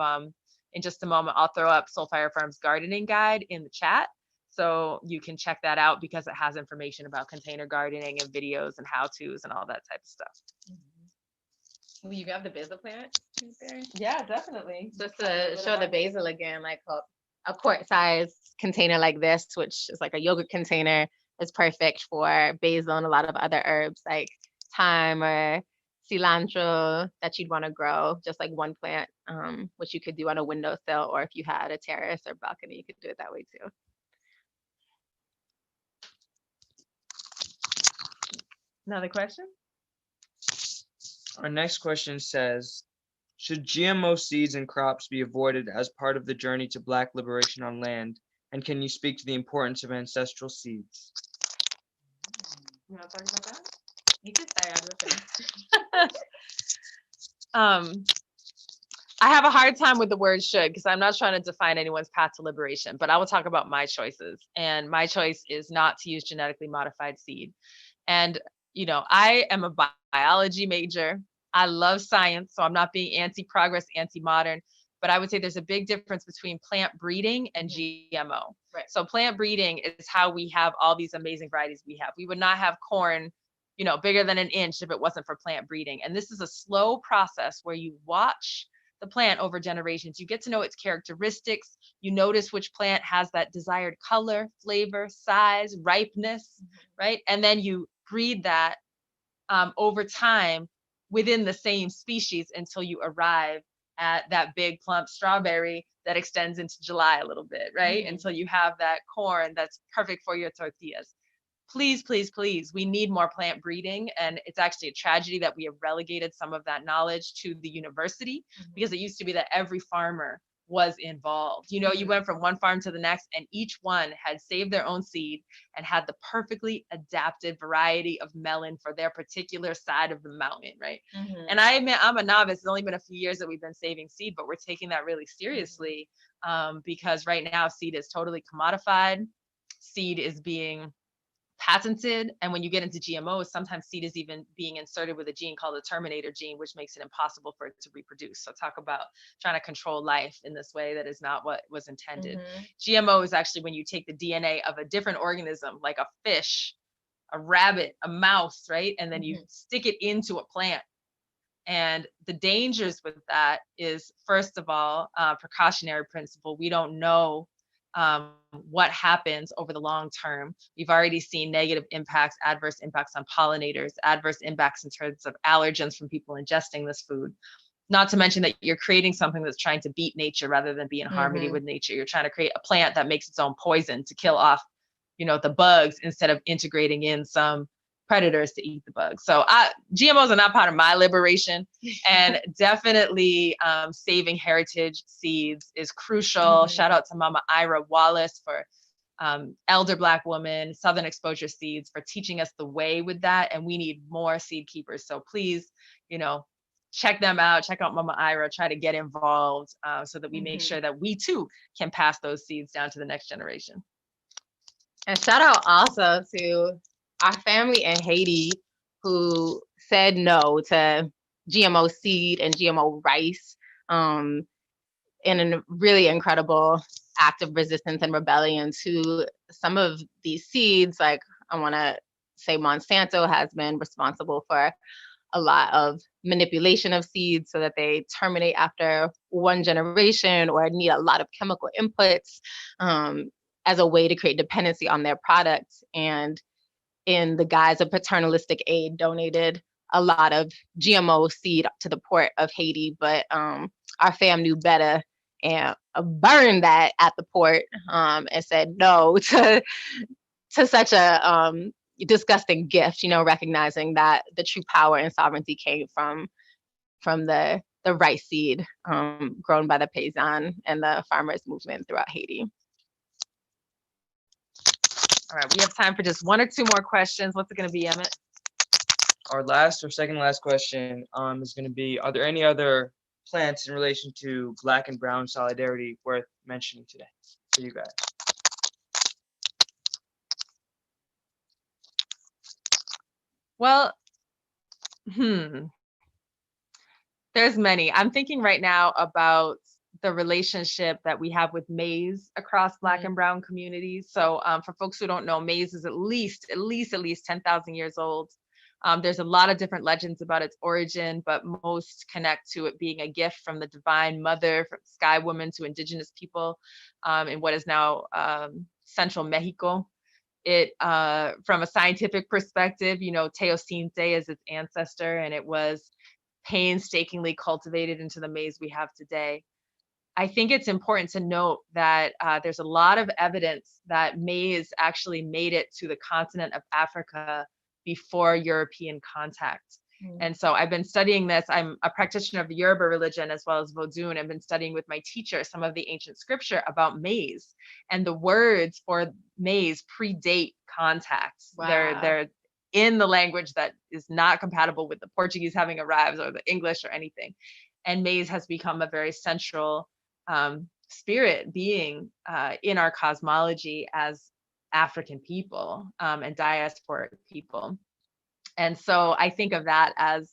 in just a moment, I'll throw up Soul Fire Farm's gardening guide in the chat. So you can check that out, because it has information about container gardening and videos and how-tos and all that type of stuff. Will you grab the basil plant there? Yeah, definitely. Just to show the basil again, like a quart size container like this, which is like a yogurt container, is perfect for basil and a lot of other herbs like thyme or cilantro that you'd want to grow, just like one plant, which you could do on a windowsill, or if you had a terrace or balcony, you could do it that way too. Another question? Our next question says, should GMO seeds and crops be avoided as part of the journey to Black liberation on land? And can you speak to the importance of ancestral seeds? You want to talk about that? You can say I have a hard time with the word should, because I'm not trying to define anyone's path to liberation, but I will talk about my choices. And my choice is not to use genetically modified seed. And, I am a biology major. I love science, so I'm not being anti-progress, anti-modern, but I would say there's a big difference between plant breeding and GMO. Right. So plant breeding is how we have all these amazing varieties we have. We would not have corn, bigger than an inch if it wasn't for plant breeding. And this is a slow process where you watch the plant over generations. You get to know its characteristics. You notice which plant has that desired color, flavor, size, ripeness, right? And then you breed that over time within the same species until you arrive at that big plump strawberry that extends into July a little bit, right? Until you have that corn that's perfect for your tortillas. Please, please, please, we need more plant breeding. And it's actually a tragedy that we have relegated some of that knowledge to the university, because it used to be that every farmer was involved. You went from one farm to the next, and each one had saved their own seed and had the perfectly adapted variety of melon for their particular side of the mountain, right? And I admit, I'm a novice. It's only been a few years that we've been saving seed, but we're taking that really seriously, because right now seed is totally commodified. Seed is being patented. And when you get into GMOs, sometimes seed is even being inserted with a gene called the terminator gene, which makes it impossible for it to reproduce. So talk about trying to control life in this way that is not what was intended. GMO is actually when you take the DNA of a different organism, like a fish, a rabbit, a mouse, right? And then you stick it into a plant. And the dangers with that is, first of all, precautionary principle. We don't know what happens over the long term. We've already seen negative impacts, adverse impacts on pollinators, adverse impacts in terms of allergens from people ingesting this food. Not to mention that you're creating something that's trying to beat nature rather than be in harmony with nature. You're trying to create a plant that makes its own poison to kill off, the bugs, instead of integrating in some predators to eat the bugs. So GMOs are not part of my liberation, and definitely saving heritage seeds is crucial. Shout out to Mama Ira Wallace for elder Black woman, Southern Exposure Seeds, for teaching us the way with that. And we need more seed keepers. So please, check them out, check out Mama Ira, try to get involved so that we make Mm-hmm. sure that we too can pass those seeds down to the next generation. And shout out also to our family in Haiti who said no to GMO seed and GMO rice in a really incredible act of resistance and rebellion to some of these seeds. Like, I want to say Monsanto has been responsible for a lot of manipulation of seeds so that they terminate after one generation or need a lot of chemical inputs as a way to create dependency on their products. And in the guise of paternalistic aid, donated a lot of GMO seed to the port of Haiti. But our fam knew better and burned that at the port and said no to such a disgusting gift, you know, recognizing that the true power and sovereignty came from the rice seed grown by the paysan and the farmers movement throughout Haiti. All right, we have time for just one or two more questions. What's it going to be, Emmett? Our last or second last question is going to be, are there any other plants in relation to Black and Brown solidarity worth mentioning today for you guys? Well, there's many. I'm thinking right now about the relationship that we have with maize across Black and Brown communities. So for folks who don't know, maize is at least 10,000 years old. There's a lot of different legends about its origin, but most connect to it being a gift from the divine mother, from sky woman to indigenous people in what is now central Mexico. It, from a scientific perspective, you know, Teosinte is its ancestor, and it was painstakingly cultivated into the maize we have today. I think it's important to note that there's a lot of evidence that maize actually made it to the continent of Africa before European contact. And so I've been studying this. I'm a practitioner of the Yoruba religion as well as Vodou, and I've been studying with my teacher some of the ancient scripture about maize. And the words for maize predate contact. Wow. They're in the language that is not compatible with the Portuguese having arrived or the English or anything. And maize has become a very central spirit being in our cosmology as African people and diasporic people. And so I think of that as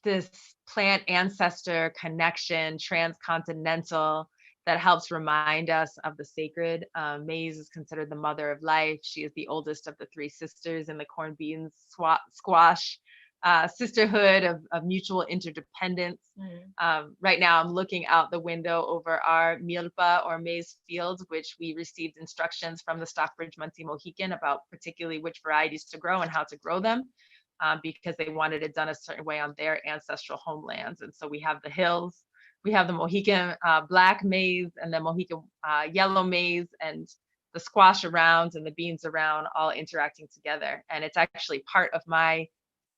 this plant ancestor connection, transcontinental, that helps remind us of the sacred. Maize is considered the mother of life. She is the oldest of the three sisters in the corn beans squash sisterhood of mutual interdependence. Right now, I'm looking out the window over our milpa or maize fields, which we received instructions from the Stockbridge Muncie Mohican about particularly which varieties to grow and how to grow them, because they wanted it done a certain way on their ancestral homelands. And so we have the hills, we have the Mohican black maize and the Mohican yellow maize, and the squash around and the beans around all interacting together. And it's actually part of my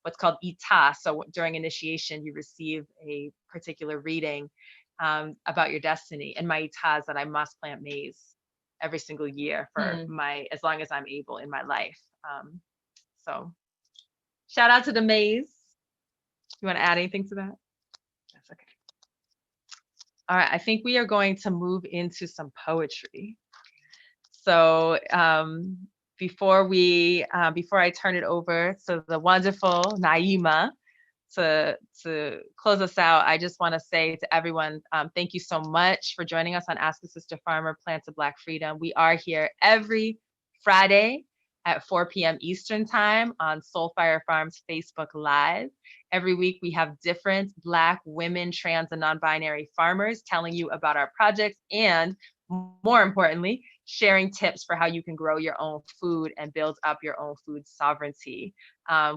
what's called ita. So during initiation, you receive a particular reading about your destiny. And my ita is that I must plant maize every single year for as long as I'm able in my life. So shout out to the maize. You want to add anything to that? That's okay. All right, I think we are going to move into some poetry. So before I turn it over to the wonderful Naima to close us out, I just want to say to everyone, thank you so much for joining us on Ask a Sister Farmer, Plants of Black Freedom. We are here every Friday at 4 p.m. Eastern Time on Soulfire Farms Facebook Live. Every week we have different Black women, trans, and non-binary farmers telling you about our projects and, more importantly, sharing tips for how you can grow your own food and build up your own food sovereignty.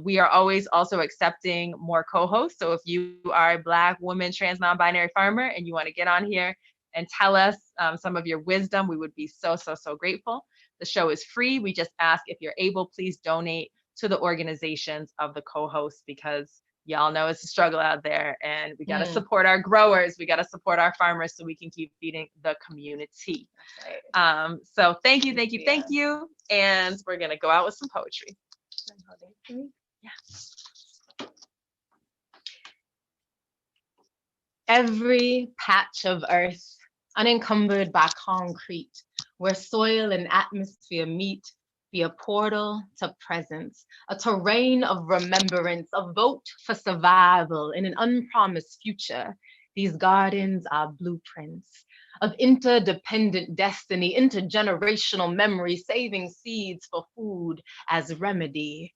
We are always also accepting more co-hosts. So if you are a Black woman, trans, non-binary farmer and you want to get on here and tell us some of your wisdom, we would be so, so, so grateful. The show is free. We just ask if you're able, please donate to the organizations of the co-hosts, because y'all know it's a struggle out there and we got to support our growers. We got to support our farmers so we can keep feeding the community. Right. So thank you. And we're going to go out with some poetry. Yeah. Every patch of earth unencumbered by concrete, where soil and atmosphere meet, be a portal to presence, a terrain of remembrance, a vote for survival in an unpromised future. These gardens are blueprints of interdependent destiny, intergenerational memory, saving seeds for food as remedy.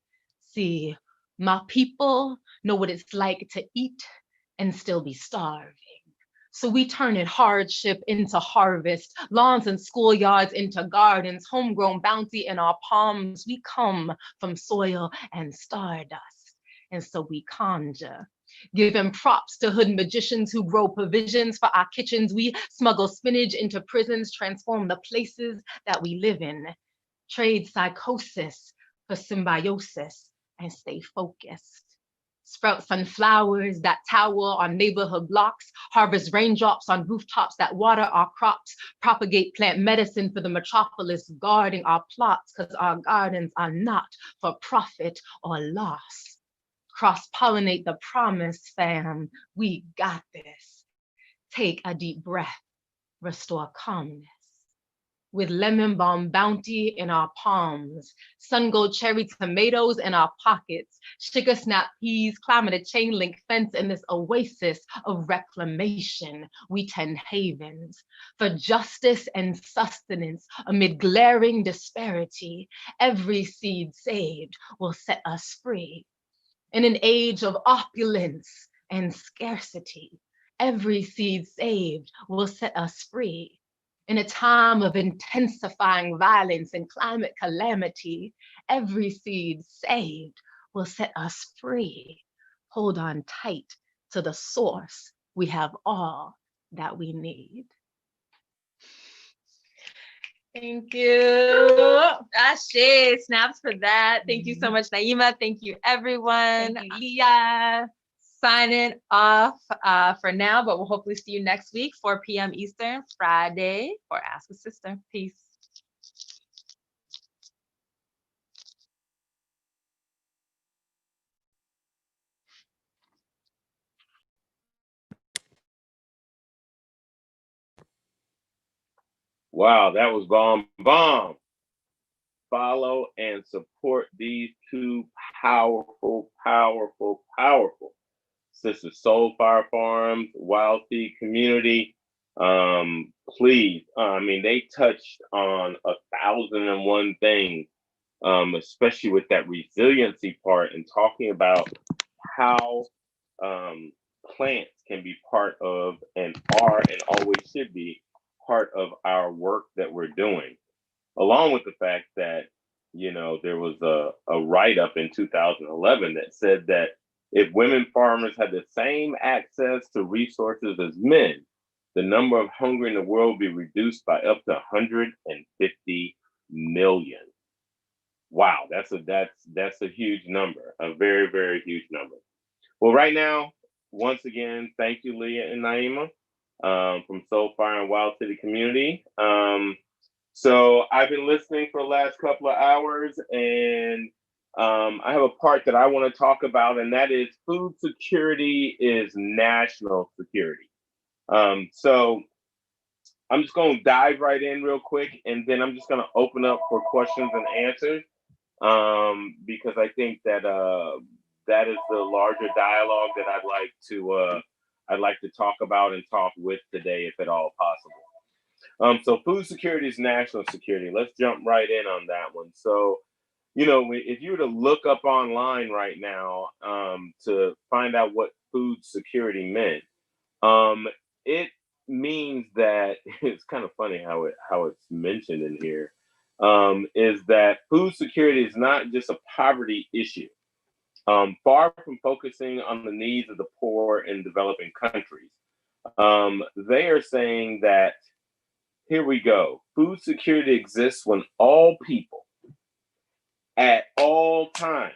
See, my people know what it's like to eat and still be starving. So we turn in hardship into harvest, lawns and schoolyards into gardens, homegrown bounty in our palms. We come from soil and stardust. And so we conjure, giving props to hood magicians who grow provisions for our kitchens. We smuggle spinach into prisons, transform the places that we live in, trade psychosis for symbiosis, and stay focused. Sprout sunflowers that tower on neighborhood blocks, harvest raindrops on rooftops that water our crops, propagate plant medicine for the metropolis, guarding our plots, because our gardens are not for profit or loss. Cross-pollinate the promise, fam. We got this. Take a deep breath, restore calmness. With lemon balm bounty in our palms, sun gold cherry tomatoes in our pockets, sugar snap peas, climate a chain link fence in this oasis of reclamation. We tend havens for justice and sustenance amid glaring disparity. Every seed saved will set us free. In an age of opulence and scarcity, every seed saved will set us free. In a time of intensifying violence and climate calamity, every seed saved will set us free. Hold on tight to the source. We have all that we need. Thank you. Ashe, snaps for that. Thank you so much, Naima. Thank you, everyone. Thank you, Leah. Signing off for now, but we'll hopefully see you next week, 4 p.m. Eastern, Friday, for Ask a Sister. Peace. Wow, that was bomb. Follow and support these two powerful sisters, Soulfire Farms, Wild Seed Community. Please, I mean, they touched on 1,001 things, especially with that resiliency part and talking about how plants can be part of and are and always should be part of our work that we're doing, along with the fact that, you know, there was a write-up in 2011 that said that if women farmers had the same access to resources as men, the number of hungry in the world would be reduced by up to 150 million. Wow, that's a huge number, a very, very huge number. Well, right now, once again, thank you, Leah and Naima, from Soulfire and Wild City Community. So I've been listening for the last couple of hours, and I have a part that I want to talk about, and that is food security is national security. So I'm just going to dive right in real quick, and then I'm just going to open up for questions and answers, because I think that that is the larger dialogue that I'd like to talk about and talk with today, if at all possible. So food security is national security. Let's jump right in on that one. So, you know, if you were to look up online right now to find out what food security meant, it means that it's kind of funny how it's mentioned in here, is that food security is not just a poverty issue. Far from focusing on the needs of the poor in developing countries, they are saying that, here we go, food security exists when all people at all times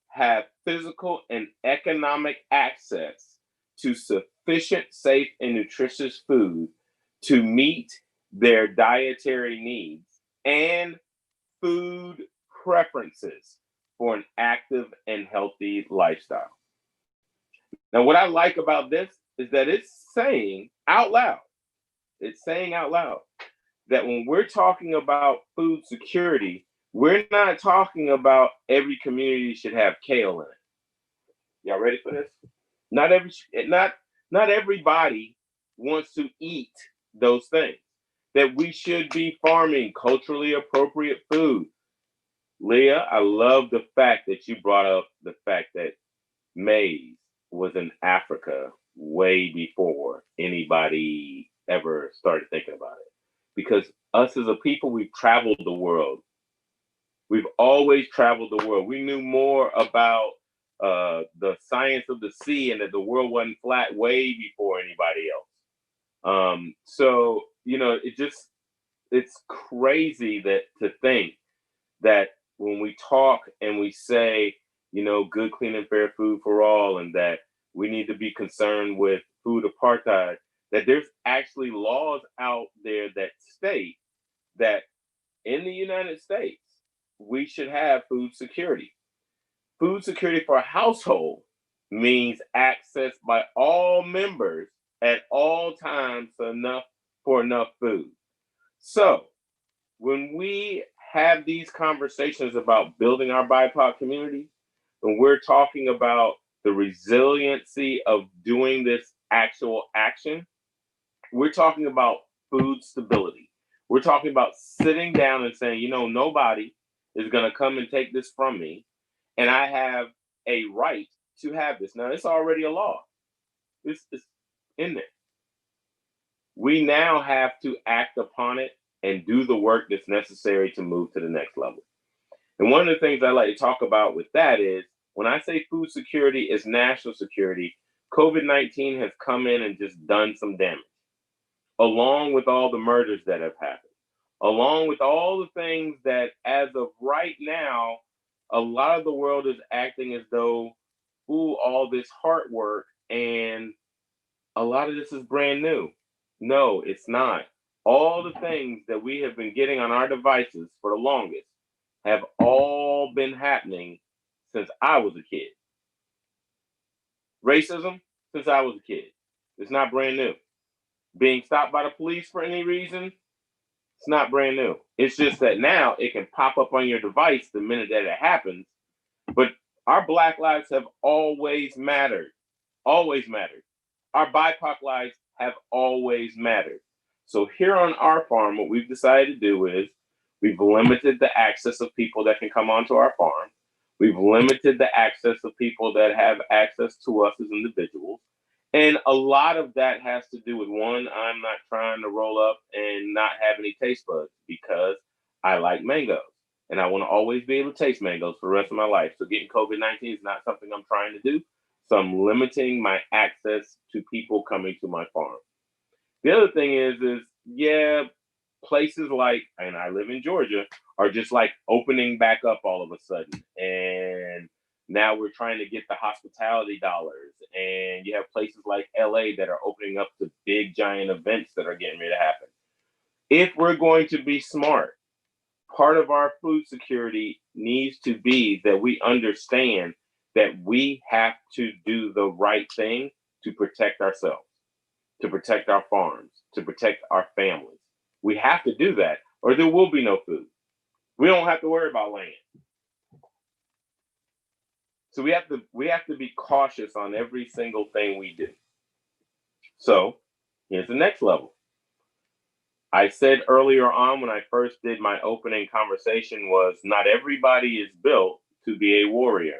have physical and economic access to sufficient, safe, and nutritious food to meet their dietary needs and food preferences for an active and healthy lifestyle. Now, what I like about this is that it's saying out loud, that when we're talking about food security, we're not talking about every community should have kale in it. Y'all ready for this? Not every not everybody wants to eat those things. That we should be farming culturally appropriate food. Leah, I love the fact that you brought up the fact that maize was in Africa way before anybody ever started thinking about it. Because us as a people, we've traveled the world. We've always traveled the world. We knew more about the science of the sea and that the world wasn't flat way before anybody else. So, you know, it's crazy that to think that when we talk and we say, you know, good, clean, and fair food for all, and that we need to be concerned with food apartheid, that there's actually laws out there that state that in the United States, we should have food security. Food security for a household means access by all members at all times for enough food. So when we have these conversations about building our BIPOC community, when we're talking about the resiliency of doing this actual action, we're talking about food stability. We're talking about sitting down and saying, you know, nobody is going to come and take this from me, and I have a right to have this. Now, it's already a law. It's in there. We now have to act upon it and do the work that's necessary to move to the next level. And one of the things I like to talk about with that is when I say food security is national security, COVID-19 has come in and just done some damage, along with all the murders that have happened, along with all the things that as of right now, a lot of the world is acting as though, ooh, all this hard work and a lot of this is brand new. No, it's not. All the things that we have been getting on our devices for the longest have all been happening since I was a kid. Racism, since I was a kid. It's not brand new. Being stopped by the police for any reason, it's not brand new. It's just that now it can pop up on your device the minute that it happens. But our Black lives have always mattered. Always mattered. Our BIPOC lives have always mattered. So here on our farm, what we've decided to do is we've limited the access of people that can come onto our farm. We've limited the access of people that have access to us as individuals. And a lot of that has to do with one, I'm not trying to roll up and not have any taste buds because I like mangoes. And I want to always be able to taste mangoes for the rest of my life. So getting COVID-19 is not something I'm trying to do. So I'm limiting my access to people coming to my farm. The other thing is yeah, places like, and I live in Georgia, are just like opening back up all of a sudden. And now we're trying to get the hospitality dollars. And you have places like LA that are opening up to big giant events that are getting ready to happen. If we're going to be smart, part of our food security needs to be that we understand that we have to do the right thing to protect ourselves, to protect our farms, to protect our families. We have to do that or there will be no food. We don't have to worry about land. So we have to be cautious on every single thing we do. So here's the next level. I said earlier on when I first did my opening conversation was not everybody is built to be a warrior.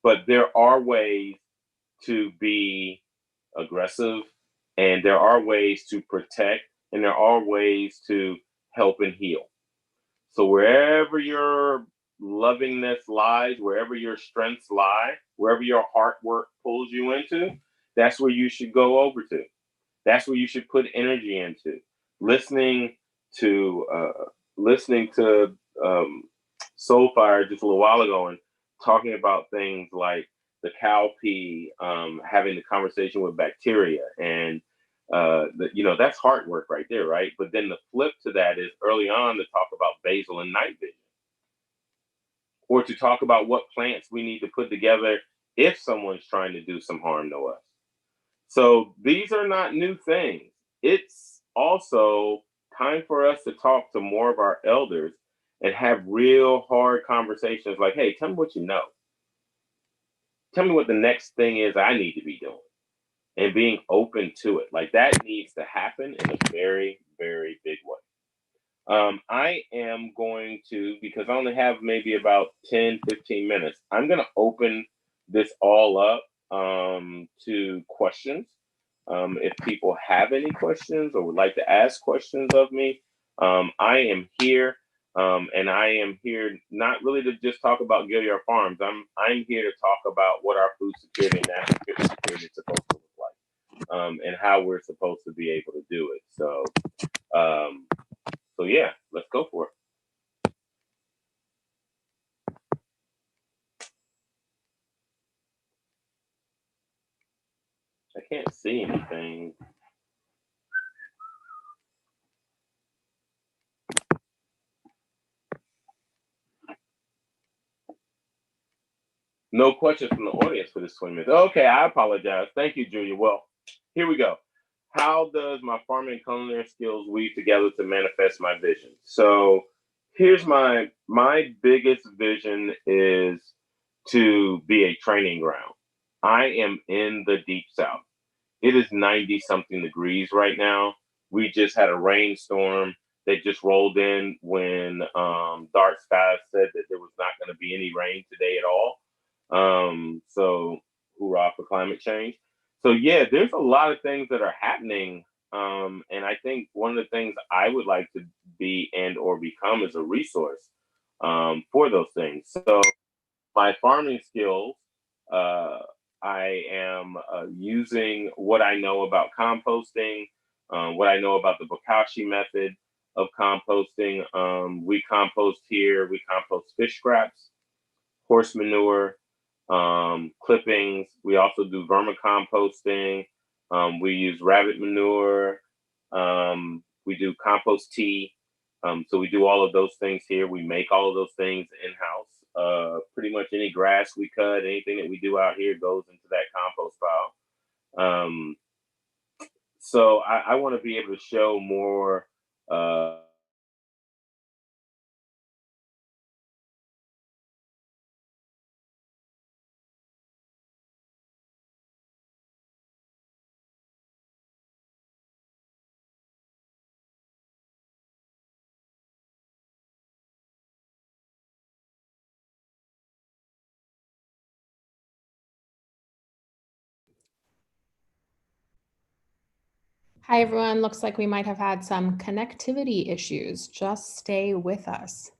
But there are ways to be aggressive, and there are ways to protect, and there are ways to help and heal. So wherever your lovingness lies, wherever your strengths lie, wherever your heart work pulls you into, that's where you should go over to. That's where you should put energy into. Listening to Soulfire just a little while ago and talking about things like the cowpea, having the conversation with bacteria, and that's hard work right there, right? But then the flip to that is early on to talk about basil and night vision, or to talk about what plants we need to put together if someone's trying to do some harm to us. So these are not new things. It's also time for us to talk to more of our elders and have real hard conversations like, hey, tell me what you know. Tell me what the next thing is I need to be doing, and being open to it. Like that needs to happen in a very, very big way. I am going to, because I only have maybe about 10, 15 minutes, I'm going to open this all up to questions. If people have any questions or would like to ask questions of me, I am here. And I am here not really to just talk about Gilliard Farms. I'm here to talk about what our food security and national security is supposed to look like, and how we're supposed to be able to do it. So yeah, let's go for it. I can't see anything. No questions from the audience for this 20 minutes. Okay, I apologize. Thank you, Julia. Well, here we go. How does my farming and culinary skills weave together to manifest my vision? So here's my biggest vision is to be a training ground. I am in the deep south. It is 90 something degrees right now. We just had a rainstorm that just rolled in when Dark Skies said that there was not going to be any rain today at all. So hoorah for climate change. So yeah, there's a lot of things that are happening. And I think one of the things I would like to be and or become is a resource for those things. So my farming skills, I am using what I know about composting, what I know about the Bokashi method of composting. We compost here, we compost fish scraps, horse manure, clippings. We also do vermicomposting. We use rabbit manure. We do compost tea. So we do all of those things here. We make all of those things in-house. Pretty much any grass we cut, anything that we do out here goes into that compost pile. So I want to be able to show more Hi, everyone. Looks like we might have had some connectivity issues. Just stay with us.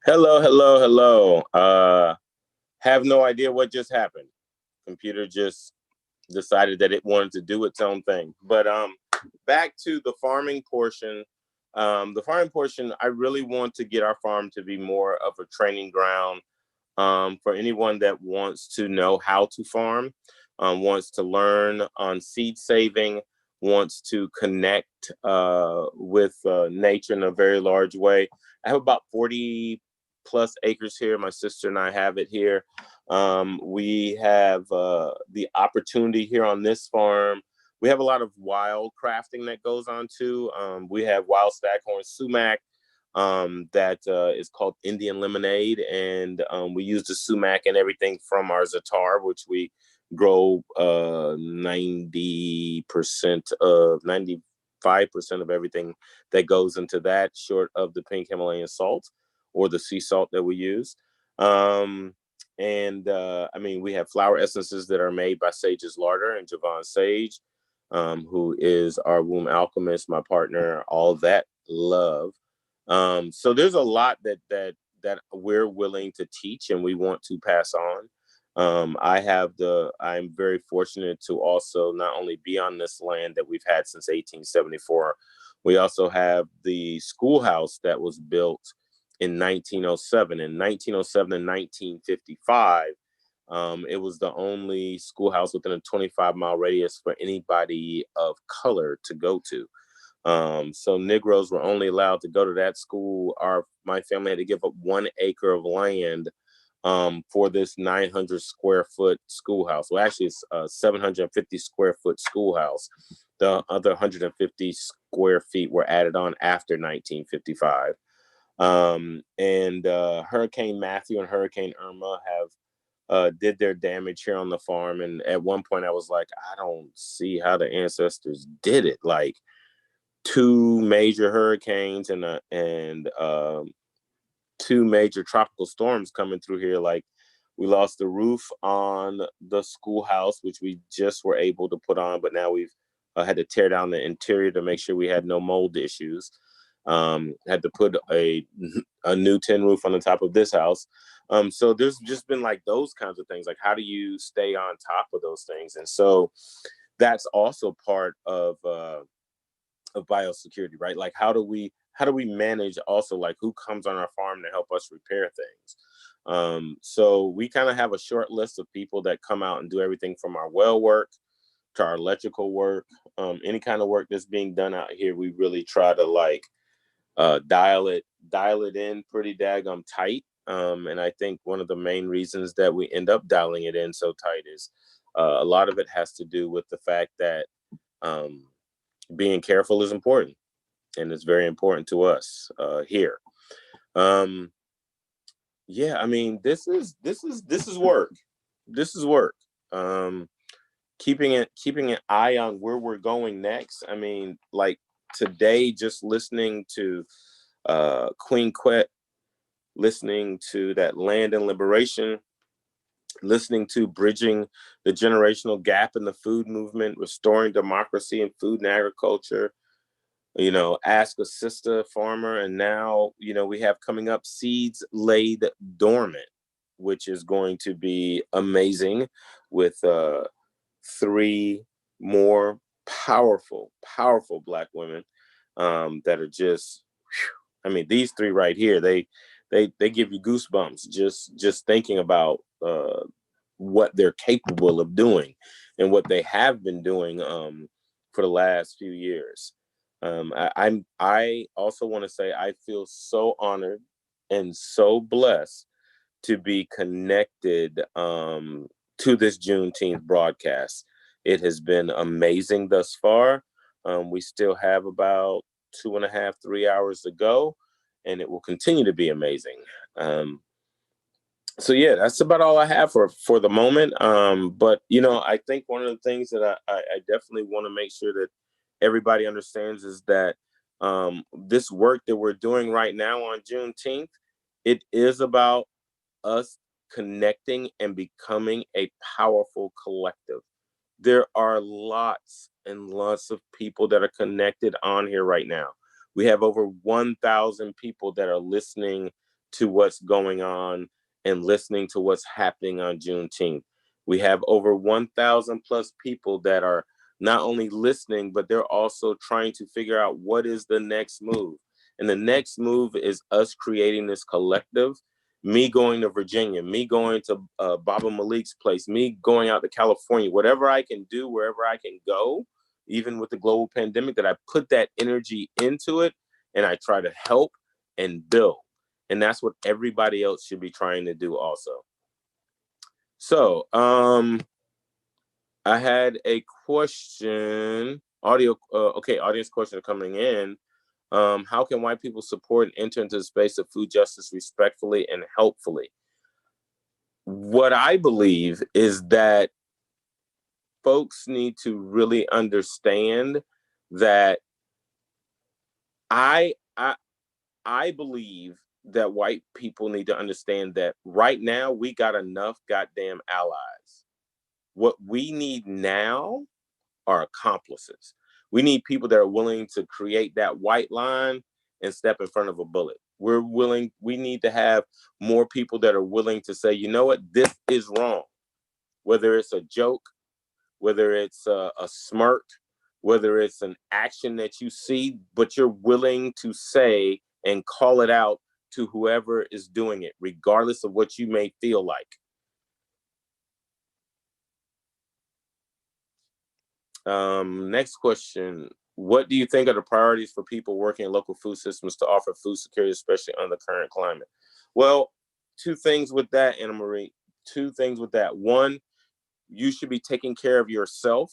hello. Have no idea what just happened. Computer just decided that it wanted to do its own thing. But back to the farming portion. The farming portion, I really want to get our farm to be more of a training ground for anyone that wants to know how to farm, wants to learn on seed saving, wants to connect with nature in a very large way. I have about 40 plus acres here. My sister and I have it here. We have the opportunity here on this farm. We have a lot of wild crafting that goes on too. We have wild staghorn sumac that is called Indian lemonade. And we use the sumac and everything from our zatar, which we grow 95% of everything that goes into that, short of the pink Himalayan salt or the sea salt that we use. I mean, we have flower essences that are made by Sage's Larder and Javon Sage, who is our womb alchemist, my partner, all that love. So there's a lot that we're willing to teach and we want to pass on. I'm very fortunate to also not only be on this land that we've had since 1874, we also have the schoolhouse that was built in 1907. In 1907 and 1955, it was the only schoolhouse within a 25-mile radius for anybody of color to go to. So Negroes were only allowed to go to that school. My family had to give up 1 acre of land for this 900 square foot schoolhouse. Well, actually, it's a 750 square foot schoolhouse. The other 150 square feet were added on after 1955. Hurricane Matthew and Hurricane Irma have did their damage here on the farm. And at one point I was like, I don't see how the ancestors did it. Like 2 major hurricanes and 2 major tropical storms coming through here. Like, we lost the roof on the schoolhouse, which we just were able to put on, but now we've had to tear down the interior to make sure we had no mold issues. Had to put a new tin roof on the top of this house. So there's just been like those kinds of things. Like, how do you stay on top of those things? And so that's also part of biosecurity, right? Like, how do we manage also, like, who comes on our farm to help us repair things? So we kind of have a short list of people that come out and do everything from our well work to our electrical work, any kind of work that's being done out here. We really try to like dial it in pretty daggum tight. And I think one of the main reasons that we end up dialing it in so tight is a lot of it has to do with the fact that being careful is important, and it's very important to us here. Yeah, I mean, this is work. This is work. Keeping an eye on where we're going next. I mean, like today, just listening to Queen Quet, listening to that Land and Liberation, listening to Bridging the Generational Gap in the Food Movement, Restoring Democracy in Food and Agriculture, Ask a Sister Farmer, and now, we have coming up Seeds Laid Dormant, which is going to be amazing, with 3 more powerful Black women that are just, I mean, these 3 right here, they give you goosebumps just thinking about what they're capable of doing and what they have been doing for the last few years. I also want to say I feel so honored and so blessed to be connected to this Juneteenth broadcast. It has been amazing thus far. We still have about 2.5, 3 hours to go, and it will continue to be amazing. So yeah, that's about all I have for the moment. But I think one of the things that I definitely want to make sure that everybody understands is that this work that we're doing right now on Juneteenth, it is about us connecting and becoming a powerful collective. There are lots and lots of people that are connected on here right now. We have over 1,000 people that are listening to what's going on and listening to what's happening on Juneteenth. We have over 1,000 plus people that are not only listening, but they're also trying to figure out what is the next move. And the next move is us creating this collective. Me going to Virginia, me going to Baba Malik's place, me going out to California, whatever I can do, wherever I can go, even with the global pandemic, that I put that energy into it and I try to help and build. And that's what everybody else should be trying to do also. So I had a question, audience question coming in. How can white people support and enter into the space of food justice respectfully and helpfully? What I believe is that folks need to really understand that I believe that white people need to understand that right now we got enough goddamn allies. What we need now are accomplices. We need people that are willing to create that white line and step in front of a bullet. We need to have more people that are willing to say, you know what, this is wrong. whether it's a joke, whether it's a smirk, whether it's an action that you see, but you're willing to say and call it out to whoever is doing it, regardless of what you may feel like. Next question. What do you think are the priorities for people working in local food systems to offer food security, especially under the current climate? Well, two things with that, Anna Marie. Two things with that. One, you should be taking care of yourself,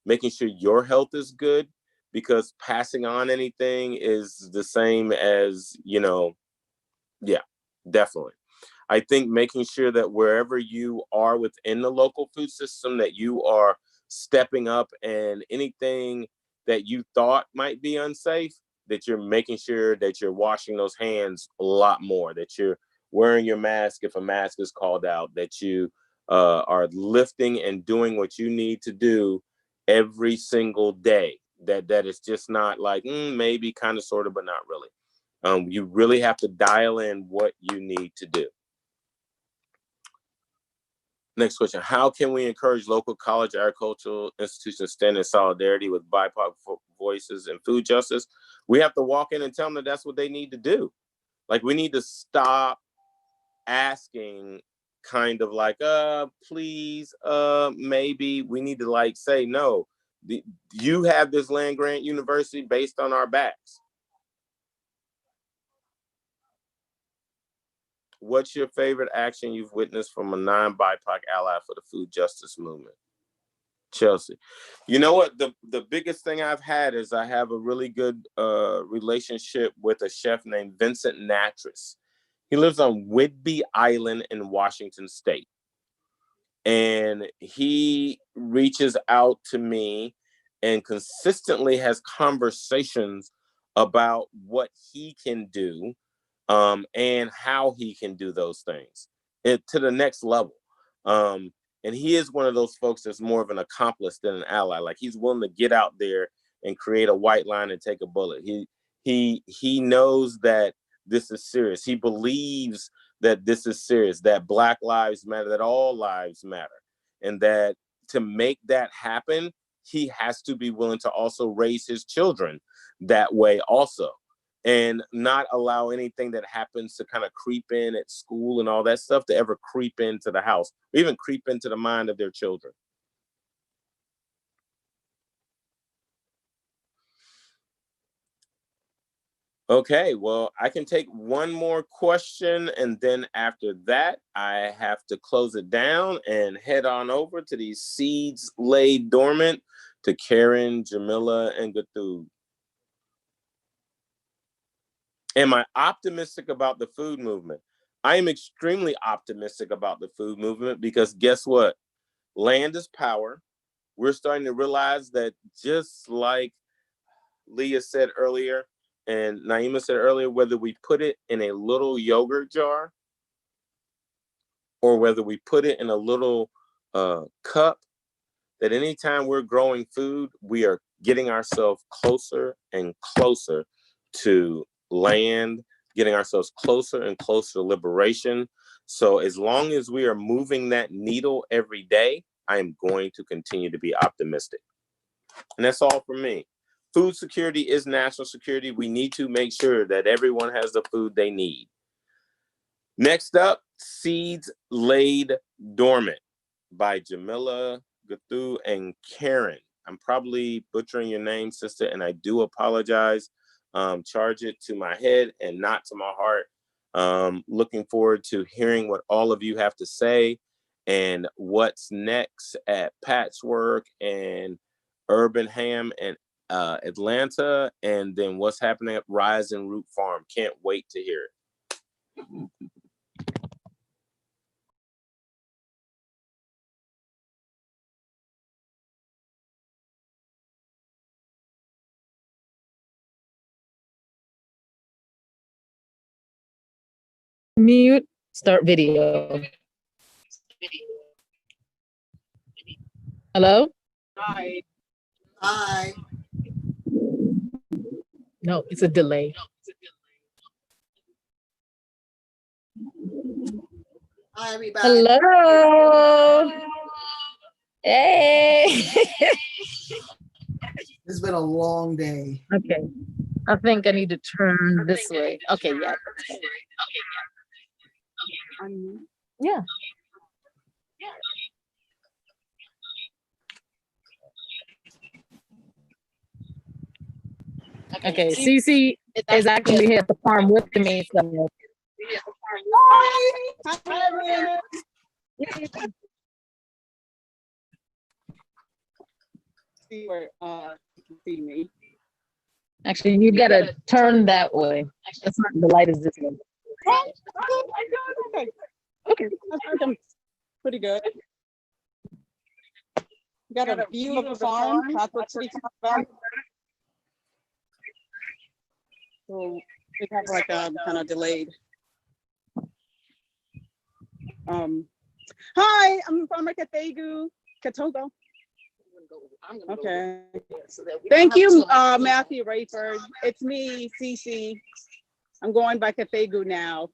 making sure your health is good, because passing on anything is the same as, yeah, definitely. I think making sure that wherever you are within the local food system, that you are stepping up, and anything that you thought might be unsafe, that you're making sure that you're washing those hands a lot more, that you're wearing your mask if a mask is called out, that you are lifting and doing what you need to do every single day. That is just not like maybe, kind of, sort of, but not really. You really have to dial in what you need to do. Next question. How can we encourage local college agricultural institutions to stand in solidarity with BIPOC voices and food justice? We have to walk in and tell them that that's what they need to do. Like, we need to stop asking kind of like, please, maybe. We need to say, no, you have this land grant university based on our backs. What's your favorite action you've witnessed from a non-BIPOC ally for the food justice movement? Chelsea. You know what? The biggest thing I've had is I have a really good relationship with a chef named Vincent Natras. He lives on Whidbey Island in Washington State. And he reaches out to me and consistently has conversations about what he can do, and how he can do those things to the next level. And he is one of those folks that's more of an accomplice than an ally. Like, he's willing to get out there and create a white line and take a bullet. He knows that this is serious. He believes that this is serious, that Black lives matter, that all lives matter. And that to make that happen, he has to be willing to also raise his children that way also, and not allow anything that happens to kind of creep in at school and all that stuff to ever creep into the house, or even creep into the mind of their children. Okay, well, I can take one more question, and then after that, I have to close it down and head on over to these seeds laid dormant to Karen, Jamila, and Gathud. Am I optimistic about the food movement? I am extremely optimistic about the food movement, because guess what? Land is power. We're starting to realize that, just like Leah said earlier, and Naima said earlier, whether we put it in a little yogurt jar or whether we put it in a little cup, that anytime we're growing food, we are getting ourselves closer and closer to land, getting ourselves closer and closer to liberation. So as long as we are moving that needle every day, I am going to continue to be optimistic. And that's all for me. Food security is national security. We need to make sure that everyone has the food they need. Next up, Seeds Laid Dormant by Jamila, Gathud, and Karen. I'm probably butchering your name, sister, and I do apologize. Charge it to my head and not to my heart. Looking forward to hearing what all of you have to say, and what's next at Patchwork and Urban Ham and Atlanta, and then what's happening at Rise and Root Farm. Can't wait to hear it. Mute, start video. Hello? Hi. Hi. No, it's a delay. Hi, everybody. Hello. Hey. It's been a long day. Okay. I think I need to turn this way. Okay, yeah. Yeah. Okay, Cece is actually here at the farm with me, so. See where you can see me. Actually, you gotta turn that way. That's not, the light is this way. Oh my God, okay. I'm pretty good. You got a view of the farm, Catholic City Farm. So we have like a kind of delayed. Hi, I'm Farmer Kathegu, Katogo. Okay. Thank you, Matthew Rayford. It's me, Cece. I'm going by Kathegu now.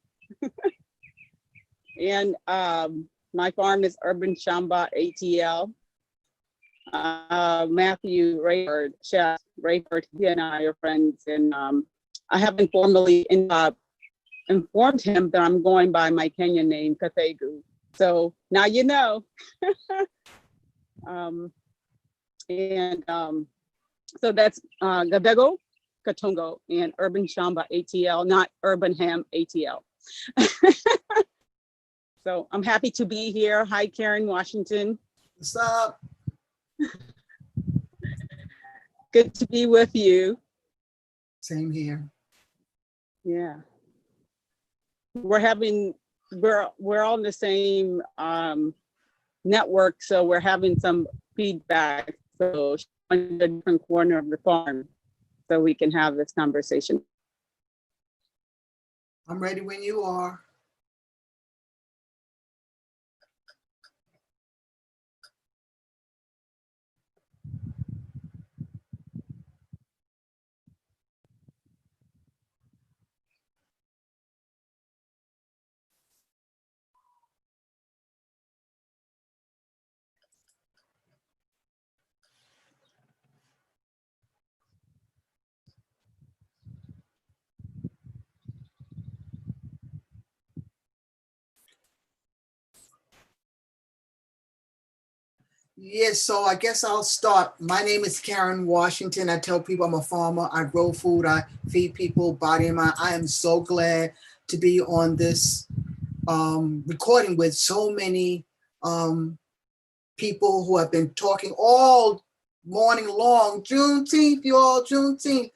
And my farm is Urban Shamba ATL. Matthew Rayford, Chef Rayford, he and I are friends. And I haven't formally informed him that I'm going by my Kenyan name, Kathegu. So now you know. So that's Gabego, Katongo, and Urban Shamba ATL, not Urban Ham ATL. So I'm happy to be here. Hi, Karen Washington. What's up? Good to be with you. Same here. Yeah. We're on the same network, so we're having some feedback. So on a different corner of the farm, so we can have this conversation. I'm ready when you are. Yes, so I guess I'll start. My name is Karen Washington. I tell people I'm a farmer. I grow food. I feed people, body and mind. I am so glad to be on this recording with so many people who have been talking all morning long. Juneteenth, you all, Juneteenth,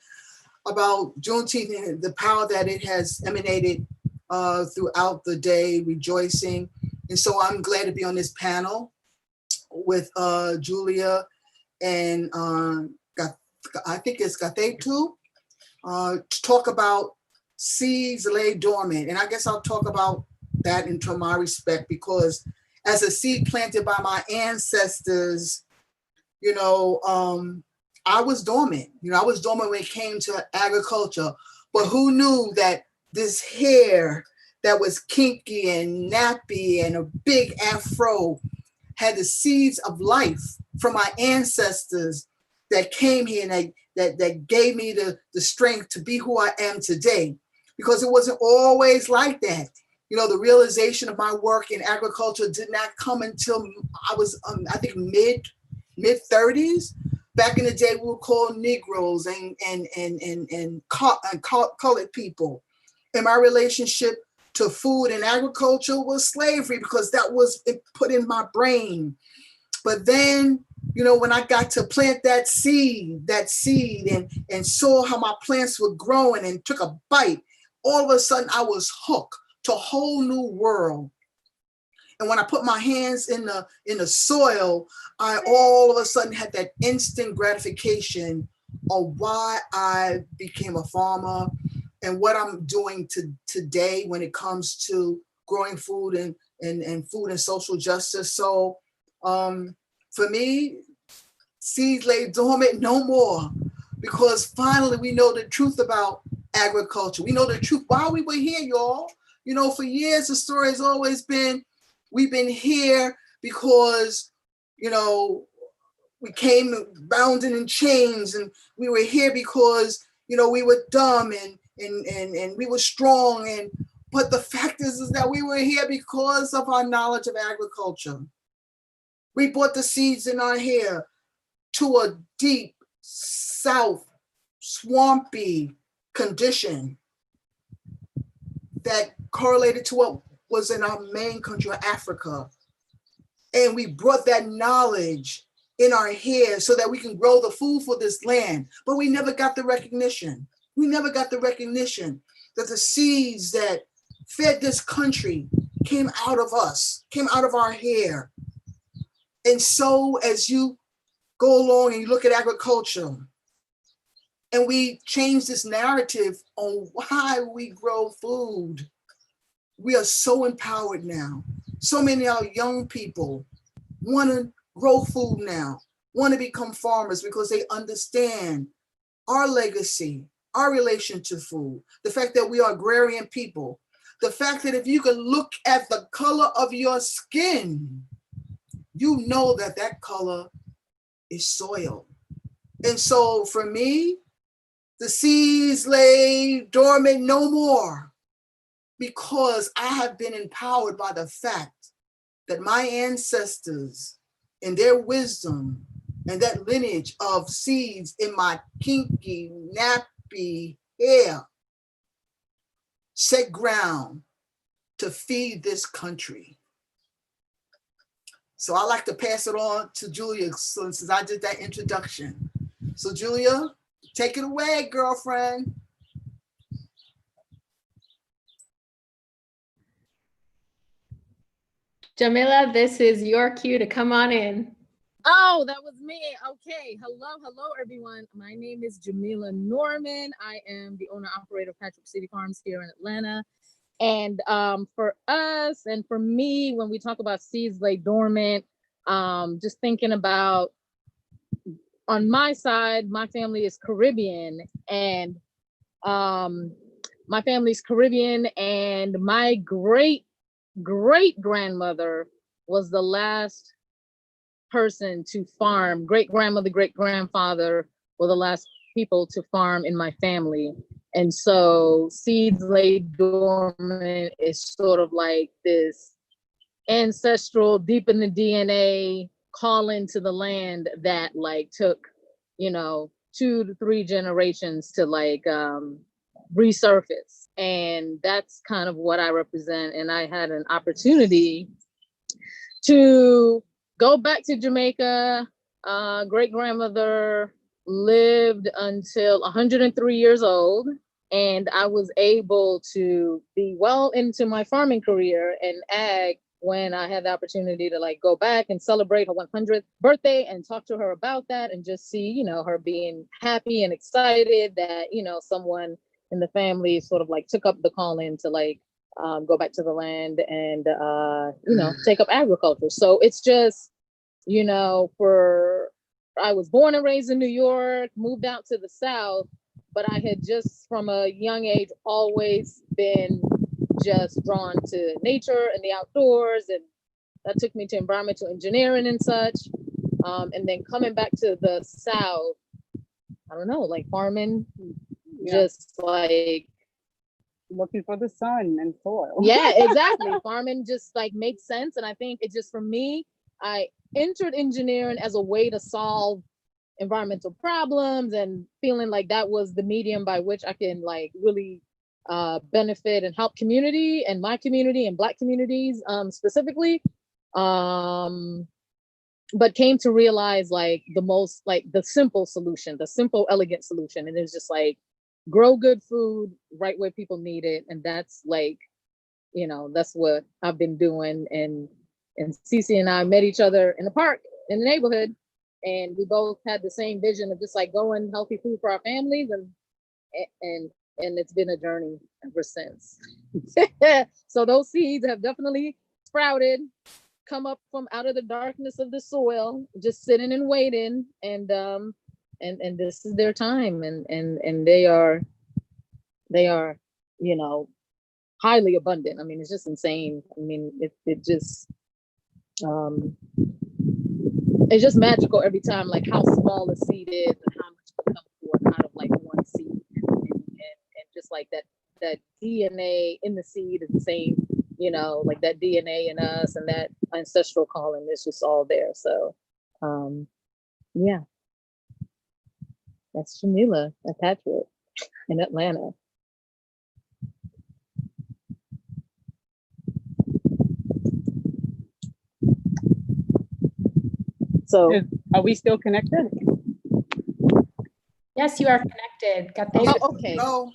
about Juneteenth and the power that it has emanated throughout the day, rejoicing. And so I'm glad to be on this panel with Julia and I think it's Gathetu, to talk about seeds lay dormant. And I guess I'll talk about that into my respect, because as a seed planted by my ancestors, you know, I was dormant. You know, I was dormant when it came to agriculture. But who knew that this hair that was kinky and nappy and a big afro had the seeds of life from my ancestors that came here and that gave me the strength to be who I am today, because it wasn't always like that. You know, the realization of my work in agriculture did not come until I was, I think, mid 30s. Back in the day, we were called Negroes and colored people. And my relationship to food and agriculture was slavery, because that was put in my brain. But then, you know, when I got to plant that seed and saw how my plants were growing and took a bite, all of a sudden I was hooked to a whole new world. And when I put my hands in the soil, I all of a sudden had that instant gratification of why I became a farmer and what I'm doing today when it comes to growing food and food and social justice. So for me, seeds lay dormant no more, because finally we know the truth about agriculture. We know the truth why we were here, y'all. You know, for years the story has always been, we've been here because You know, we came bounding in chains, and we were here because, you know, we were dumb and we were strong. But the fact is that we were here because of our knowledge of agriculture. We brought the seeds in our hair to a deep south, swampy condition that correlated to what was in our main country of Africa. And we brought that knowledge in our hair so that we can grow the food for this land. But we never got the recognition. We never got the recognition that the seeds that fed this country came out of us, came out of our hair. And so as you go along and you look at agriculture, and we change this narrative on why we grow food, we are so empowered now. So many of our young people want to grow food now, want to become farmers because they understand our legacy, our relation to food, the fact that we are agrarian people, the fact that if you can look at the color of your skin, you know that that color is soil. And so for me, the seeds lay dormant no more, because I have been empowered by the fact that my ancestors and their wisdom and that lineage of seeds in my kinky, nappy hair set ground to feed this country. So I like to pass it on to Julia, since I did that introduction. So Julia, take it away, girlfriend. Jamila, this is your cue to come on in. Oh, that was me. Okay. Hello, everyone. My name is Jamila Norman. I am the owner operator of Patrick City Farms here in Atlanta. And for us and for me, when we talk about seeds lay dormant, just thinking about, on my side, my family is Caribbean, and my family's Caribbean, and my great grandmother was the last person to farm. Great grandmother, great grandfather were the last people to farm in my family. And so seeds lay dormant is sort of like this ancestral, deep in the DNA calling to the land that like took, 2 to 3 generations to like resurface. And that's kind of what I represent. And I had an opportunity to go back to Jamaica. Great grandmother lived until 103 years old. And I was able to be well into my farming career and ag when I had the opportunity to like go back and celebrate her 100th birthday and talk to her about that and just see, her being happy and excited that, someone in the family sort of like took up the calling to like go back to the land and, take up agriculture. So it's just, I was born and raised in New York, moved out to the South, but I had just from a young age always been just drawn to nature and the outdoors, and that took me to environmental engineering and such. And then coming back to the South, I don't know, like farming, just like looking for the sun and soil. Yeah, exactly. Farming just like makes sense. And I think it just, for me, I entered engineering as a way to solve environmental problems and feeling like that was the medium by which I can like really benefit and help community and my community and Black communities specifically. But came to realize like the simple solution, the simple, elegant solution. And it's just like, grow good food right where people need it. And that's like, that's what I've been doing. And Cece and I met each other in the park in the neighborhood. And we both had the same vision of just like growing healthy food for our families. And it's been a journey ever since. So those seeds have definitely sprouted, come up from out of the darkness of the soil, just sitting and waiting. And this is their time. And they are, highly abundant. I mean, it's just insane. I mean, it just, it's just magical every time, like how small a seed is and how much can come forth out of like one seed, and just like that DNA in the seed is the same, you know, like that DNA in us and that ancestral calling is just all there. So yeah, that's Jamila, a Patchwork in Atlanta. So are we still connected? Yes, you are connected. Oh, okay. No.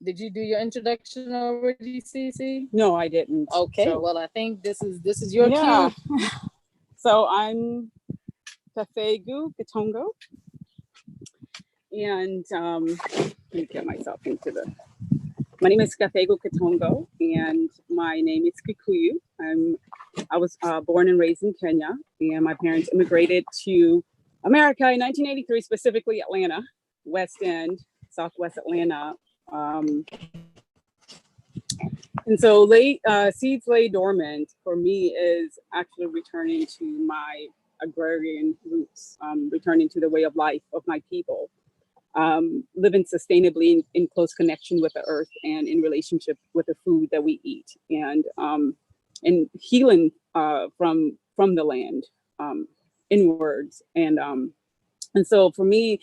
Did you do your introduction already, Cece? No, I didn't. Okay, So, well, I think this is your yeah. cue. So I'm Kafegu Katongo. And let me get myself into my name is Kafegu Katongo, and my name is Kikuyu. I was born and raised in Kenya, and my parents immigrated to America in 1983, specifically Atlanta, West End, Southwest Atlanta. And so seeds lay dormant for me is actually returning to my agrarian roots, returning to the way of life of my people, living sustainably in close connection with the earth and in relationship with the food that we eat, and healing from the land inwards. And so for me,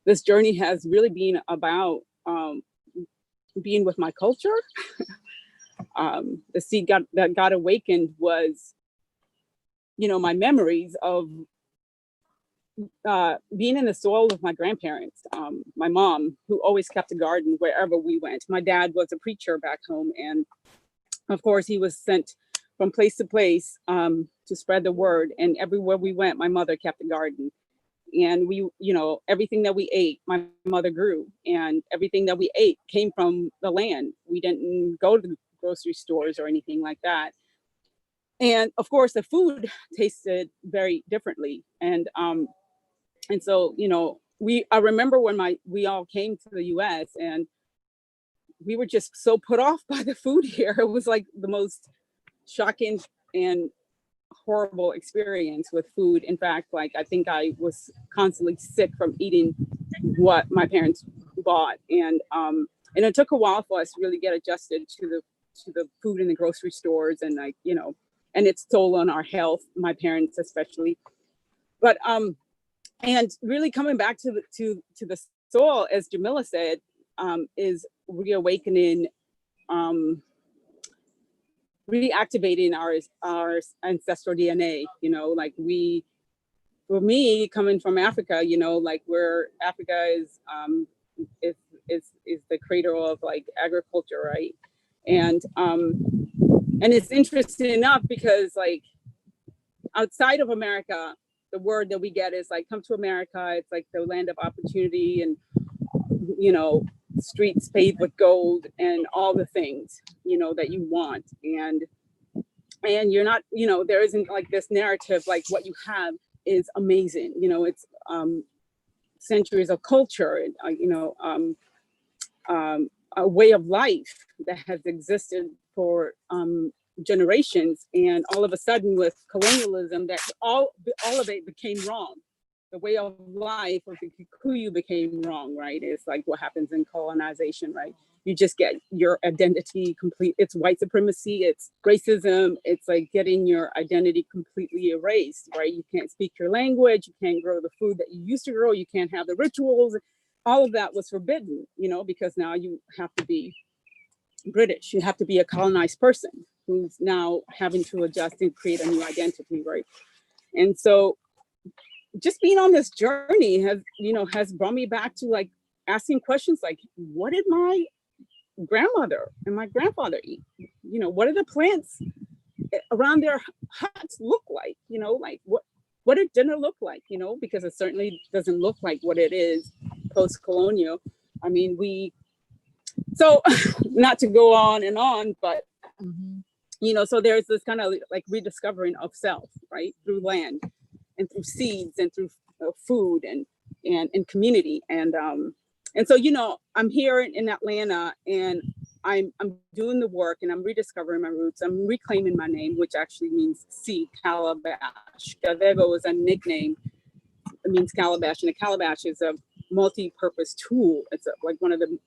this journey has really been about being with my culture. The seed that got awakened was, you know, my memories of being in the soil with my grandparents, my mom, who always kept a garden wherever we went. My dad was a preacher back home, and of course he was sent from place to place to spread the word. And everywhere we went, my mother kept a garden. And we, you know, everything that we ate, my mother grew, and everything that we ate came from the land. We didn't go to the grocery stores or anything like that. And of course, the food tasted very differently. And so, you know, I remember when we all came to the US, and we were just so put off by the food here. It was like the most shocking and horrible experience with food. In fact, like I think I was constantly sick from eating what my parents bought, and it took a while for us to really get adjusted to the food in the grocery stores, and like, you know, and its toll on our health, my parents especially. But and really coming back to the soil, as Jamila said, is reawakening, reactivating our ancestral DNA. You know, like for me, coming from Africa, you know, like where Africa is the cradle of like agriculture, right? And it's interesting enough because like outside of America, the word that we get is like, come to America. It's like the land of opportunity, and, you know, streets paved with gold and all the things, you know, that you want. And you're not, you know, there isn't like this narrative, like what you have is amazing. You know, it's centuries of culture, you know, a way of life that has existed for generations, and all of a sudden with colonialism, that all of it became wrong. The way of life of the Kikuyu became wrong, right? It's like what happens in colonization, right? You just get your identity complete. It's white supremacy, it's racism, it's like getting your identity completely erased, right? You can't speak your language, you can't grow the food that you used to grow, you can't have the rituals. All of that was forbidden, you know, because now you have to be British, you have to be a colonized person who's now having to adjust and create a new identity, right? And so just being on this journey has brought me back to like asking questions like, what did my grandmother and my grandfather eat? You know, what do the plants around their huts look like? You know, like what did dinner look like? You know, because it certainly doesn't look like what it is post-colonial. I mean, so not to go on, but you know, so there's this kind of like rediscovering of self, right, through land and through seeds and through food and community. And so, you know, I'm here in Atlanta, and I'm doing the work and I'm rediscovering my roots. I'm reclaiming my name, which actually means seed, calabash. Gavego is a nickname. It means calabash, and a calabash is a multi-purpose tool. It's like one of the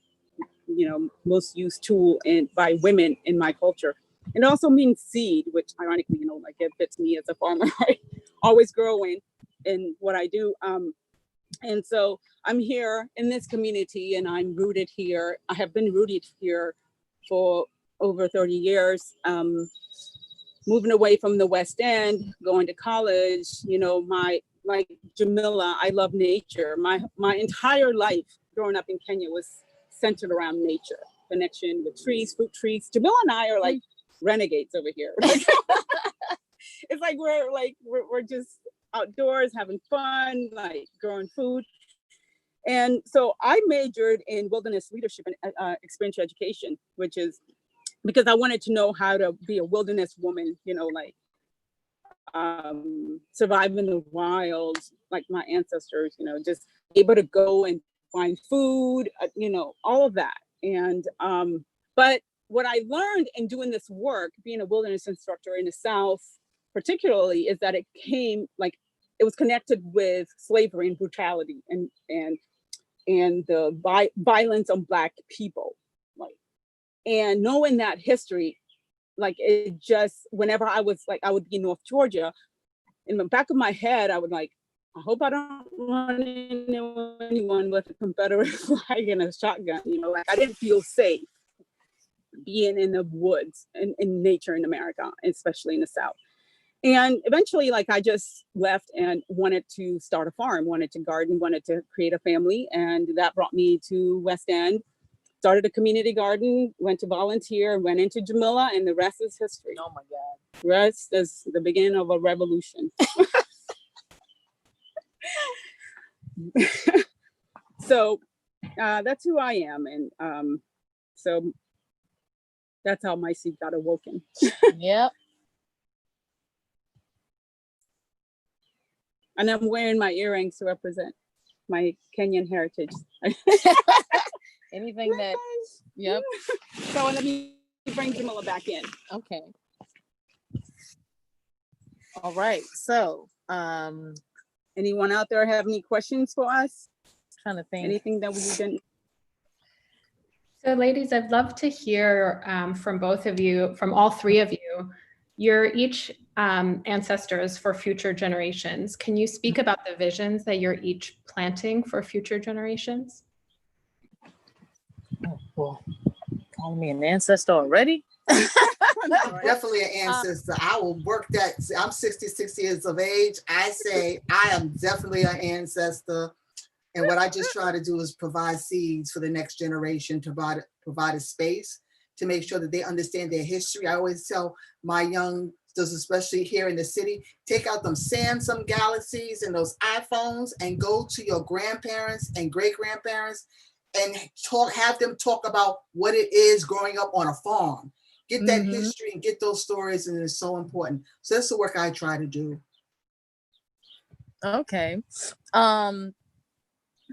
most used tool by women in my culture. It also means seed, which ironically, like it fits me as a farmer, right? Always growing in what I do. And so I'm here in this community and I'm rooted here. I have been rooted here for over 30 years. Moving away from the West End, going to college, like Jamila, I love nature. My entire life growing up in Kenya was centered around nature, connection with trees, fruit trees. Jamila and I are like renegades over here. It's like we're just outdoors having fun, like growing food. And so I majored in wilderness leadership and experiential education, which is because I wanted to know how to be a wilderness woman, survive in the wild like my ancestors, just able to go and find food, all of that. And but what I learned in doing this work, being a wilderness instructor in the South particularly, is that it was connected with slavery and brutality and the violence on Black people. And knowing that history, it just, whenever I would be in North Georgia, in the back of my head, I would I hope I don't run into anyone with a Confederate flag and a shotgun. I didn't feel safe being in the woods and in nature in America, especially in the South. And eventually, I just left and wanted to start a farm, wanted to garden, wanted to create a family. And that brought me to West End, started a community garden, went to volunteer, went into Jamila, and the rest is history. Oh my God. Rest is the beginning of a revolution. So that's who I am. And so that's how my seed got awoken. Yep. And I'm wearing my earrings to represent my Kenyan heritage. Anything that, yep. So let me bring Jamila back in. Okay. All right. So, anyone out there have any questions for us? Trying to think. Anything that we didn't? So ladies, I'd love to hear from both of you, from all three of you. You're each ancestors for future generations. Can you speak about the visions that you're each planting for future generations? Oh, well, calling me an ancestor already? Definitely an ancestor. I will work that. I'm 66 years of age. I say I am definitely an ancestor. And what I just try to do is provide seeds for the next generation, to provide a space to make sure that they understand their history. I always tell my youngsters, especially here in the city, take out them Samsung Galaxies and those iPhones and go to your grandparents and great-grandparents and have them talk about what it is growing up on a farm. Get that history and get those stories, and it's so important. So that's the work I try to do. Okay.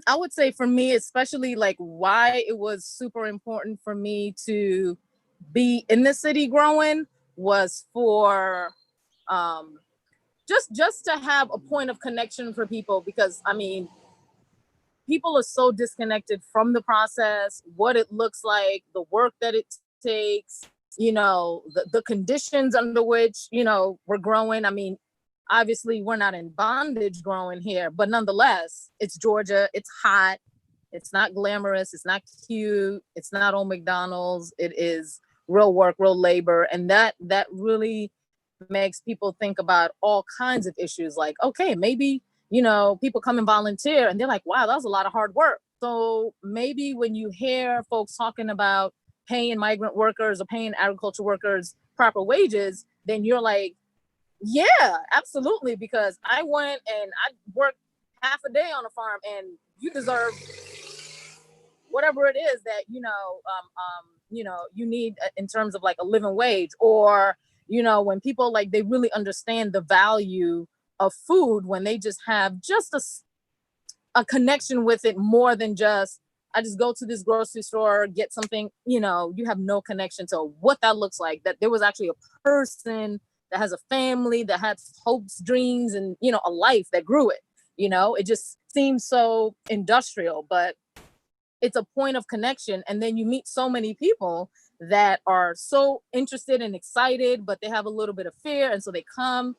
I would say for me, especially why it was super important for me to be in the city growing was for just to have a point of connection for people, because people are so disconnected from the process, what it looks like, the work that it takes, the conditions under which, we're growing. Obviously we're not in bondage growing here, but nonetheless, it's Georgia, it's hot, it's not glamorous, it's not cute, it's not old McDonald's, it is real work, real labor. And that really makes people think about all kinds of issues, like, okay, maybe, people come and volunteer and they're like, wow, that was a lot of hard work. So maybe when you hear folks talking about paying migrant workers or paying agriculture workers proper wages, then you're like, yeah, absolutely, because I went and I worked half a day on a farm, and you deserve whatever it is that you need in terms of a living wage. Or when people they really understand the value of food, when they just have just a connection with it more than just I just go to this grocery store, get something, you know, you have no connection to what that looks like, that there was actually a person that has a family, that has hopes, dreams, and, you know, a life that grew it. You know, it just seems so industrial, but it's a point of connection. And then you meet so many people that are so interested and excited, but they have a little bit of fear. And so they come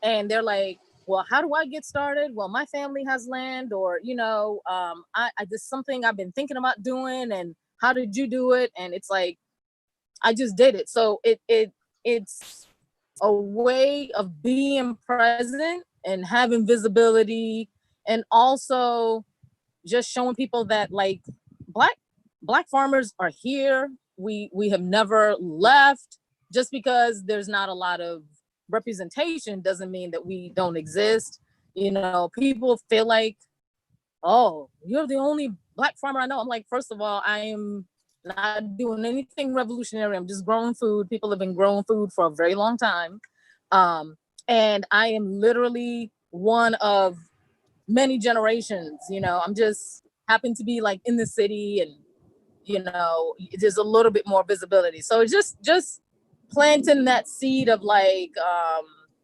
and they're like, well, how do I get started? Well, my family has land, or, you know, I just something I've been thinking about doing, and how did you do it? And it's like, I just did it. So it's a way of being present and having visibility, and also just showing people that like black farmers are here. We have never left. Just because there's not a lot of representation doesn't mean that we don't exist. You know, people feel like, oh, you're the only black farmer I know. I'm like, first of all, I am not doing anything revolutionary. I'm just growing food. People have been growing food for a very long time. And I am literally one of many generations. You know, I'm just happen to be like in the city, and, you know, there's a little bit more visibility. So it's just planting that seed of like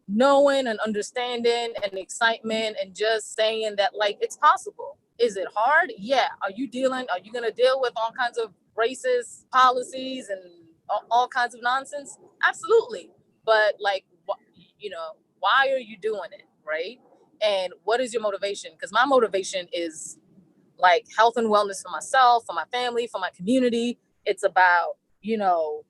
knowing and understanding and excitement, and just saying that like it's possible. Is it hard? Yeah. Are you going to deal with all kinds of racist policies and all kinds of nonsense? Absolutely. But like, you know, why are you doing it? Right. And what is your motivation? Because my motivation is like health and wellness for myself, for my family, for my community. It's about, you know,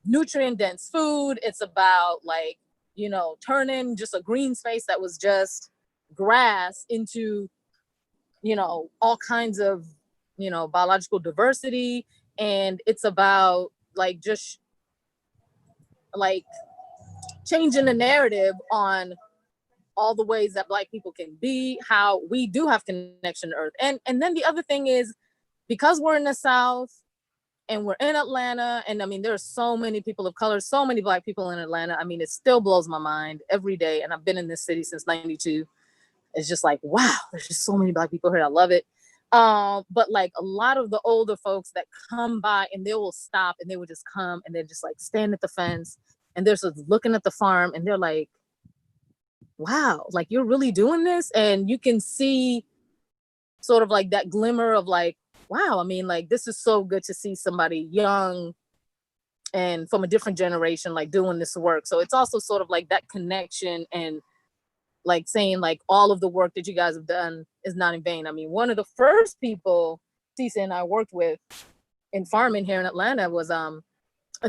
nutrient dense food. It's about like, you know, turning just a green space that was just grass into, you know, all kinds of, you know, biological diversity. And it's about like just like changing the narrative on all the ways that Black people can be, how we do have connection to Earth. And then the other thing is, because we're in the South and we're in Atlanta, and I mean, there are so many people of color, so many Black people in Atlanta. I mean, it still blows my mind every day. And I've been in this city since '92. It's just like, wow, there's just so many Black people here. I love it. But like a lot of the older folks that come by, and they will stop, and they would just come and they just like stand at the fence, and they're just looking at the farm, and they're like, wow, like you're really doing this? And you can see sort of like that glimmer of like, wow, I mean, like this is so good to see somebody young and from a different generation like doing this work. So it's also sort of like that connection, and like saying like all of the work that you guys have done is not in vain. I mean, one of the first people Cece and I worked with in farming here in Atlanta was an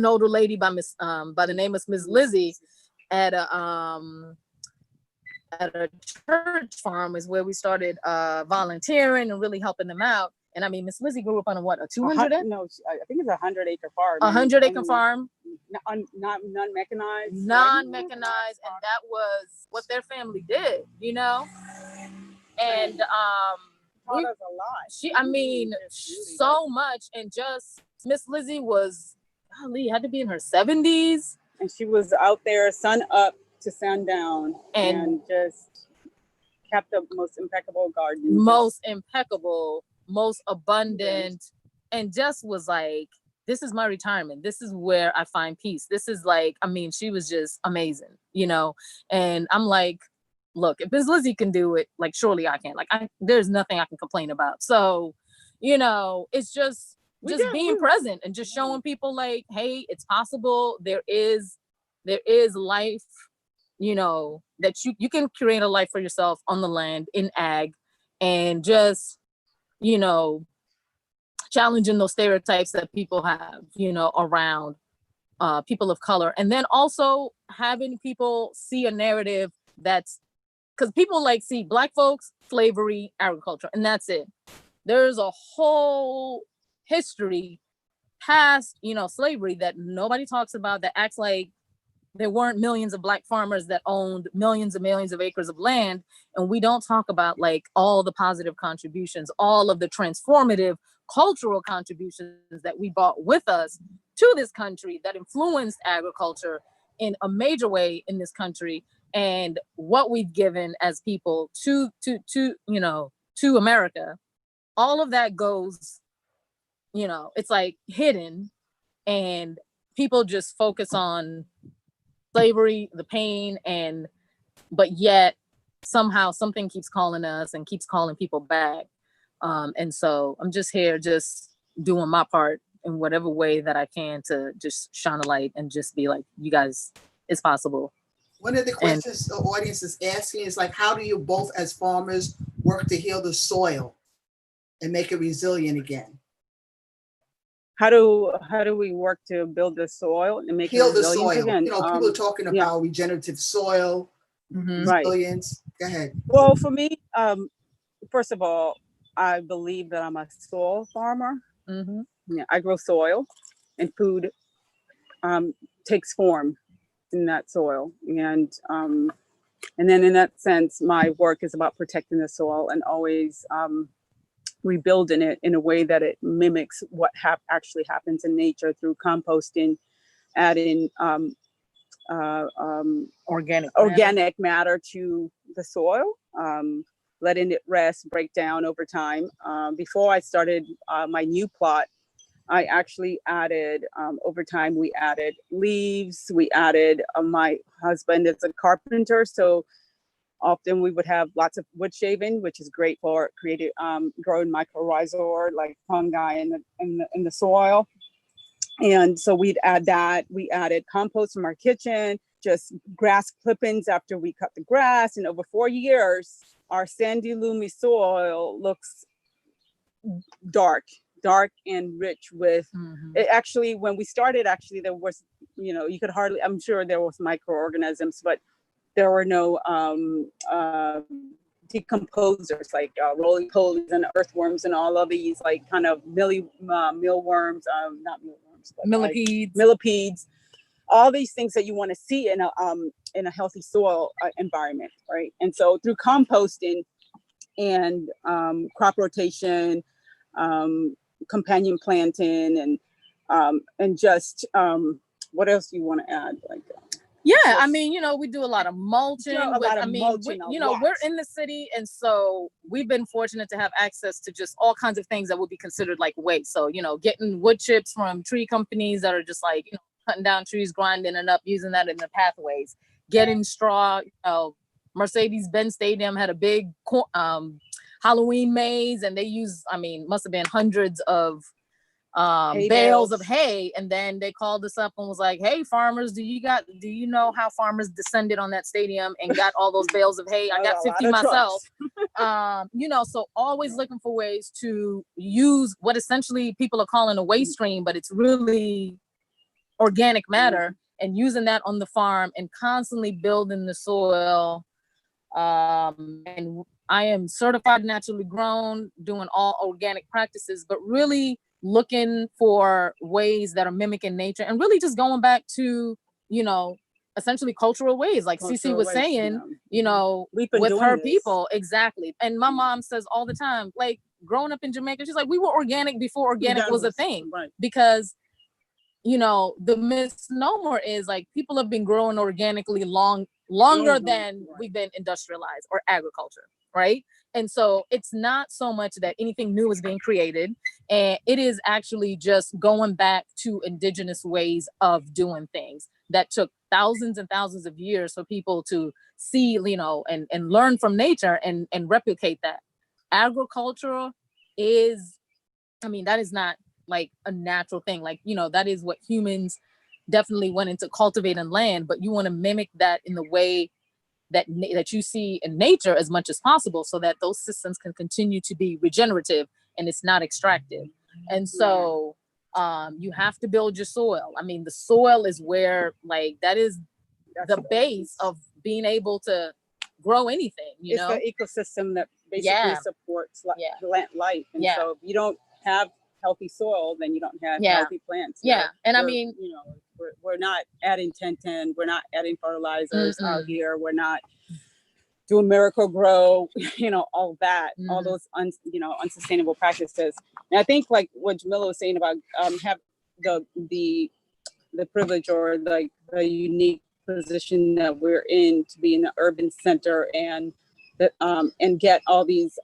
older lady by the name of Miss Lizzie at a church farm, is where we started volunteering and really helping them out. And I mean, Miss Lizzie grew up on a 200? No, I think it's a 100-acre farm. 100-acre farm. Not non-mechanized. Non-mechanized, and that was what their family did, you know. And taught us a lot. I mean, so much. And just Miss Lizzie was, golly, had to be in her 70s, and she was out there sun up to sundown, and just kept the most impeccable garden. Most impeccable, most abundant, and just was like, this is my retirement. This is where I find peace. This is like, I mean, she was just amazing, you know? And I'm like, look, if Miss Lizzie can do it, like, surely I can. Like, there's nothing I can complain about. So, you know, it's just being present and just showing people like, hey, it's possible. There is life, you know, that you can create a life for yourself on the land in ag, and just, you know, challenging those stereotypes that people have, you know, around people of color. And then also having people see a narrative that's, because people like see Black folks, slavery, agriculture, and that's it. There's a whole history past, you know, slavery that nobody talks about, that acts like there weren't millions of Black farmers that owned millions and millions of acres of land. And we don't talk about like all the positive contributions, all of the transformative cultural contributions that we brought with us to this country that influenced agriculture in a major way in this country, and what we've given as people to you know, to America. all of that goes, you know, it's like hidden, and people just focus on slavery, the pain, but yet somehow something keeps calling us and keeps calling people back. And so I'm just here, just doing my part in whatever way that I can to just shine a light and just be like, you guys, it's possible. One of the questions the audience is asking is like, how do you both as farmers work to heal the soil and make it resilient again? How do we work to build the soil and make Heal it the resilient soil. again? You know, people are talking about regenerative soil, resilience. Go ahead. Well, for me, first of all, I believe that I'm a soil farmer. Yeah, I grow soil, and food takes form in that soil, and then in that sense, my work is about protecting the soil and always rebuilding it in a way that it mimics what actually happens in nature through composting, adding organic matter to the soil, letting it rest, break down over time. Before I started my new plot, I actually added, over time, we added leaves, we added, my husband is a carpenter, so often we would have lots of wood shaving, which is great for growing mycorrhizal like fungi in the soil. And so we'd add that. We added compost from our kitchen, just grass clippings after we cut the grass. And over 4 years, our sandy, loomy soil looks dark and rich with it. Actually, when we started, there was, you could hardly, I'm sure there was microorganisms, but there were no decomposers like roly-polies and earthworms and all of these like kind of mealworms, not mealworms, but millipedes, all these things that you want to see in a healthy soil environment, right? And so through composting and crop rotation, companion planting, and just what else do you want to add? Like, I mean, we do a lot of mulching. We're in the city, and so we've been fortunate to have access to just all kinds of things that would be considered like waste. So, getting wood chips from tree companies that are just like, cutting down trees, grinding it up, using that in the pathways, getting straw. Mercedes-Benz Stadium had a big Halloween maze, and they used, must have been hundreds of bales of hay, and then they called us up and was like, hey farmers, do you know how farmers descended on that stadium and got all those bales of hay? I got 50 myself. So always looking for ways to use what essentially people are calling a waste stream, but it's really organic matter, and using that on the farm and constantly building the soil. And I am certified naturally grown, doing all organic practices, but really looking for ways that are mimicking nature and really just going back to, essentially cultural ways, like Cece was saying, with her people. Exactly. And my mom says all the time, like growing up in Jamaica, she's like, we were organic before organic was a thing, because the misnomer is like people have been growing organically longer than we've been industrialized or agriculture, right? And so it's not so much that anything new is being created, and it is actually just going back to indigenous ways of doing things that took thousands and thousands of years for people to see, and learn from nature and replicate that. Agriculture is, that is not like a natural thing. Like, that is what humans definitely went into cultivating land, but you want to mimic that in the way that you see in nature as much as possible, so that those systems can continue to be regenerative and it's not extractive. And so you have to build your soil. The soil is where, like, that's the base of being able to grow anything, it's the ecosystem that basically supports life. And so if you don't have healthy soil, then you don't have healthy plants. We're not adding 10-10, we're not adding fertilizers out here, we're not doing Miracle Grow, all that, all those unsustainable practices. And I think like what Jamila was saying about have the privilege or like the unique position that we're in to be in the urban center and get all these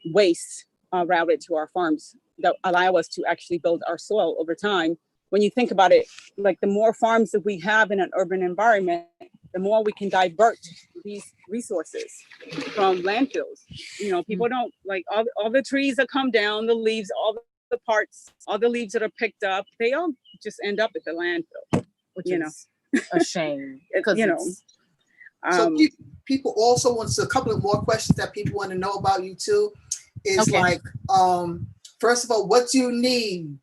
wastes routed to our farms that allow us to actually build our soil over time. When you think about it, like the more farms that we have in an urban environment, the more we can divert these resources from landfills. You know, people don't like all the trees that come down, the leaves, all the parts, all the leaves that are picked up, they all just end up at the landfill, which you is a shame. you know. So people also want a couple of more questions that people want to know about you too. Is like, first of all, what do you need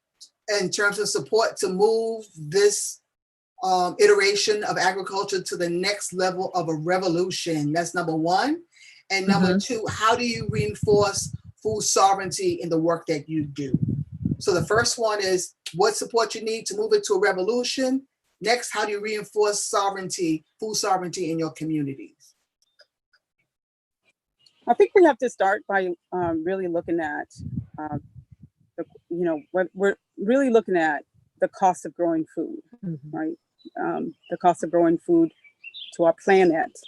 in terms of support to move this iteration of agriculture to the next level of a revolution? That's number one. And number two, how do you reinforce food sovereignty in the work that you do? So the first one is what support you need to move it to a revolution. Next, how do you reinforce sovereignty, food sovereignty in your communities? I think we have to start by really looking at, we're really looking at the cost of growing food, right? The cost of growing food to our planet,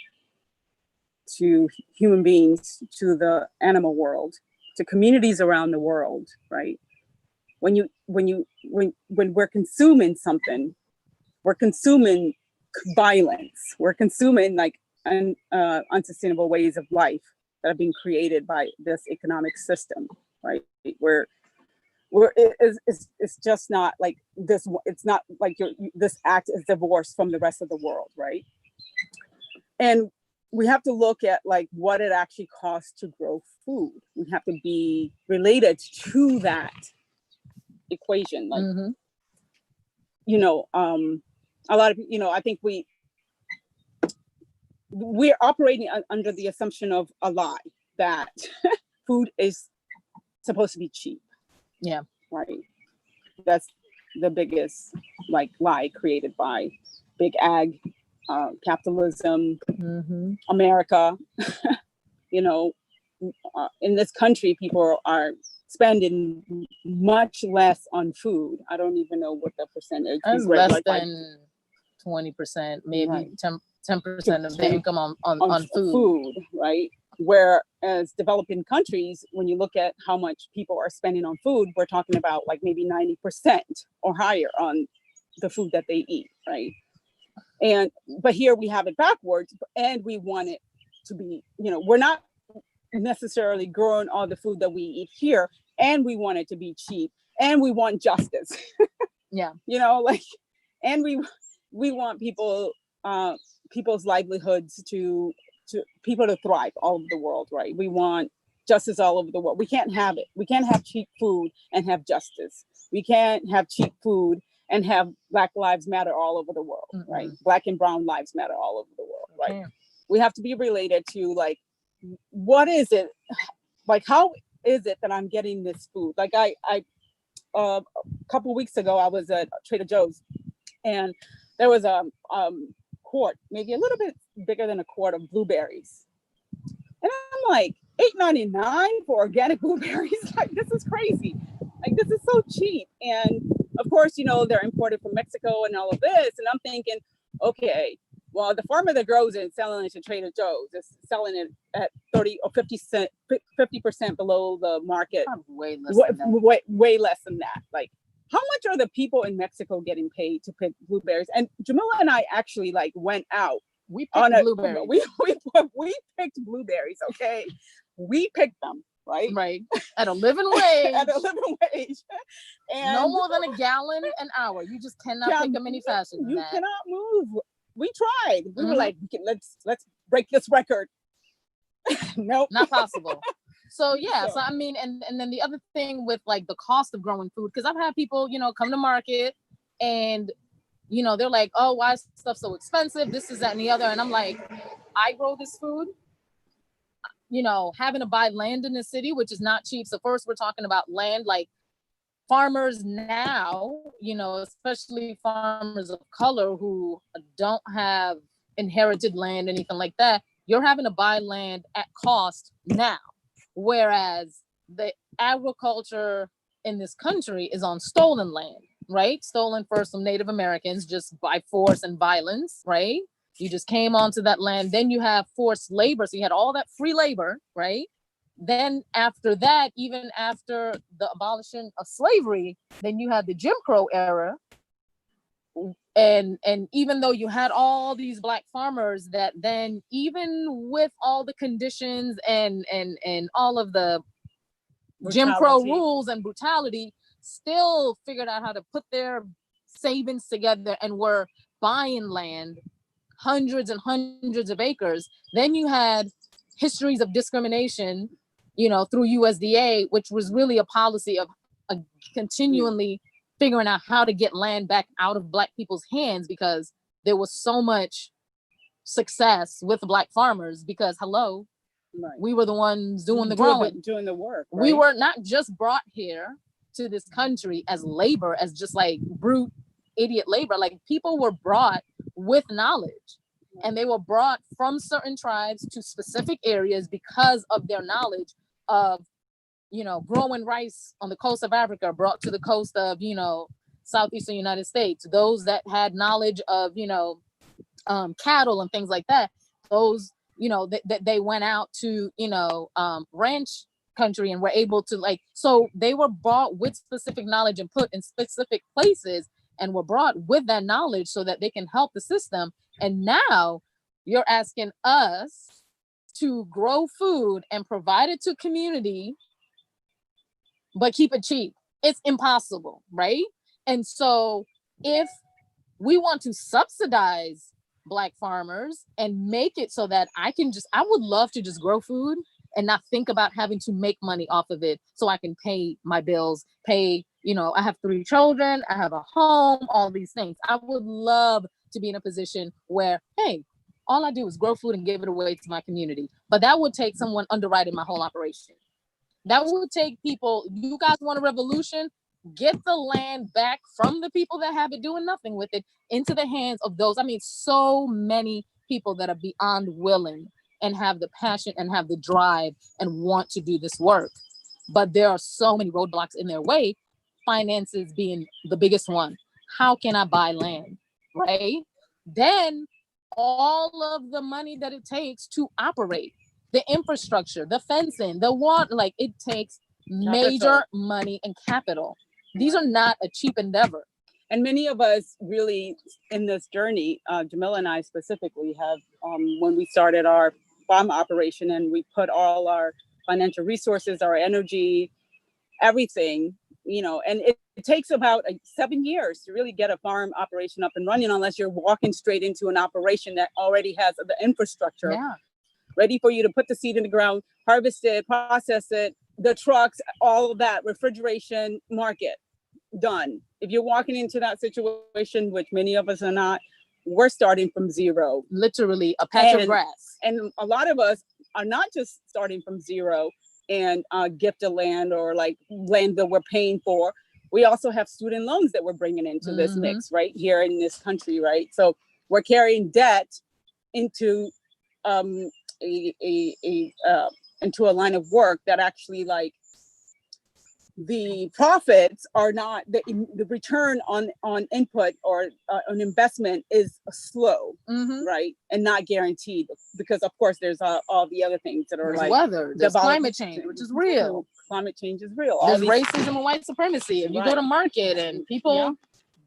to human beings, to the animal world, to communities around the world, right? When we're consuming something, we're consuming violence, we're consuming like unsustainable ways of life that have been created by this economic system, right? It's just not like this. It's not like this act is divorced from the rest of the world, right? And we have to look at like what it actually costs to grow food. We have to be related to that equation. Like, a lot of, I think we're operating under the assumption of a lie that food is supposed to be cheap. Yeah. Right. That's the biggest like lie created by big ag, capitalism, America. In this country, people are spending much less on food. I don't even know what the percentage is. Less than 20%, maybe 10% of their income on food. Right? Whereas developing countries, when you look at how much people are spending on food, we're talking about like maybe 90% or higher on the food that they eat, right? But here we have it backwards, and we want it to be, we're not necessarily growing all the food that we eat here, and we want it to be cheap, and we want justice. Yeah. And we want people's livelihoods to people to thrive all over the world, right? We want justice all over the world. We can't have it. We can't have cheap food and have justice. We can't have cheap food and have Black Lives Matter all over the world, right? Black and brown lives matter all over the world, right? We have to be related to like, what is it? Like, how is it that I'm getting this food? Like I a couple of weeks ago, I was at Trader Joe's, and there was a quart, maybe a little bit bigger than a quart of blueberries. And I'm like, $8.99 for organic blueberries? Like, this is crazy. Like, this is so cheap. And of course, they're imported from Mexico and all of this. And I'm thinking, okay, well, the farmer that grows it and selling it to Trader Joe's is selling it at 30 or 50% below the market. Way less than that. Way less than that. Like, how much are the people in Mexico getting paid to pick blueberries? And Jamila and I actually like went out. We picked blueberries. We picked blueberries, okay? We picked them, right? Right. At a living wage. At a living wage. And no more than a gallon an hour. You just cannot pick them any faster than that. You cannot move. We tried. We were like, let's break this record. Nope. Not possible. So yeah, so I mean, and then the other thing with like the cost of growing food, because I've had people, come to market and, they're like, oh, why is stuff so expensive? This is that and the other. And I'm like, I grow this food, having to buy land in the city, which is not cheap. So first we're talking about land, like farmers now, especially farmers of color who don't have inherited land, anything like that, you're having to buy land at cost now. Whereas the agriculture in this country is on stolen land, right? Stolen first from Native Americans just by force and violence, right? You just came onto that land. Then you have forced labor. So you had all that free labor, right? then after that, even after the abolition of slavery, then you had the Jim Crow era. And even though you had all these Black farmers that then, even with all the conditions and all of the Jim Crow Brutality. rules and brutality, still figured out how to put their savings together and were buying land, hundreds and hundreds of acres. Then you had histories of discrimination, through USDA, which was really a policy of continually figuring out how to get land back out of Black people's hands, because there was so much success with Black farmers, because we were the ones doing the growing, doing the work. Right? We were not just brought here to this country as labor, as just like brute idiot labor. Like, people were brought with knowledge, and they were brought from certain tribes to specific areas because of their knowledge of growing rice on the coast of Africa, brought to the coast of southeastern United States. Those that had knowledge of cattle and things like that, those they went out to ranch country and were able to so they were brought with specific knowledge and put in specific places, and were brought with that knowledge so that they can help the system. And now you're asking us to grow food and provide it to community, but keep it cheap. It's impossible, right? And so if we want to subsidize Black farmers and make it so that I would love to just grow food and not think about having to make money off of it, so I can pay my bills, I have 3 children, I have a home, all these things. I would love to be in a position where, hey, all I do is grow food and give it away to my community. But that would take someone underwriting my whole operation. That would take people, you guys want a revolution? Get the land back from the people that have it doing nothing with it into the hands of those. I mean, so many people that are beyond willing and have the passion and have the drive and want to do this work. But there are so many roadblocks in their way, finances being the biggest one. How can I buy land, right? Then all of the money that it takes to operate, the infrastructure, the fencing, the water, it takes major money and capital. These are not a cheap endeavor. And many of us really in this journey, Jamila and I specifically have, when we started our farm operation and we put all our financial resources, our energy, everything, and it takes about 7 years to really get a farm operation up and running, unless you're walking straight into an operation that already has the infrastructure ready for you to put the seed in the ground, harvest it, process it, the trucks, all of that, refrigeration, market, done. If you're walking into that situation, which many of us are not, we're starting from zero. Literally a patch of grass. And a lot of us are not just starting from zero and gift of land or land that we're paying for. We also have student loans that we're bringing into this mix right here in this country, right? So we're carrying debt into into a line of work that actually the profits are not, the return on input or an investment is slow, right? And not guaranteed, because of course there's all the other things that are weather, there's climate change, which is real. Climate change is real. There's racism and white supremacy. If you go to market and people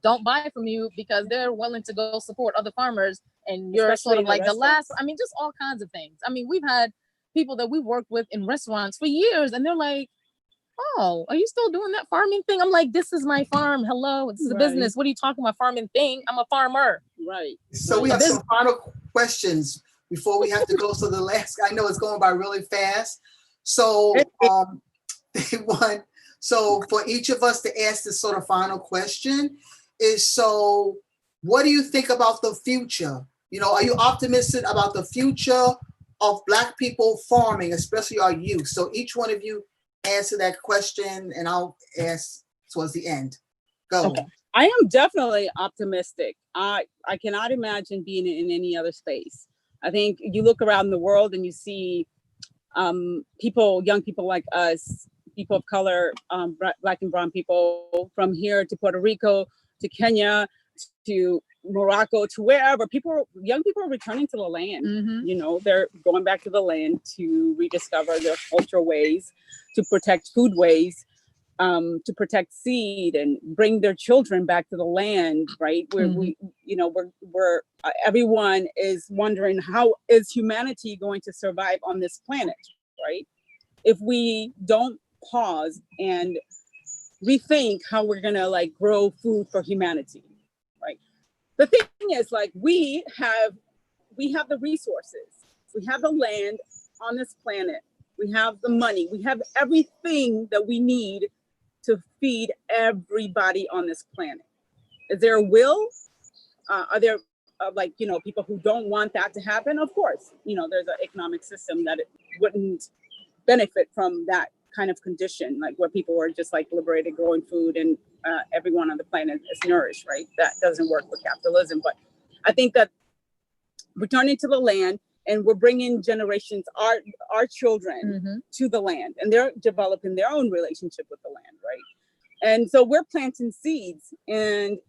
don't buy from you because they're willing to go support other farmers, and you're sort of like the last, just all kinds of things. We've had people that we worked with in restaurants for years, and they're like, oh, are you still doing that farming thing? I'm like, this is my farm. Hello, this is a business. What are you talking about farming thing? I'm a farmer. Right. So we have some final questions before we have to go to the last. I know it's going by really fast. So so for each of us to ask this sort of final question is, so what do you think about the future? Are you optimistic about the future of Black people farming, especially our youth? So each one of you answer that question, and I'll ask towards the end. Go. Okay. I am definitely optimistic. I cannot imagine being in any other space. I think you look around the world and you see young people like us, people of color, Black and brown people, from here to Puerto Rico, to Kenya, to Morocco, to wherever, young people are returning to the land. You know, they're going back to the land to rediscover their cultural ways, to protect food ways, to protect seed, and bring their children back to the land, right? Where we, you know, we're everyone is wondering, how is humanity going to survive on this planet, right? If we don't pause and rethink how we're gonna like grow food for humanity, right? The thing is, like, we have the resources, we have the land on this planet, we have the money, we have everything that we need to feed everybody on this planet. Is there a will? Are there like, you know, people who don't want that to happen? Of course, you know, there's an economic system that it wouldn't benefit from that kind of condition, like where people are just like liberated, growing food, and everyone on the planet is nourished, right? That doesn't work for capitalism. But I think that returning to the land, and we're bringing generations, our children to the land, and they're developing their own relationship with the land, right? And so we're planting seeds, and,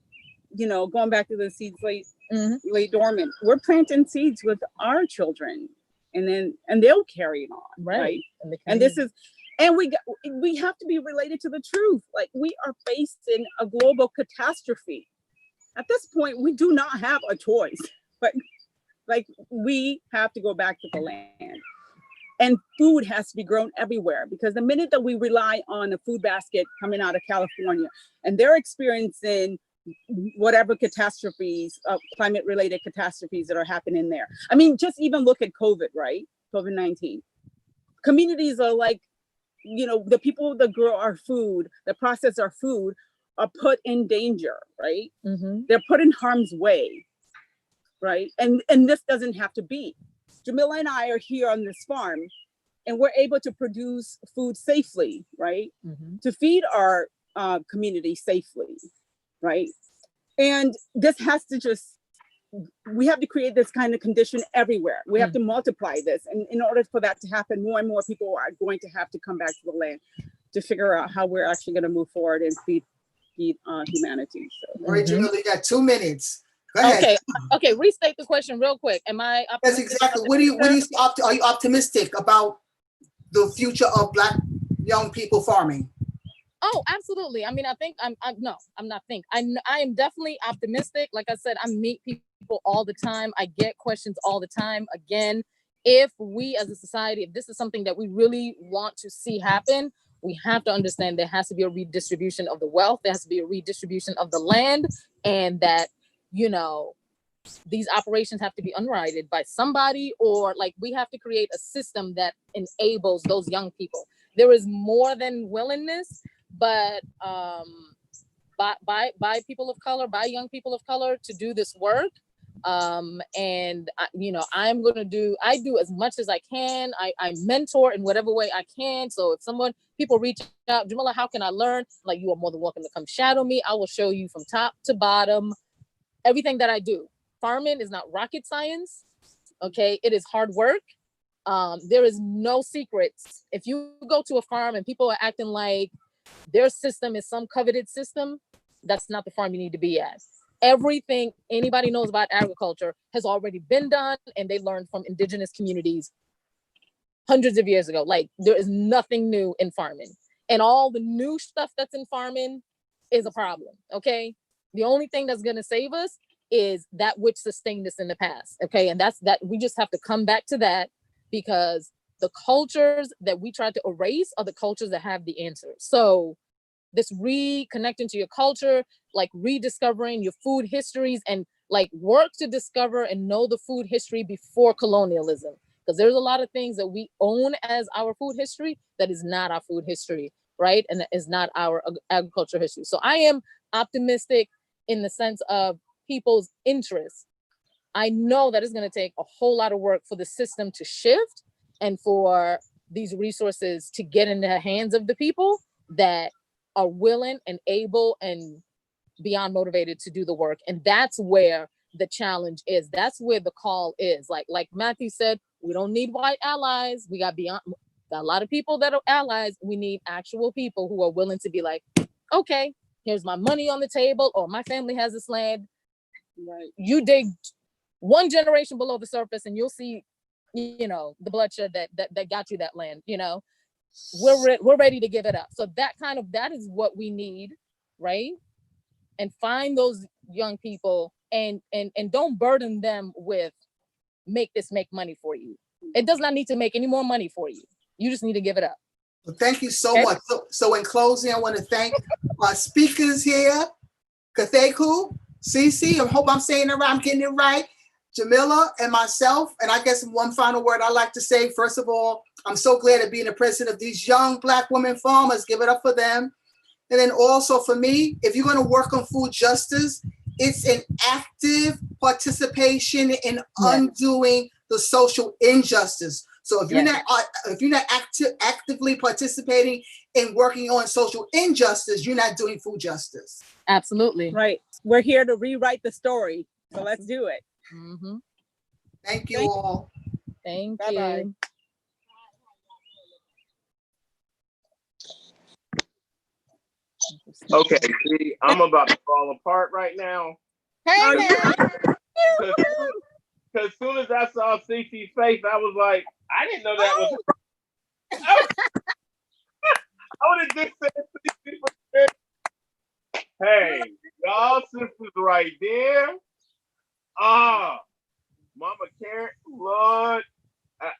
you know, going back to the seeds lay dormant, we're planting seeds with our children, and they'll carry it on, right? And this is, and we have to be related to the truth. Like, we are facing a global catastrophe. At this point, we do not have a choice, but like, we have to go back to the land. And food has to be grown everywhere, because the minute that we rely on a food basket coming out of California, and they're experiencing whatever catastrophes, climate-related catastrophes that are happening there. I mean, just even look at COVID, right? COVID-19. Communities are like, you know, the people that grow our food, that process our food, are put in danger, right? They're put in harm's way, right? And this doesn't have to be. Jamila and I are here on this farm, and we're able to produce food safely, right? To feed our community safely, right? And this has to just, we have to create this kind of condition everywhere. We have to multiply this. And in order for that to happen, more and more people are going to have to come back to the land to figure out how we're actually going to move forward and feed humanity. So. All right, Jamila, you got 2 minutes. Go ahead. Okay. Restate the question real quick. Am I? That's exactly. Are you optimistic about the future of Black young people farming? Oh, absolutely. I mean, I think I'm not think. I am definitely optimistic. Like I said, I meet people all the time. I get questions all the time. Again, if we as a society, if this is something that we really want to see happen, we have to understand there has to be a redistribution of the wealth. There has to be a redistribution of the land, and that, you know, these operations have to be underwritten by somebody, or like, we have to create a system that enables those young people. There is more than willingness, but by people of color, by young people of color, to do this work. And you know, I do as much as I can. I mentor in whatever way I can. So if people reach out, Jamila, how can I learn? Like, you are more than welcome to come shadow me. I will show you from top to bottom everything that I do. Farming is not rocket science. Okay, it is hard work. There is no secrets. If you go to a farm and people are acting like their system is some coveted system, that's not the farm you need to be at. Everything anybody knows about agriculture has already been done, and they learned from indigenous communities hundreds of years ago. Like, there is nothing new in farming, and all the new stuff that's in farming is a problem. Okay, the only thing that's going to save us is that which sustained us in the past. Okay, and that's that. We just have to come back to that, because the cultures that we try to erase are the cultures that have the answers. So this reconnecting to your culture, like rediscovering your food histories, and like work to discover and know the food history before colonialism. Because there's a lot of things that we own as our food history that is not our food history, right? And that is not our agriculture history. So I am optimistic in the sense of people's interests. I know that it's going to take a whole lot of work for the system to shift, and for these resources to get in the hands of the people that are willing and able and beyond motivated to do the work. And that's where the challenge is. That's where the call is. Like Matthew said, we don't need white allies. We got a lot of people that are allies. We need actual people who are willing to be like, okay, here's my money on the table, or my family has this land. Right. You dig one generation below the surface and you'll see, you know, the bloodshed that got you that land, you know. We're ready to give it up. So that is what we need, right? And find those young people and don't burden them with make money for you. It does not need to make any more money for you. You just need to give it up. Well, thank you so much. So in closing, I want to thank our speakers here, Katheku, Cece, I hope I'm saying it right, I'm getting it right, Jamila, and myself. And I guess one final word I'd like to say, first of all, I'm so glad to be the president of these young Black women farmers. Give it up for them. And then also for me, if you're going to work on food justice, it's an active participation in undoing the social injustice. So if you're not actively participating in working on social injustice, you're not doing food justice. Absolutely. Right. We're here to rewrite the story. So let's do it. Mm-hmm. Thank you all. Thank Bye-bye. you. Okay, see, I'm about to fall apart right now. Hey, Because as soon as I saw Cece's face, I was like, I didn't know that was. I would have just said Cece. Hey, y'all sisters right there. Mama Karen, Lord,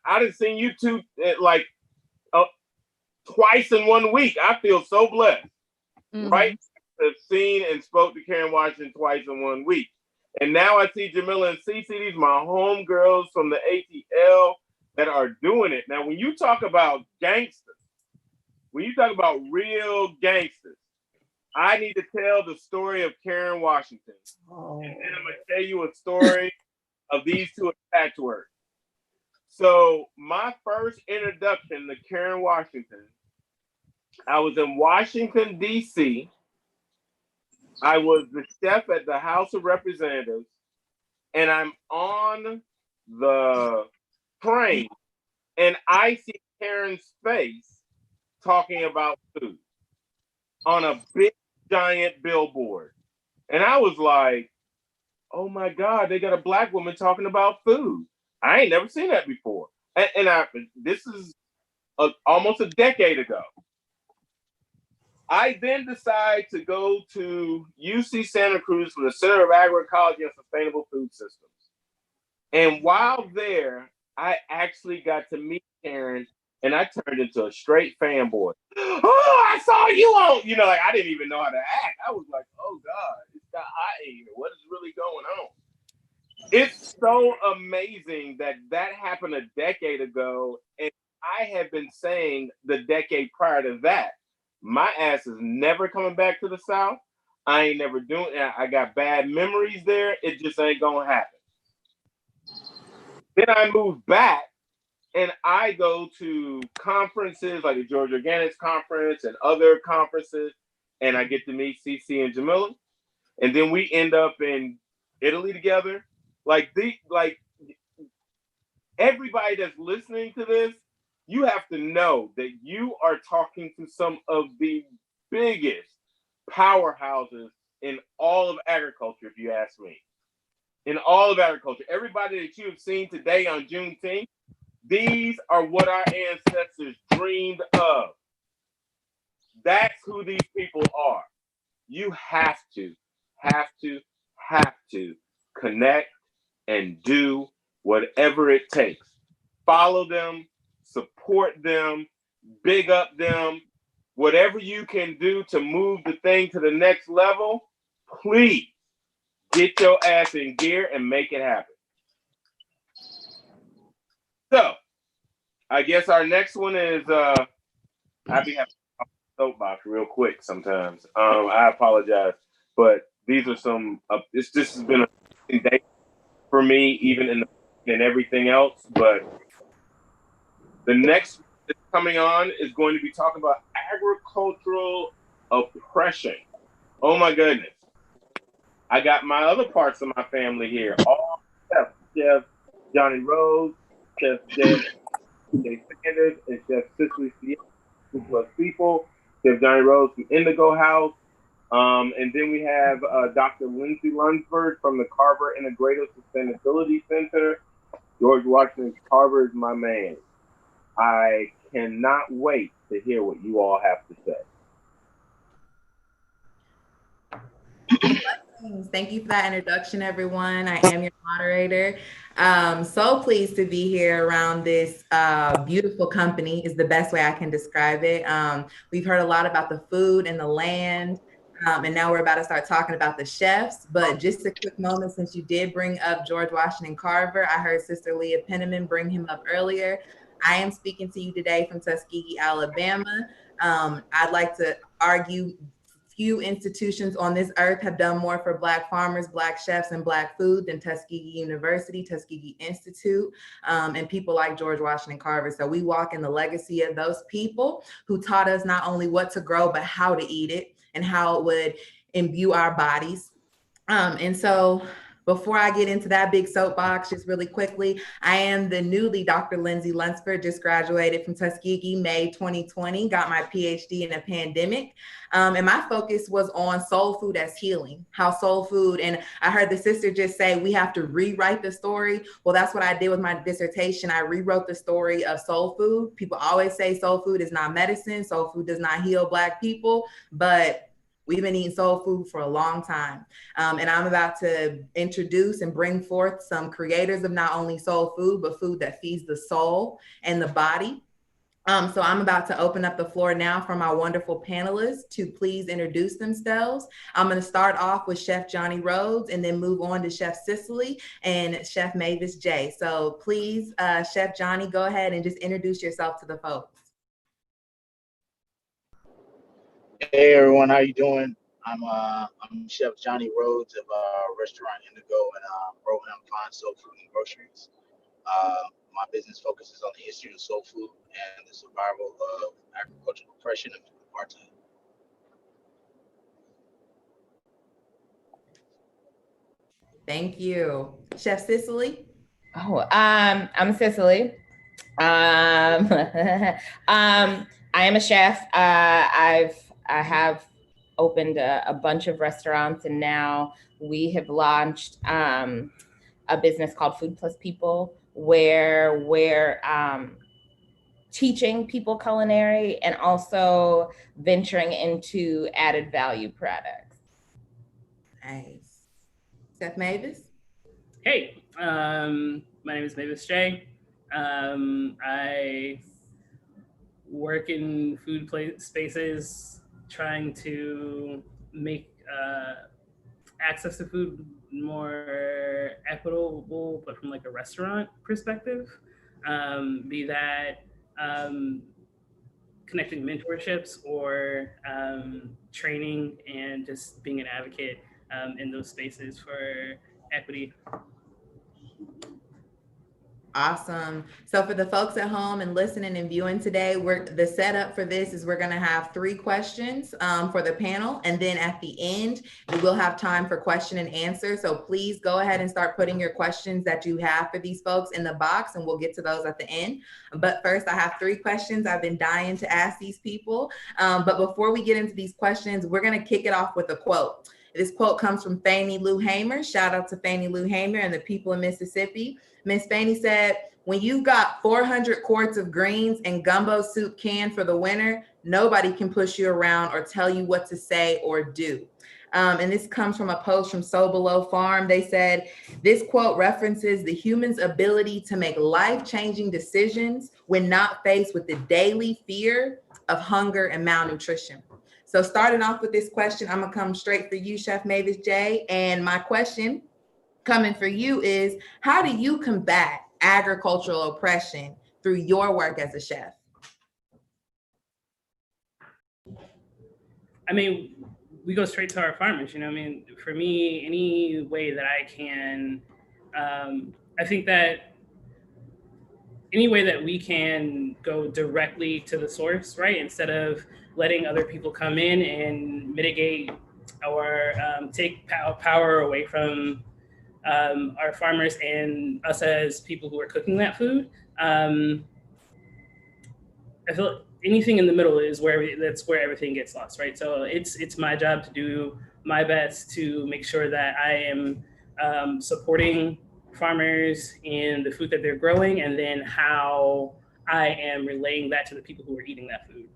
I done seen you two like twice in 1 week. I feel so blessed, right? I've seen and spoke to Karen Washington twice in 1 week. And now I see Jamila and Cece, these my homegirls from the ATL that are doing it. Now, when you talk about gangsters, when you talk about real gangsters, I need to tell the story of Karen Washington. And then I'm going to tell you a story of these two attached words. So my first introduction to Karen Washington, I was in Washington, D.C. I was the chef at the House of Representatives, and I'm on the train, and I see Karen's face talking about food on a big, giant billboard. And I was like, oh my God, they got a Black woman talking about food. I ain't never seen that before. And this is almost a decade ago. I then decide to go to UC Santa Cruz for the Center of Agroecology and Sustainable Food Systems. And while there, I actually got to meet Karen, and I turned into a straight fanboy. Oh, I saw you on, like I didn't even know how to act. I was like, oh God, it's got hot in here. What is really going on? It's so amazing that happened a decade ago, and I had been saying the decade prior to that, my ass is never coming back to the South. I ain't never doing it. I got bad memories there. It just ain't gonna happen. Then I moved back and I go to conferences like the Georgia Organics Conference and other conferences, and I get to meet Cece and Jamila. And then we end up in Italy together. Like everybody that's listening to this, you have to know that you are talking to some of the biggest powerhouses in all of agriculture, if you ask me. In all of agriculture. Everybody that you have seen today on Juneteenth, these are what our ancestors dreamed of. That's who these people are. You have to connect and do whatever it takes. Follow them, support them, big up them. Whatever you can do to move the thing to the next level, please get your ass in gear and make it happen. So, I guess our next one is, I be having a soapbox real quick sometimes. I apologize, but these are some, this has been a day for me, even in everything else, but the next that's coming on is going to be talking about agricultural oppression. Oh my goodness. I got my other parts of my family here. All Chef Johnny Rose, Chef Jay Sanders, and Chef Cicely Sierra, who plus people. Chef Johnny Rose from Indigo House. And then we have Dr. Lindsay Lunsford from the Carver Integrative Sustainability Center. George Washington Carver is my man. I cannot wait to hear what you all have to say. Thank you for that introduction, everyone. I am your moderator. So pleased to be here around this beautiful company is the best way I can describe it. We've heard a lot about the food and the land, and now we're about to start talking about the chefs. But just a quick moment, since you did bring up George Washington Carver, I heard Sister Leah Penniman bring him up earlier. I am speaking to you today from Tuskegee, Alabama. I'd like to argue few institutions on this earth have done more for Black farmers, Black chefs, and Black food than Tuskegee University, Tuskegee Institute, and people like George Washington Carver. So we walk in the legacy of those people who taught us not only what to grow, but how to eat it and how it would imbue our bodies. And so before I get into that big soapbox, just really quickly, I am the newly Dr. Lindsay Lunsford, just graduated from Tuskegee, May 2020, got my PhD in a pandemic. And my focus was on soul food as healing, how soul food, and I heard the sister just say, we have to rewrite the story. Well, that's what I did with my dissertation. I rewrote the story of soul food. People always say soul food is not medicine. Soul food does not heal Black people, but we've been eating soul food for a long time. And I'm about to introduce and bring forth some creators of not only soul food, but food that feeds the soul and the body. So I'm about to open up the floor now for my wonderful panelists to please introduce themselves. I'm going to start off with Chef Johnny Rhodes and then move on to Chef Cicely and Chef Mavis J. So please, Chef Johnny, go ahead and just introduce yourself to the folks. Hey everyone, how you doing? I'm Chef Johnny Rhodes of Restaurant Indigo in Rohan Fine Soul Food and Groceries. My business focuses on the history of soul food and the survival of agricultural oppression and apartheid. Thank you. Chef Cicely? Oh, I'm Cicely. I am a chef. I have opened a bunch of restaurants, and now we have launched a business called Food Plus People, where we're teaching people culinary and also venturing into added value products. Nice. Chef Mavis? Hey, my name is Mavis J. I work in food spaces trying to make access to food more equitable, but from like a restaurant perspective, be that connecting mentorships or training and just being an advocate in those spaces for equity. Awesome. So for the folks at home and listening and viewing today, the setup for this is we're going to have 3 questions for the panel. And then at the end, we will have time for question and answer. So please go ahead and start putting your questions that you have for these folks in the box, and we'll get to those at the end. But first, I have 3 questions I've been dying to ask these people. But before we get into these questions, we're going to kick it off with a quote. This quote comes from Fannie Lou Hamer. Shout out to Fannie Lou Hamer and the people in Mississippi. Miss Fannie said, when you've got 400 quarts of greens and gumbo soup canned for the winter, nobody can push you around or tell you what to say or do. And this comes from a post from So Below Farm. They said, this quote references the human's ability to make life-changing decisions when not faced with the daily fear of hunger and malnutrition. So starting off with this question, I'm gonna come straight for you, Chef Mavis J. And my question coming for you is, how do you combat agricultural oppression through your work as a chef? I mean, we go straight to our farmers, you know, I mean, for me, any way that I can, I think that any way that we can go directly to the source, right? Instead of letting other people come in and mitigate or take power away from our farmers and us as people who are cooking that food. I feel anything in the middle is that's where everything gets lost, right? So it's my job to do my best to make sure that I am supporting farmers and the food that they're growing, and then how I am relaying that to the people who are eating that food.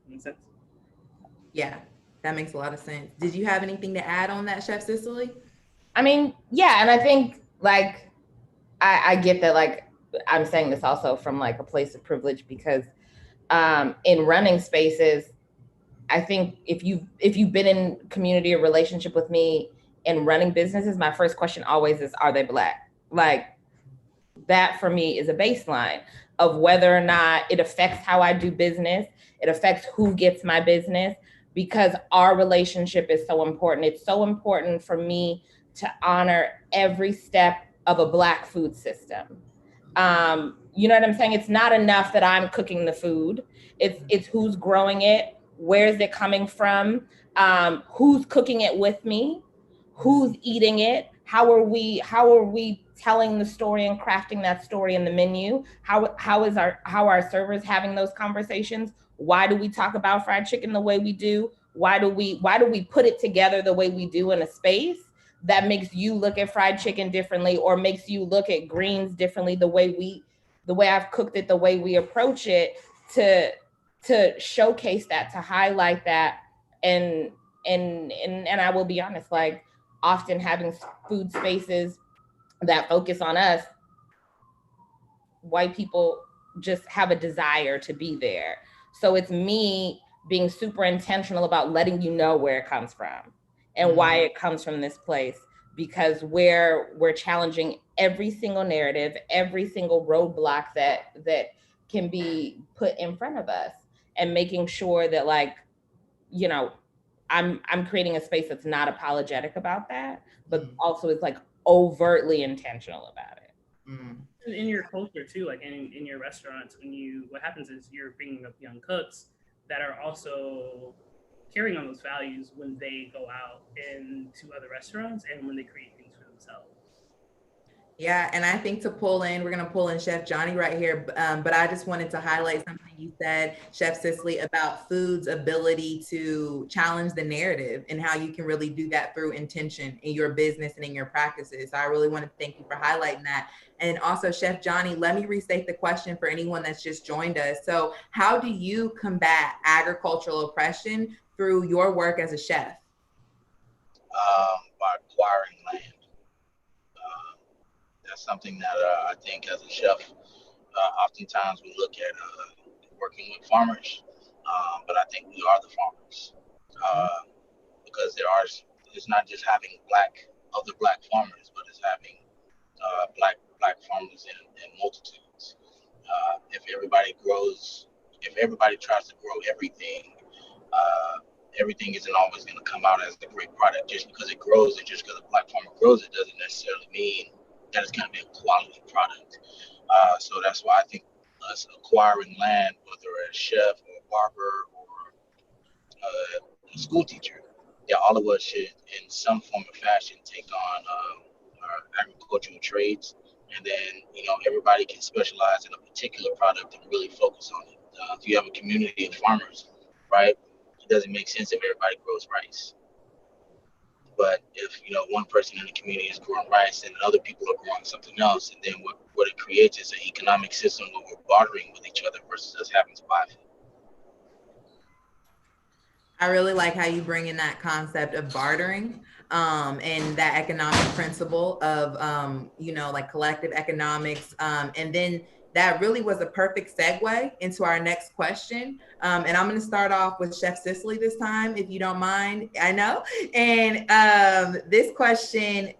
Make sense? Yeah, that makes a lot of sense. Did you have anything to add on that, Chef Cicely? I mean, yeah, and I think like I get that, like I'm saying this also from like a place of privilege, because in running spaces, I think if you've been in community or relationship with me in running businesses, my first question always is, are they Black? Like that for me is a baseline of whether or not it affects how I do business. It affects who gets my business, because our relationship is so important. It's so important for me to honor every step of a Black food system. You know what I'm saying? It's not enough that I'm cooking the food. It's who's growing it, where's it coming from, who's cooking it with me, who's eating it, how are we telling the story and crafting that story in the menu, how are our servers having those conversations, why do we talk about fried chicken the way we do, why do we put it together the way we do in a space that makes you look at fried chicken differently, or makes you look at greens differently, the way I've cooked it, the way we approach it, to showcase that, to highlight that. And I will be honest, like often having food spaces that focus on us, white people just have a desire to be there. So it's me being super intentional about letting you know where it comes from and why it comes from this place, because we're challenging every single narrative, every single roadblock that can be put in front of us, and making sure that, like, you know, I'm creating a space that's not apologetic about that, but also is like overtly intentional about it. In your culture too, like in your restaurants, what happens is you're bringing up young cooks that are also carrying on those values when they go out into other restaurants and when they create things for themselves. Yeah, and I think we're going to pull in Chef Johnny right here, but I just wanted to highlight something you said, Chef Cicely, about food's ability to challenge the narrative and how you can really do that through intention in your business and in your practices. So I really want to thank you for highlighting that. And also, Chef Johnny, let me restate the question for anyone that's just joined us. So how do you combat agricultural oppression through your work as a chef? By acquiring land. That's something that I think as a chef, oftentimes we look at working with farmers, but I think we are the farmers, because it's not just having other black farmers, but it's having black farmers in multitudes. If everybody tries to grow everything, everything isn't always going to come out as a great product. Just because it grows, and just because a black farmer grows it, doesn't necessarily mean that it's going to be a quality product. So that's why I think us acquiring land, whether a chef or a barber or a school teacher, all of us should, in some form or fashion, take on our agricultural trades, and then everybody can specialize in a particular product and really focus on it. If you have a community of farmers, right, it doesn't make sense if everybody grows rice. But if one person in the community is growing rice and other people are growing something else, and then what it creates is an economic system where we're bartering with each other versus us having to buy food. I really like how you bring in that concept of bartering, and that economic principle of like collective economics, and then that really was a perfect segue into our next question. And I'm going to start off with Chef Cicely this time, if you don't mind. I know. And this question,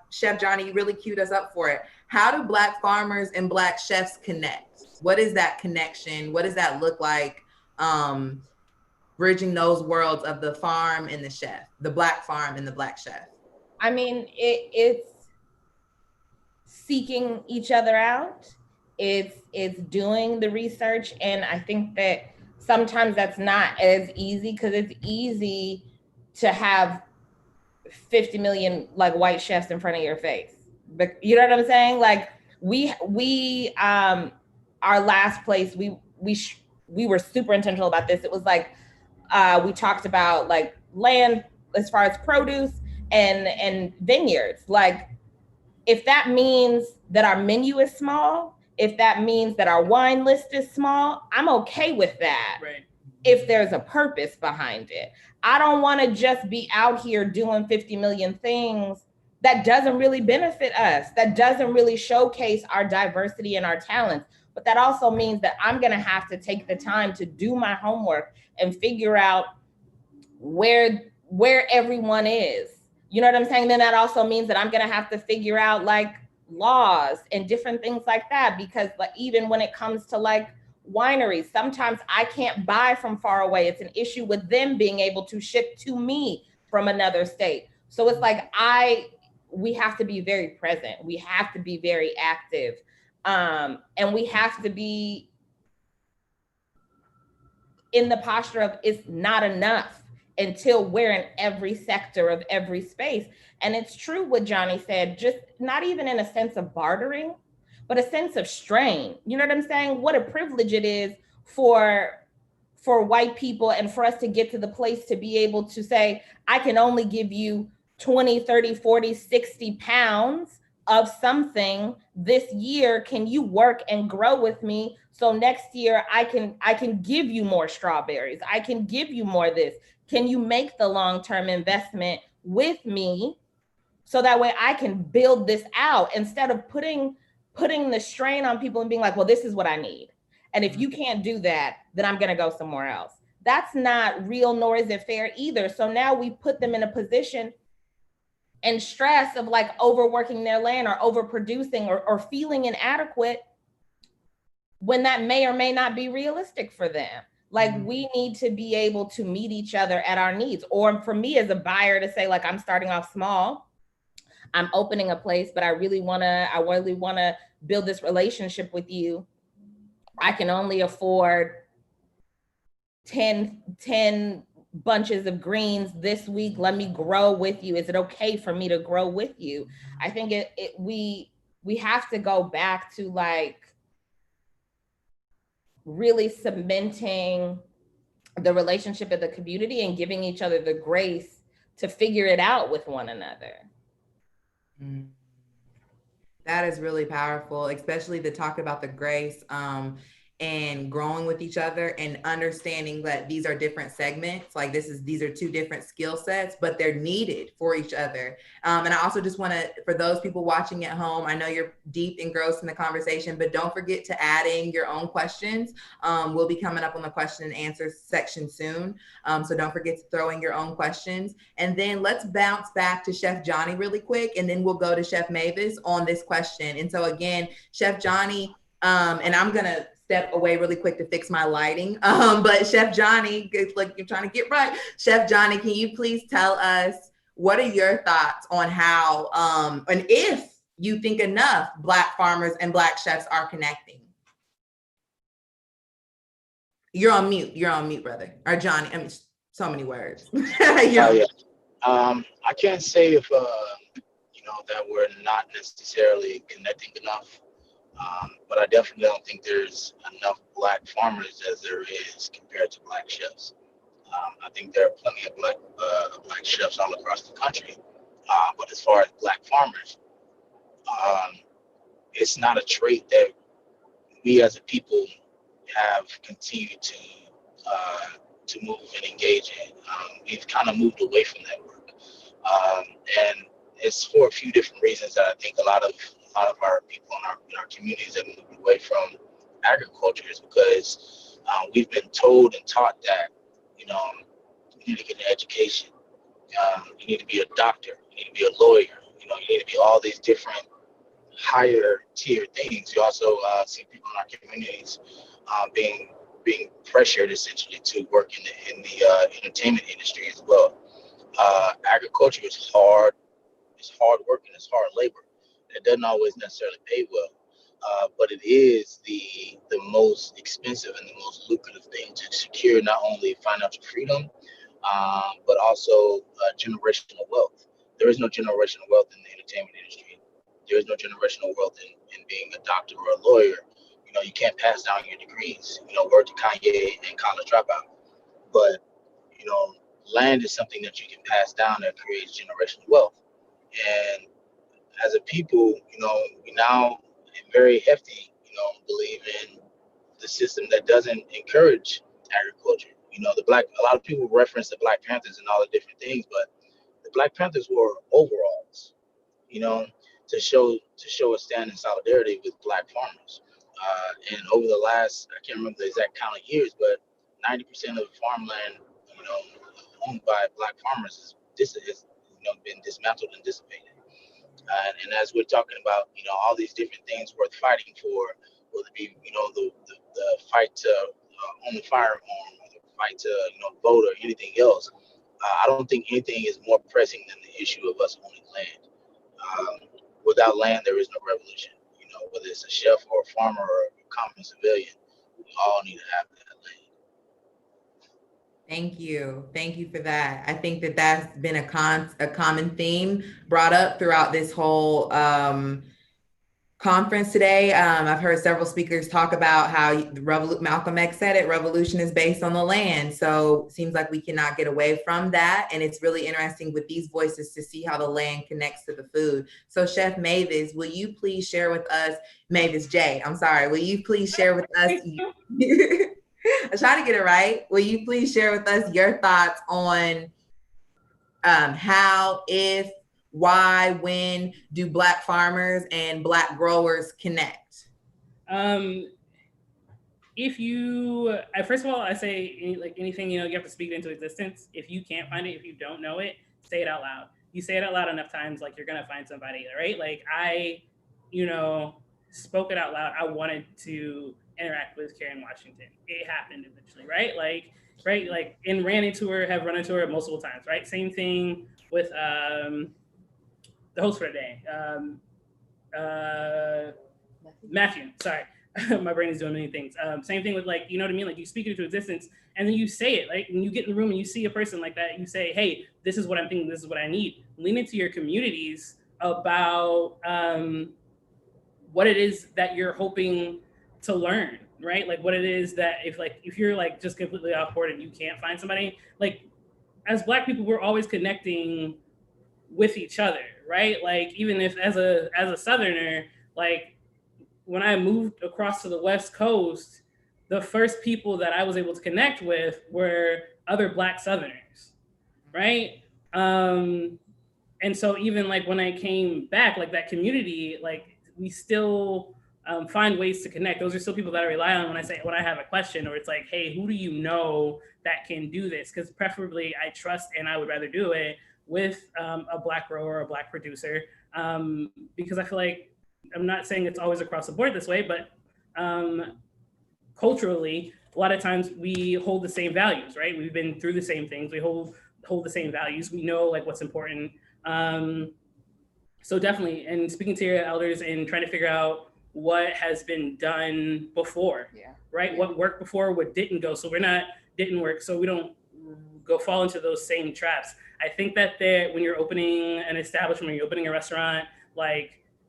Chef Johnny, you really queued us up for it. How do Black farmers and Black chefs connect? What is that connection? What does that look like? Bridging those worlds of the farm and the chef, the Black farm and the Black chef. I mean, it's seeking each other out. It's doing the research. And I think that sometimes that's not as easy, because it's easy to have 50 million like white chefs in front of your face. But you know what I'm saying? Like we our last place, we were super intentional about this. It was like, we talked about like land as far as produce and vineyards. Like, if that means that our menu is small, if that means that our wine list is small, I'm okay with that. Right. If there's a purpose behind it. I don't want to just be out here doing 50 million things that doesn't really benefit us, that doesn't really showcase our diversity and our talents. But that also means that I'm going to have to take the time to do my homework and figure out where everyone is. You know what I'm saying? Then that also means that I'm going to have to figure out like laws and different things like that, because like even when it comes to like wineries, sometimes I can't buy from far away. It's an issue with them being able to ship to me from another state. So it's like we have to be very present. We have to be very active. And we have to be in the posture of it's not enough until we're in every sector of every space. And it's true what Johnny said, just not even in a sense of bartering, but a sense of strain. You know what I'm saying? What a privilege it is for white people and for us to get to the place to be able to say, I can only give you 20, 30, 40, 60 pounds of something this year. Can you work and grow with me? So next year I can give you more strawberries. I can give you more this. Can you make the long-term investment with me so that way I can build this out instead of putting the strain on people and being like, well, this is what I need. And if you can't do that, then I'm going to go somewhere else. That's not real, nor is it fair either. So now we put them in a position and stress of like overworking their land or overproducing or feeling inadequate when that may or may not be realistic for them. Like we need to be able to meet each other at our needs. Or for me as a buyer to say like, I'm starting off small, I'm opening a place, but I really wanna build this relationship with you. I can only afford 10 bunches of greens this week. Let me grow with you. Is it okay for me to grow with you? I think we have to go back to like really cementing the relationship of the community and giving each other the grace to figure it out with one another. That is really powerful, especially to talk about the grace and growing with each other and understanding that these are different segments. Like these are two different skill sets, but they're needed for each other. And I also just want to, for those people watching at home, I know you're deep engrossed in the conversation, but don't forget to add in your own questions. We'll be coming up on the question and answer section soon. So don't forget to throw in your own questions. And then let's bounce back to Chef Johnny really quick, and then we'll go to Chef Mavis on this question. And so again, Chef Johnny, and I'm going to step away really quick to fix my lighting. But Chef Johnny, it's like you're trying to get right. Chef Johnny, can you please tell us what are your thoughts on how, and if you think enough Black farmers and Black chefs are connecting? You're on mute, brother. Or Johnny, I mean, so many words. Yeah. I can't say if, that we're not necessarily connecting enough. But I definitely don't think there's enough Black farmers as there is compared to Black chefs. I think there are plenty of Black chefs all across the country. But as far as Black farmers, it's not a trait that we as a people have continued to move and engage in. We've kind of moved away from that work. And it's for a few different reasons that I think a lot of our people in our communities have moved away from agriculture is because we've been told and taught that, you need to get an education. You need to be a doctor. You need to be a lawyer. You need to be all these different higher tier things. You also see people in our communities being pressured essentially to work in the entertainment industry as well. Agriculture is hard. It's hard work and it's hard labor. It doesn't always necessarily pay well, but it is the most expensive and the most lucrative thing to secure not only financial freedom, but also generational wealth. There is no generational wealth in the entertainment industry. There is no generational wealth in being a doctor or a lawyer. You can't pass down your degrees. Word to Kanye and college dropout. But land is something that you can pass down that creates generational wealth. And as a people, we now very hefty, believe in the system that doesn't encourage agriculture. A lot of people reference the Black Panthers and all the different things, but the Black Panthers wore overalls, to show a stand in solidarity with Black farmers. And over the last, I can't remember the exact count of years, but 90% of farmland, owned by Black farmers is been dismantled and dissipated. And as we're talking about, all these different things worth fighting for, whether it be, the fight to own a firearm, or the fight to, vote, or anything else, I don't think anything is more pressing than the issue of us owning land. Without land, there is no revolution. Whether it's a chef or a farmer or a common civilian, we all need to have that land. Thank you. Thank you for that. I think that that's been a common theme brought up throughout this whole conference today. I've heard several speakers talk about how Malcolm X said it, revolution is based on the land. So it seems like we cannot get away from that. And it's really interesting with these voices to see how the land connects to the food. So Chef Mavis, will you please share with us, Mavis J, I'm sorry, will you please share with us, I'm trying to get it right. Will you please share with us your thoughts on how, if, why, when do Black farmers and Black growers connect? If you, first of all, I say anything, you have to speak it into existence. If you can't find it, if you don't know it, say it out loud. You say it out loud enough times, you're gonna find somebody, right? I, spoke it out loud. I wanted to interact with Karen Washington. It happened eventually, right? And have run into her multiple times, right? Same thing with the host for today, Matthew, sorry. My brain is doing many things. Same thing with you know what I mean? You speak it into existence and then you say it, when you get in the room and you see a person like that, you say, hey, this is what I'm thinking, this is what I need. Lean into your communities about what it is that you're hoping to learn, right? What it is that if you're just completely off board and you can't find somebody, as Black people, we're always connecting with each other, right? Even if as a Southerner, when I moved across to the West Coast, the first people that I was able to connect with were other Black Southerners, right? And so even when I came back, that community, we still find ways to connect. Those are still people that I rely on when I have a question, or it's hey, who do you know that can do this? Because preferably I trust and I would rather do it with a Black grower or a Black producer, because I feel I'm not saying it's always across the board this way, but culturally, a lot of times we hold the same values, right? We've been through the same things. We hold the same values. We know what's important. So definitely, and speaking to your elders and trying to figure out what has been done before, right? Yeah. What worked before, what didn't go. So didn't work, so we don't go fall into those same traps. I think that when you're opening an establishment, when you're opening a restaurant,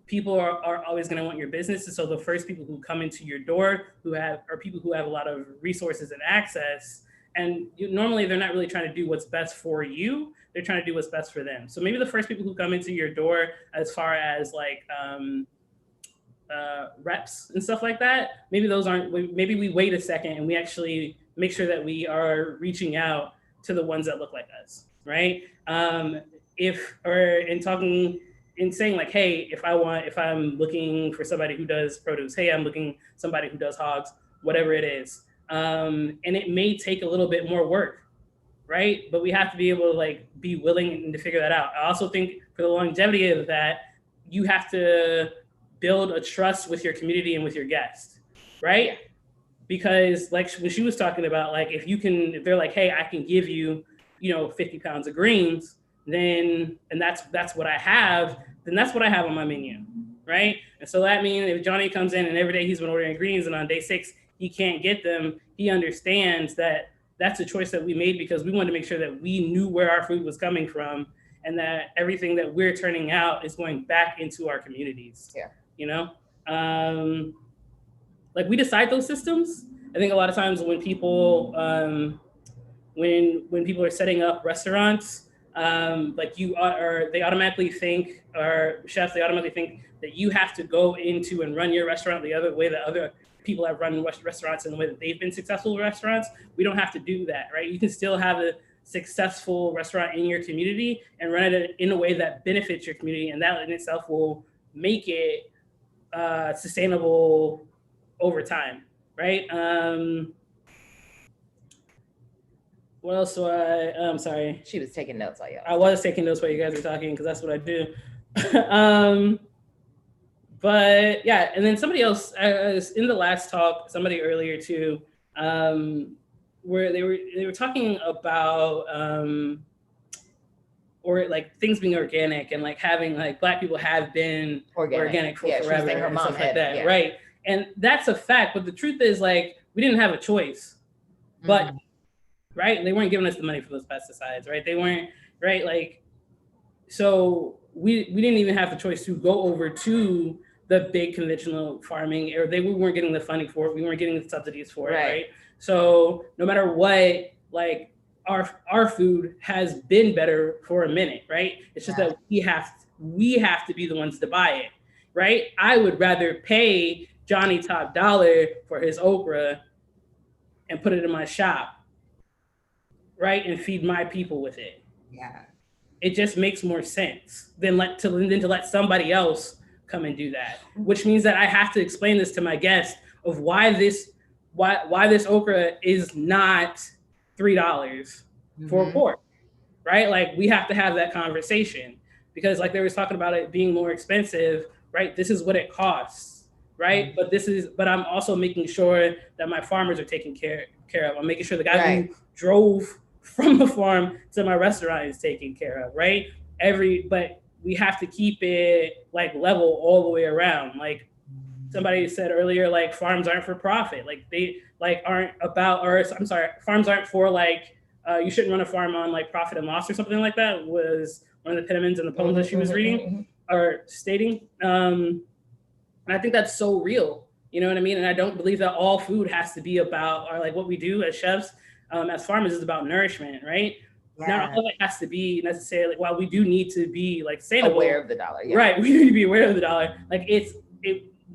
people are always going to want your business. And so the first people who come into your door are people who have a lot of resources and access. And normally they're not really trying to do what's best for you. They're trying to do what's best for them. So maybe the first people who come into your door, as far as reps and stuff like that, maybe those aren't, maybe we wait a second and we actually make sure that we are reaching out to the ones that look like us, right? In saying hey, if I'm looking for somebody who does produce, hey, I'm looking somebody who does hogs, whatever it is. And it may take a little bit more work, right? But we have to be able to be willing to figure that out. I also think for the longevity of that, you have to build a trust with your community and with your guests, right? Because when she was talking about if they're hey, I can give you 50 pounds of greens, then, and that's what I have, then that's what I have on my menu, right? And so that means if Johnny comes in and every day he's been ordering greens and on day 6 he can't get them, he understands that that's a choice that we made because we wanted to make sure that we knew where our food was coming from and that everything that we're turning out is going back into our communities. Yeah. like we decide those systems. I think a lot of times when people when people are setting up restaurants, like you are, or they automatically think, or chefs, they automatically think that you have to go into and run your restaurant the other way that other people have run restaurants in the way that they've been successful with restaurants. We don't have to do that, right? You can still have a successful restaurant in your community and run it in a way that benefits your community, and that in itself will make it sustainable over time, right? What else do I'm sorry. She was taking notes while I was taking notes while you guys were talking because that's what I do. But yeah, and then somebody else in the last talk, somebody earlier too, where they were talking about or like things being organic and like having like Black people have been organic for forever and stuff like that, right? And that's a fact, but the truth is like we didn't have a choice, but right, they weren't giving us the money for those pesticides, right? They weren't, right, like, so we didn't even have the choice to go over to the big conventional farming, or we weren't getting the funding for it, we weren't getting the subsidies for it, right? So no matter what, like our food has been better for a minute, right? It's just that we have to be the ones to buy it, right? I would rather pay Johnny top dollar for his okra and put it in my shop, right, and feed my people with it. Yeah. It just makes more sense than to let somebody else come and do that. Which means that I have to explain this to my guests of why this okra is not $3 for a quart, right? Like we have to have that conversation because like they was talking about it being more expensive, right? This is what it costs, right? But I'm also making sure that my farmers are taken care of. I'm making sure the guy who drove from the farm to my restaurant is taken care of, right? But we have to keep it like level all the way around. Like somebody said earlier, like farms aren't for profit. Like they like aren't about, or I'm sorry, farms aren't for like, you shouldn't run a farm on like profit and loss or something like that was one of the Penniman's in the poem that she was reading or stating. And I think that's so real, you know what I mean? And I don't believe that all food has to be about, or like what we do as chefs, as farmers is about nourishment, right? Not all of it has to be necessarily, while we do need to be like sustainable. Aware of the dollar, Right, we need to be aware of the dollar. Like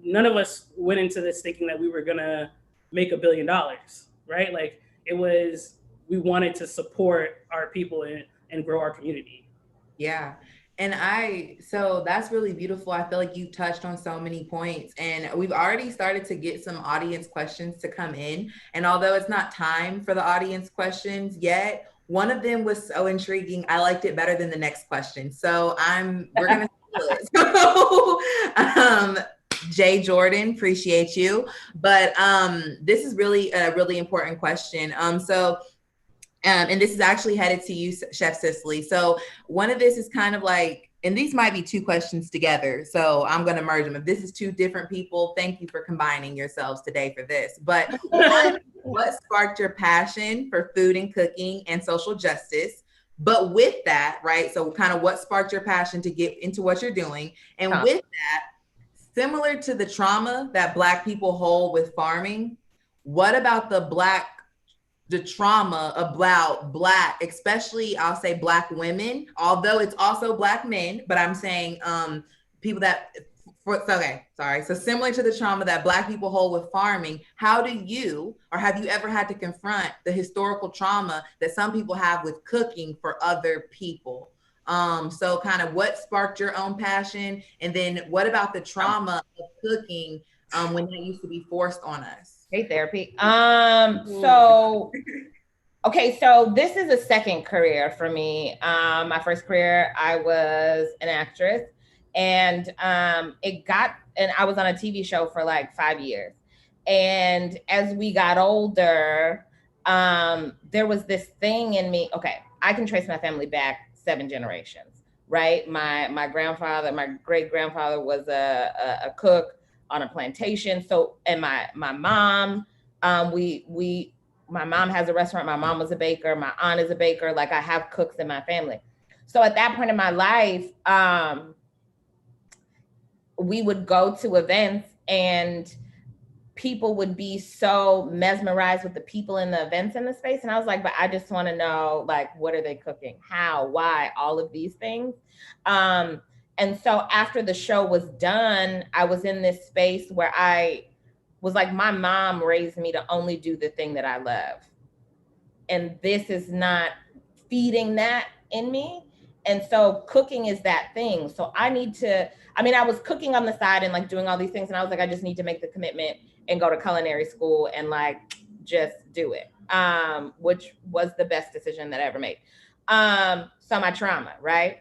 none of us went into this thinking that we were gonna make $1 billion, right? Like we wanted to support our people and grow our community. Yeah. And so that's really beautiful. I feel like you touched on so many points and we've already started to get some audience questions to come in. And although it's not time for the audience questions yet, one of them was so intriguing. I liked it better than the next question. So we're going to Jay Jordan, appreciate you. But this is really a really important question. And this is actually headed to you, Chef Cicely. So one of this is kind of like, and these might be two questions together. So I'm going to merge them. If this is two different people, thank you for combining yourselves today for this. But what sparked your passion for food and cooking and social justice? But with that, right? So kind of what sparked your passion to get into what you're doing? And with that, similar to the trauma that Black people hold with farming, what about the trauma about Black, especially I'll say Black women, although it's also Black men, but I'm saying people that, So similar to the trauma that Black people hold with farming, how do you, or have you ever had to confront the historical trauma that some people have with cooking for other people? So kind of what sparked your own passion? And then what about the trauma of cooking when that used to be forced on us? Hey, therapy. Okay, so this is a second career for me. My first career, I was an actress, and I was on a TV show for like 5 years. And as we got older, there was this thing in me. Okay, I can trace my family back 7 generations, right? My grandfather, my great grandfather was a cook on a plantation. So, and my mom, my mom has a restaurant. My mom was a baker. My aunt is a baker. Like I have cooks in my family. So at that point in my life, we would go to events and people would be so mesmerized with the people and the events in the space. And I was like, but I just want to know, like, what are they cooking? How, why, all of these things. And so after the show was done, I was in this space where I was like, my mom raised me to only do the thing that I love. And this is not feeding that in me. And so cooking is that thing. So I need to, I mean, I was cooking on the side and like doing all these things. And I was like, I just need to make the commitment and go to culinary school and like just do it, which was the best decision that I ever made. So my trauma, right?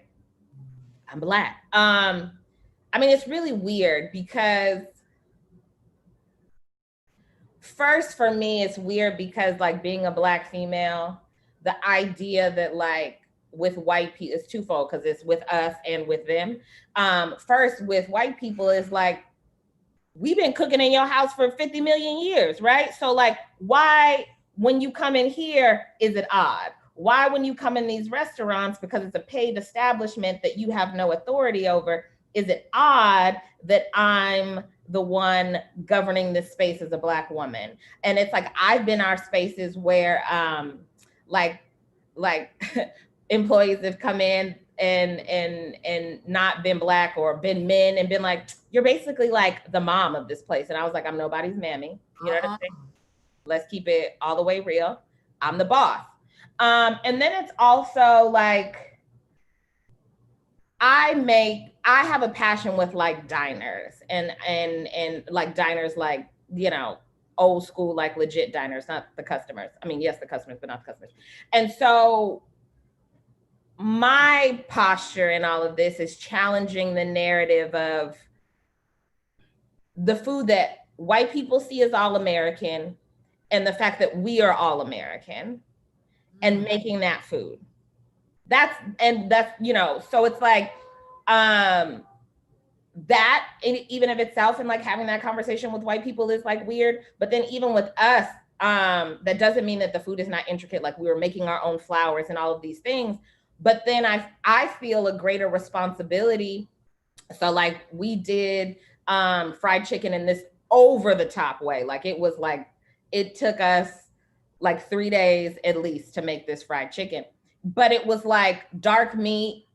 I'm Black. I mean, it's really weird because first for me, it's weird because like being a Black female, the idea that like with white people, it's twofold because it's with us and with them. First with white people is like, we've been cooking in your house for 50 million years, right? So like, why, when you come in here, is it odd? Why, when you come in these restaurants, because it's a paid establishment that you have no authority over, is it odd that I'm the one governing this space as a Black woman? And it's like, I've been our spaces where like employees have come in and not been Black or been men and been like, you're basically like the mom of this place. And I was like, I'm nobody's mammy. You know what I'm saying? Let's keep it all the way real. I'm the boss. And then it's also like, I have a passion with like diners and like diners, like, you know, old school, like legit diners, not the customers. I mean, yes, the customers, but not the customers. And so my posture in all of this is challenging the narrative of the food that white people see as all American and the fact that we are all American and making that food. That's, you know, so it's like, that even of itself and like having that conversation with white people is like weird, but then even with us, that doesn't mean that the food is not intricate. Like we were making our own flours and all of these things, but then I feel a greater responsibility. So like we did fried chicken in this over the top way. Like it was like, it took us like 3 days at least to make this fried chicken, but it was like dark meat,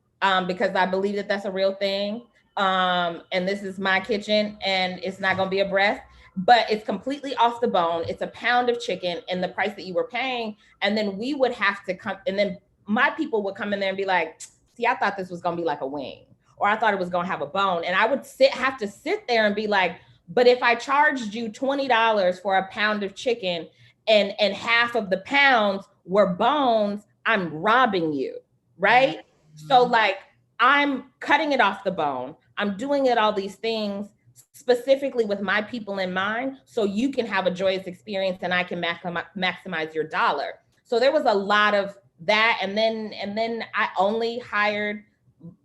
because I believe that that's a real thing. And this is my kitchen and it's not gonna be a breast, but it's completely off the bone. It's a pound of chicken and the price that you were paying. And then we would have to come, and then my people would come in there and be like, see, I thought this was gonna be like a wing, or I thought it was gonna have a bone. And I would have to sit there and be like, but if I charged you $20 for a pound of chicken and half of the pounds were bones, I'm robbing you, right? So like, I'm cutting it off the bone. I'm doing it all these things specifically with my people in mind, so you can have a joyous experience and I can maximize your dollar. So there was a lot of that. And then I only hired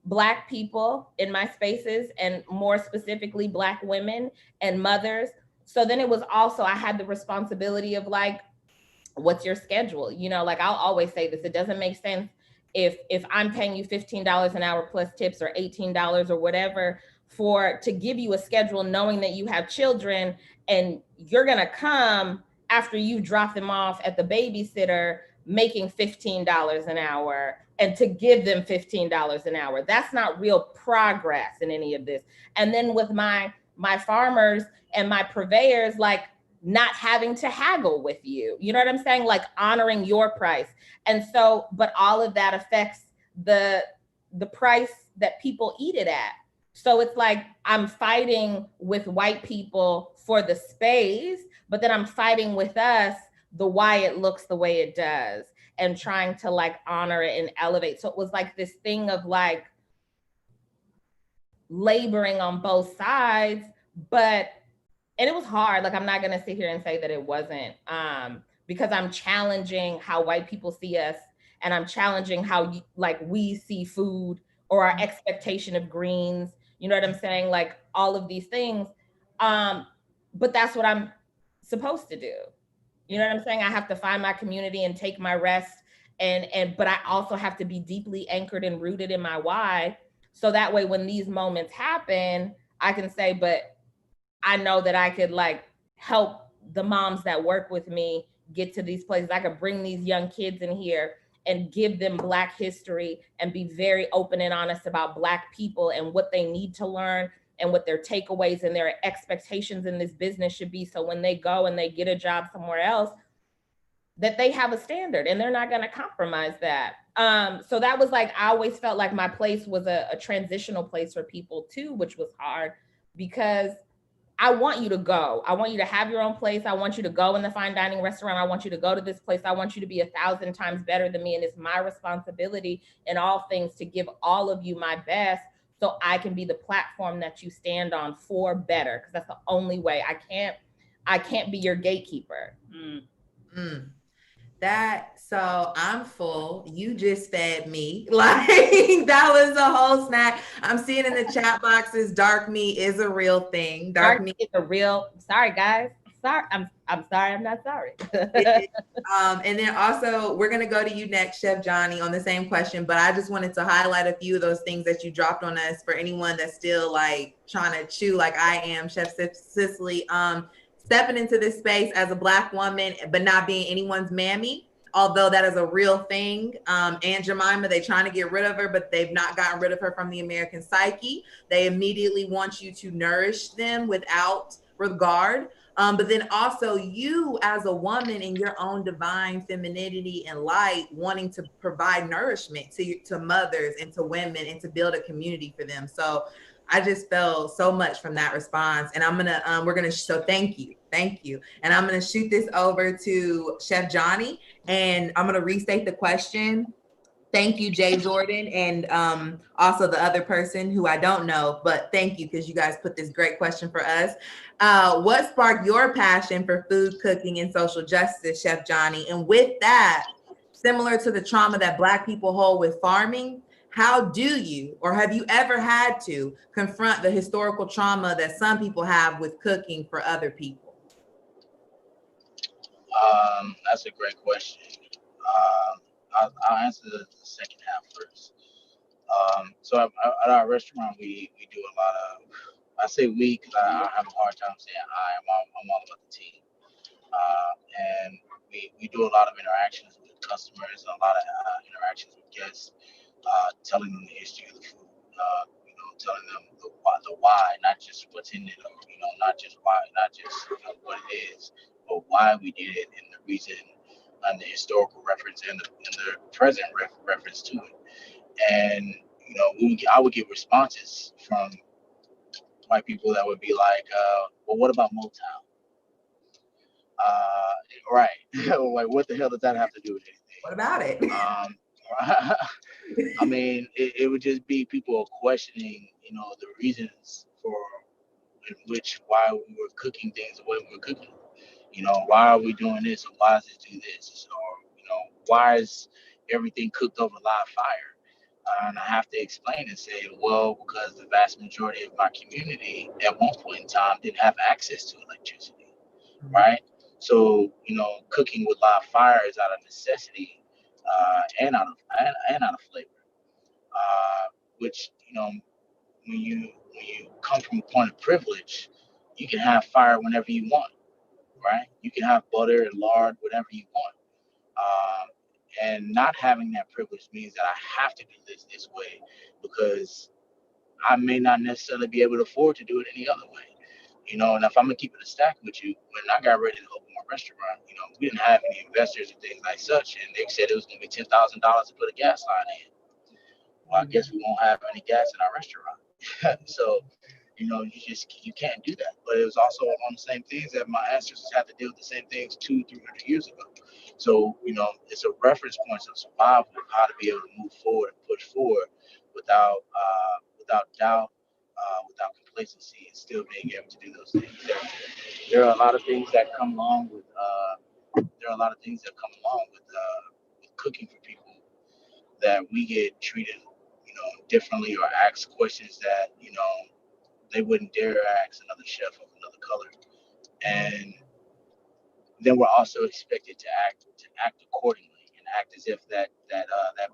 Black people in my spaces, and more specifically Black women and mothers. So then it was also, I had the responsibility of like, what's your schedule? You know, like I'll always say this, it doesn't make sense if I'm paying you $15 an hour plus tips or $18 or whatever to give you a schedule, knowing that you have children and you're gonna come after you drop them off at the babysitter making $15 an hour, and to give them $15 an hour. That's not real progress in any of this. And then with my farmers and my purveyors, like not having to haggle with you, you know what I'm saying? Like honoring your price. And so, but all of that affects the price that people eat it at. So it's like, I'm fighting with white people for the space, but then I'm fighting with us, the why it looks the way it does, and trying to like honor it and elevate. So it was like this thing of like laboring on both sides, and it was hard. Like, I'm not gonna sit here and say that it wasn't, because I'm challenging how white people see us, and I'm challenging how like we see food, or our expectation of greens, you know what I'm saying? Like all of these things. But that's what I'm supposed to do. You know what I'm saying? I have to find my community and take my rest, but I also have to be deeply anchored and rooted in my why. So that way, when these moments happen, I can say, but I know that I could like help the moms that work with me get to these places. I could bring these young kids in here and give them Black history and be very open and honest about Black people and what they need to learn and what their takeaways and their expectations in this business should be. So when they go and they get a job somewhere else, that they have a standard and they're not going to compromise that. So that was like, I always felt like my place was a transitional place for people too, which was hard because I want you to go. I want you to have your own place. I want you to go in the fine dining restaurant. I want you to go to this place. I want you to be 1,000 times better than me. And it's my responsibility in all things to give all of you my best so I can be the platform that you stand on for better. Because that's the only way. I can't be your gatekeeper. So I'm full. You just fed me. Like that was a whole snack. I'm seeing in the chat boxes, dark meat is a real thing. Dark meat is a real. Sorry, guys. Sorry. I'm sorry. I'm not sorry. And then also we're gonna go to you next, Chef Johnny, on the same question. But I just wanted to highlight a few of those things that you dropped on us for anyone that's still like trying to chew like I am, Chef Cicely. Stepping into this space as a Black woman, but not being anyone's mammy, although that is a real thing. Aunt Jemima, they trying to get rid of her, but they've not gotten rid of her from the American psyche. They immediately want you to nourish them without regard. But then also you as a woman in your own divine femininity and light, wanting to provide nourishment to mothers and to women and to build a community for them. So I just felt so much from that response. And so thank you. And I'm gonna shoot this over to Chef Johnny, and I'm gonna restate the question. Thank you, Jay Jordan, and also the other person who I don't know, but thank you because you guys put this great question for us. What sparked your passion for food, cooking, and social justice, Chef Johnny? And with that, similar to the trauma that Black people hold with farming, how do you, or have you ever had to confront the historical trauma that some people have with cooking for other people? That's a great question. I'll answer the second half first. So at our restaurant, we do a lot of, I say we because I have a hard time saying I'm all about the team. And we do a lot of interactions with customers, a lot of interactions with guests, telling them the history of the food, telling them the why, not just what's in it, or not just why, not just what it is, but why we did it and the reason and the historical reference and the present reference to it. And I would get responses from white people that would be like, well, what about Motown? Right. Like, what the hell does that have to do with anything? What about it? I mean, it would just be people questioning, the reasons for why we were cooking things the way we were cooking. Why are we doing this? Or why does it do this? Or, why is everything cooked over live fire? And I have to explain and say, well, because the vast majority of my community at one point in time didn't have access to electricity, right? So, cooking with live fire is out of necessity and out of flavor, which, when you come from a point of privilege, you can have fire whenever you want, right? You can have butter and lard, whatever you want. And not having that privilege means that I have to do this way because I may not necessarily be able to afford to do it any other way. And if I'm gonna keep it a stack with you, when I got ready to open my restaurant, we didn't have any investors and things like such, and they said it was gonna be $10,000 to put a gas line in. Well, I guess we won't have any gas in our restaurant. So, you can't do that. But it was also on the same things that my ancestors had to deal with the same things 200-300 years ago. So, it's a reference point of survival of how to be able to move forward and push forward without doubt, without complacency, and still being able to do those things. There are a lot of things that come along with cooking for people that we get treated, differently or ask questions that they wouldn't dare ask another chef of another color, and then we're also expected to act accordingly and act as if that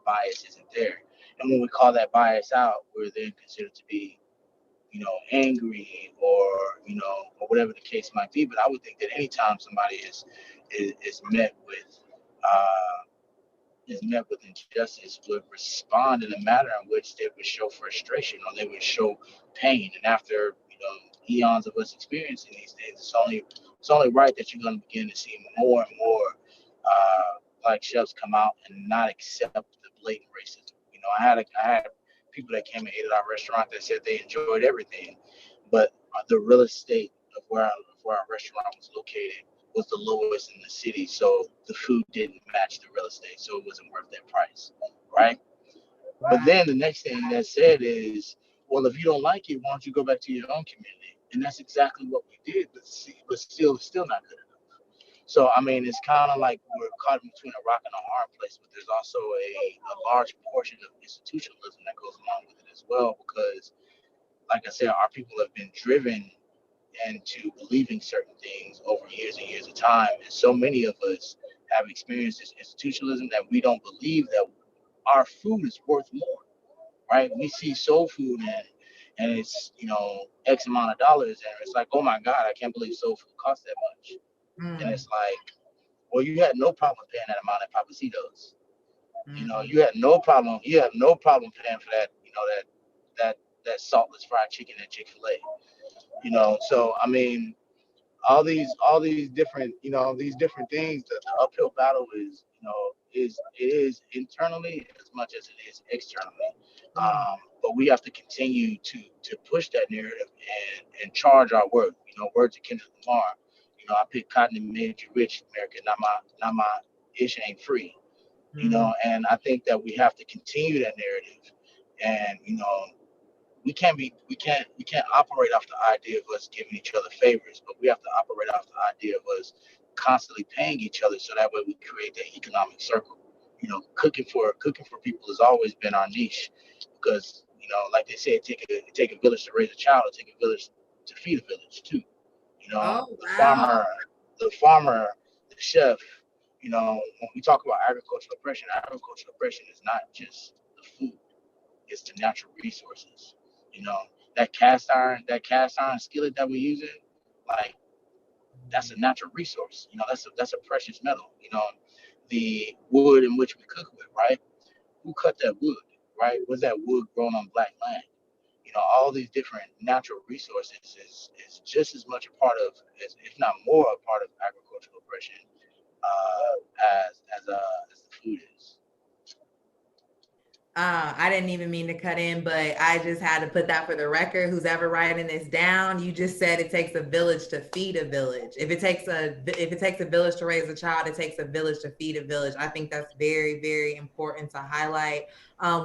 bias isn't there. And when we call that bias out, we're then considered to be, angry or whatever the case might be. But I would think that anytime somebody is met with uh, injustice, would respond in a manner in which they would show frustration or they would show pain. And after eons of us experiencing these things, it's only right that you're going to begin to see more and more black chefs come out and not accept the blatant racism. I had people that came and ate at our restaurant that said they enjoyed everything, but the real estate of where our restaurant was located was the lowest in the city, so the food didn't match the real estate, so it wasn't worth that price, right? But then the next thing that's said is, well, if you don't like it, why don't you go back to your own community? And that's exactly what we did, but still not good enough. So I mean, it's kind of like we're caught between a rock and a hard place, but there's also a large portion of institutionalism that goes along with it as well, because like I said, our people have been driven into believing certain things over years and years of time. And so many of us have experienced this institutionalism that we don't believe that our food is worth more, right? We see soul food and it's, X amount of dollars. And it's like, oh my God, I can't believe soul food costs that much. And it's like, well, you had no problem paying that amount at Papacitos. You have no problem paying for that, that saltless fried chicken at Chick-fil-A. So I mean, all these different these different things, the uphill battle is internally as much as it is externally, but we have to continue to push that narrative and charge our work. Words of Kendrick Lamar, I picked cotton and made you rich, America, not my ish ain't free. And I think that we have to continue that narrative. And we can't operate off the idea of us giving each other favors, but we have to operate off the idea of us constantly paying each other, so that way we create that economic circle. Cooking for people has always been our niche, because like they say, it take a village to raise a child, it take a village to feed a village too. The farmer, the chef. When we talk about agricultural oppression is not just the food, it's the natural resources. You know, that cast iron skillet that we're using, like, that's a natural resource. That's a precious metal. The wood in which we cook with, right? Who cut that wood, right? Was that wood grown on black land? All these different natural resources is just as much a part of, if not more, a part of agricultural oppression as the food is. I didn't even mean to cut in, but I just had to put that for the record. Who's ever writing this down? You just said it takes a village to feed a village. If it takes a village to raise a child, it takes a village to feed a village. I think that's very, very important to highlight.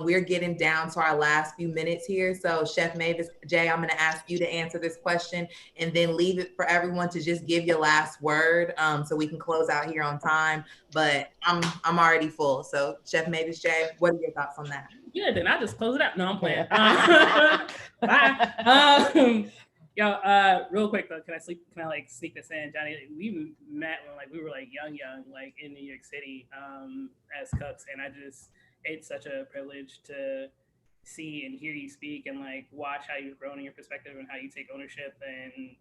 We're getting down to our last few minutes here. So Chef Mavis, Jay, I'm going to ask you to answer this question and then leave it for everyone to just give your last word, so we can close out here on time. But I'm already full. So Chef Mavis, Jay, what are your thoughts on that? Yeah, then I just close it out. No, I'm playing. Bye. Real quick though, can I sneak this in, Johnny? We met when we were young, in New York City, as cooks, and it's such a privilege to see and hear you speak and watch how you've grown in your perspective and how you take ownership and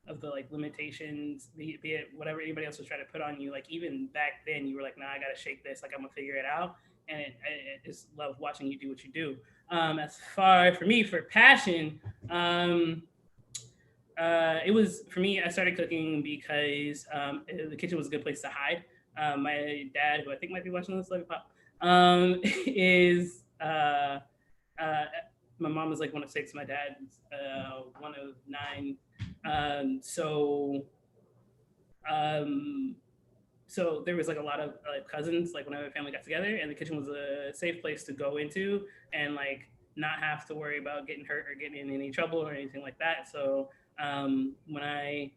of the limitations, be it whatever anybody else was trying to put on you. Even back then, you were nah, I gotta shake this. I'm gonna figure it out. And I just love watching you do what you do. As far for me, for passion, it was for me. I started cooking because the kitchen was a good place to hide. My dad, who I think might be watching this, is my mom was one of 6. My dad's one of 9. So there was a lot of cousins, whenever the family got together, and the kitchen was a safe place to go into and not have to worry about getting hurt or getting in any trouble or anything like that. So when I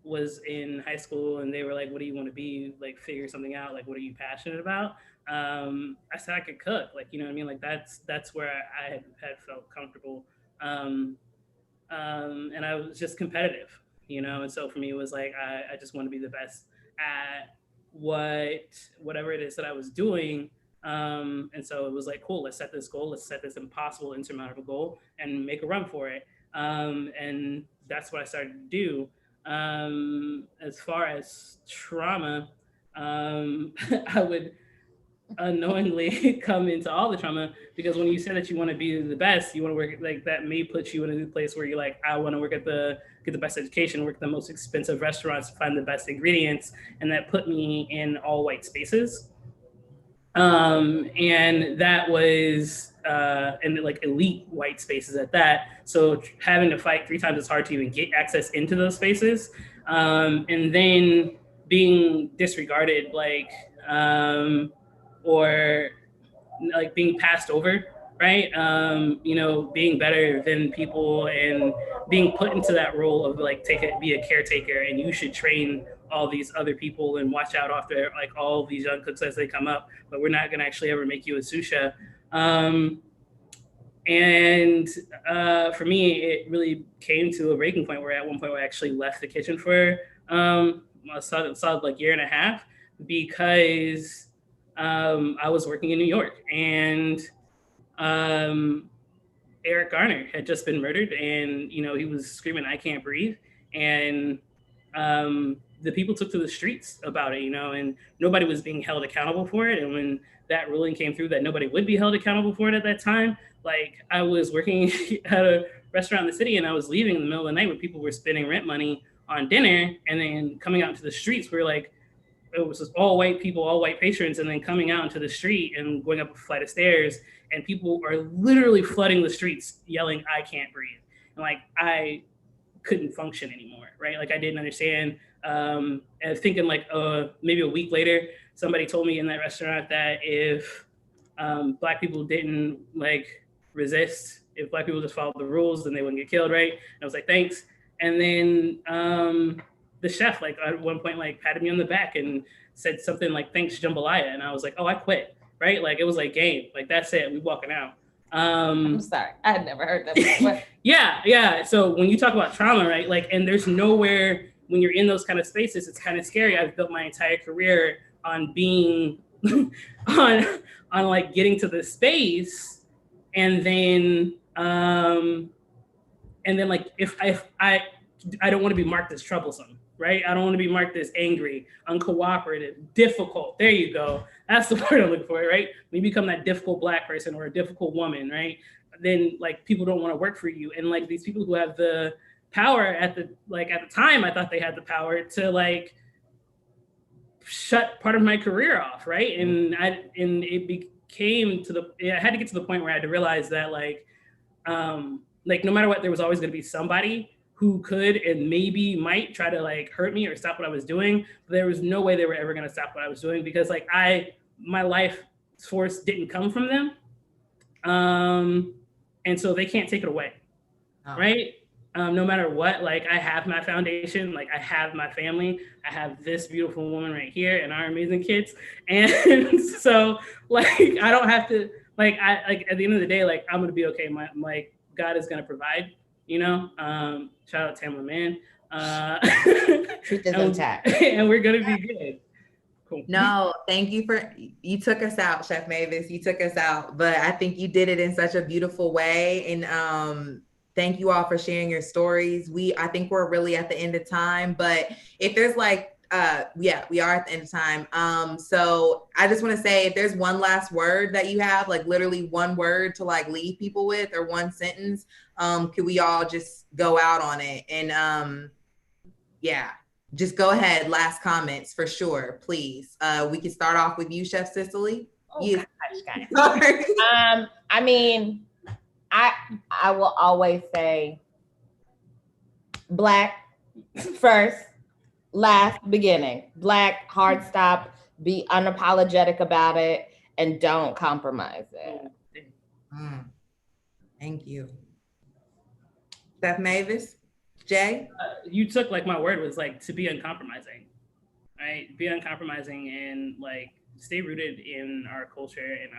was in high school and they were what do you want to be? Figure something out. What are you passionate about? I said I could cook. You know what I mean? That's where I had felt comfortable. And I was just competitive, and so for me it was I just want to be the best at whatever it is that I was doing, And so it was like, cool, let's set this goal, let's set this impossible, insurmountable goal and make a run for it. And that's what I started to do. As far as trauma, I would unknowingly come into all the trauma, because when you say that you want to be the best, you want to work, like that may put you in a new place where you're like, I want to work at get the best education, work at the most expensive restaurants, find the best ingredients. And that put me in all white spaces. And that was in like elite white spaces at that. So having to fight 3 times as hard to even get access into those spaces, and then being disregarded, like or like being passed over, right? You know, being better than people and being put into that role of like be a caretaker, and you should train all these other people and watch out after like all these young cooks as they come up, but we're not gonna actually ever make you a sous chef. And for me, it really came to a breaking point where at one point I actually left the kitchen for a solid like year and a half, because I was working in New York, and Eric Garner had just been murdered, and you know, he was screaming, "I can't breathe," and the people took to the streets about it, you know, and nobody was being held accountable for it. And when that ruling came through that nobody would be held accountable for it at that time, like I was working at a restaurant in the city, and I was leaving in the middle of the night when people were spending rent money on dinner, and then coming out into the streets where like it was just all white people, all white patrons, and then coming out into the street and going up a flight of stairs, and people are literally flooding the streets yelling, "I can't breathe." And like I couldn't function anymore, right? Like I didn't understand. And thinking like maybe a week later, somebody told me in that restaurant that if Black people didn't like resist, if Black people just followed the rules, then they wouldn't get killed, right? And I was like, thanks. And then the chef, like at one point, like patted me on the back and said something like, "Thanks, jambalaya." And I was like, oh, I quit, right? Like it was like game, like that's it, we walking out. I'm sorry, I had never heard that before. Yeah. So when you talk about trauma, right? Like, and there's nowhere when you're in those kind of spaces, it's kind of scary. I've built my entire career on being on like getting to the space, and then like if I don't want to be marked as troublesome, right? I don't want to be marked as angry, uncooperative, difficult. There you go. That's the word I'm looking for, right? When you become that difficult Black person or a difficult woman, right? Then like people don't want to work for you. And like these people who have the power at the time, I thought they had the power to like shut part of my career off, right? And it became I had to get to the point where I had to realize that like no matter what, there was always going to be somebody who could and maybe might try to like hurt me or stop what I was doing. But there was no way they were ever going to stop what I was doing, because like my life force didn't come from them. And so they can't take it away, right? No matter what, like I have my foundation, like I have my family, I have this beautiful woman right here and our amazing kids. And so like, I don't have to, like, at the end of the day, like I'm going to be okay. Like God is going to provide, you know, shout out Tamla Man. Truth is intact. And we're going to be good. Cool. No, thank you you took us out, Chef Mavis. You took us out, but I think you did it in such a beautiful way. And thank you all for sharing your stories. I think we're really at the end of time, but if there's like, we are at the end of time. So I just want to say, if there's one last word that you have, like literally one word to like leave people with, or one sentence, could we all just go out on it? And just go ahead. Last comments for sure, please. We can start off with you, Chef Cicely. Oh, yes. Gosh. I mean, I will always say Black first, last, beginning. Black, hard stop, be unapologetic about it, and don't compromise it. Thank you. Chef Mavis? Jay? You took like my word was like to be uncompromising, right? Be uncompromising and like stay rooted in our culture and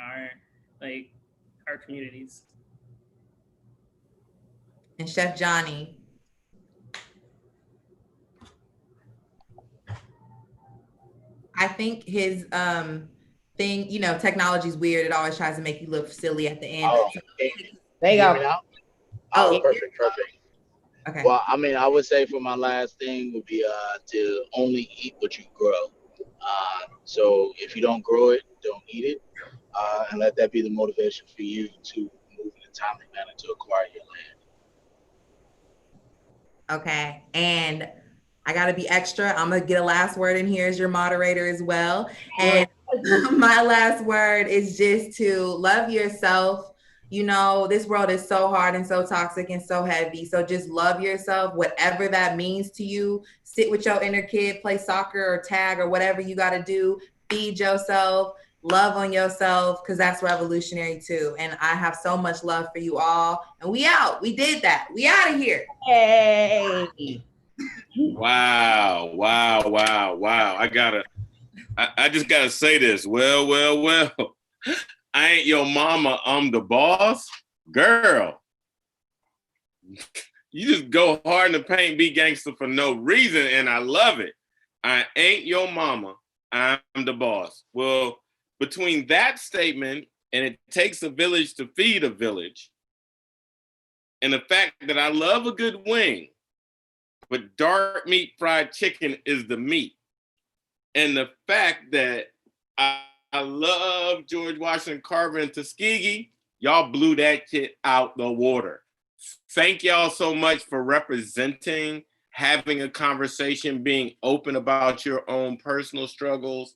our communities. And Chef Johnny? I think his thing, you know, technology's weird. It always tries to make you look silly at the end. Oh, There you hear me go. now? Oh, Perfect. okay. Well, I mean, I would say for my last thing would be to only eat what you grow. So if you don't grow it, don't eat it, and let that be the motivation for you to move in a timely manner to acquire your land. Okay. And I got to be extra. I'm going to get a last word in here as your moderator as well. And my last word is just to love yourself. You know, this world is so hard and so toxic and so heavy. So just love yourself, whatever that means to you. Sit with your inner kid, play soccer or tag or whatever you got to do. Feed yourself, love on yourself, because that's revolutionary too. And I have so much love for you all. And we out. We did that. We out of here. Hey. Wow. I just gotta say this. Well. I ain't your mama, I'm the boss. Girl, you just go hard in the paint, be gangster for no reason, and I love it. I ain't your mama, I'm the boss. Well, between that statement and it takes a village to feed a village, and the fact that I love a good wing, but dark meat fried chicken is the meat, and the fact that I love George Washington Carver and Tuskegee. Y'all blew that shit out the water. Thank y'all so much for representing, having a conversation, being open about your own personal struggles.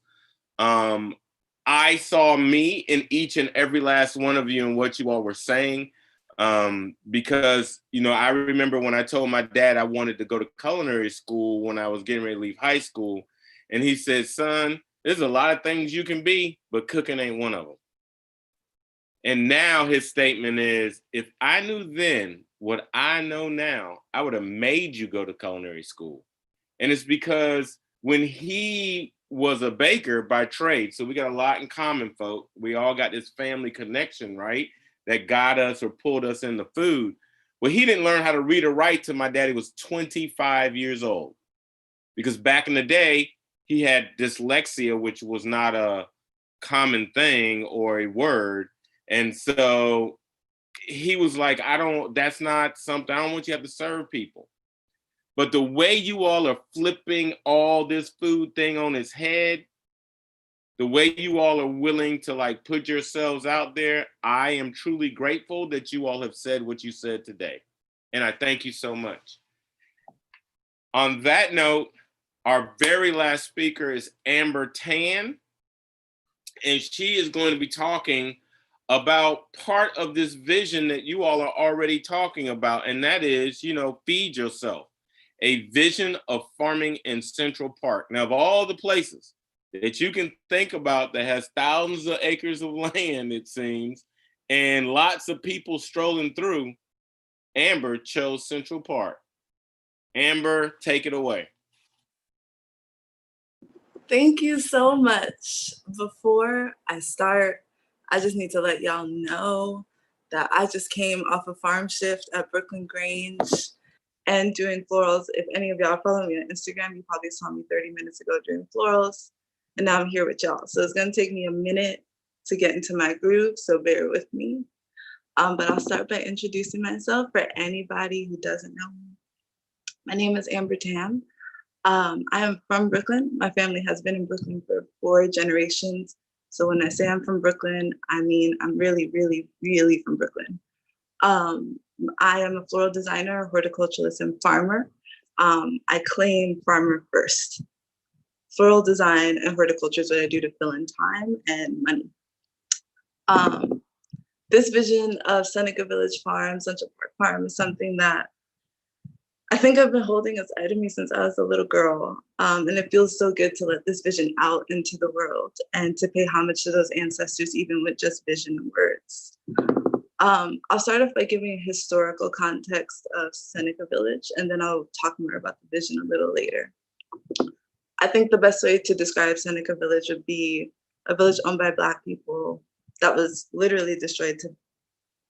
I saw me in each and every last one of you and what you all were saying. Because, you know, I remember when I told my dad I wanted to go to culinary school when I was getting ready to leave high school. And he said, son, there's a lot of things you can be, but cooking ain't one of them. And now his statement is, if I knew then what I know now, I would have made you go to culinary school. And it's because when he was a baker by trade, so we got a lot in common, folk. We all got this family connection, right? That got us or pulled us into food. Well, he didn't learn how to read or write till my daddy was 25 years old. Because back in the day, he had dyslexia, which was not a common thing or a word. And so he was like, that's not something, I don't want you to have to serve people. But the way you all are flipping all this food thing on its head, the way you all are willing to like put yourselves out there, I am truly grateful that you all have said what you said today. And I thank you so much. On that note, our very last speaker is Amber Tan, and she is going to be talking about part of this vision that you all are already talking about, and that is, you know, feed yourself, a vision of farming in Central Park. Now, of all the places that you can think about that has thousands of acres of land, it seems, and lots of people strolling through, Amber chose Central Park. Amber, take it away. Thank you so much. Before I start, I just need to let y'all know that I just came off a farm shift at Brooklyn Grange and doing florals. If any of y'all follow me on Instagram, you probably saw me 30 minutes ago doing florals, and now I'm here with y'all. So it's gonna take me a minute to get into my groove, so bear with me. But I'll start by introducing myself for anybody who doesn't know me. My name is Amber Tam. I am from Brooklyn. My family has been in Brooklyn for 4 generations. So when I say I'm from Brooklyn, I mean I'm really, really, really from Brooklyn. I am a floral designer, horticulturalist, and farmer. I claim farmer first. Floral design and horticulture is what I do to fill in time and money. This vision of Seneca Village Farm, Central Park Farm, is something that I think I've been holding inside of me since I was a little girl. And it feels so good to let this vision out into the world and to pay homage to those ancestors, even with just vision and words. I'll start off by giving a historical context of Seneca Village, and then I'll talk more about the vision a little later. I think the best way to describe Seneca Village would be a village owned by Black people that was literally destroyed to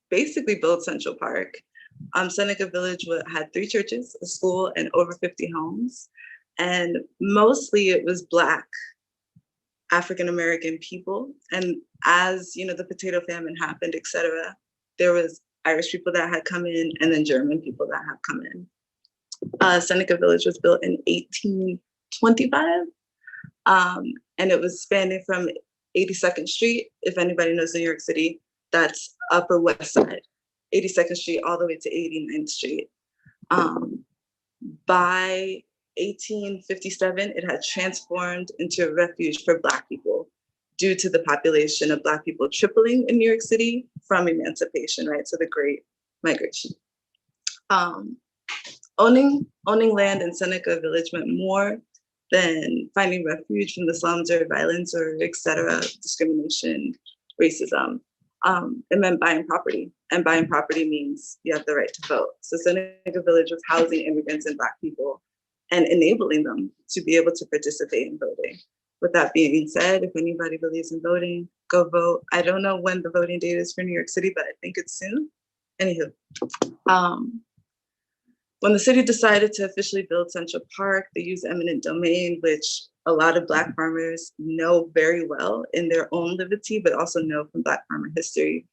basically build Central Park. Seneca Village had 3 churches, a school, and over 50 homes. And mostly it was Black African American people. And as the potato famine happened, etc., there was Irish people that had come in, and then German people that had come in. Seneca Village was built in 1825, and it was spanning from 82nd Street. If anybody knows New York City, that's Upper West Side, 82nd Street all the way to 89th Street. By 1857, it had transformed into a refuge for Black people due to the population of Black people tripling in New York City from emancipation, right? So the Great Migration. Owning land in Seneca Village meant more than finding refuge from the slums or violence or etc., discrimination, racism. It meant buying property, and buying property means you have the right to vote. So Seneca Village was housing immigrants and Black people and enabling them to be able to participate in voting. With that being said, if anybody believes in voting, go vote. I don't know when the voting date is for New York City, but I think it's soon. Anywho, when the city decided to officially build Central Park, they used eminent domain, which a lot of Black farmers know very well in their own livity, but also know from Black farmer history.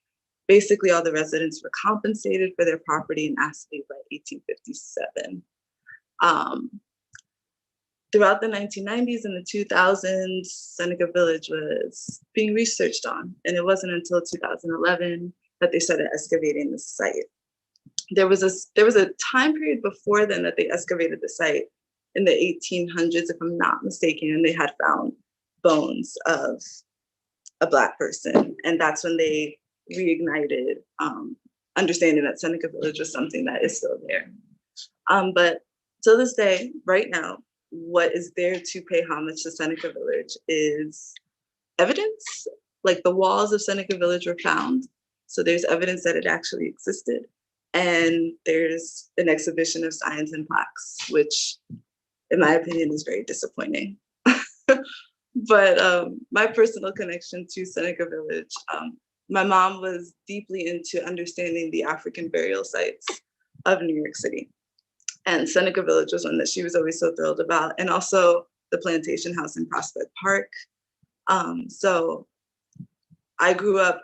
Basically, all the residents were compensated for their property and asked to leave by 1857. Throughout the 1990s and the 2000s, Seneca Village was being researched on, and it wasn't until 2011 that they started excavating the site. There was a time period before then that they excavated the site in the 1800s, if I'm not mistaken, and they had found bones of a Black person, and that's when they reignited understanding that Seneca Village was something that is still there. But to this day, right now, what is there to pay homage to Seneca Village is evidence. Like the walls of Seneca Village were found, so there's evidence that it actually existed. And there's an exhibition of signs and plaques, which in my opinion is very disappointing. But my personal connection to Seneca Village, my mom was deeply into understanding the African burial sites of New York City. And Seneca Village was one that she was always so thrilled about, and also the Plantation House in Prospect Park. So I grew up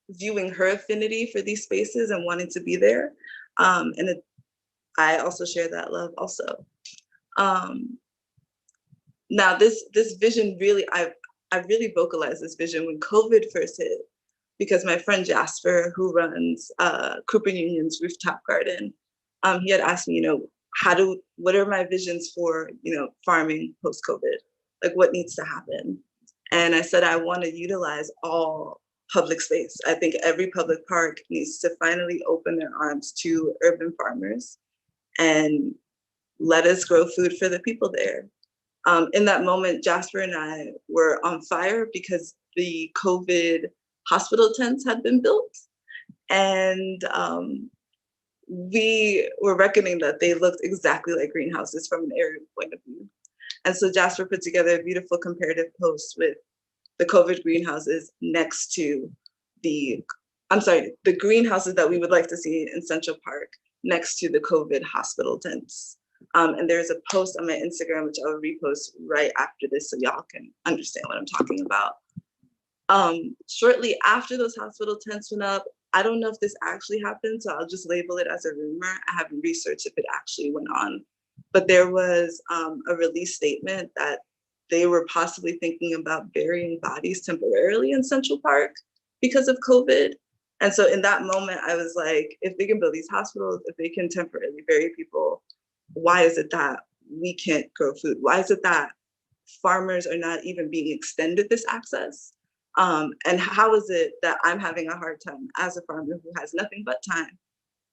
viewing her affinity for these spaces and wanting to be there. I also share that love also. Now this vision really, I really vocalized this vision when COVID first hit, because my friend Jasper, who runs Cooper Union's rooftop garden, he had asked me, what are my visions for, farming post-COVID? Like what needs to happen? And I said, I want to utilize all public space. I think every public park needs to finally open their arms to urban farmers and let us grow food for the people there. In that moment, Jasper and I were on fire because the COVID hospital tents had been built. And we were reckoning that they looked exactly like greenhouses from an aerial point of view. And so Jasper put together a beautiful comparative post with the COVID greenhouses next to the greenhouses that we would like to see in Central Park next to the COVID hospital tents. And there's a post on my Instagram, which I will repost right after this so y'all can understand what I'm talking about. Shortly after those hospital tents went up, I don't know if this actually happened, so I'll just label it as a rumor. I haven't researched if it actually went on, but there was a release statement that they were possibly thinking about burying bodies temporarily in Central Park because of COVID. And so in that moment, I was like, if they can build these hospitals, if they can temporarily bury people, why is it that we can't grow food? Why is it that farmers are not even being extended this access? And how is it that I'm having a hard time as a farmer who has nothing but time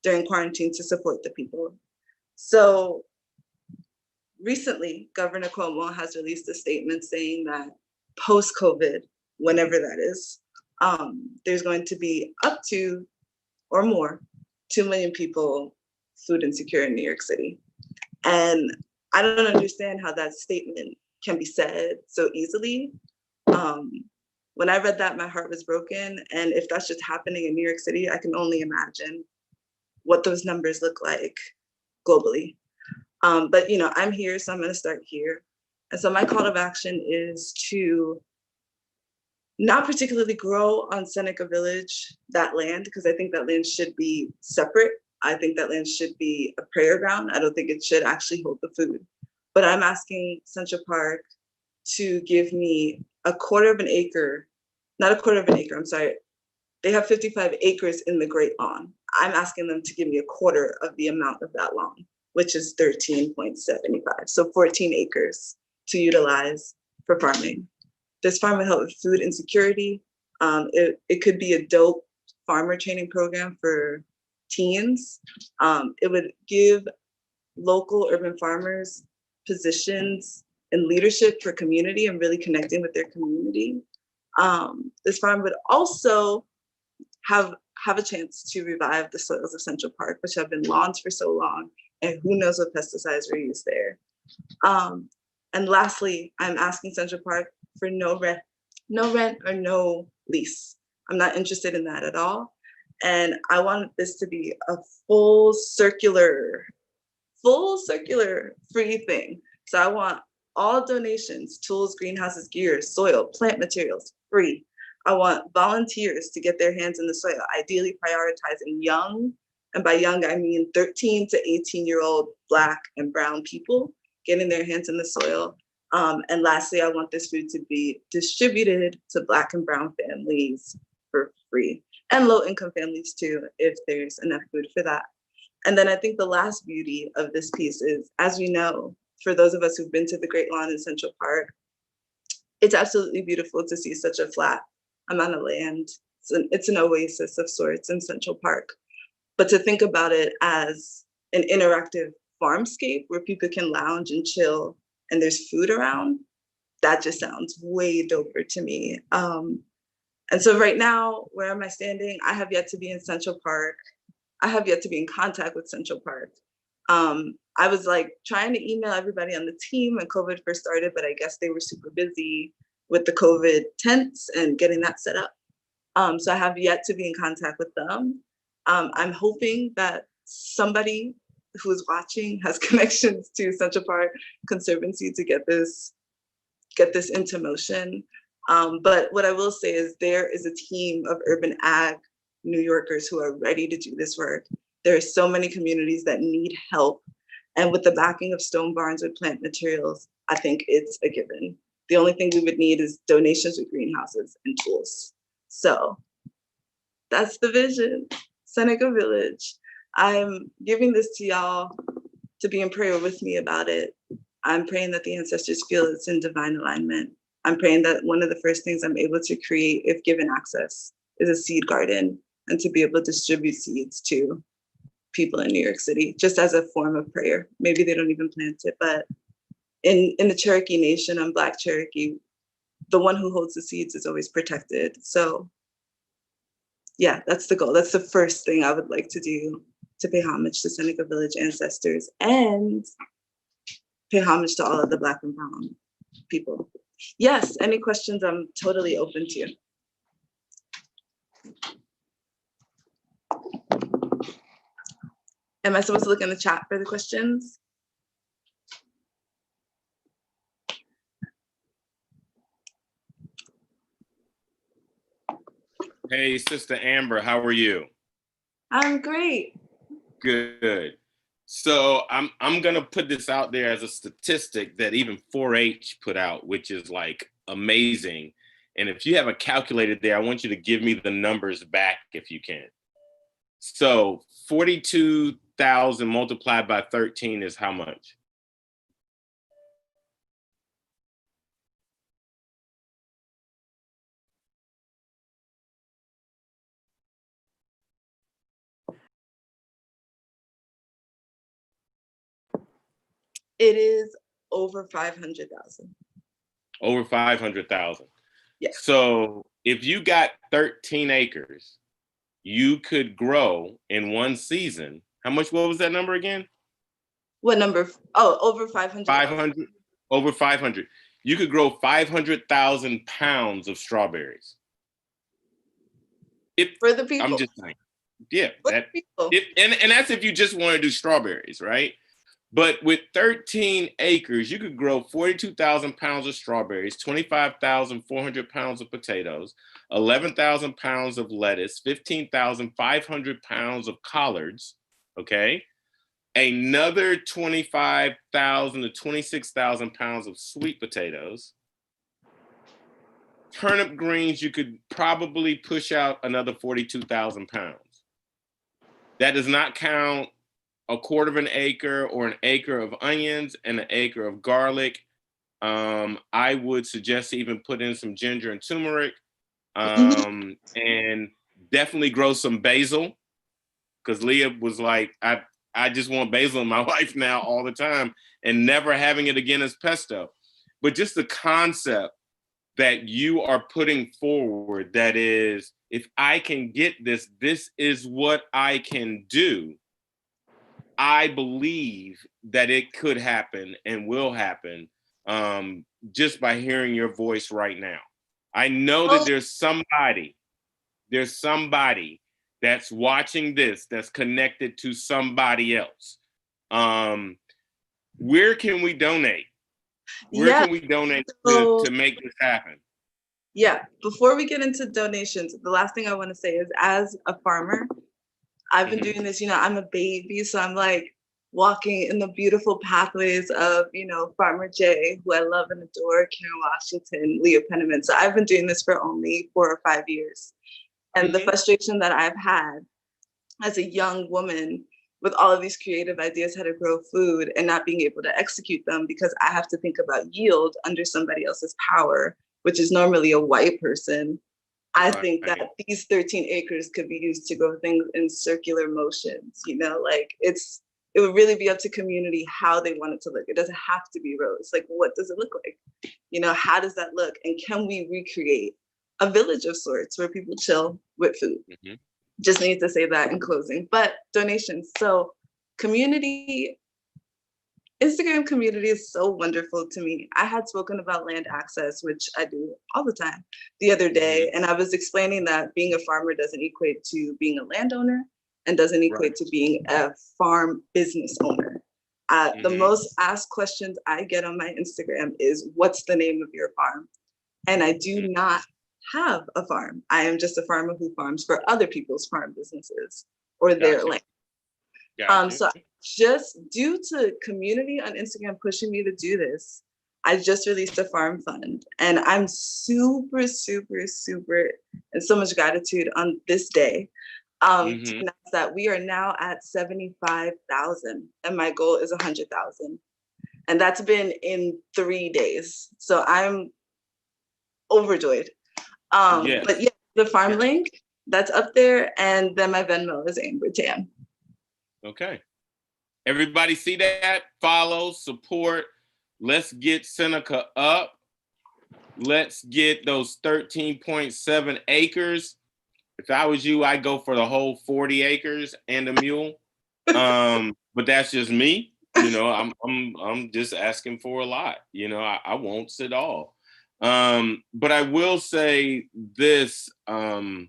during quarantine to support the people? So recently, Governor Cuomo has released a statement saying that post-COVID, whenever that is, there's going to be up to or more 2 million people food insecure in New York City. And I don't understand how that statement can be said so easily. When I read that, my heart was broken. And if that's just happening in New York City, I can only imagine what those numbers look like globally. But I'm here, so I'm gonna start here. And so my call to action is to not particularly grow on Seneca Village, that land, because I think that land should be separate. I think that land should be a prayer ground. I don't think it should actually hold the food. But I'm asking Central Park to give me a quarter of an acre, not a quarter of an acre, I'm sorry. They have 55 acres in the Great Lawn. I'm asking them to give me a quarter of the amount of that lawn, which is 13.75. So 14 acres to utilize for farming. This farm would help with food insecurity. It could be a dope farmer training program for teens. It would give local urban farmers positions in leadership for community and really connecting with their community. This farm would also have a chance to revive the soils of Central Park, which have been lawns for so long, and who knows what pesticides were used there. And lastly, I'm asking Central Park for no rent or no lease. I'm not interested in that at all. And I want this to be a full circular free thing. So I want all donations, tools, greenhouses, gear, soil, plant materials, free. I want volunteers to get their hands in the soil, ideally prioritizing young, and by young, I mean 13 to 18-year-old Black and Brown people getting their hands in the soil. And lastly, I want this food to be distributed to Black and Brown families for free, and low-income families too, if there's enough food for that. And then I think the last beauty of this piece is, as we know, for those of us who've been to the Great Lawn in Central Park, it's absolutely beautiful to see such a flat amount of land. It's an oasis of sorts in Central Park. But to think about it as an interactive farmscape where people can lounge and chill and there's food around, that just sounds way doper to me. And so right now, where am I standing? I have yet to be in Central Park. I have yet to be in contact with Central Park. I was like trying to email everybody on the team when COVID first started, but I guess they were super busy with the COVID tents and getting that set up. So I have yet to be in contact with them. I'm hoping that somebody who is watching has connections to Central Park Conservancy to get this into motion. But what I will say is there is a team of urban ag New Yorkers who are ready to do this work. There are so many communities that need help. And with the backing of Stone Barns with plant materials, I think it's a given. The only thing we would need is donations with greenhouses and tools. So that's the vision, Seneca Village. I'm giving this to y'all to be in prayer with me about it. I'm praying that the ancestors feel it's in divine alignment. I'm praying that one of the first things I'm able to create, if given access, is a seed garden and to be able to distribute seeds to people in New York City, just as a form of prayer. Maybe they don't even plant it, but in the Cherokee Nation, I'm Black Cherokee, the one who holds the seeds is always protected. So yeah, that's the goal. That's the first thing I would like to do, to pay homage to Seneca Village ancestors and pay homage to all of the Black and Brown people. Yes, any questions I'm totally open to. Am I supposed to look in the chat for the questions? Hey, Sister Amber, how are you? I'm great. Good. So I'm gonna put this out there as a statistic that even 4-H put out, which is like amazing. And if you have a calculator there, I want you to give me the numbers back if you can. So 42,000 multiplied by 13 is how much? It is over 500,000. Over 500,000. Yeah. So if you got 13 acres, you could grow in one season. How much? What was that number again? What number? Oh, over 500. 500. Over 500. You could grow 500,000 pounds of strawberries. For the people. I'm just saying. Yeah. And that's if you just want to do strawberries, right? But with 13 acres, you could grow 42,000 pounds of strawberries, 25,400 pounds of potatoes, 11,000 pounds of lettuce, 15,500 pounds of collards, okay? Another 25,000 to 26,000 pounds of sweet potatoes. Turnip greens, you could probably push out another 42,000 pounds. That does not count a quarter of an acre or an acre of onions and an acre of garlic. I would suggest to even put in some ginger and turmeric, and definitely grow some basil, because Leah was like, I just want basil in my life now all the time, and never having it again as pesto. But just the concept that you are putting forward, that is, if I can get this, this is what I can do. I believe that it could happen and will happen, just by hearing your voice right now. I know that there's somebody that's watching this, that's connected to somebody else. Where can we donate? Where can we donate to make this happen? Yeah, before we get into donations, the last thing I want to say is, as a farmer, I've been doing this, I'm a baby, so I'm like walking in the beautiful pathways of, Farmer Jay, who I love and adore, Karen Washington, Leah Penniman. So I've been doing this for only 4 or 5 years. And the frustration that I've had as a young woman with all of these creative ideas, how to grow food, and not being able to execute them because I have to think about yield under somebody else's power, which is normally a white person. I think that these 13 acres could be used to grow things in circular motions, it would really be up to community how they want it to look. It doesn't have to be rows. Like, what does it look like? How does that look? And can we recreate a village of sorts where people chill with food? Just need to say that in closing. But donations. So Instagram community is so wonderful to me. I had spoken about land access, which I do all the time, the other day. And I was explaining that being a farmer doesn't equate to being a landowner and doesn't equate to being a farm business owner. The most asked questions I get on my Instagram is, what's the name of your farm? And I do not have a farm. I am just a farmer who farms for other people's farm businesses or their land. So just due to community on Instagram pushing me to do this, I just released a farm fund, and I'm super, super, super, and so much gratitude on this day to announce that we are now at 75,000, and my goal is 100,000, and that's been in 3 days. So I'm overjoyed. But yeah, the farm link that's up there, and then my Venmo is Amber Tam. Okay. Everybody see that? Follow, support. Let's get Seneca up. Let's get those 13.7 acres. If I was you, I'd go for the whole 40 acres and a mule. But that's just me. I'm just asking for a lot. I won't sit all. But I will say this. I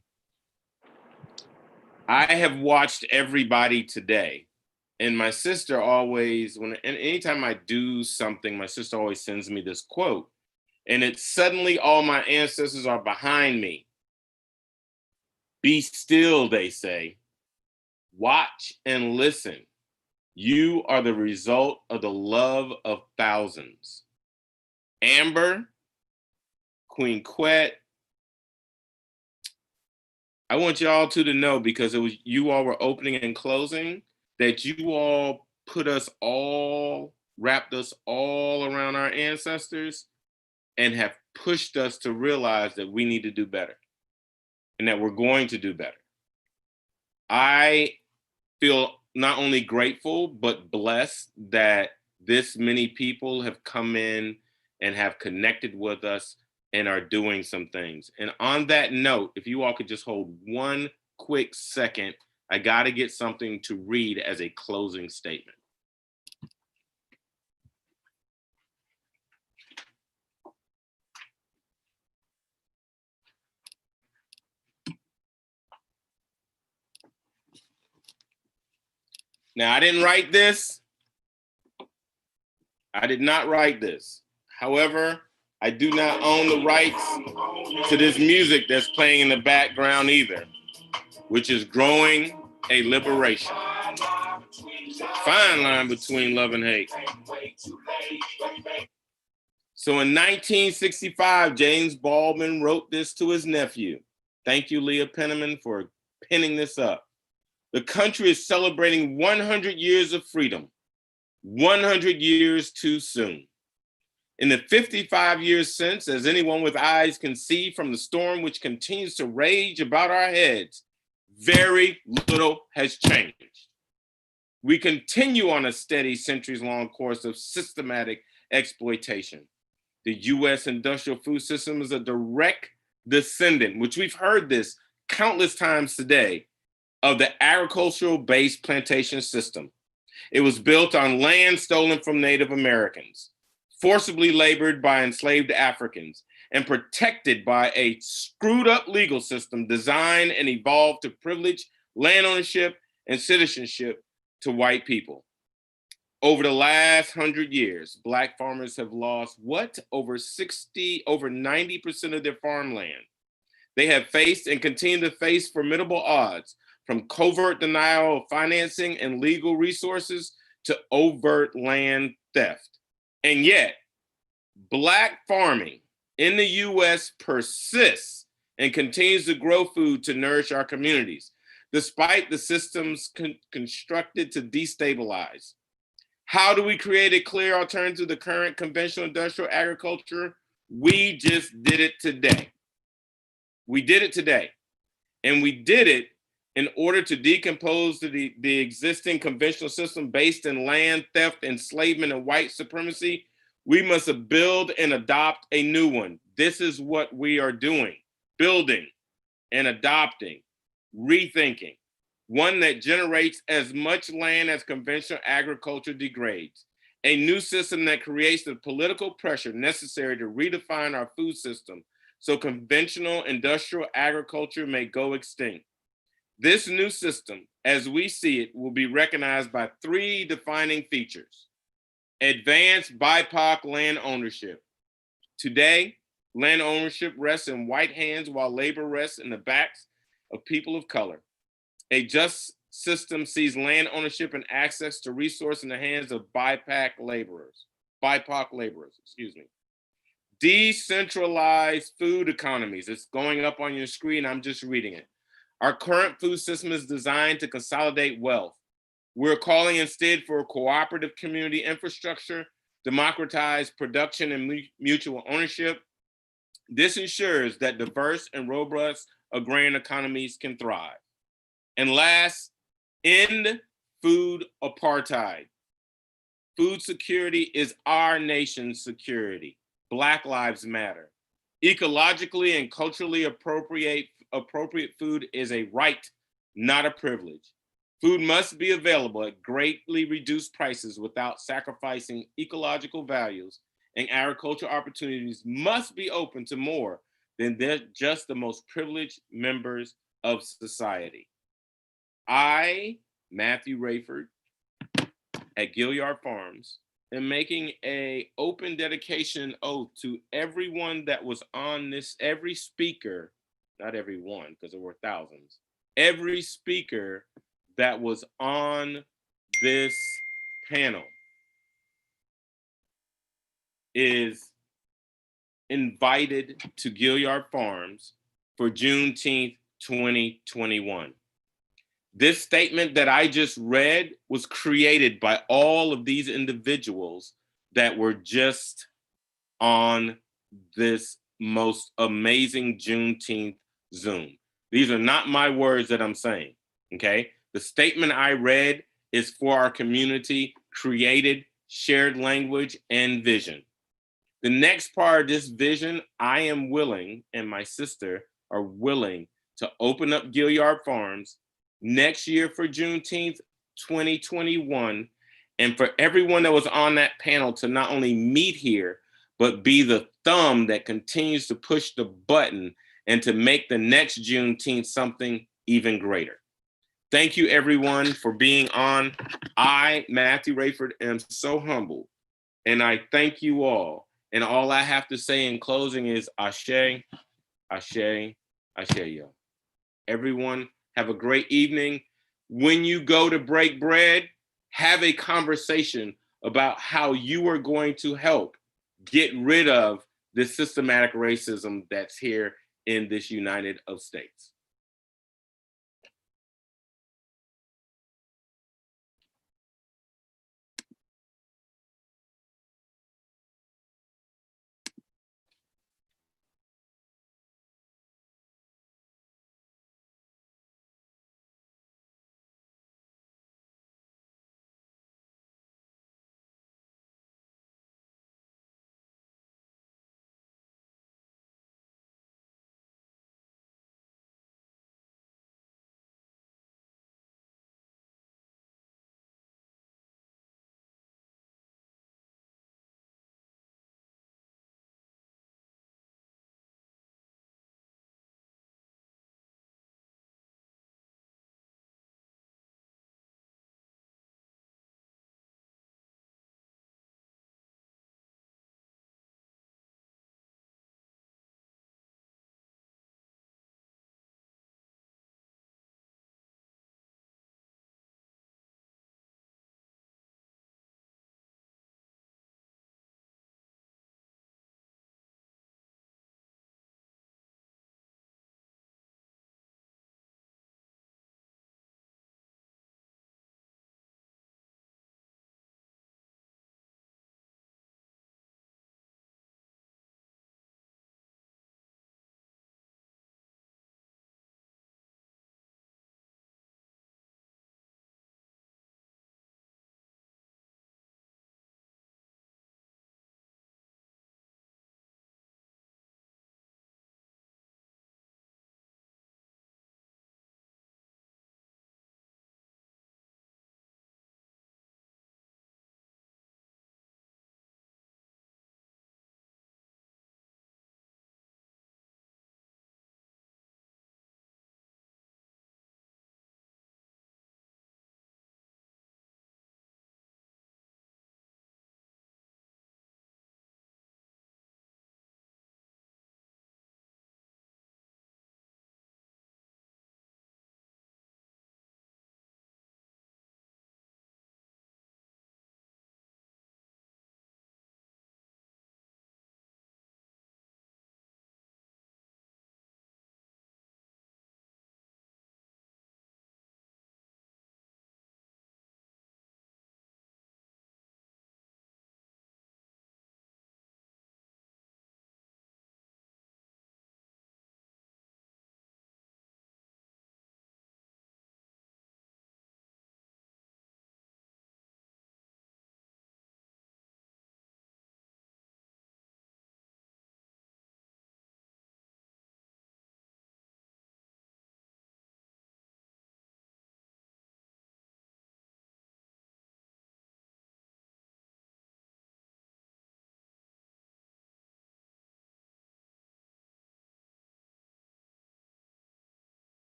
have watched everybody today. And my sister always, anytime I do something, my sister always sends me this quote. And it's, suddenly all my ancestors are behind me. Be still, they say. Watch and listen. You are the result of the love of thousands. Amber, Queen Quet, I want y'all two to know, because it was you all were opening and closing, that you all wrapped us all around our ancestors and have pushed us to realize that we need to do better and that we're going to do better. I feel not only grateful, but blessed that this many people have come in and have connected with us and are doing some things. And on that note, if you all could just hold one quick second, I got to get something to read as a closing statement. Now, I didn't write this, I did not write this. However, I do not own the rights to this music that's playing in the background either, which is Growing a Liberation. Fine line between love and hate. So in 1965, James Baldwin wrote this to his nephew. Thank you, Leah Penniman, for pinning this up. The country is celebrating 100 years of freedom, 100 years too soon. In the 55 years since, as anyone with eyes can see from the storm which continues to rage about our heads, very little has changed. We continue on a steady centuries-long course of systematic exploitation. The US industrial food system is a direct descendant, which we've heard this countless times today, of the agricultural-based plantation system. It was built on land stolen from Native Americans, forcibly labored by enslaved Africans, and protected by a screwed up legal system designed and evolved to privilege land ownership and citizenship to white people. Over the last 100 years, Black farmers have lost over 90% of their farmland. They have faced and continue to face formidable odds, from covert denial of financing and legal resources to overt land theft. And yet, Black farming in the US persists and continues to grow food to nourish our communities, despite the systems constructed to destabilize. How do we create a clear alternative to the current conventional industrial agriculture? We just did it today. We did it today. And we did it in order to decompose the existing conventional system based in land theft, enslavement, and white supremacy. We must build and adopt a new one. This is what we are doing, building and adopting, rethinking, one that generates as much land as conventional agriculture degrades, a new system that creates the political pressure necessary to redefine our food system so conventional industrial agriculture may go extinct. This new system, as we see it, will be recognized by three defining features. Advanced BIPOC land ownership. Today, land ownership rests in white hands while labor rests in the backs of people of color. A just system sees land ownership and access to resource in the hands of BIPOC laborers. Decentralized food economies. It's going up on your screen. I'm just reading it. Our current food system is designed to consolidate wealth. We're calling instead for a cooperative community infrastructure, democratized production and mutual ownership. This ensures that diverse and robust agrarian economies can thrive. And last, end food apartheid. Food security is our nation's security. Black Lives Matter. Ecologically and culturally appropriate food is a right, not a privilege. Food must be available at greatly reduced prices without sacrificing ecological values, and agricultural opportunities must be open to more than just the most privileged members of society. I, Matthew Rayford, at Gilliard Farms, am making an open dedication oath to everyone that was on this, every speaker, not every one, because there were thousands, every speaker that was on this panel is invited to Gilliard Farms for Juneteenth 2021. This statement that I just read was created by all of these individuals that were just on this most amazing Juneteenth Zoom. These are not my words that I'm saying, okay? The statement I read is for our community, created, shared language, and vision. The next part of this vision, I am willing, and my sister are willing to open up Gilliard Farms next year for Juneteenth 2021, and for everyone that was on that panel to not only meet here, but be the thumb that continues to push the button and to make the next Juneteenth something even greater. Thank you everyone for being on. I, Matthew Rayford, am so humbled And I thank you all. And all I have to say in closing is Ashe, Ashe, Ashe, yo. Everyone, have a great evening. When you go to break bread, have a conversation about how you are going to help get rid of this systematic racism that's here in this United States.